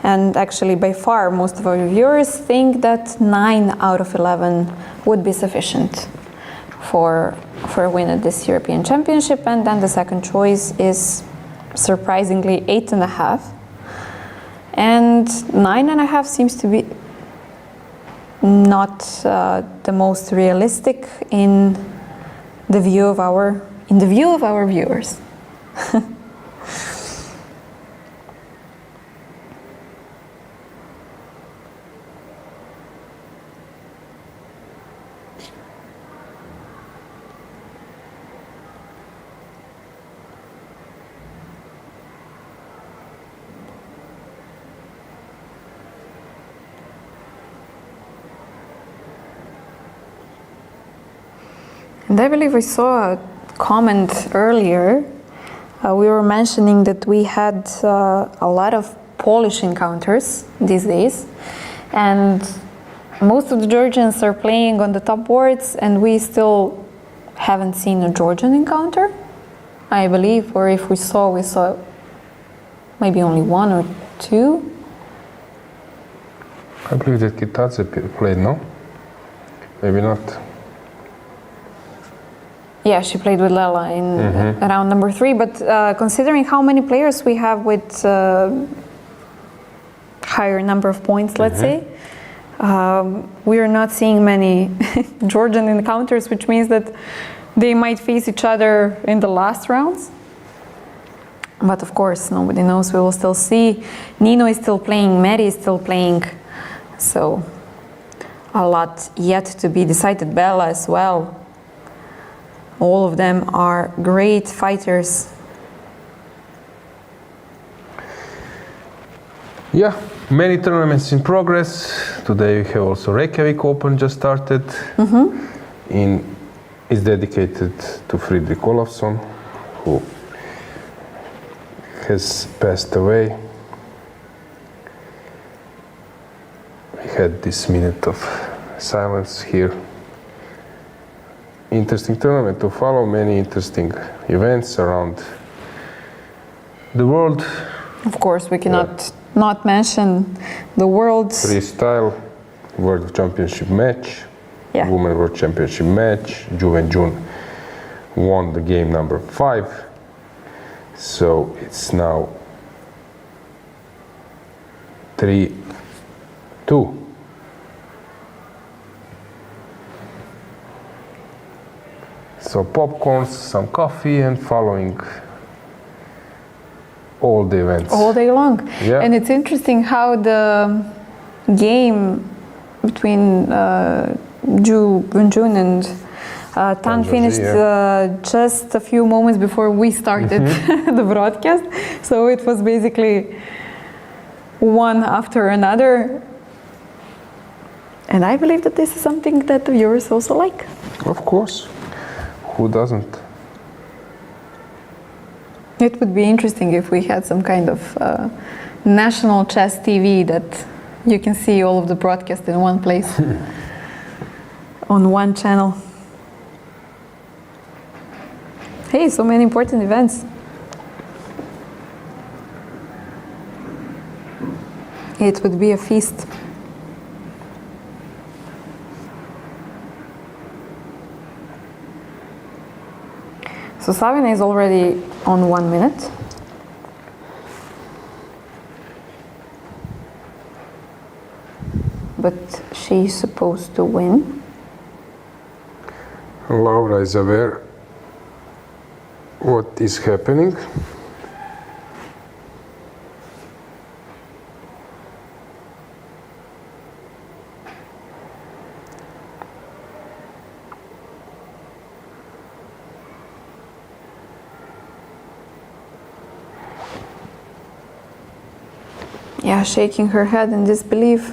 C: and actually by far most of our viewers, think that 9 out of 11 would be sufficient for a win at this European Championship, and then the second choice is surprisingly 8.5. And 9.5 seems to be not the most realistic in the view of our viewers. And I believe I saw a comment earlier. We were mentioning that we had a lot of Polish encounters these days, and most of the Georgians are playing on the top boards, and we still haven't seen a Georgian encounter, I believe, or if we saw maybe only one or two.
D: I believe that Kitadze played, no? Maybe not.
C: Yeah, she played with Lela in round number 3, but considering how many players we have with higher number of points, let's say, we are not seeing many Georgian encounters, which means that they might face each other in the last rounds. But of course, nobody knows. We will still see. Nino is still playing, Meri is still playing, so a lot yet to be decided. Bella as well. All of them are great fighters.
D: Yeah, many tournaments in progress. Today we have also Reykjavik Open just started. It's dedicated to Fridrik Olafsson, who has passed away. We had this minute of silence here. Interesting tournament to follow, many interesting events around the world.
C: Of course, we cannot not mention the world's
D: freestyle World Championship match, Women World Championship match. June won the game number 5, so it's now 3-2. So popcorns, some coffee, and following all the events.
C: All day long.
D: Yeah.
C: And it's interesting how the game between June and Tan finished just a few moments before we started the broadcast. So it was basically one after another. And I believe that this is something that the viewers also like.
D: Of course. Who doesn't?
C: It would be interesting if we had some kind of national chess TV that you can see all of the broadcasts in one place, on one channel. Hey, so many important events. It would be a feast. So Savina is already on 1 minute. But she's supposed to win.
D: Laura is aware what is happening.
C: Yeah, shaking her head in disbelief.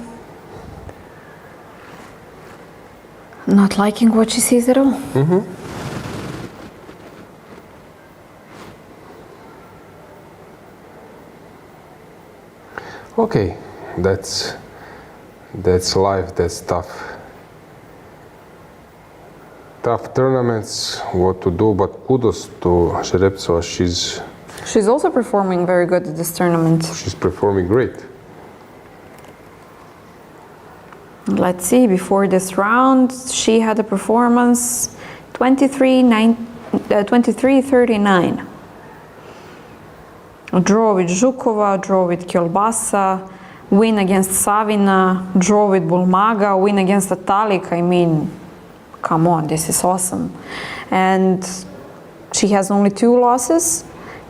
C: Not liking what she sees at all.
D: Okay, that's life, that's tough. Tough tournaments, what to do, but kudos to Shereptsova,
C: She's also performing very good at this tournament.
D: She's performing great.
C: Let's see, before this round, she had a performance 23-39. Draw with Zhukova, draw with Kyolbasa, win against Savina, draw with Bulmaga, win against Atalik. I mean, come on, this is awesome. And she has only 2 losses,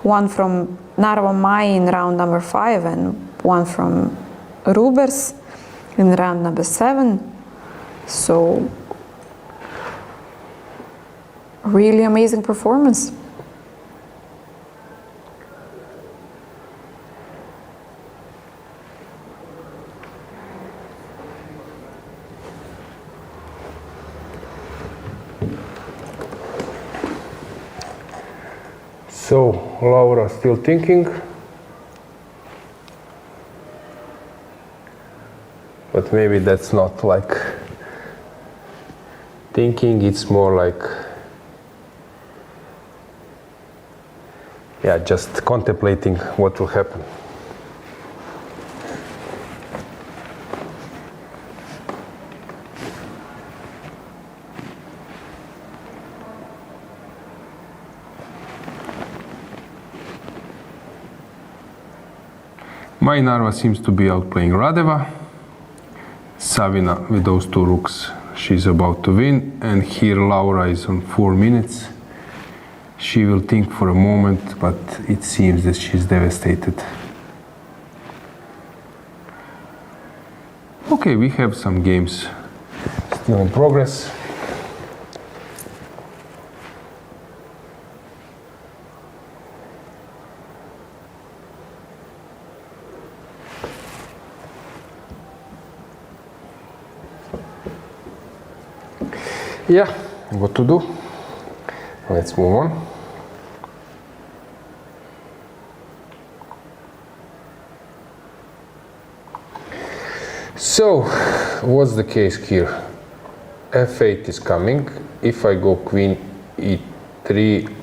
C: one from Narva Mai in round number 5 and one from Rubers in round number 7. So, really amazing performance.
D: So, Laura still thinking, but maybe that's not like thinking, it's more like, yeah, just contemplating what will happen. My Narva seems to be outplaying Radeva. Savina with those 2 rooks, she's about to win, and here Laura is on 4 minutes. She will think for a moment, but it seems that she's devastated. Okay, we have some games still in progress. Yeah, what to do? Let's move on. So, what's the case here? F8 is coming. If I go queen e3,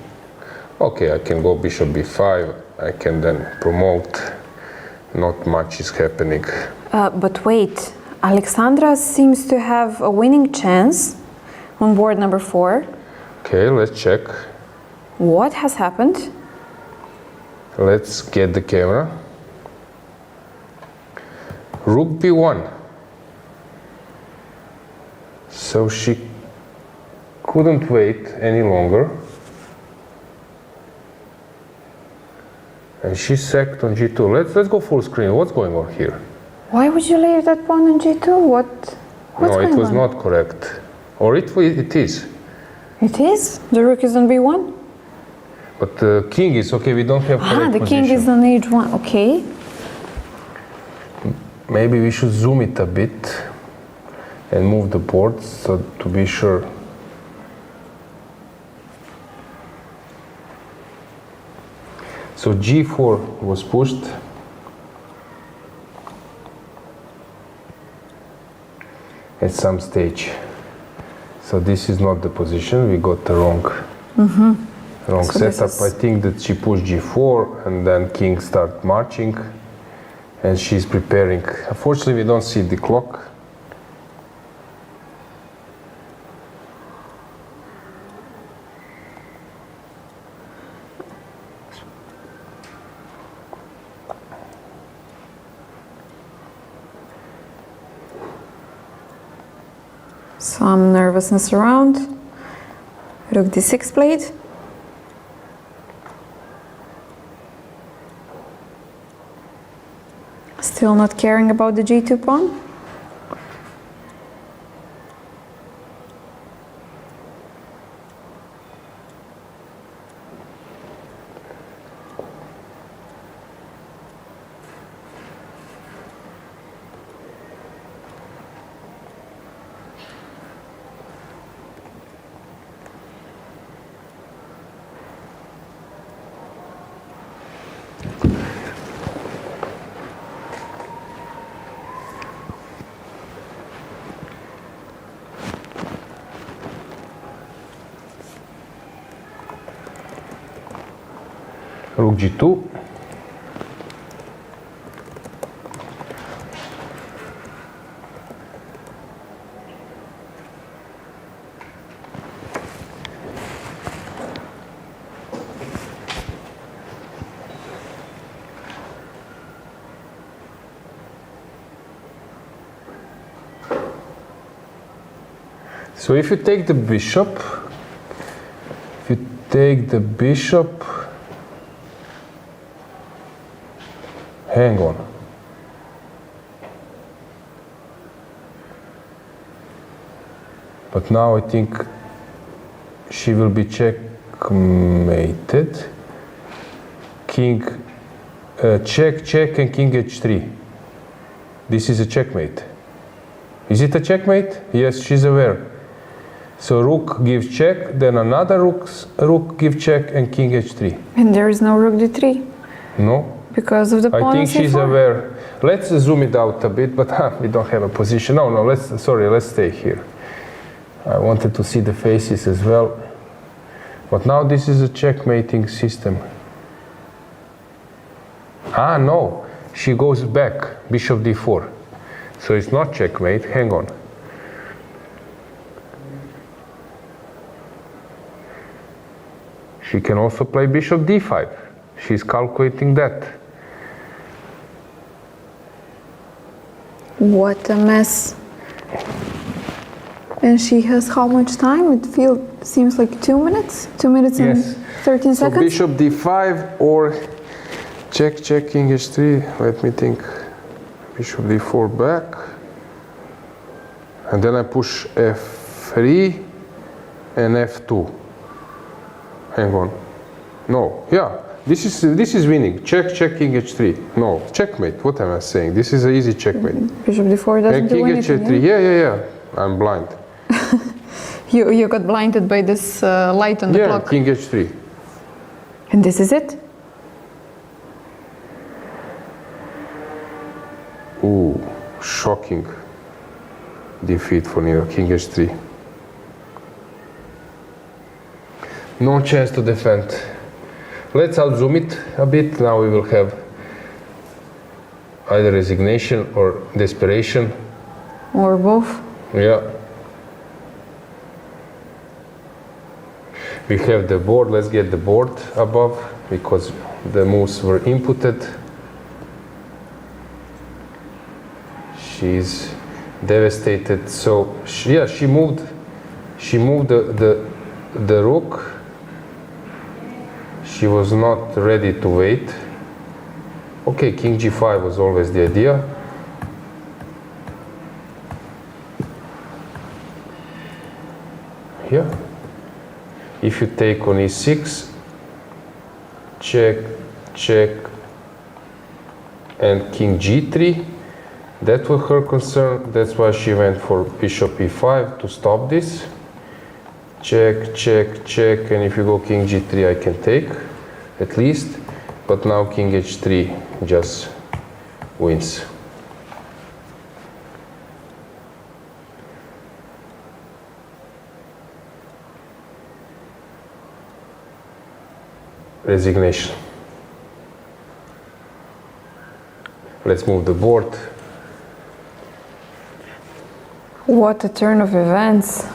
D: okay, I can go bishop b5. I can then promote. Not much is happening.
C: But wait, Alexandra seems to have a winning chance on board number 4.
D: Okay, let's check.
C: What has happened?
D: Let's get the camera. Rook b1. So she couldn't wait any longer. And she sacked on g2. Let's go full screen. What's going on here?
C: Why would you leave that pawn on g2? What's
D: no, it
C: going
D: was
C: on?
D: not correct. Or it is.
C: It is? The rook is on b1?
D: But the king is okay, we don't have correct
C: the
D: position.
C: king is on h1, okay.
D: Maybe we should zoom it a bit and move the board so to be sure. So g4 was pushed. At some stage. So this is not the position, we got the wrong so setup. I think that she pushed g4 and then king start marching and she's preparing. Unfortunately, we don't see the clock.
C: Some nervousness around. Rook d6 played. Still not caring about the g2 pawn.
D: Rook g2. So if you take the bishop, hang on. But now I think she will be checkmated. King, check, and king h3. This is a checkmate. Is it a checkmate? Yes, she's aware. So rook gives check, then another rook gives check, and king h3.
C: And there is no rook d3?
D: No.
C: Because of the pawn
D: I think she's
C: c4?
D: aware. Let's zoom it out a bit, but we don't have a position. No, let's stay here. I wanted to see the faces as well. But now this is a checkmating system. Ah, no. She goes back, bishop d4. So it's not checkmate. Hang on. She can also play bishop d5. She's calculating that.
C: What a mess. And she has how much time? It seems like 2 minutes? 2 minutes and 13
D: So
C: seconds?
D: bishop d5 or check, king h3. Let me think. Bishop d4 back. And then I push f3 and f2. Hang on. No, yeah. This is winning. Check, king h3. No, checkmate. What am I saying? This is an easy checkmate.
C: Bishop d4 doesn't do
D: king
C: anything.
D: h3. Yeah. I'm blind.
C: You got blinded by this light on the clock.
D: King h3.
C: And this is it?
D: Ooh, shocking defeat for Nino. King h3. No chance to defend. Let's outzoom it a bit. Now we will have either resignation or desperation.
C: Or both?
D: Yeah. We have the board. Let's get the board above because the moves were inputted. She's devastated. So she moved the rook. She was not ready to wait. Okay, king g5 was always the idea. Here. If you take on e6, check, and king g3, that was her concern. That's why she went for bishop e5 to stop this. Check, and if you go king g3, I can take, at least. But now king h3 just wins. Resignation. Let's move the board.
C: What a turn of events.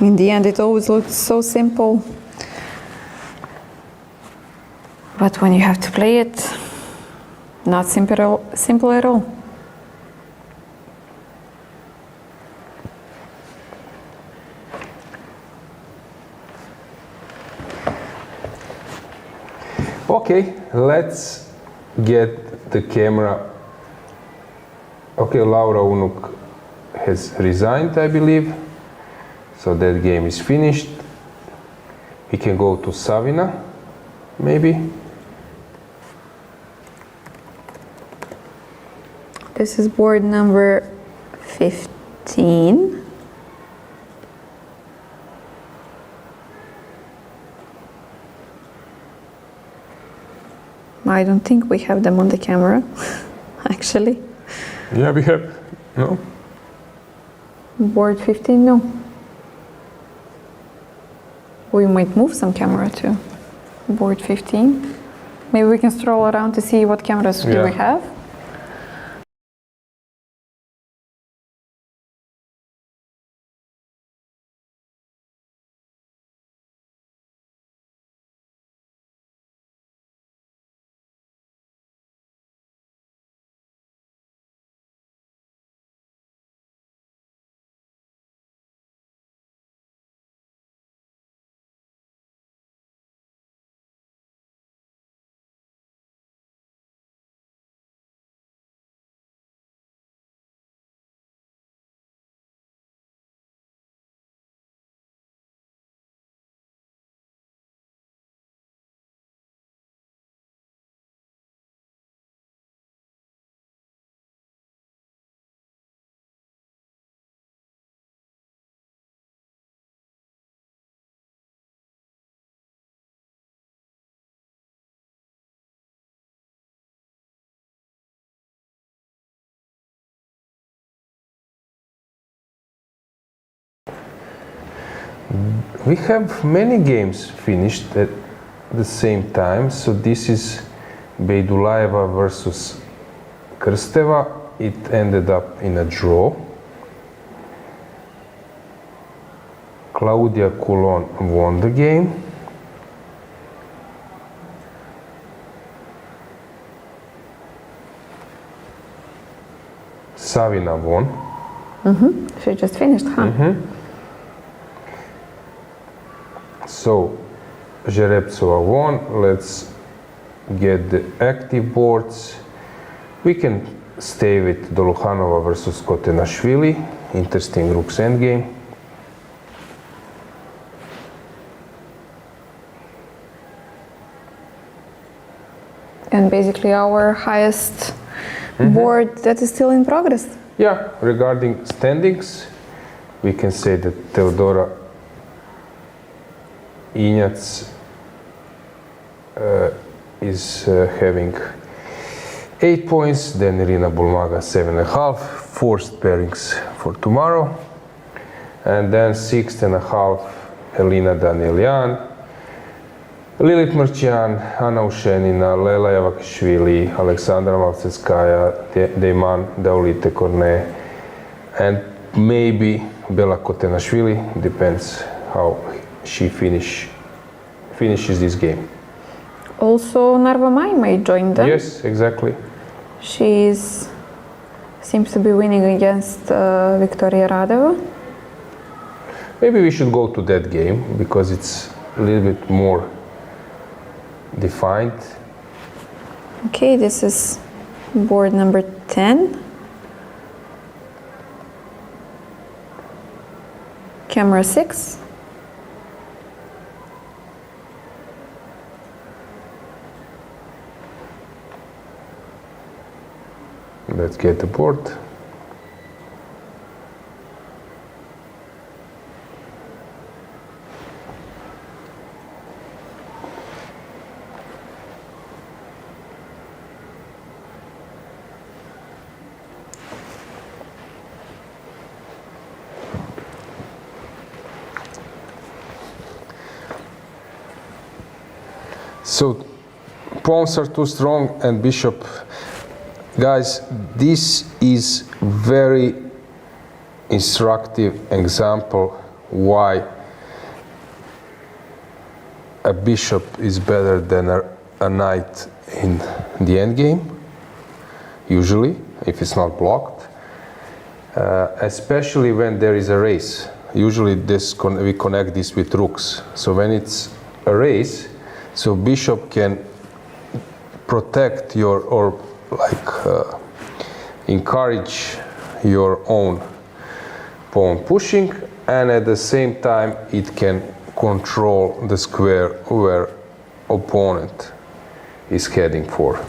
C: In the end, it always looks so simple. But when you have to play it, not simple at all.
D: Okay, let's get the camera. Okay, Laura Unuk has resigned, I believe. So that game is finished. We can go to Savina, maybe.
C: This is board number 15. I don't think we have them on the camera, actually.
D: Yeah, we have. No?
C: Board 15, no. We might move some camera to board 15. Maybe we can stroll around to see what cameras do we have.
D: We have many games finished at the same time. So this is Bejdulaeva versus Krsteva. It ended up in a draw. Claudia Coulon won the game. Savina won.
C: She just finished, huh?
D: So Zhereptsova won. Let's get the active boards. We can stay with Dolukhanova versus Khotenashvili. Interesting rook's endgame.
C: And basically our highest board that is still in progress.
D: Yeah, regarding standings, we can say that Teodora Injac is having 8 points, then Irina Bulmaga 7.5, forced pairings for tomorrow, and then 6.5, Elina Danielyan, Lilith Marchian, Anna Ushenina, Lela Javakhishvili, Alexandra Maltsetskaya, Deiman Daulite Cornet, and maybe Bella Khotenashvili, depends how she finishes this game.
C: Also, Narva Mai may join them.
D: Yes, exactly.
C: She seems to be winning against Victoria Radeva.
D: Maybe we should go to that game because it's a little bit more defined.
C: Okay, this is board number 10. Camera 6.
D: Let's get the board. So pawns are too strong and bishop. Guys, this is very instructive example why a bishop is better than a knight in the endgame, usually, if it's not blocked, especially when there is a race. Usually we connect this with rooks. So when it's a race, so bishop can protect your, or encourage your own pawn pushing, and at the same time it can control the square where opponent is heading for.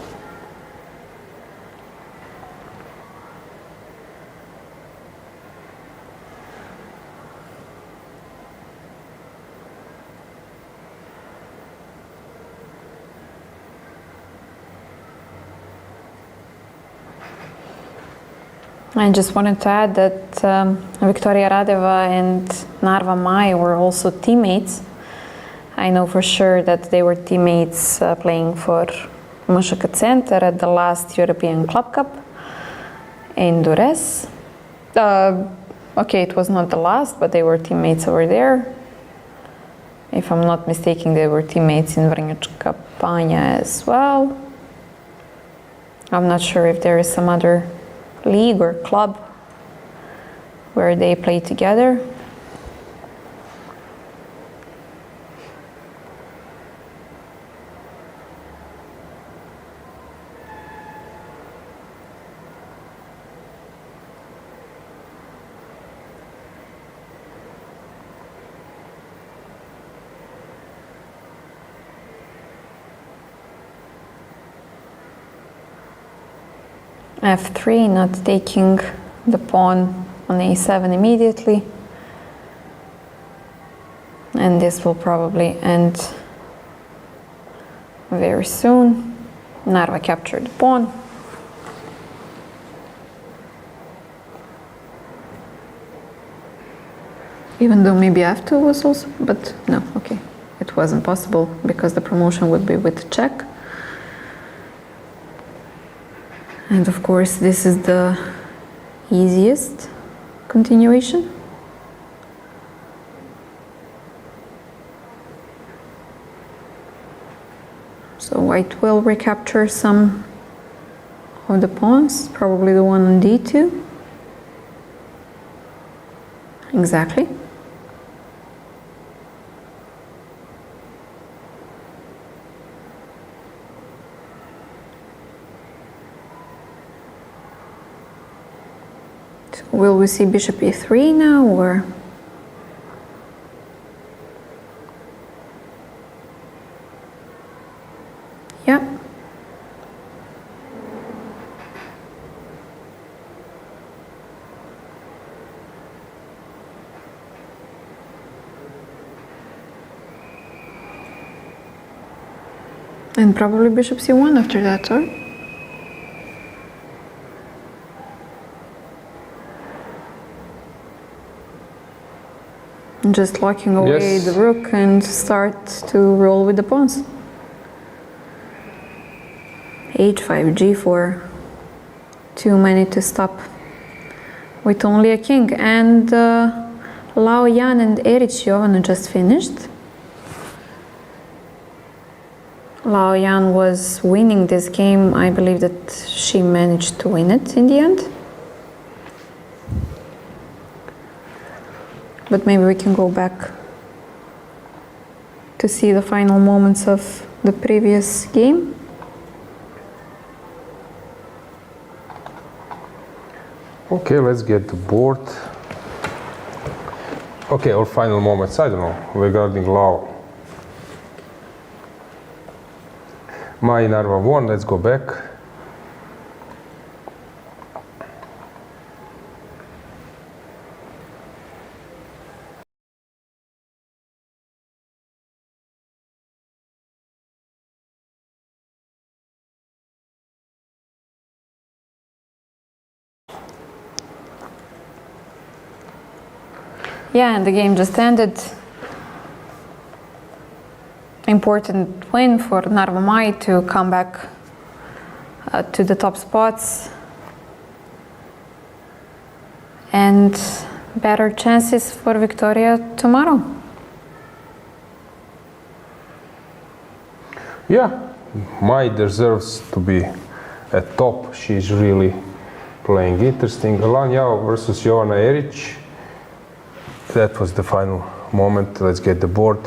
C: I just wanted to add that Victoria Radeva and Narva Mai were also teammates. I know for sure that they were teammates playing for Mushaka Center at the last European Club Cup in Durres. Okay, it was not the last, but they were teammates over there. If I'm not mistaken, they were teammates in Vrnjačka Banja as well. I'm not sure if there is some other league or club where they play together. F3, not taking the pawn on A7 immediately. And this will probably end very soon. Narva captured the pawn. Even though maybe f2 was also, but no, okay. It wasn't possible because the promotion would be with check. And of course, this is the easiest continuation. So white will recapture some of the pawns, probably the one on d2. Exactly. So will we see bishop e3 now, or? Yep. And probably bishop c1 after that, or? Just locking away
D: Yes.
C: the rook and start to roll with the pawns. h5, g4. Too many to stop with only a king. And Lao Yan and Erich Jovana just finished. Lao Yan was winning this game. I believe that she managed to win it in the end. But maybe we can go back to see the final moments of the previous game.
D: Okay, let's get the board. Okay, our final moments, I don't know, regarding Lao. My Narva won, let's go back.
C: Yeah, and the game just ended. Important win for Narva Mai to come back to the top spots. And better chances for Victoria tomorrow.
D: Yeah, Mai deserves to be at top. She's really playing interesting. Lan Yao versus Jovana Erich. That was the final moment. Let's get the board.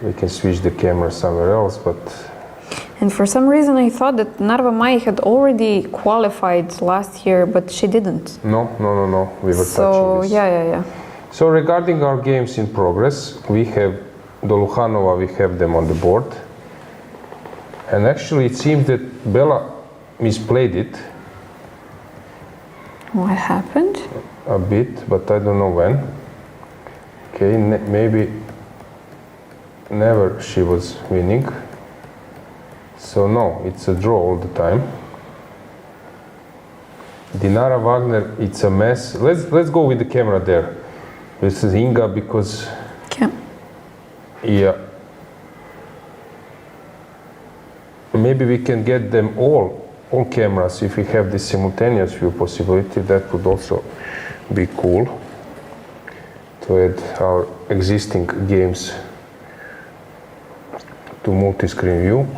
D: We can switch the camera somewhere else, but...
C: And for some reason I thought that Narva Mai had already qualified last year, but she didn't.
D: No. We were touching this.
C: Yeah.
D: So regarding our games in progress, we have Doluchanova, we have them on the board. And actually it seems that Bella misplayed it.
C: What happened?
D: A bit, but I don't know when. Okay, maybe never she was winning. So no, it's a draw all the time. Dinara Wagner, it's a mess. Let's go with the camera there. This is Inga because
C: Okay.
D: yeah. Maybe we can get them all cameras if we have this simultaneous view possibility. That would also be cool to add our existing games to multi-screen view.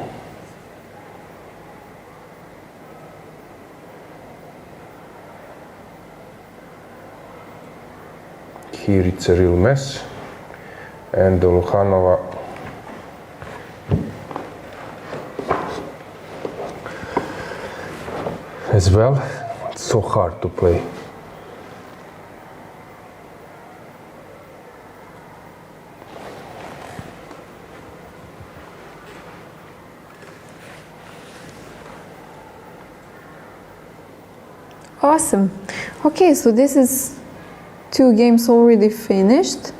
D: Here it's a real mess, and Doluchanova as well. It's so hard to play.
C: Awesome. Okay, so this is 2 games already finished.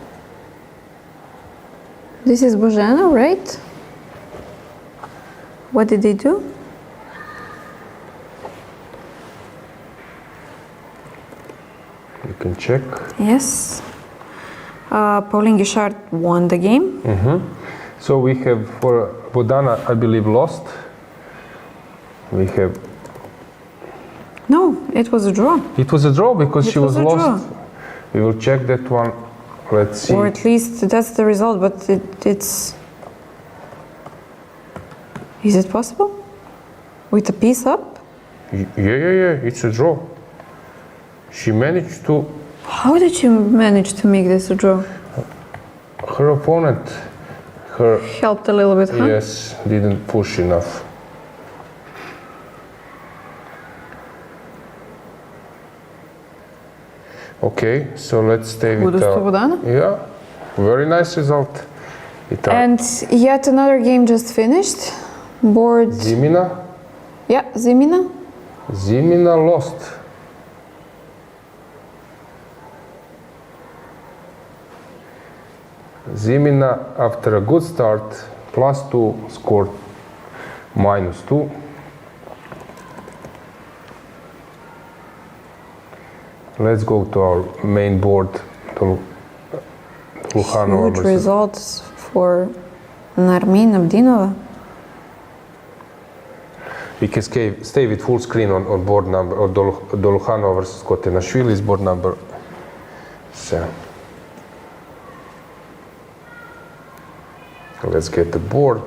C: This is Bojana, right? What did they do?
D: can check.
C: Yes. Pauline Guichard won the game.
D: So we have for Bogdana, I believe, lost. We have.
C: No, it was a draw.
D: It was a draw because she was
C: a
D: lost.
C: draw.
D: We will check that one. Let's see.
C: Or at least that's the result, but it's... Is it possible? With a piece up?
D: Yeah. It's a draw. She managed to.
C: How did you manage to make this a draw?
D: Her opponent,
C: Helped a little bit, huh?
D: yes, didn't push enough. Okay, so let's stay with
C: Kudos to Bogdana.
D: yeah, very nice result.
C: And yet another game just finished. Board.
D: Zimina
C: Zimina.
D: lost. Zimina, after a good start, +2, scored -2. Let's go to our main board.
C: Huge results for Narmin Abdinova.
D: We can stay with full screen on board number, or Dolukhanova versus Khotenashvili is board number 7. Let's get the board.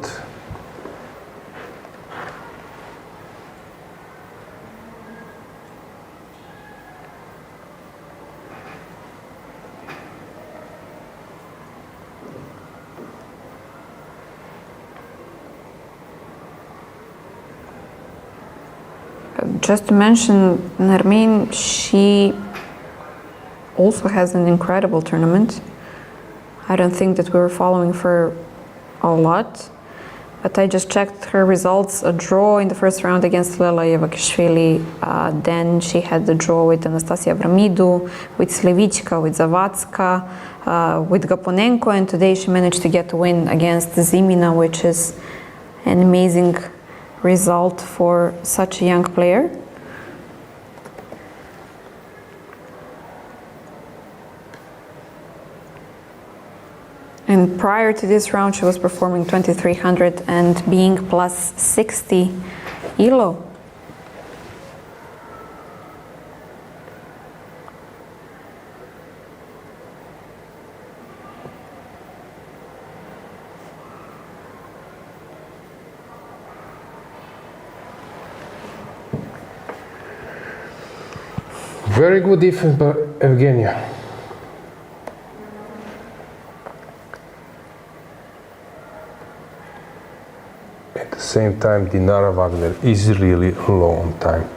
C: Just to mention, Narmin, she also has an incredible tournament. I don't think that we were following for a lot, but I just checked her results. A draw in the first round against Lela Javakhishvili, then she had the draw with Anastasia Avramidou, with Slevichka, with Zavatska, with Gaponenko, and today she managed to get a win against Zimina, which is an amazing result for such a young player. And prior to this round, she was performing 2300 and being +60 ELO.
D: Very good defense by Evgenia. At the same time, Dinara Wagner is really low on time.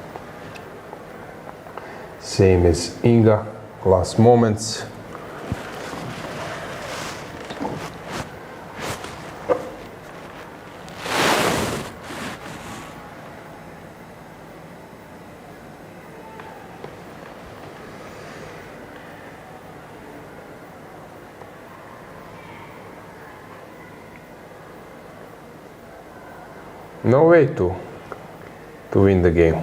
D: Same as Inga, last moments. No way to win the game.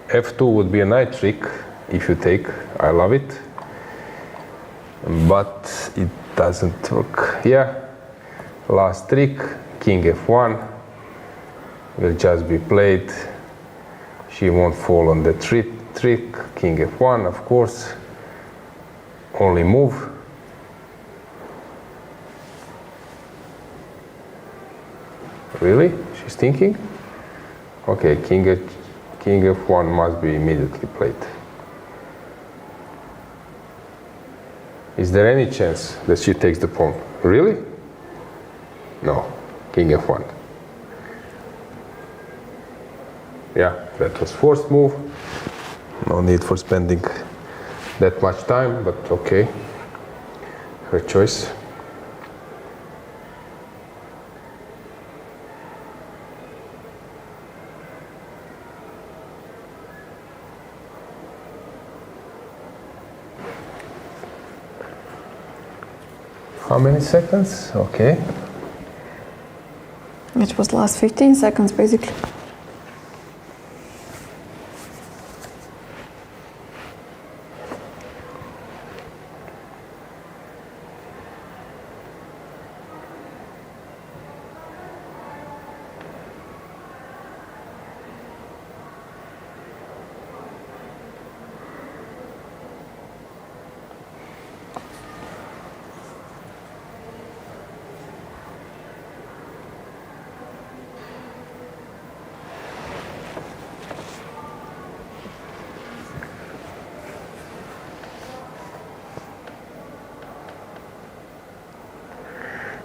D: F2 would be a nice trick if you take. I love it, but it doesn't work. Yeah, last trick, King F1 will just be played. She won't fall on the trick. King F1, of course, only move. Really? She's thinking? Okay, King F1 must be immediately played. Is there any chance that she takes the pawn? Really? No, King F1. Yeah, that was forced move. No need for spending that much time, but okay. Her choice. How many seconds? Okay.
C: It was last 15 seconds, basically.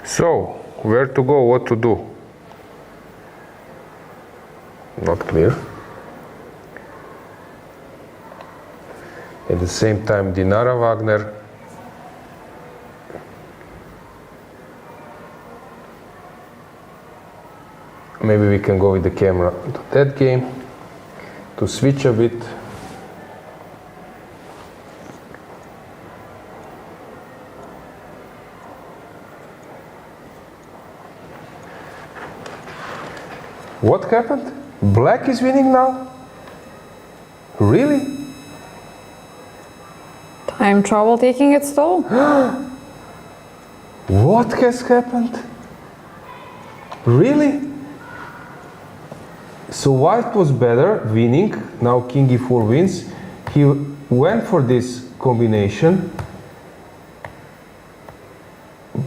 D: So, where to go, what to do? Not clear. At the same time, Dinara Wagner maybe we can go with the camera to that game to switch a bit. What happened? Black is winning now? Really?
C: Time trouble taking its toll.
D: What has happened? Really? So white was better, winning. Now king e4 wins. He went for this combination.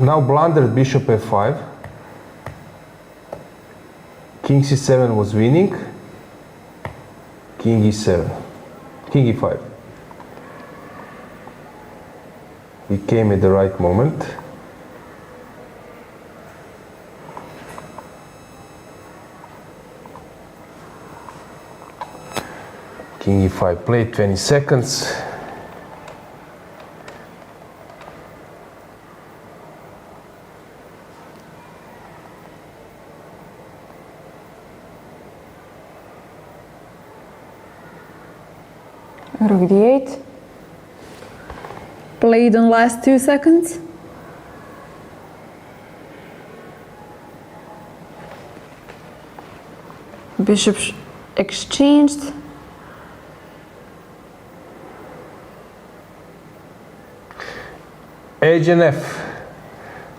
D: Now blundered bishop f5. King c7 was winning. King e7. King e5. He came at the right moment. King e5 played 20 seconds.
C: Rook d8. Played on last 2 seconds. Bishop exchanged.
D: HNF.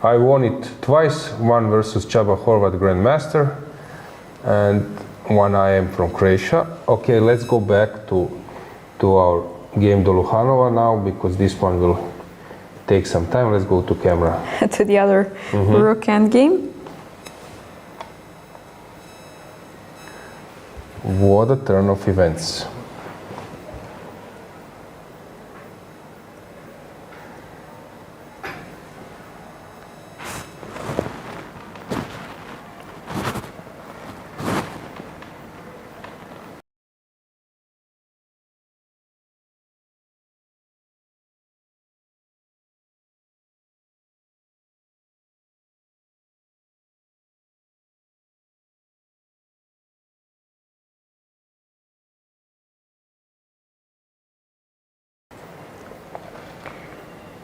D: I won it twice, one versus Csaba Horvat Grandmaster and one I am from Croatia. Okay, let's go back to our game Doluhanova now, because this one will take some time. Let's go to camera.
C: To the other rook endgame.
D: What a turn of events.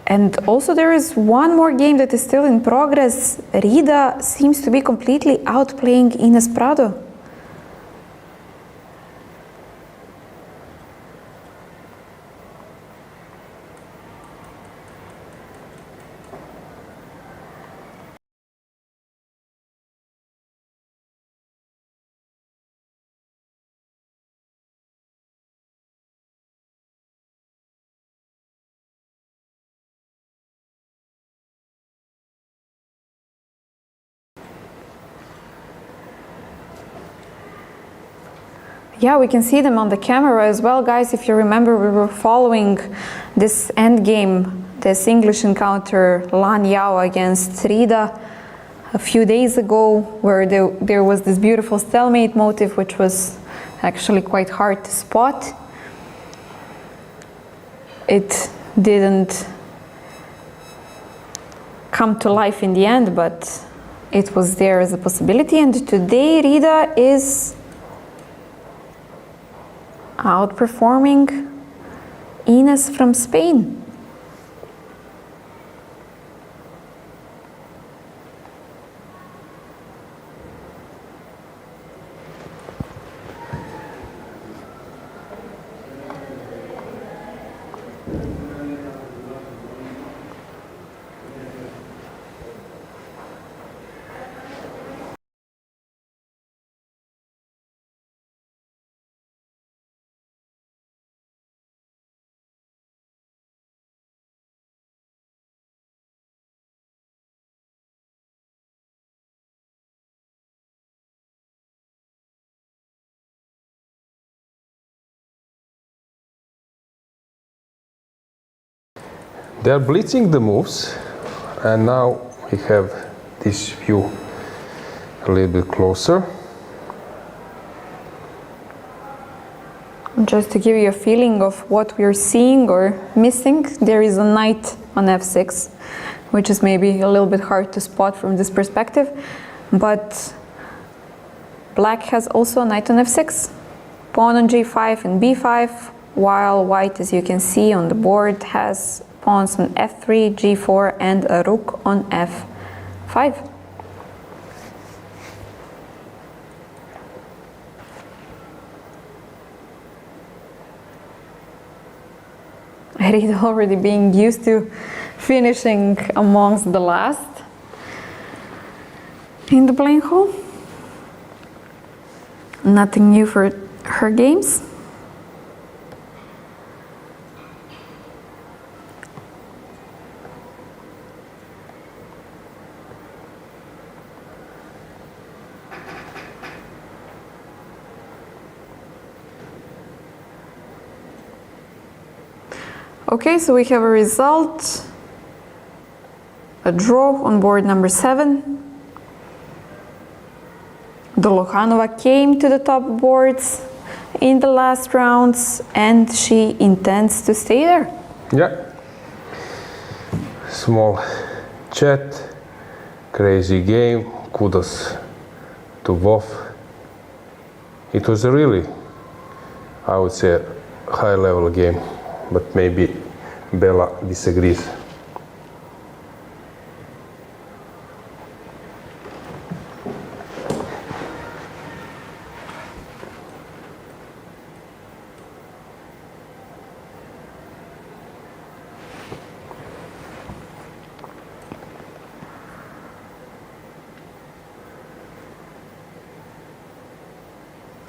C: And also there is one more game that is still in progress. Rida seems to be completely outplaying Ines Prado. Yeah, we can see them on the camera as well, guys. If you remember, we were following this endgame, this English encounter, Lan Yao against Rida, a few days ago, where there was this beautiful stalemate motif, which was actually quite hard to spot. It didn't come to life in the end, but it was there as a possibility. And today, Rida is outperforming Ines from Spain.
D: They are blitzing the moves, and now we have this view a little bit closer.
C: Just to give you a feeling of what we're seeing or missing, there is a knight on f6, which is maybe a little bit hard to spot from this perspective, but black has also a knight on f6, pawn on g5 and b5, while white, as you can see on the board, has pawns on f3, g4 and a rook on f5. Reid already being used to finishing amongst the last in the playing hall. Nothing new for her games. Okay, so we have a result, a draw on board number 7. Dolokhanova came to the top boards in the last rounds and she intends to stay there.
D: Yeah. Small chat, crazy game, kudos to both. It was a really, I would say, high level game, but maybe Bella disagrees.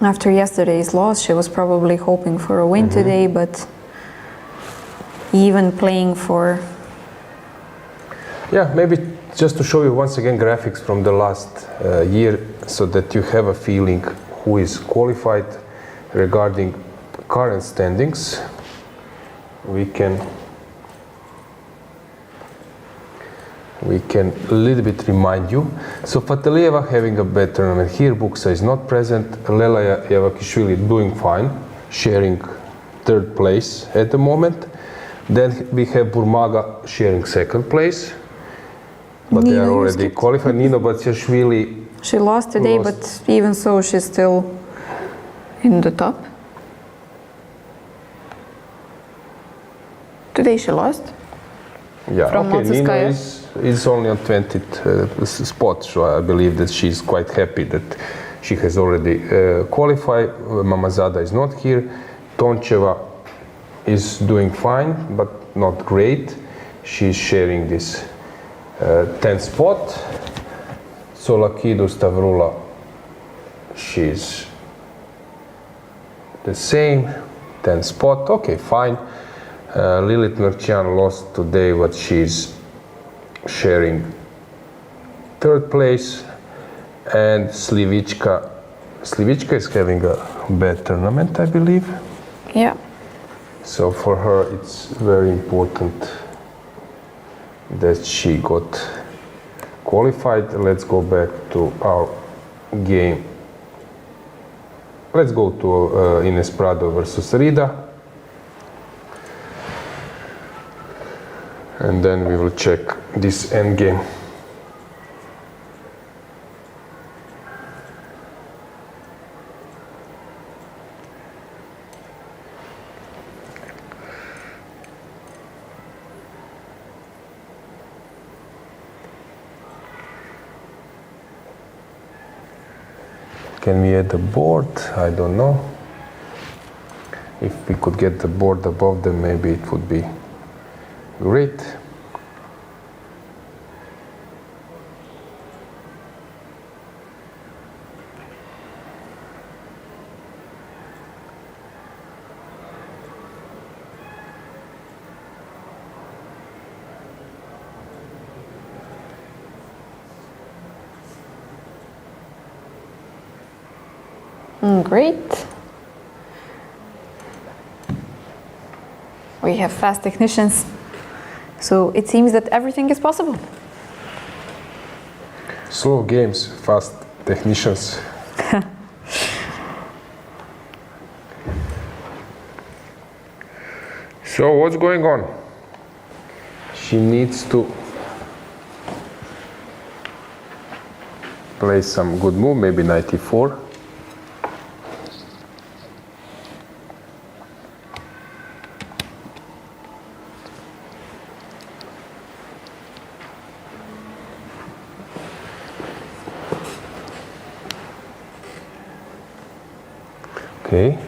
C: After yesterday's loss, she was probably hoping for a win today, but even playing for...
D: Yeah, maybe just to show you once again graphics from the last year so that you have a feeling who is qualified regarding current standings. We can a little bit remind you. So Fatalieva having a bad tournament here, Buksa is not present, Lela Javakhishvili doing fine, sharing 3rd place at the moment. Then we have Burmaga sharing 2nd place, but they are already qualified. Nino Batsiashvili.
C: She lost today, but even so, she's still in the top. Today she lost.
D: Yeah,
C: From
D: okay, Nino
C: Maltskaya.
D: is only on 20th spot, so I believe that she's quite happy that she has already qualified. Mamazada is not here. Toncheva is doing fine, but not great. She's sharing this 10th spot. Tsolakidou, Stavroula, she's the same, 10th spot. Okay, fine. Lilith Merchian lost today, but she's sharing 3rd place. And Slivichka is having a bad tournament, I believe.
C: Yeah.
D: So for her, it's very important that she got qualified. Let's go back to our game. Let's go to Ines Prado versus Rida. And then we will check this end game. Can we add the board? I don't know. If we could get the board above them, maybe it would be great.
C: Great. We have fast technicians, so it seems that everything is possible.
D: Slow games, fast technicians. So what's going on? She needs to play some good move, maybe 94. Okay.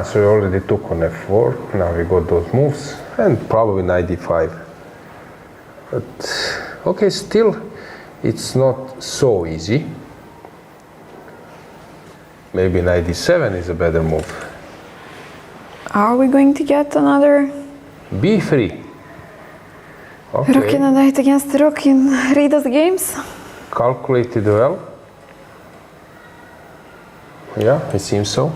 D: So we already took on f4. Now we got those moves and probably 95. But okay, still it's not so easy. Maybe 97 is a better move.
C: Are we going to get another
D: b3?
C: rook in
D: Okay.
C: a knight against rook in Rida's games?
D: Calculated well. Yeah, it seems so.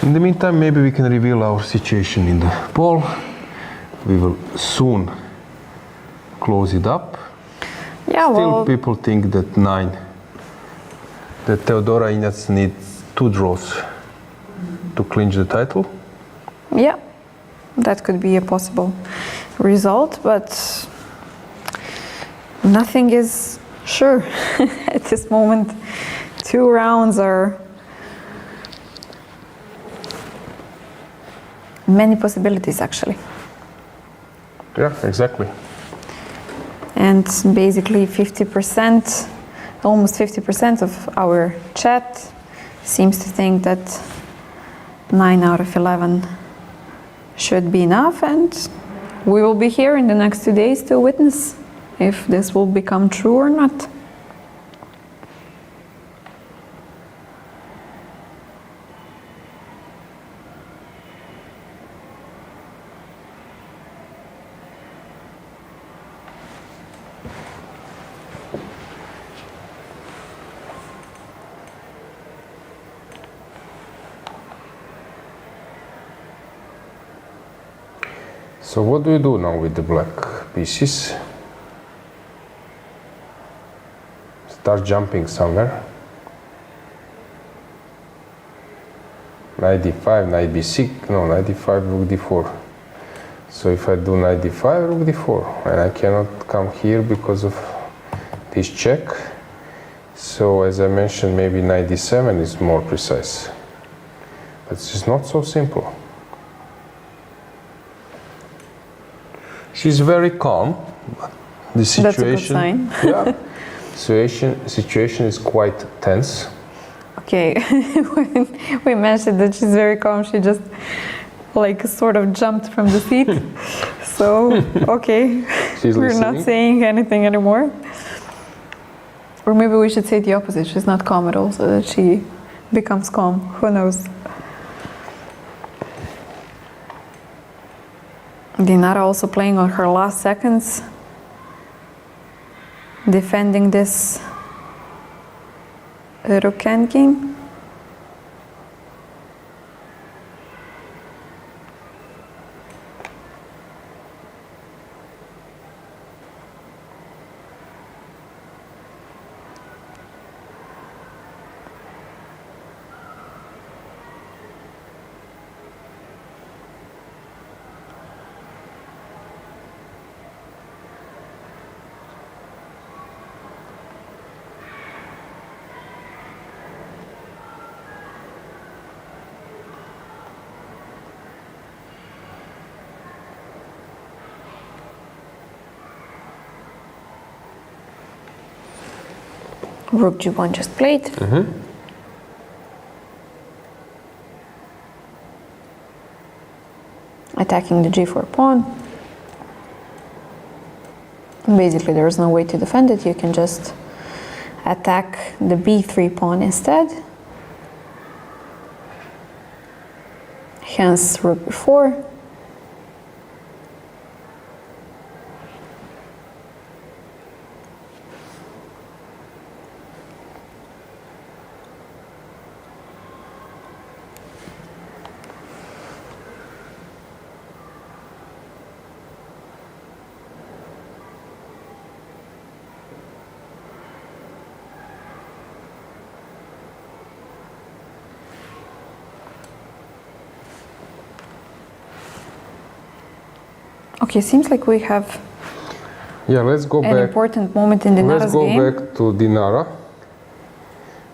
D: In the meantime, maybe we can reveal our situation in the poll. We will soon close it up.
C: Yeah,
D: Still,
C: well,
D: people think that that Teodora Injac needs 2 draws to clinch the title.
C: yeah, that could be a possible result, but nothing is sure at this moment. 2 rounds are many possibilities actually.
D: Yeah, exactly.
C: And basically 50%, almost 50% of our chat seems to think that 9 out of 11 should be enough, and we will be here in the next 2 days to witness if this will become true or not.
D: So what do we do now with the black pieces? Start jumping somewhere. Knight d5, knight b6, no, knight d5, rook d4. So if I do knight d5, rook d4, and I cannot come here because of this check. So as I mentioned, maybe knight d7 is more precise. But it's not so simple. She's very calm. The situation,
C: That's a good sign.
D: yeah, situation is quite tense.
C: Okay, when we mentioned that she's very calm, she just like sort of jumped from the seat. So, okay,
D: She's
C: we're
D: listening.
C: not saying anything anymore. Or maybe we should say the opposite. She's not calm at all, so that she becomes calm. Who knows? Dinara also playing on her last seconds, defending this rook and king. Rook g1 just played. Attacking the g4 pawn. Basically, there is no way to defend it. You can just attack the b3 pawn instead. Hence, rook b4. Okay, seems like we have
D: Yeah, let's go
C: an
D: back.
C: important moment in
D: Let's
C: Dinara's
D: go
C: game.
D: back to Dinara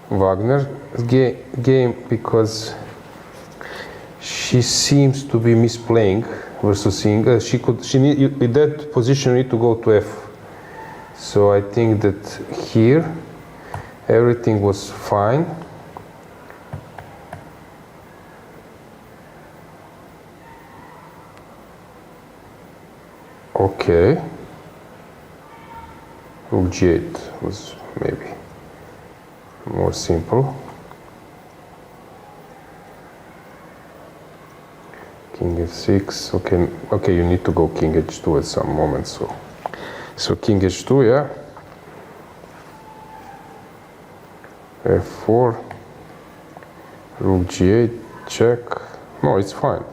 D: Wagner game because she seems to be misplaying versus Inga. In that position you need to go to F. So I think that here everything was fine. Okay. Rook G8 was maybe more simple. King F6. Okay, you need to go King H2 at some moment. So King H2, yeah. F4. Rook G8. Check. No, it's fine.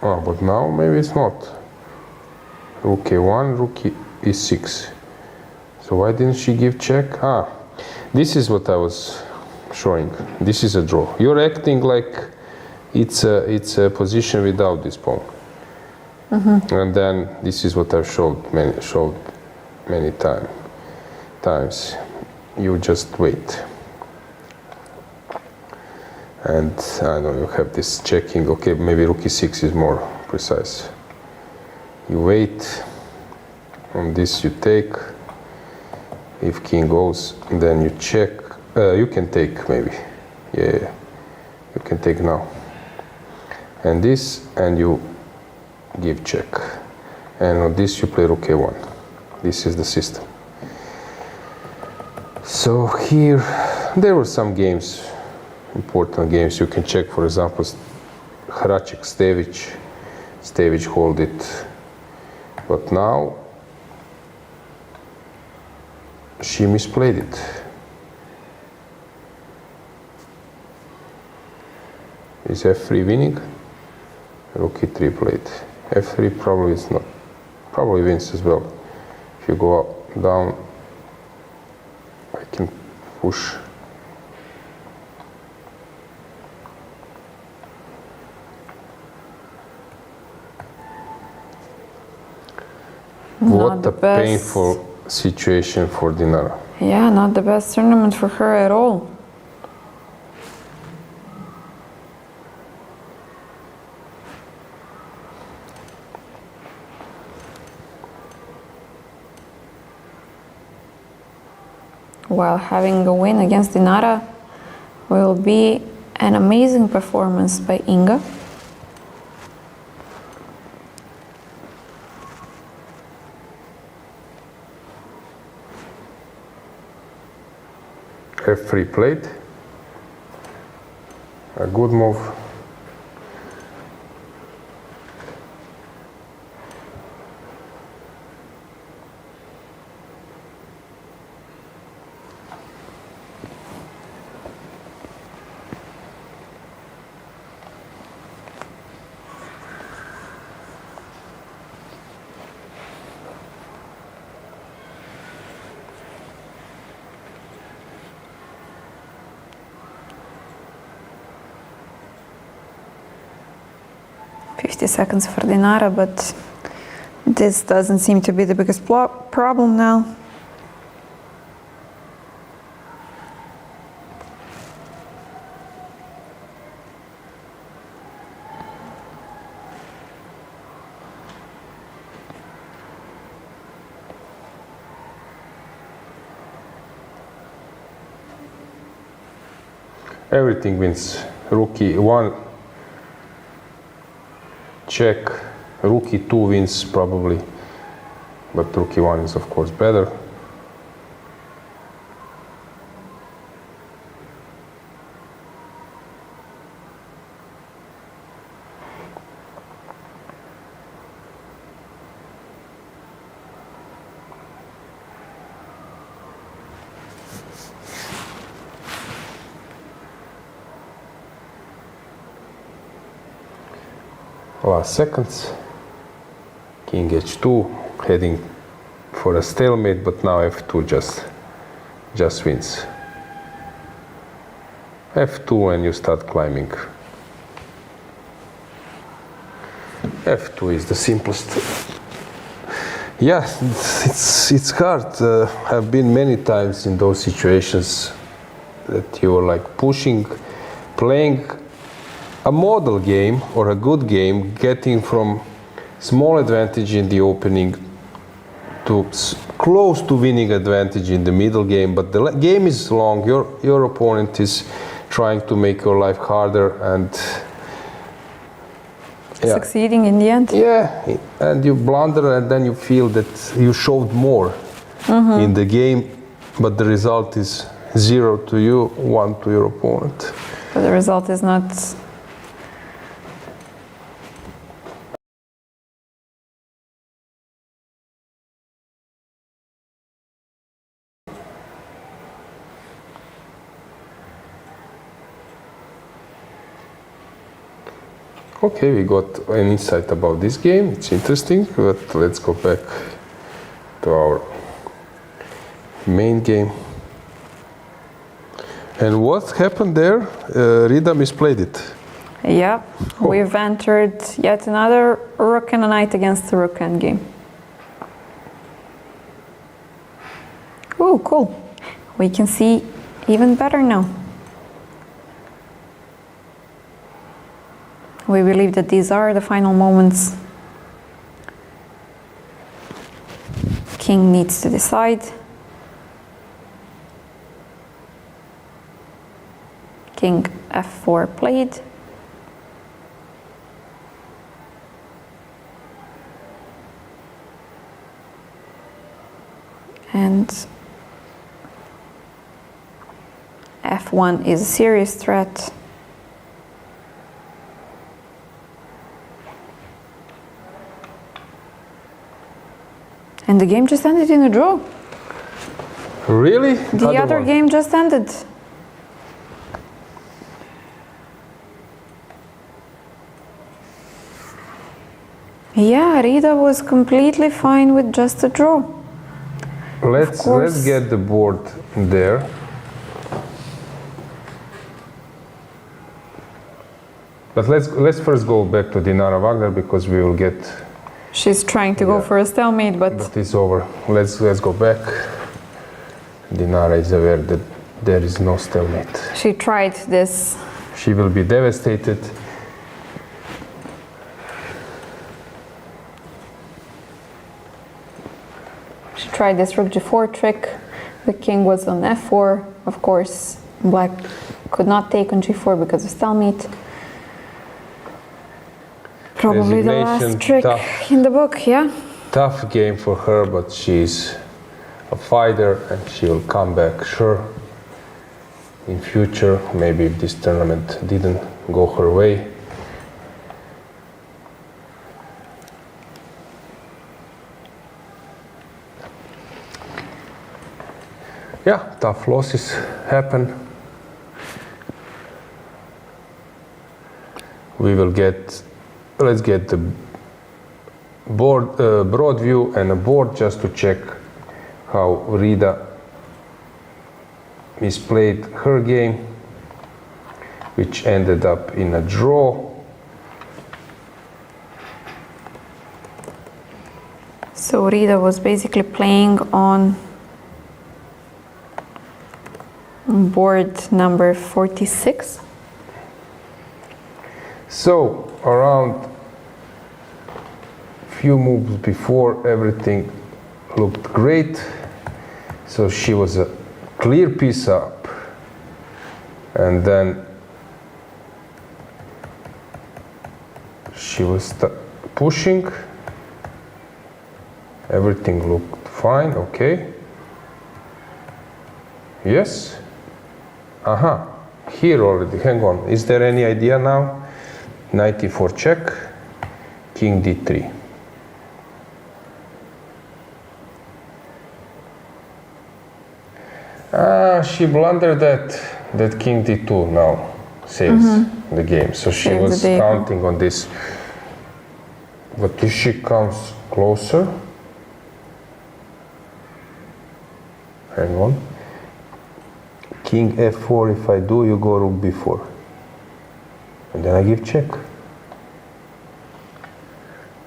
D: Oh, but now maybe it's not. Rook A1, Rook E6. So why didn't she give check? This is what I was showing. This is a draw. You're acting like it's a position without this pawn. And then this is what I've showed many times. You just wait. And I know you have this checking. Okay, maybe Rook E6 is more precise. You wait. On this you take. If king goes, then you check. You can take maybe. Yeah, you can take now. And this, and you give check. And on this you play Rook A1. This is the system. So here, there were some games, important games. You can check, for example, Hracek, Stevic hold it. But now, she misplayed it. Is F3 winning? Rook E3 played. F3 probably is not. Probably wins as well. If you go up, down, I can push. What a painful situation for Dinara.
C: Yeah, not the best tournament for her at all. While having a win against Dinara will be an amazing performance by Inga.
D: F3 played. A good move.
C: Seconds for Dinara, but this doesn't seem to be the biggest problem now.
D: Everything wins. Rook E1. Check. Rook E2 wins probably, but Rook E1 is of course better. Last seconds. King H2 heading for a stalemate, but now F2 just wins. F2 and you start climbing. F2 is the simplest. Yeah, it's hard. I've been many times in those situations that you are like pushing, playing a model game or a good game, getting from small advantage in the opening to close to winning advantage in the middle game, but the game is long. Your opponent is trying to make your life harder and
C: succeeding in the end.
D: Yeah, and you blunder and then you feel that you showed more in the game, but the result is 0 to you, 1 to your opponent.
C: But the result is not.
D: Okay, we got an insight about this game. It's interesting, but let's go back to our main game. And what happened there? Rida misplayed it.
C: Yeah, we've entered yet another rook and a knight against the rook endgame. Oh, cool. We can see even better now. We believe that these are the final moments. King needs to decide. King f4 played. And f1 is a serious threat. And the game just ended in a draw.
D: Really?
C: The other game just ended. Yeah, Rida was completely fine with just a draw.
D: Let's get the board there. But let's first go back to Dinara Wagner because we will get.
C: She's trying to go for a stalemate, but
D: it's over. Let's go back. Dinara is aware that there is no stalemate.
C: She tried this.
D: She will be devastated.
C: She tried this rook g4 trick. The king was on f4. Of course, black could not take on g4 because of stalemate. Probably the last trick in the book, yeah?
D: Tough game for her, but she's a fighter and she will come back, sure, in future, maybe if this tournament didn't go her way. Yeah, tough losses happen. Let's get the board, broad view and a board just to check how Rida misplayed her game, which ended up in a draw.
C: So Rida was basically playing on board number 46.
D: So around few moves before, everything looked great. So she was a clear piece up, and then she was pushing. Everything looked fine. Okay. Yes. Aha. Here already. Hang on. Is there any idea now? Knight e4 check. King d3. She blundered that king d2 now saves the game. So she was counting on this. But if she comes closer, hang on, King f4, if I do, you go rook b4. And then I give check.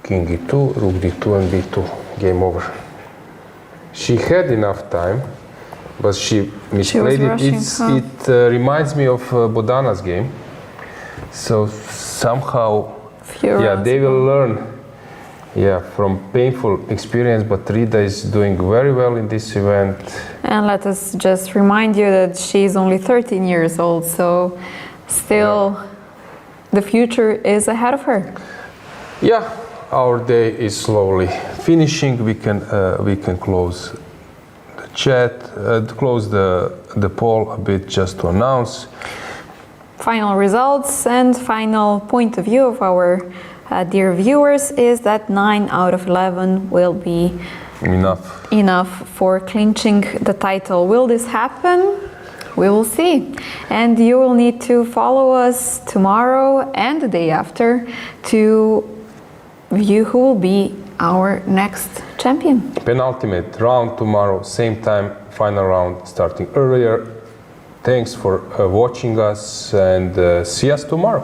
D: King e2, rook d2 and b2. Game over. She had enough time, but she misplayed it. It reminds me of Bodana's game. So somehow, they will learn from painful experience, but Rida is doing very well in this event.
C: And let us just remind you that she's only 13 years old, so still the future is ahead of her.
D: Yeah, our day is slowly finishing. We can close the chat, close the poll a bit just to announce.
C: Final results and final point of view of our dear viewers is that 9 out of 11 will be enough for clinching the title. Will this happen? We will see. And you will need to follow us tomorrow and the day after to view who will be our next champion.
D: Penultimate round tomorrow, same time, final round starting earlier. Thanks for watching us and see us tomorrow.